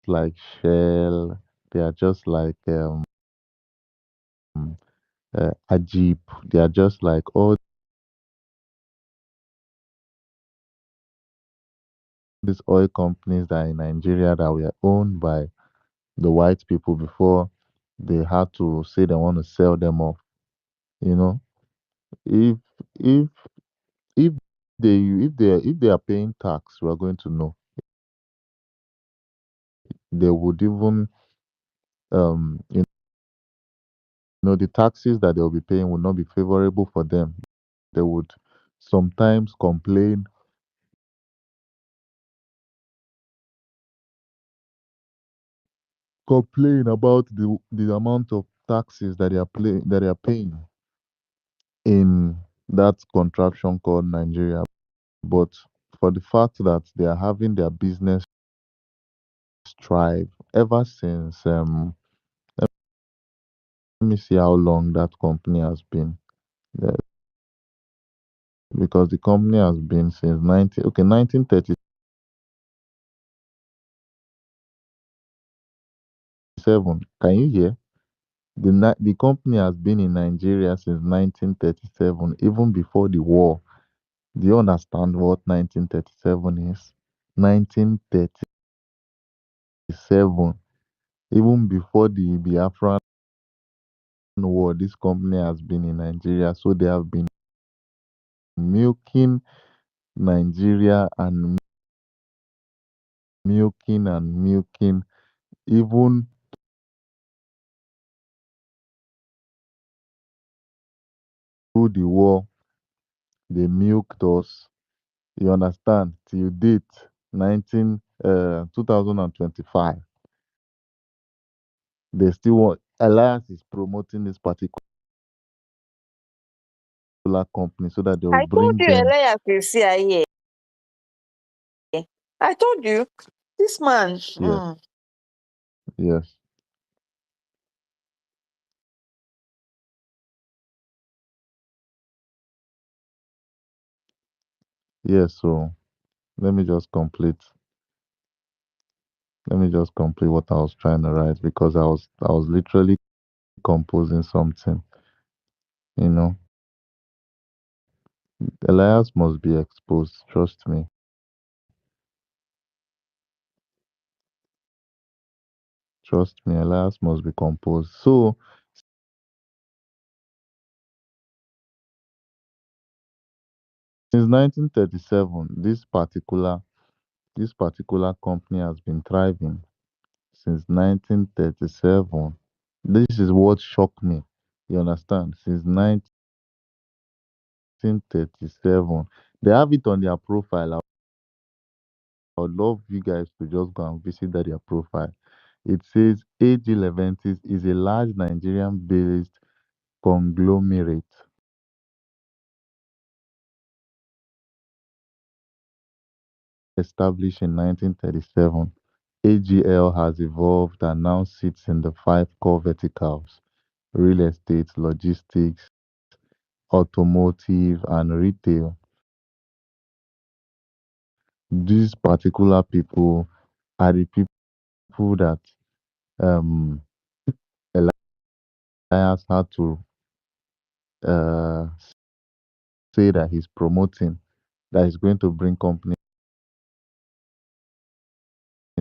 like Shell. They are just like Ajib. They are just like all these oil companies that are in Nigeria that were owned by the white people before they had to say they want to sell them off. You know, if if if if they are paying tax, we are going to know. They would even you know the taxes that they will be paying would not be favorable for them. They would sometimes complain about the amount of taxes that they are paying in that contraption called Nigeria. But for the fact that they are having their business thrive ever since let me see how long that company has been there, because the company has been since 1937. Can you hear? The company has been in Nigeria since 1937, even before the war. Do you understand what 1937 is? 1937, even before the Biafran war, this company has been in Nigeria. So they have been milking Nigeria and milking, even through the war. They milked us. You understand? Till date, 2025. They still want Alliance is promoting this particular company so that they'll I told bring you them. Elias is CIA. I told you this man. Yes, yes, yes. So let me just complete. Let me just complete what I was trying to write because I was literally composing something. You know, Elias must be exposed. Trust me. Trust me. Elias must be composed. So since 1937, this particular company has been thriving since 1937. This is what shocked me. You understand? Since 1937, they have it on their profile. I would love you guys to just go and visit their profile. It says AG Leventis is a large Nigerian-based conglomerate established in 1937. AGL has evolved and now sits in the five core verticals: real estate, logistics, automotive, and retail. These particular people are the people that um, Elias had to uh, say that he's promoting, that he's going to bring companies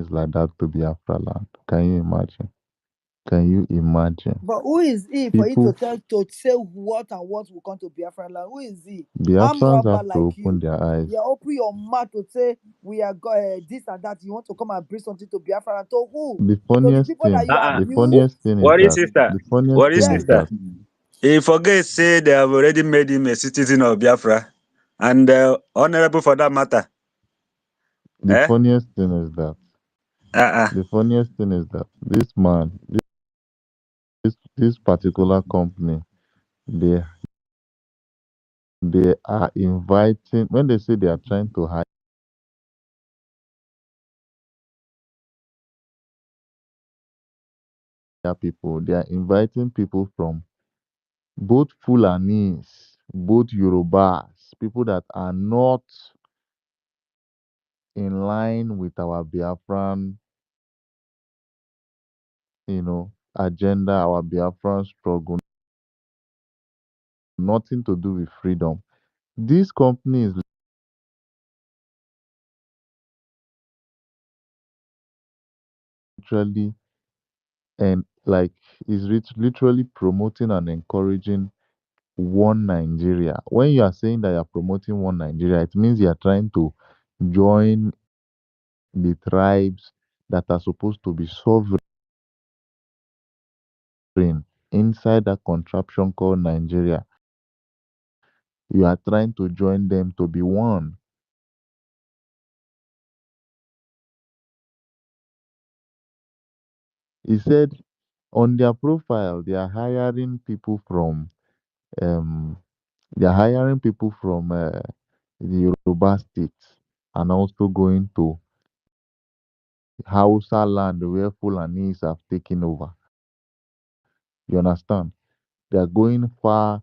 like that to Biafra land. Can you imagine? Can you imagine? But who is he for you to People, tell to say what and what will come to Biafra land? Who is he? I'm Biafrans robber have to like open you. their eyes. You open your mouth to say we are this and that. You want to come and bring something to Biafra land. To who? The To the funniest people that thing, you Uh-uh. the abuse? funniest thing is Worry that sister. the funniest Worry thing Yes. is sister. that He forget say they have already made him a citizen of Biafra and honorable for that matter. the Eh? funniest thing is that Uh-uh. the funniest thing is that this man, this particular company, they they are inviting when they say they are trying to hire people, they are inviting people from both Fulanis, both Yorubas, people that are not in line with our Biafran, agenda, our Biafran struggle, nothing to do with freedom. This company is literally and like literally promoting and encouraging one Nigeria. When you are saying that you are promoting one Nigeria, it means you are trying to join the tribes that are supposed to be sovereign inside that contraption called Nigeria. You are trying to join them to be one. He said on their profile they are hiring people from um the Yoruba states and also going to Hausa land where Fulanis have taken over. You understand? They are going far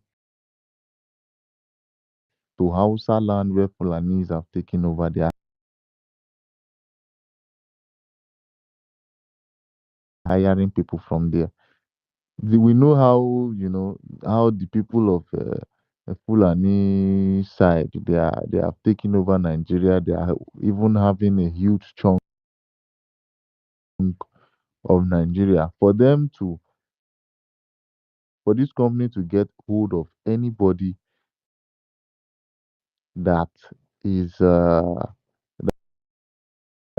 to Hausa land where Fulanis have taken over. They are hiring people from there. We know how how the people of Fulani side they have taken over Nigeria. They are even having a huge chunk of Nigeria. For this company to get hold of anybody that is that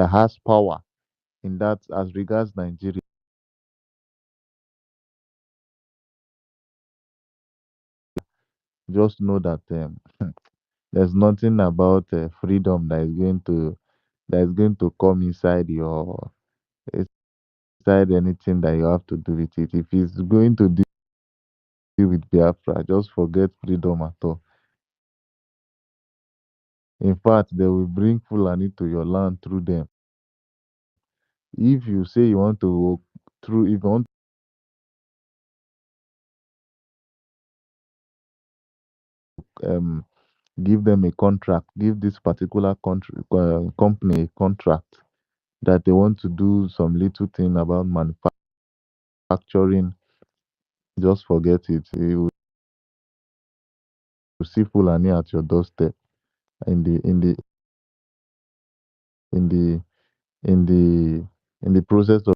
has power in that as regards Nigeria, just know that there's nothing about freedom that is going to. that is going to come inside anything that you have to do with it. If it's going to deal with Biafra, just forget freedom at all. In fact, they will bring Fulani to your land through them. If you say you want to work through, if you want to give them a contract, give this particular country company a contract that they want to do some little thing about manufacturing, just forget it. You will see Fulani at your doorstep in the in the in the in the in the process of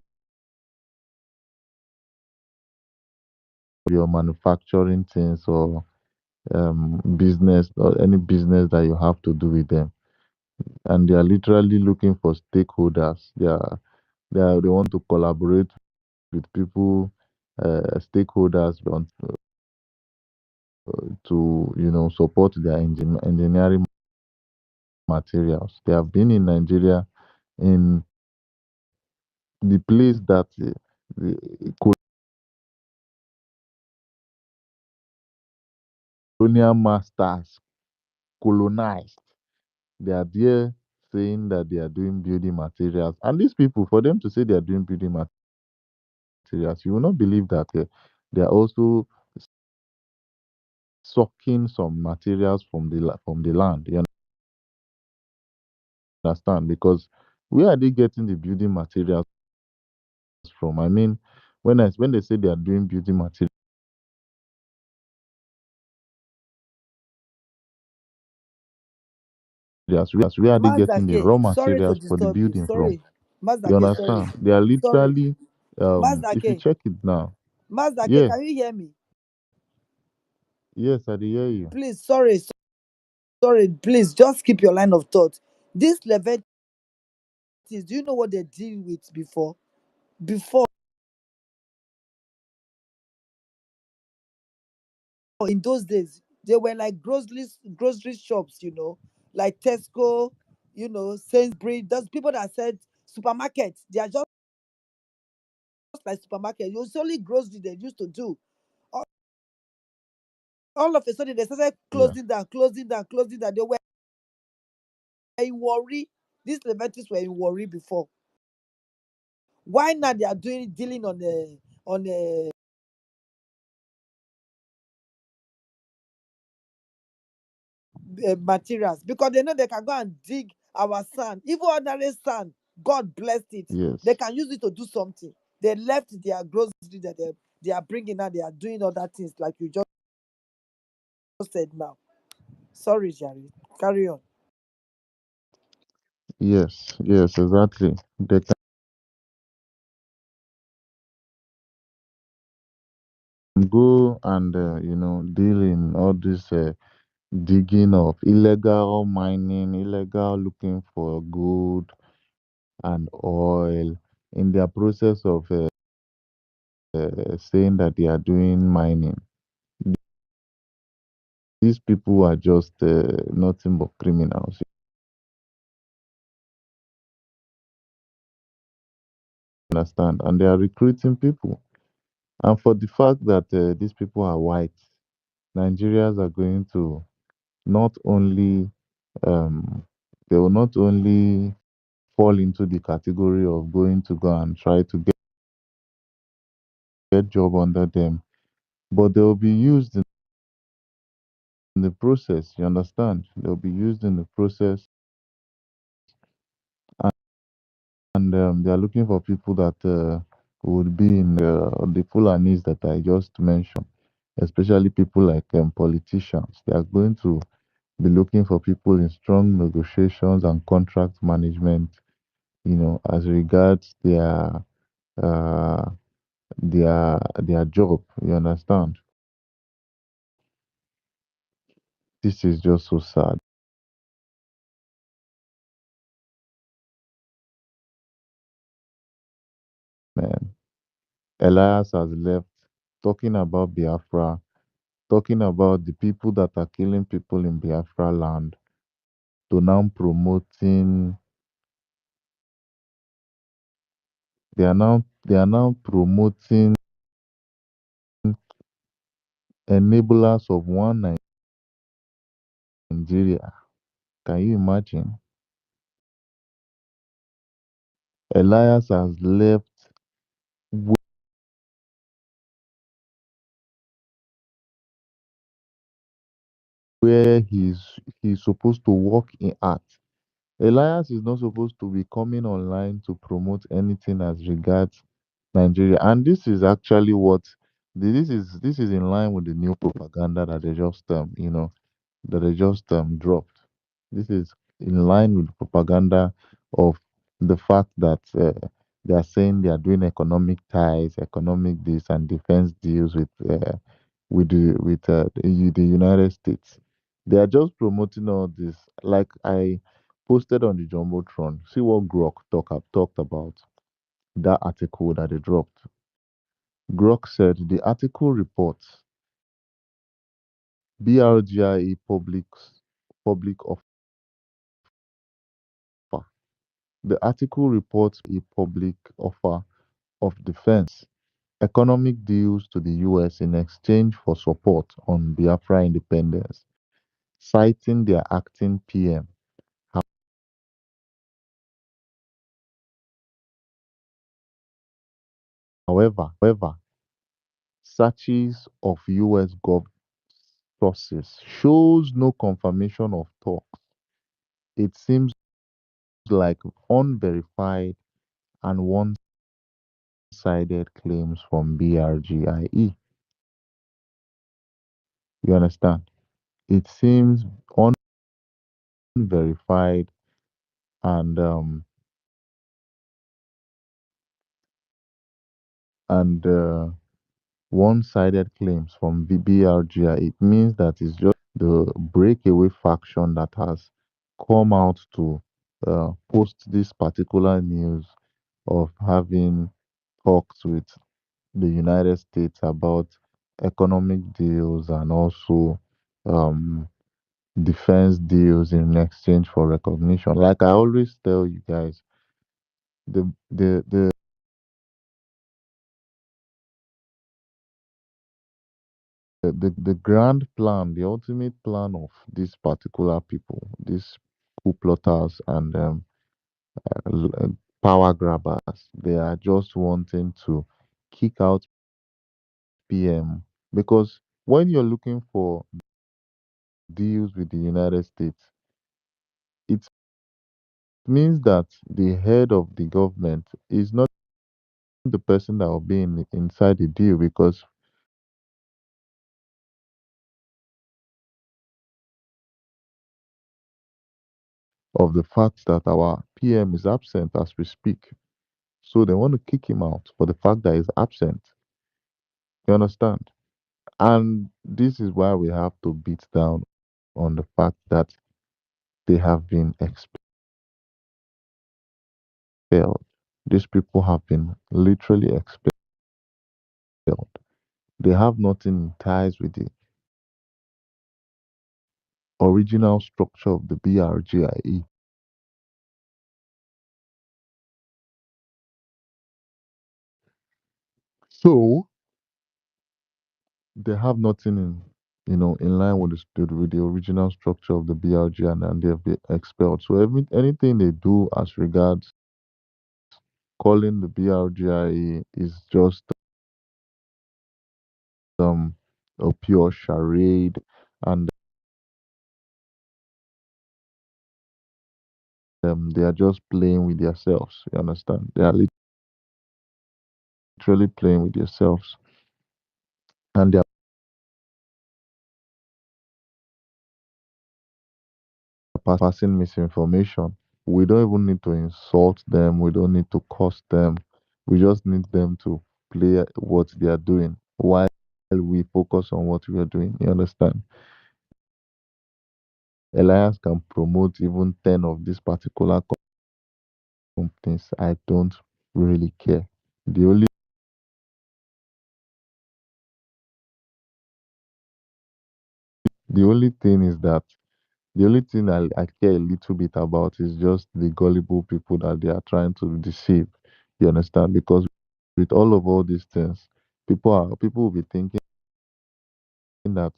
your manufacturing things or business or any business that you have to do with them. And they are literally looking for stakeholders. They want to collaborate with people, stakeholders want to support their engineering materials. They have been in Nigeria in the place that the colonial masters colonized. They are there saying that they are doing building materials. And these people, for them to say they are doing building materials, you will not believe that they are also sucking some materials from from the land. You understand? Because where are they getting the building materials from? I mean, when they say they are doing building materials, where are they getting the Mazdake, raw sorry to materials for the disturb you. building from? Sorry. You Mazdake, sorry. understand? They are Sorry. literally, if you Mazdake, check it now, Mazdake, yeah, can you hear me? yes, I dey hear you. Please, sorry, please, just keep your line of thought. This Levites, do you know what they deal with before? Before, in those days, they were like grocery shops, like Tesco, Sainsbury. Those people that said supermarkets, they are just like supermarket. It's only grocery they used to do. All, all of a sudden, they started Yeah, closing down, closing down, closing down. They were in worry. These Levites were in worry before. Why now they are dealing on materials? Because they know they can go and dig our sand, even ordinary sand. God blessed it. They yes, can use it to do something. They left their grocery that they are bringing out. They are doing other things like you just said now. Sorry, Jerry. Carry on. yes, exactly. They can go and deal in all this digging of illegal mining, illegal looking for gold and oil in their process of saying that they are doing mining. These people are just nothing but criminals. You understand? And they are recruiting people. And for the fact that these people are white, Nigerians are going to not only um, they will not only fall into the category of going to go and try to get job under them, but they will be used in the process. You understand? They'll be used in the process, and they are looking for people that would be in the Fulanis that I just mentioned, especially people like politicians. They are going to be looking for people in strong negotiations and contract management, as regards uh, their job. You understand? This is just so sad, man. Elias has left talking about Biafra, talking about the people that are killing people in Biafra land, to now promoting they are now promoting enablers of one Nigeria. Can you imagine? Elias has left where he's supposed to work in art. Elias is not supposed to be coming online to promote anything as regards Nigeria. And this is actually what this is in line with the new propaganda that they just dropped. This is in line with propaganda of the fact that they are saying they are doing economic ties, economic this and defense deals with the United States. They are just promoting all this. Like I posted on the Jumbotron. See what Grok talked about that article that they dropped. Grok said the article reports BRGIA public offer. The article reports a public offer of defense economic deals to the US in exchange for support on Biafra independence, citing their acting PM. However, searches of US gov sources shows no confirmation of talks. It seems like unverified and one-sided claims from BRGIE. You understand? It seems unverified and one-sided claims from BRGIE. It means that it's just the breakaway faction that has come out to post this particular news of having talks with the United States about economic deals and also um, defense deals in exchange for recognition. Like I always tell you guys, the the grand plan, the ultimate plan of these particular people, these coup plotters and power grabbers, they are just wanting to kick out PM because when you're looking for deals with the United States, it means that the head of the government is not the person that will be inside the deal because of the fact that our PM is absent as we speak. So they want to kick him out for the fact that he's absent. You understand? And this is why we have to beat down on the fact that they have been expelled. These people have been literally expelled. They have nothing in ties with the original structure of the BRGIE. So they have nothing in line with with the original structure of the BRG and they've been expelled. So anything they do as regards calling the BRGIE is just um a pure charade and they are just playing with themselves. You understand? They are literally playing with themselves and they are passing misinformation. We don't even need to insult them. We don't need to curse them. We just need them to play what they are doing while we focus on what we are doing. You understand? Elias can promote even 10 of these particular companies. I don't really care. The only the only thing is that the only thing I care a little bit about is just the gullible people that they are trying to deceive. You understand? Because with all these things, people will be thinking that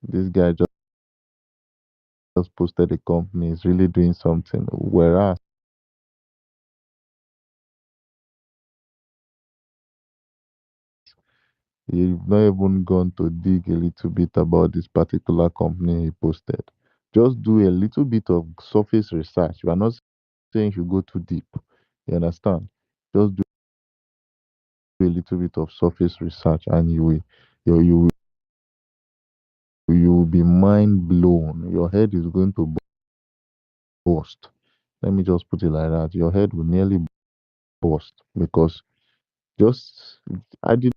this guy just posted a company is really doing something, whereas you've not even gone to dig a little bit about this particular company he posted. Just do a little bit of surface research. We are not saying you should go too deep. You understand? Just do a little bit of surface research, and you will be mind blown. Your head is going to burst. Let me just put it like that. Your head will nearly burst because just I did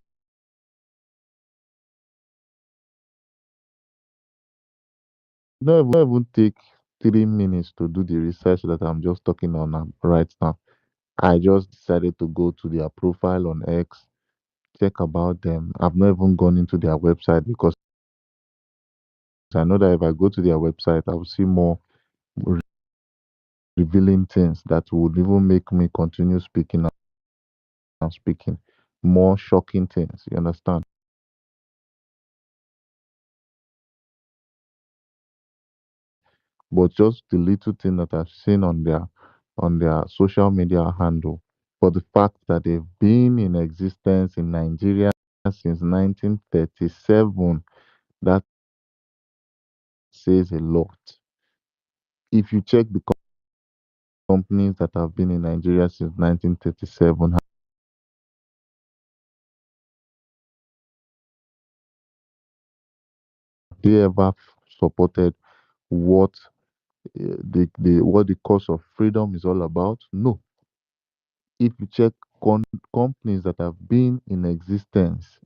not even take 3 minutes to do the research that I'm just talking on right now. I just decided to go to their profile on X, check about them. I've not even gone into their website because I know that if I go to their website, I will see more re- revealing things that would even make me continue speaking and speaking. More shocking things, you understand? But just the little thing that I've seen on their social media handle for the fact that they've been in existence in Nigeria since 1937, that says a lot. If you check the companies that have been in Nigeria since 1937, have they ever supported what what the cause of freedom is all about? No. If you check companies that have been in existence,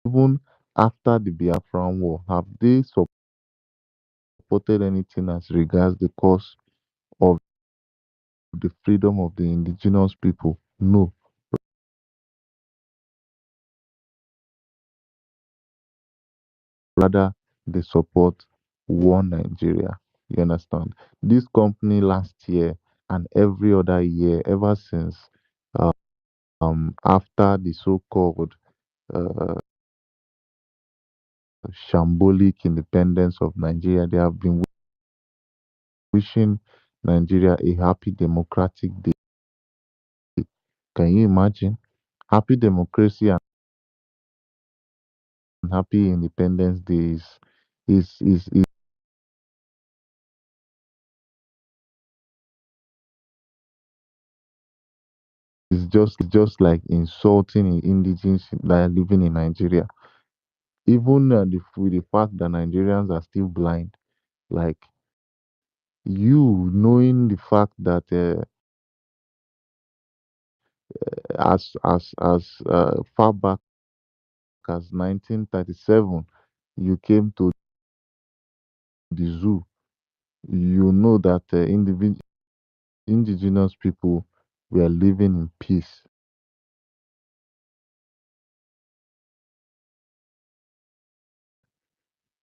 even after the Biafran War, have they supported anything as regards the cause of the freedom of the indigenous people? No. Rather, they support one Nigeria. You understand? This company last year and every other year, ever since after the so-called uh, shambolic independence of Nigeria, they have been wishing Nigeria a happy democratic day. Can you imagine? Happy democracy and happy independence days is just like insulting indigenous that are living in Nigeria. Even with the fact that Nigerians are still blind, like you knowing the fact that as far back as 1937, you came to the zoo, you know that indigenous people were living in peace.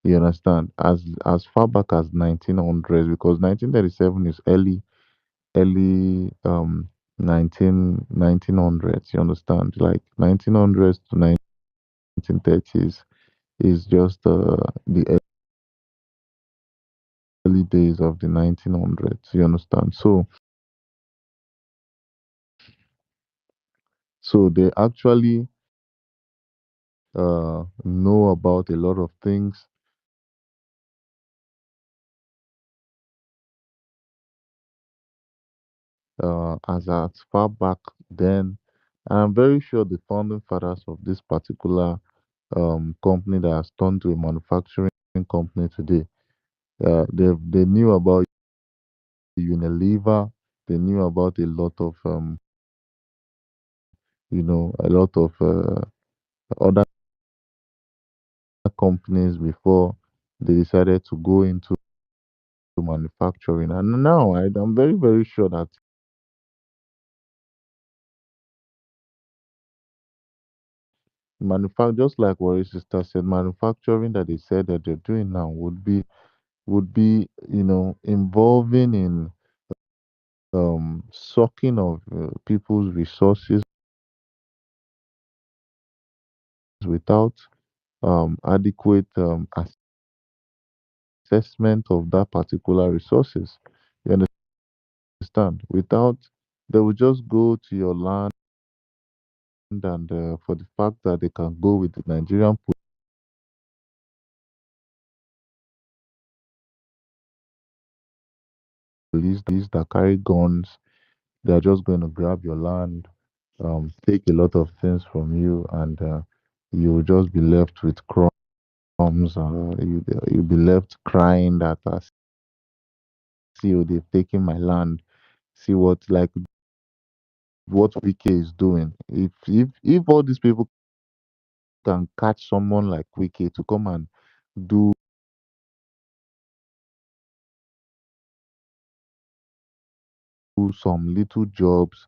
You understand? As far back as 1900s, because 1937 is early 1900s. You understand? Like 1900s to 1930s is just the early days of the 1900s. You understand? So they actually know about a lot of things as far back then. And I'm very sure the founding fathers of this particular company that has turned to a manufacturing company today, they knew about Unilever. They knew about a lot of a lot of other companies before they decided to go into manufacturing. And now I'm very, very sure that just like what your sister said, manufacturing that they said that they're doing now would be involving in sucking of people's resources without adequate assessment of that particular resources. You understand? Without, they will just go to your land, and for the fact that they can go with the Nigerian police that carry guns, they are just going to grab your land, take a lot of things from you, and you will just be left with crumbs. You'll be left crying that, see, oh, they've taken my land. See what Wike is doing. If all these people can catch someone like Wike to come and do some little jobs,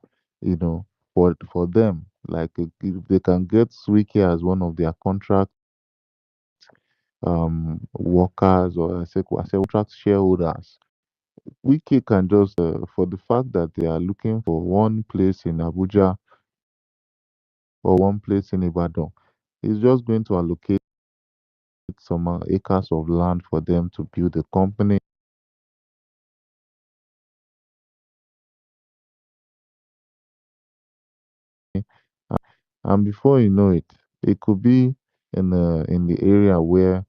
for them, like if they can get Wike as one of their contract workers, or I say contract shareholders, Wike can just for the fact that they are looking for one place in Abuja or one place in Ibadan, he's just going to allocate some acres of land for them to build a company. And before you know it, it could be in the area where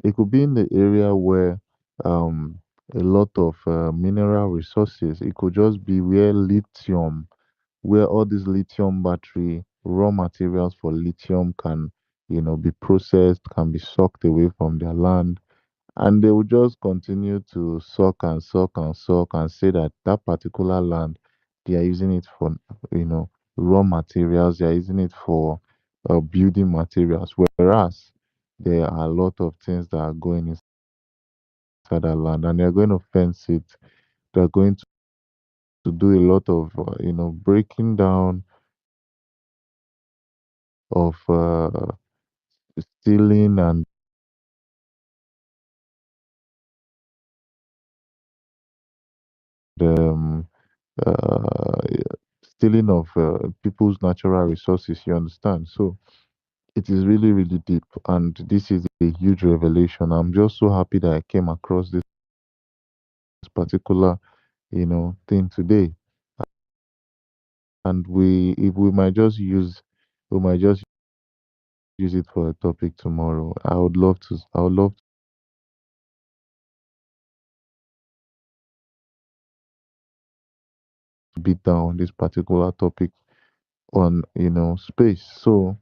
it could be in the area where um a lot of mineral resources. It could just be where all these lithium battery raw materials for lithium can, be processed, can be sucked away from their land, and they will just continue to suck and suck and suck and say that that particular land, they are using it for, raw materials, they are using it for building materials, whereas there are a lot of things that are going inside that land, and they're going to fence it. They're going to do a lot of breaking down of stealing, and um, uh, stealing of people's natural resources. You understand? So it is really, really deep, and this is a huge revelation. I'm just so happy that I came across this particular, thing today, and we might just use it for a topic tomorrow. I would love to beat down this particular topic on, space. So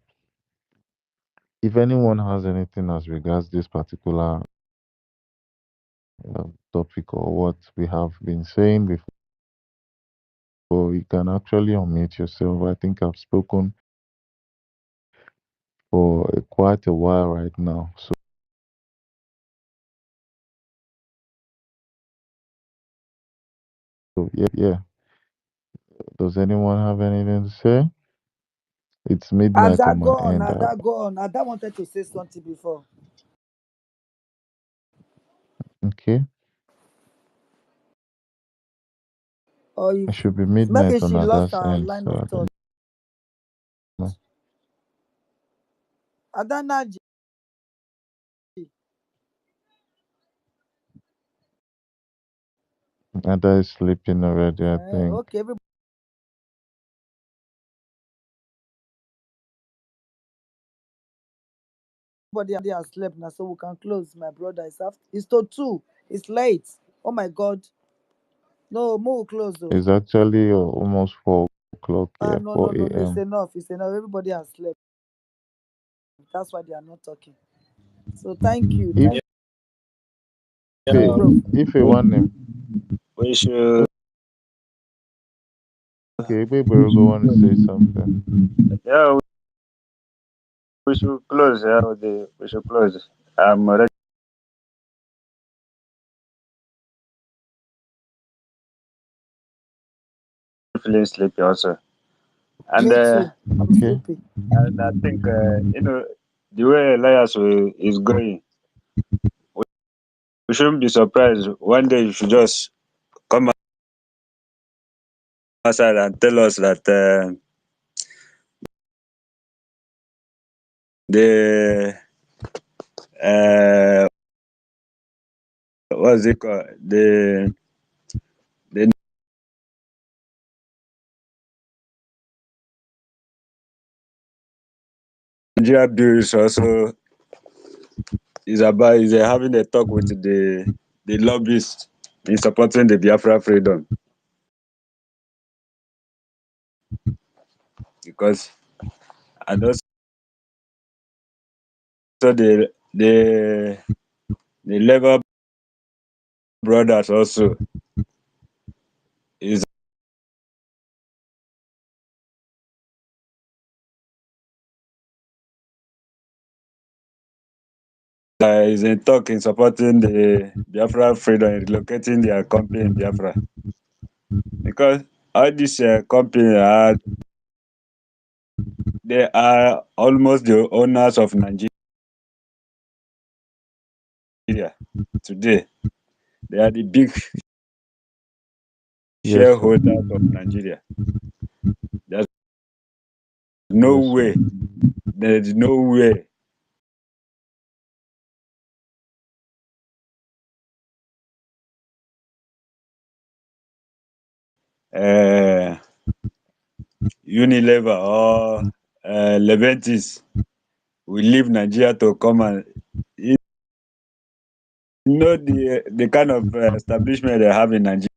if anyone has anything as regards this particular topic or what we have been saying before, you can actually unmute yourself. I think I've spoken for quite a while right now. So yeah, yeah. Does anyone have anything to say? It's midnight Ada, on my go on. end. Ada, go on. Ada wanted to say something before. Okay, Or if it should be maybe midnight on she lost Ada's her end. line So of I thought. don't know. Ada Naji. Ada is sleeping already, I think. Okay, everybody has slept now, so we can close. My brother is after. It's to 2. It's late. Oh my God. No, move close though. It's actually almost 4 o'clock Ah, here, no, 4 no. It's a.m. enough. It's enough. Everybody has slept. That's why they are not talking. So thank you. If Thank you, Yeah, Prof. if a one name, we should. okay, maybe we'll go on to say something. Yeah, we should close. Yeah, we should close. I'm already feeling sleepy also, and Me too. I'm Okay, sleepy. I think the way Elias is going, we shouldn't be surprised. One day you should just come outside and tell us that the what's it called? The Nigeria bill is also is having a talk with the lobbyists in supporting the Biafra freedom, because and also the Labour brothers also is is in talk in supporting the Biafra freedom, in relocating their company in Biafra, because all these companies they are almost the owners of Nigeria today. They are the big Yes, sir. shareholders of Nigeria. There's no Yes, sir. way. There's no way. Uh, Unilever or Leventis will leave Nigeria to come and you know the kind of establishment they have in Nigeria,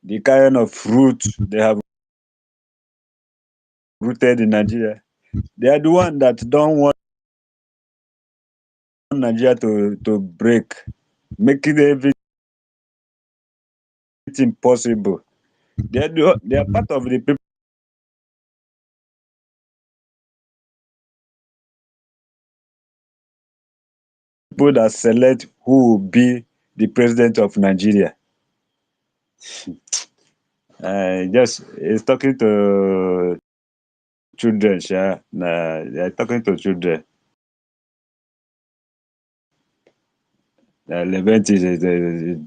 the kind of root they have rooted in Nigeria. They are the one that don't want Nigeria to break, making everything possible. They are part of the people that select who will be the president of Nigeria. Just it's talking to children, yeah. Nah, they're talking to children. Leventis is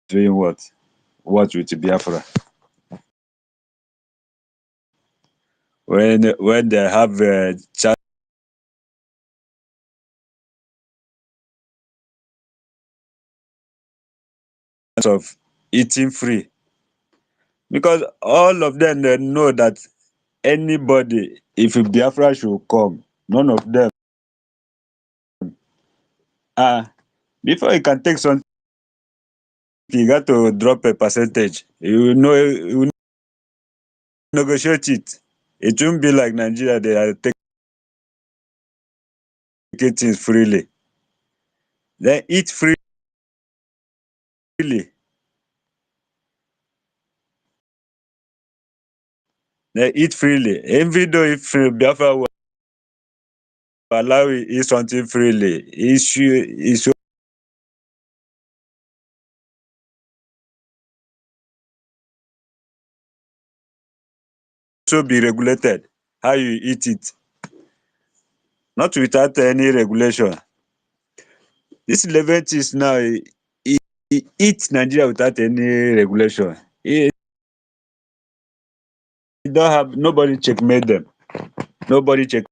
doing what? What with Biafra? When they have a chance of eating free, because all of them they know that anybody, if Biafra should come, none of them, uh, before you can take something, you got to drop a percentage. You know, you negotiate it. It won't be like Nigeria, they are taking things freely. They eat freely. They eat freely. Even though if Biafra will allow you eat something freely, it should also be regulated how you eat it, not without any regulation. This Leventis now, he eats Nigeria without any regulation. He don't have nobody checkmate them. Nobody checkmate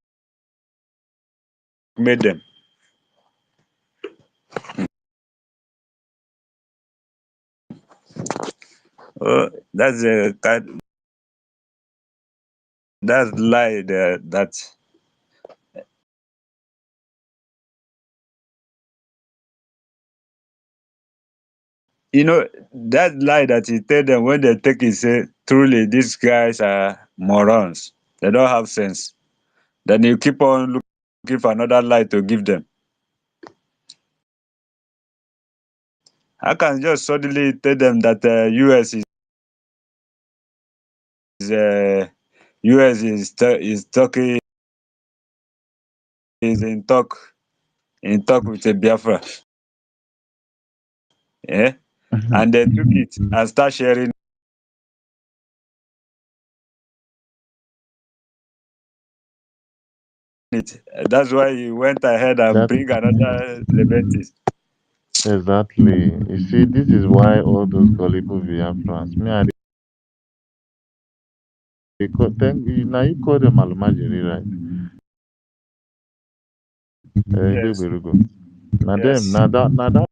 them. That's a that's lie there. That you know that lie that he tell them when they take it, say truly these guys are morons. They don't have sense. Then you keep on looking for another lie to give them. I can just suddenly tell them that uh, US is talking is in talk with a Biafra, yeah, and they took it and start sharing it. That's why he went ahead and That bring another Leventis. Exactly. You see, this is why all those gullible Biafrans, me, now you call them Almajiri, right? Yes, Igberugo. Now them, yes. now that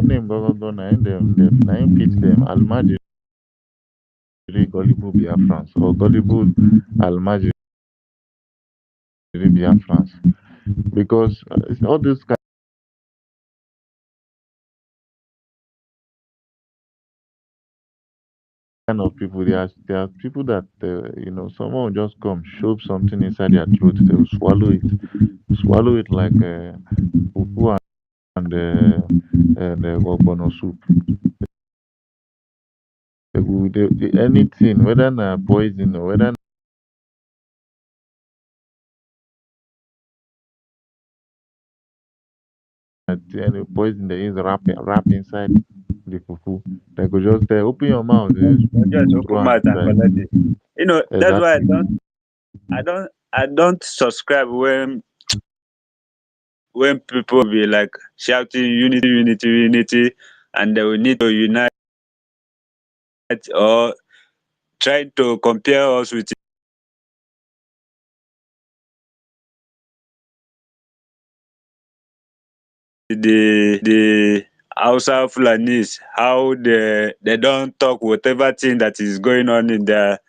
name go na him them, na him fit them Almajiri gullible Biafrans or gullible Almajiri Biafrans because all these kind of people, they are people that someone will just come shove something inside their throat, they will swallow it like fufu and ogbono soup. Anything, whether na poison or whether na any poison they use wrap inside the fufu, they go just open your mouth, they Just throw open am mouth and inside. collect it. That's why Exactly. I don't subscribe when people be like shouting unity, unity, unity, and they will need to unite or trying to compare us with the Hausa Fulanis, how they don't talk whatever thing that is going on in their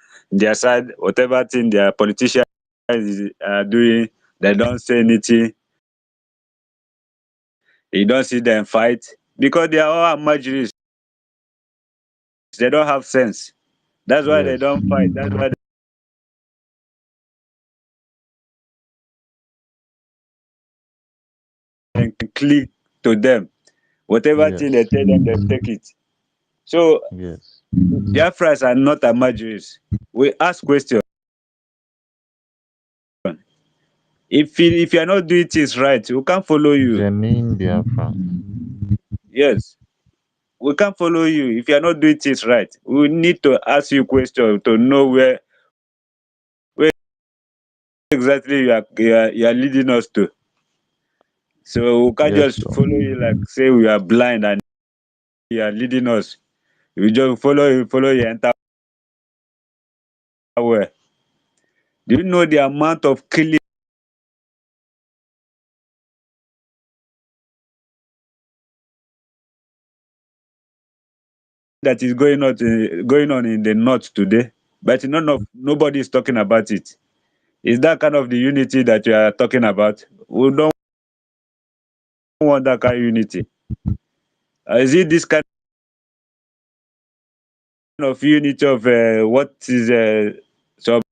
side, whatever thing their politicians are doing, they don't say anything. You don't see them fight because they are all marginals. They don't have sense. That's why they Yes. don't fight. That's why they can click to them. Whatever thing they Yes. tell them, they take it. So Yes. Biafras are not marginals. We ask questions. If you are not doing things right, we can't follow you. Genuine Biafrans. Yes, we can't follow you if you are not doing things right. We need to ask you questions to know where exactly you are leading us to. So we can't Yes, just so. follow you like say we are blind and you are leading us. We just follow you enter where. Do you know the amount of killing that is going on in the north today? But nobody is talking about it. Is that kind of the unity that you are talking about? We don't want that kind of unity. Is it this kind of unity of what is some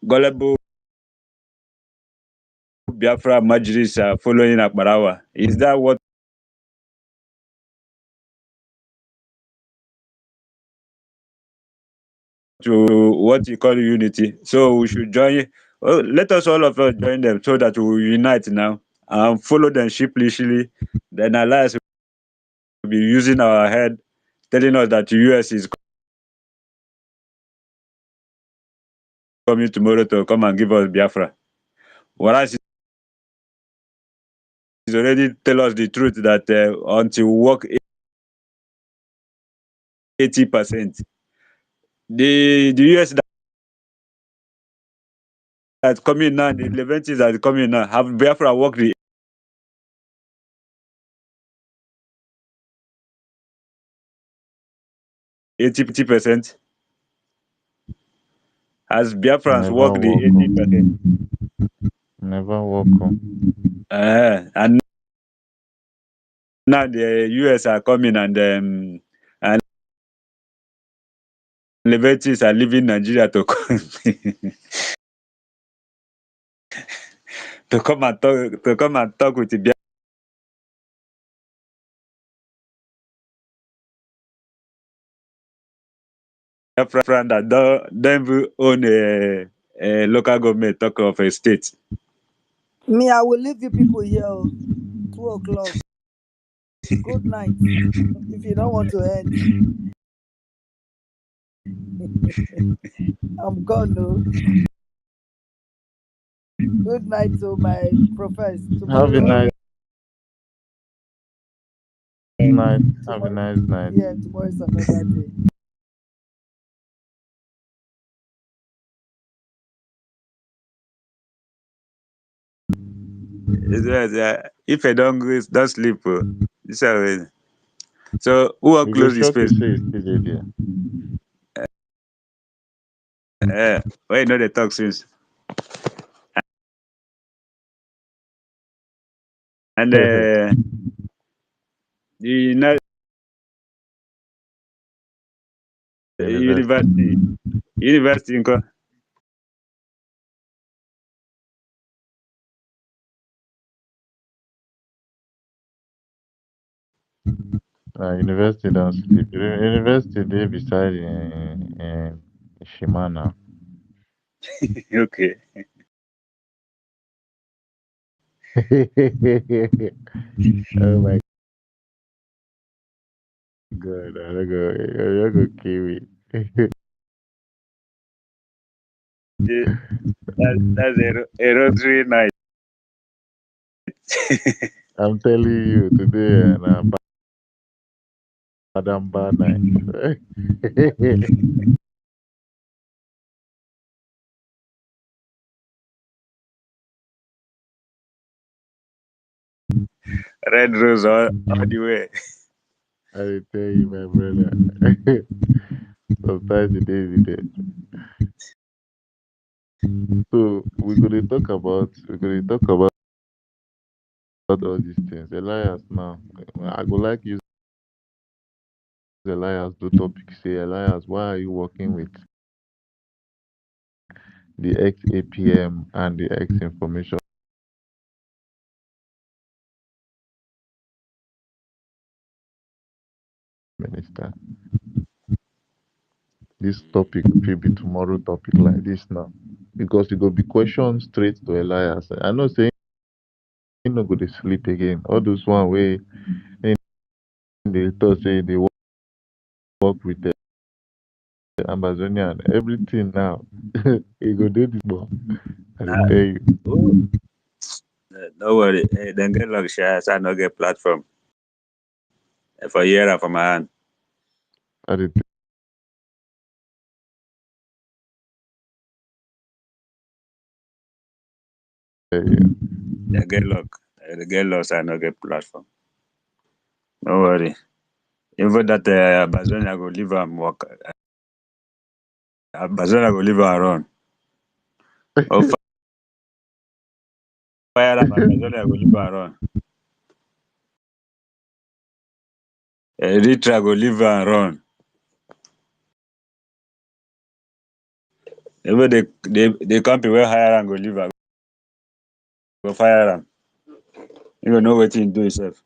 gullible Biafra Majlis are following Akbarawa? Is that what you call unity? So we should join. Well, let us all of us join them so that we will unite now and follow them sheepishly. Then Alliance will be using our head, telling us that the US is coming tomorrow to come and give us Biafra. Whereas he's already tell us the truth that until we work 80%, the US that's coming now, the Leventis that are coming now, have Biafra worked the 80%? Has Biafrans Never worked the walk on. 80%? Never walk on. And now the US are coming and Leventis are leaving Nigeria to come, to come and talk with the Biafran that don't even own a local government, talk of a state. Me, I will leave you people here. 2 o'clock. Good night. If you don't want to end, I'm gone. No. Good night to my professor. Have a Tomorrow, nice night. Have a tomorrow, nice night. yeah, tomorrow is another day. If I don't sleep, this way. So who will You go close the shock you space? say you still dey Why you know the talk since? And there. the University. university nko? University don't sleep. University dey beside Shimana. Okay. Oh my god, I go kill me. Eh, that's a rotary night. I'm telling you today, and Badamba night. Red rose all the way. I will tell you, my brother. Sometimes it is it. So we gonna talk about all these things. Elias now. I go like use Elias do topic. Say Elias, why are you working with the ex APM and the ex information minister? This topic will be tomorrow topic like this now. Because it go be question straight to Elias. I know say he no go to sleep again. All those one way they thought say they work with the Amazonian, everything now. he go do this more. I dey Nah, tell you. oh, don't worry. Then get luck, share. So I no get platform for year and for my hand. I dey tell you. They get luck. They get luck. So I no get platform. Don't worry. Even that Bazonia go leave am work. Bazonia go leave am run. Oh, fire am. Bazonia go leave am run. Ritra go leave am run. Even the company wey hire am go leave am, go fire am. You go know wetin he do himself.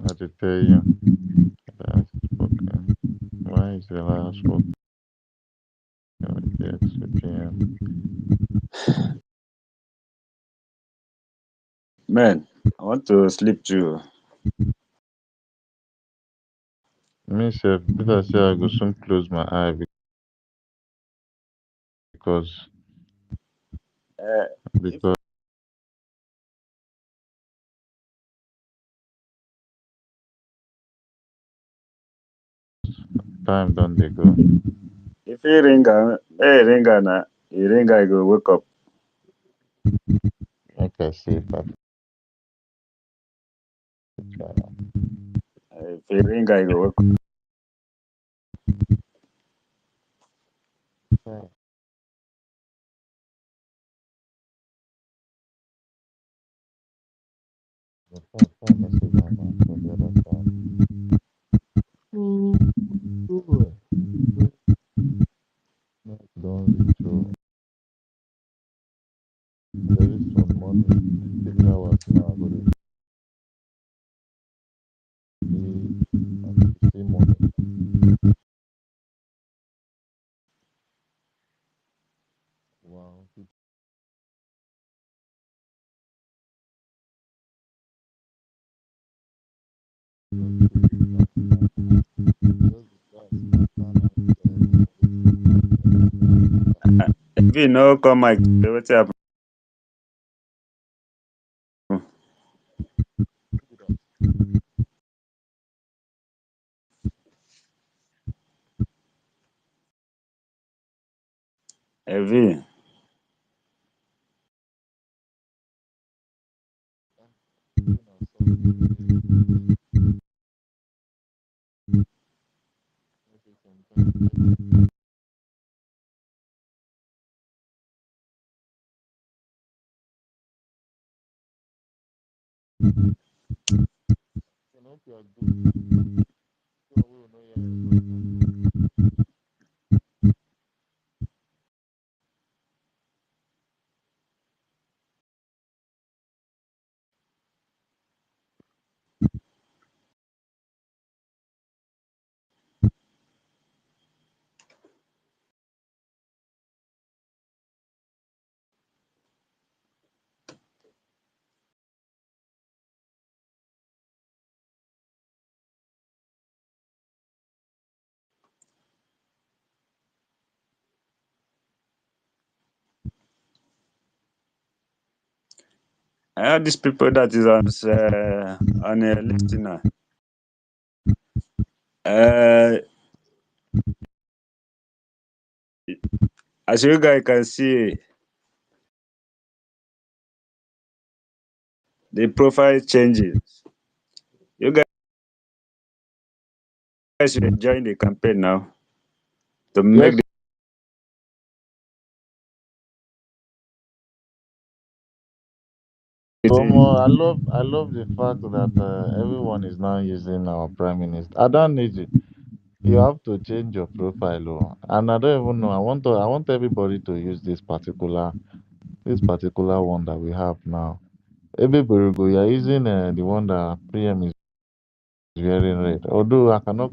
I dey tell you. That's spoken. Why is the last spoken with the ex APM? Man, I want to sleep too. Me sef, better say I go soon close my eye because Uh, if because time don dey go. if he ring am, hey ring am na, he ring am, he go wake up. Make I see if I fit try am. If he ring am, he go wake up. Try try message am now for the other side. Oh, night don reach o. Very soon morning, 3 hours now I go dey see morning. Wow. V no come mic. Wetin happen? V. I have these people that is on a listener. As you guys can see, the profile changes. You guys should join the campaign now to make Yes, the I love the fact that everyone is now using our prime minister. I don't need it. You have to change your profile, oh. And I don't even know. I want everybody to use this particular one that we have now. Everybody go. You're using the one that PM is wearing red. Although I know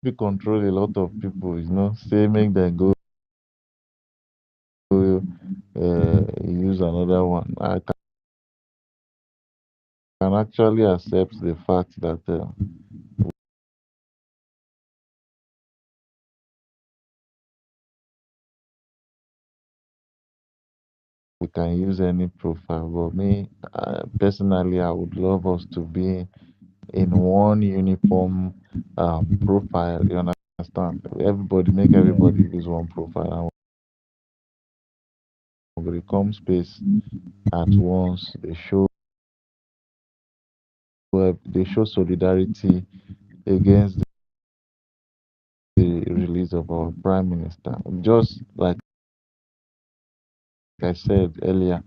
we control a lot of people. Say make them go use another one. I can actually accept the fact that we can use any profile. But me, personally, I would love us to be in one uniform profile. You understand? Make everybody use one profile. And when it comes space at once, they show solidarity against the release of our prime minister. Just like I said earlier,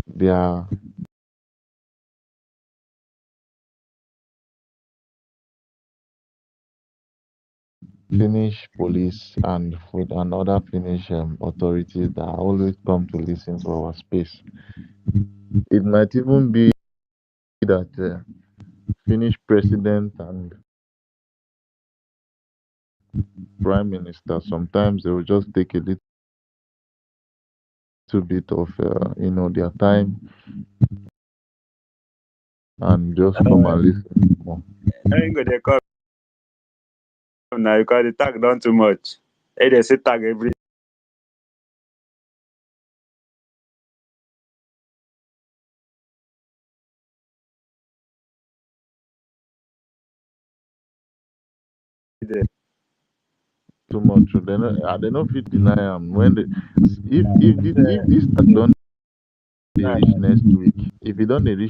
their Finnish police and food and other Finnish authorities that always come to listen to our space. It might even be that Finnish president and prime minister sometimes they will just take a little bit of their time and just come and listen more. ain't go they come now because the tag done too much. Hey, they say tag every day. Too much. They no fit deny am when they if this tag don dey reach next week, if e don dey reach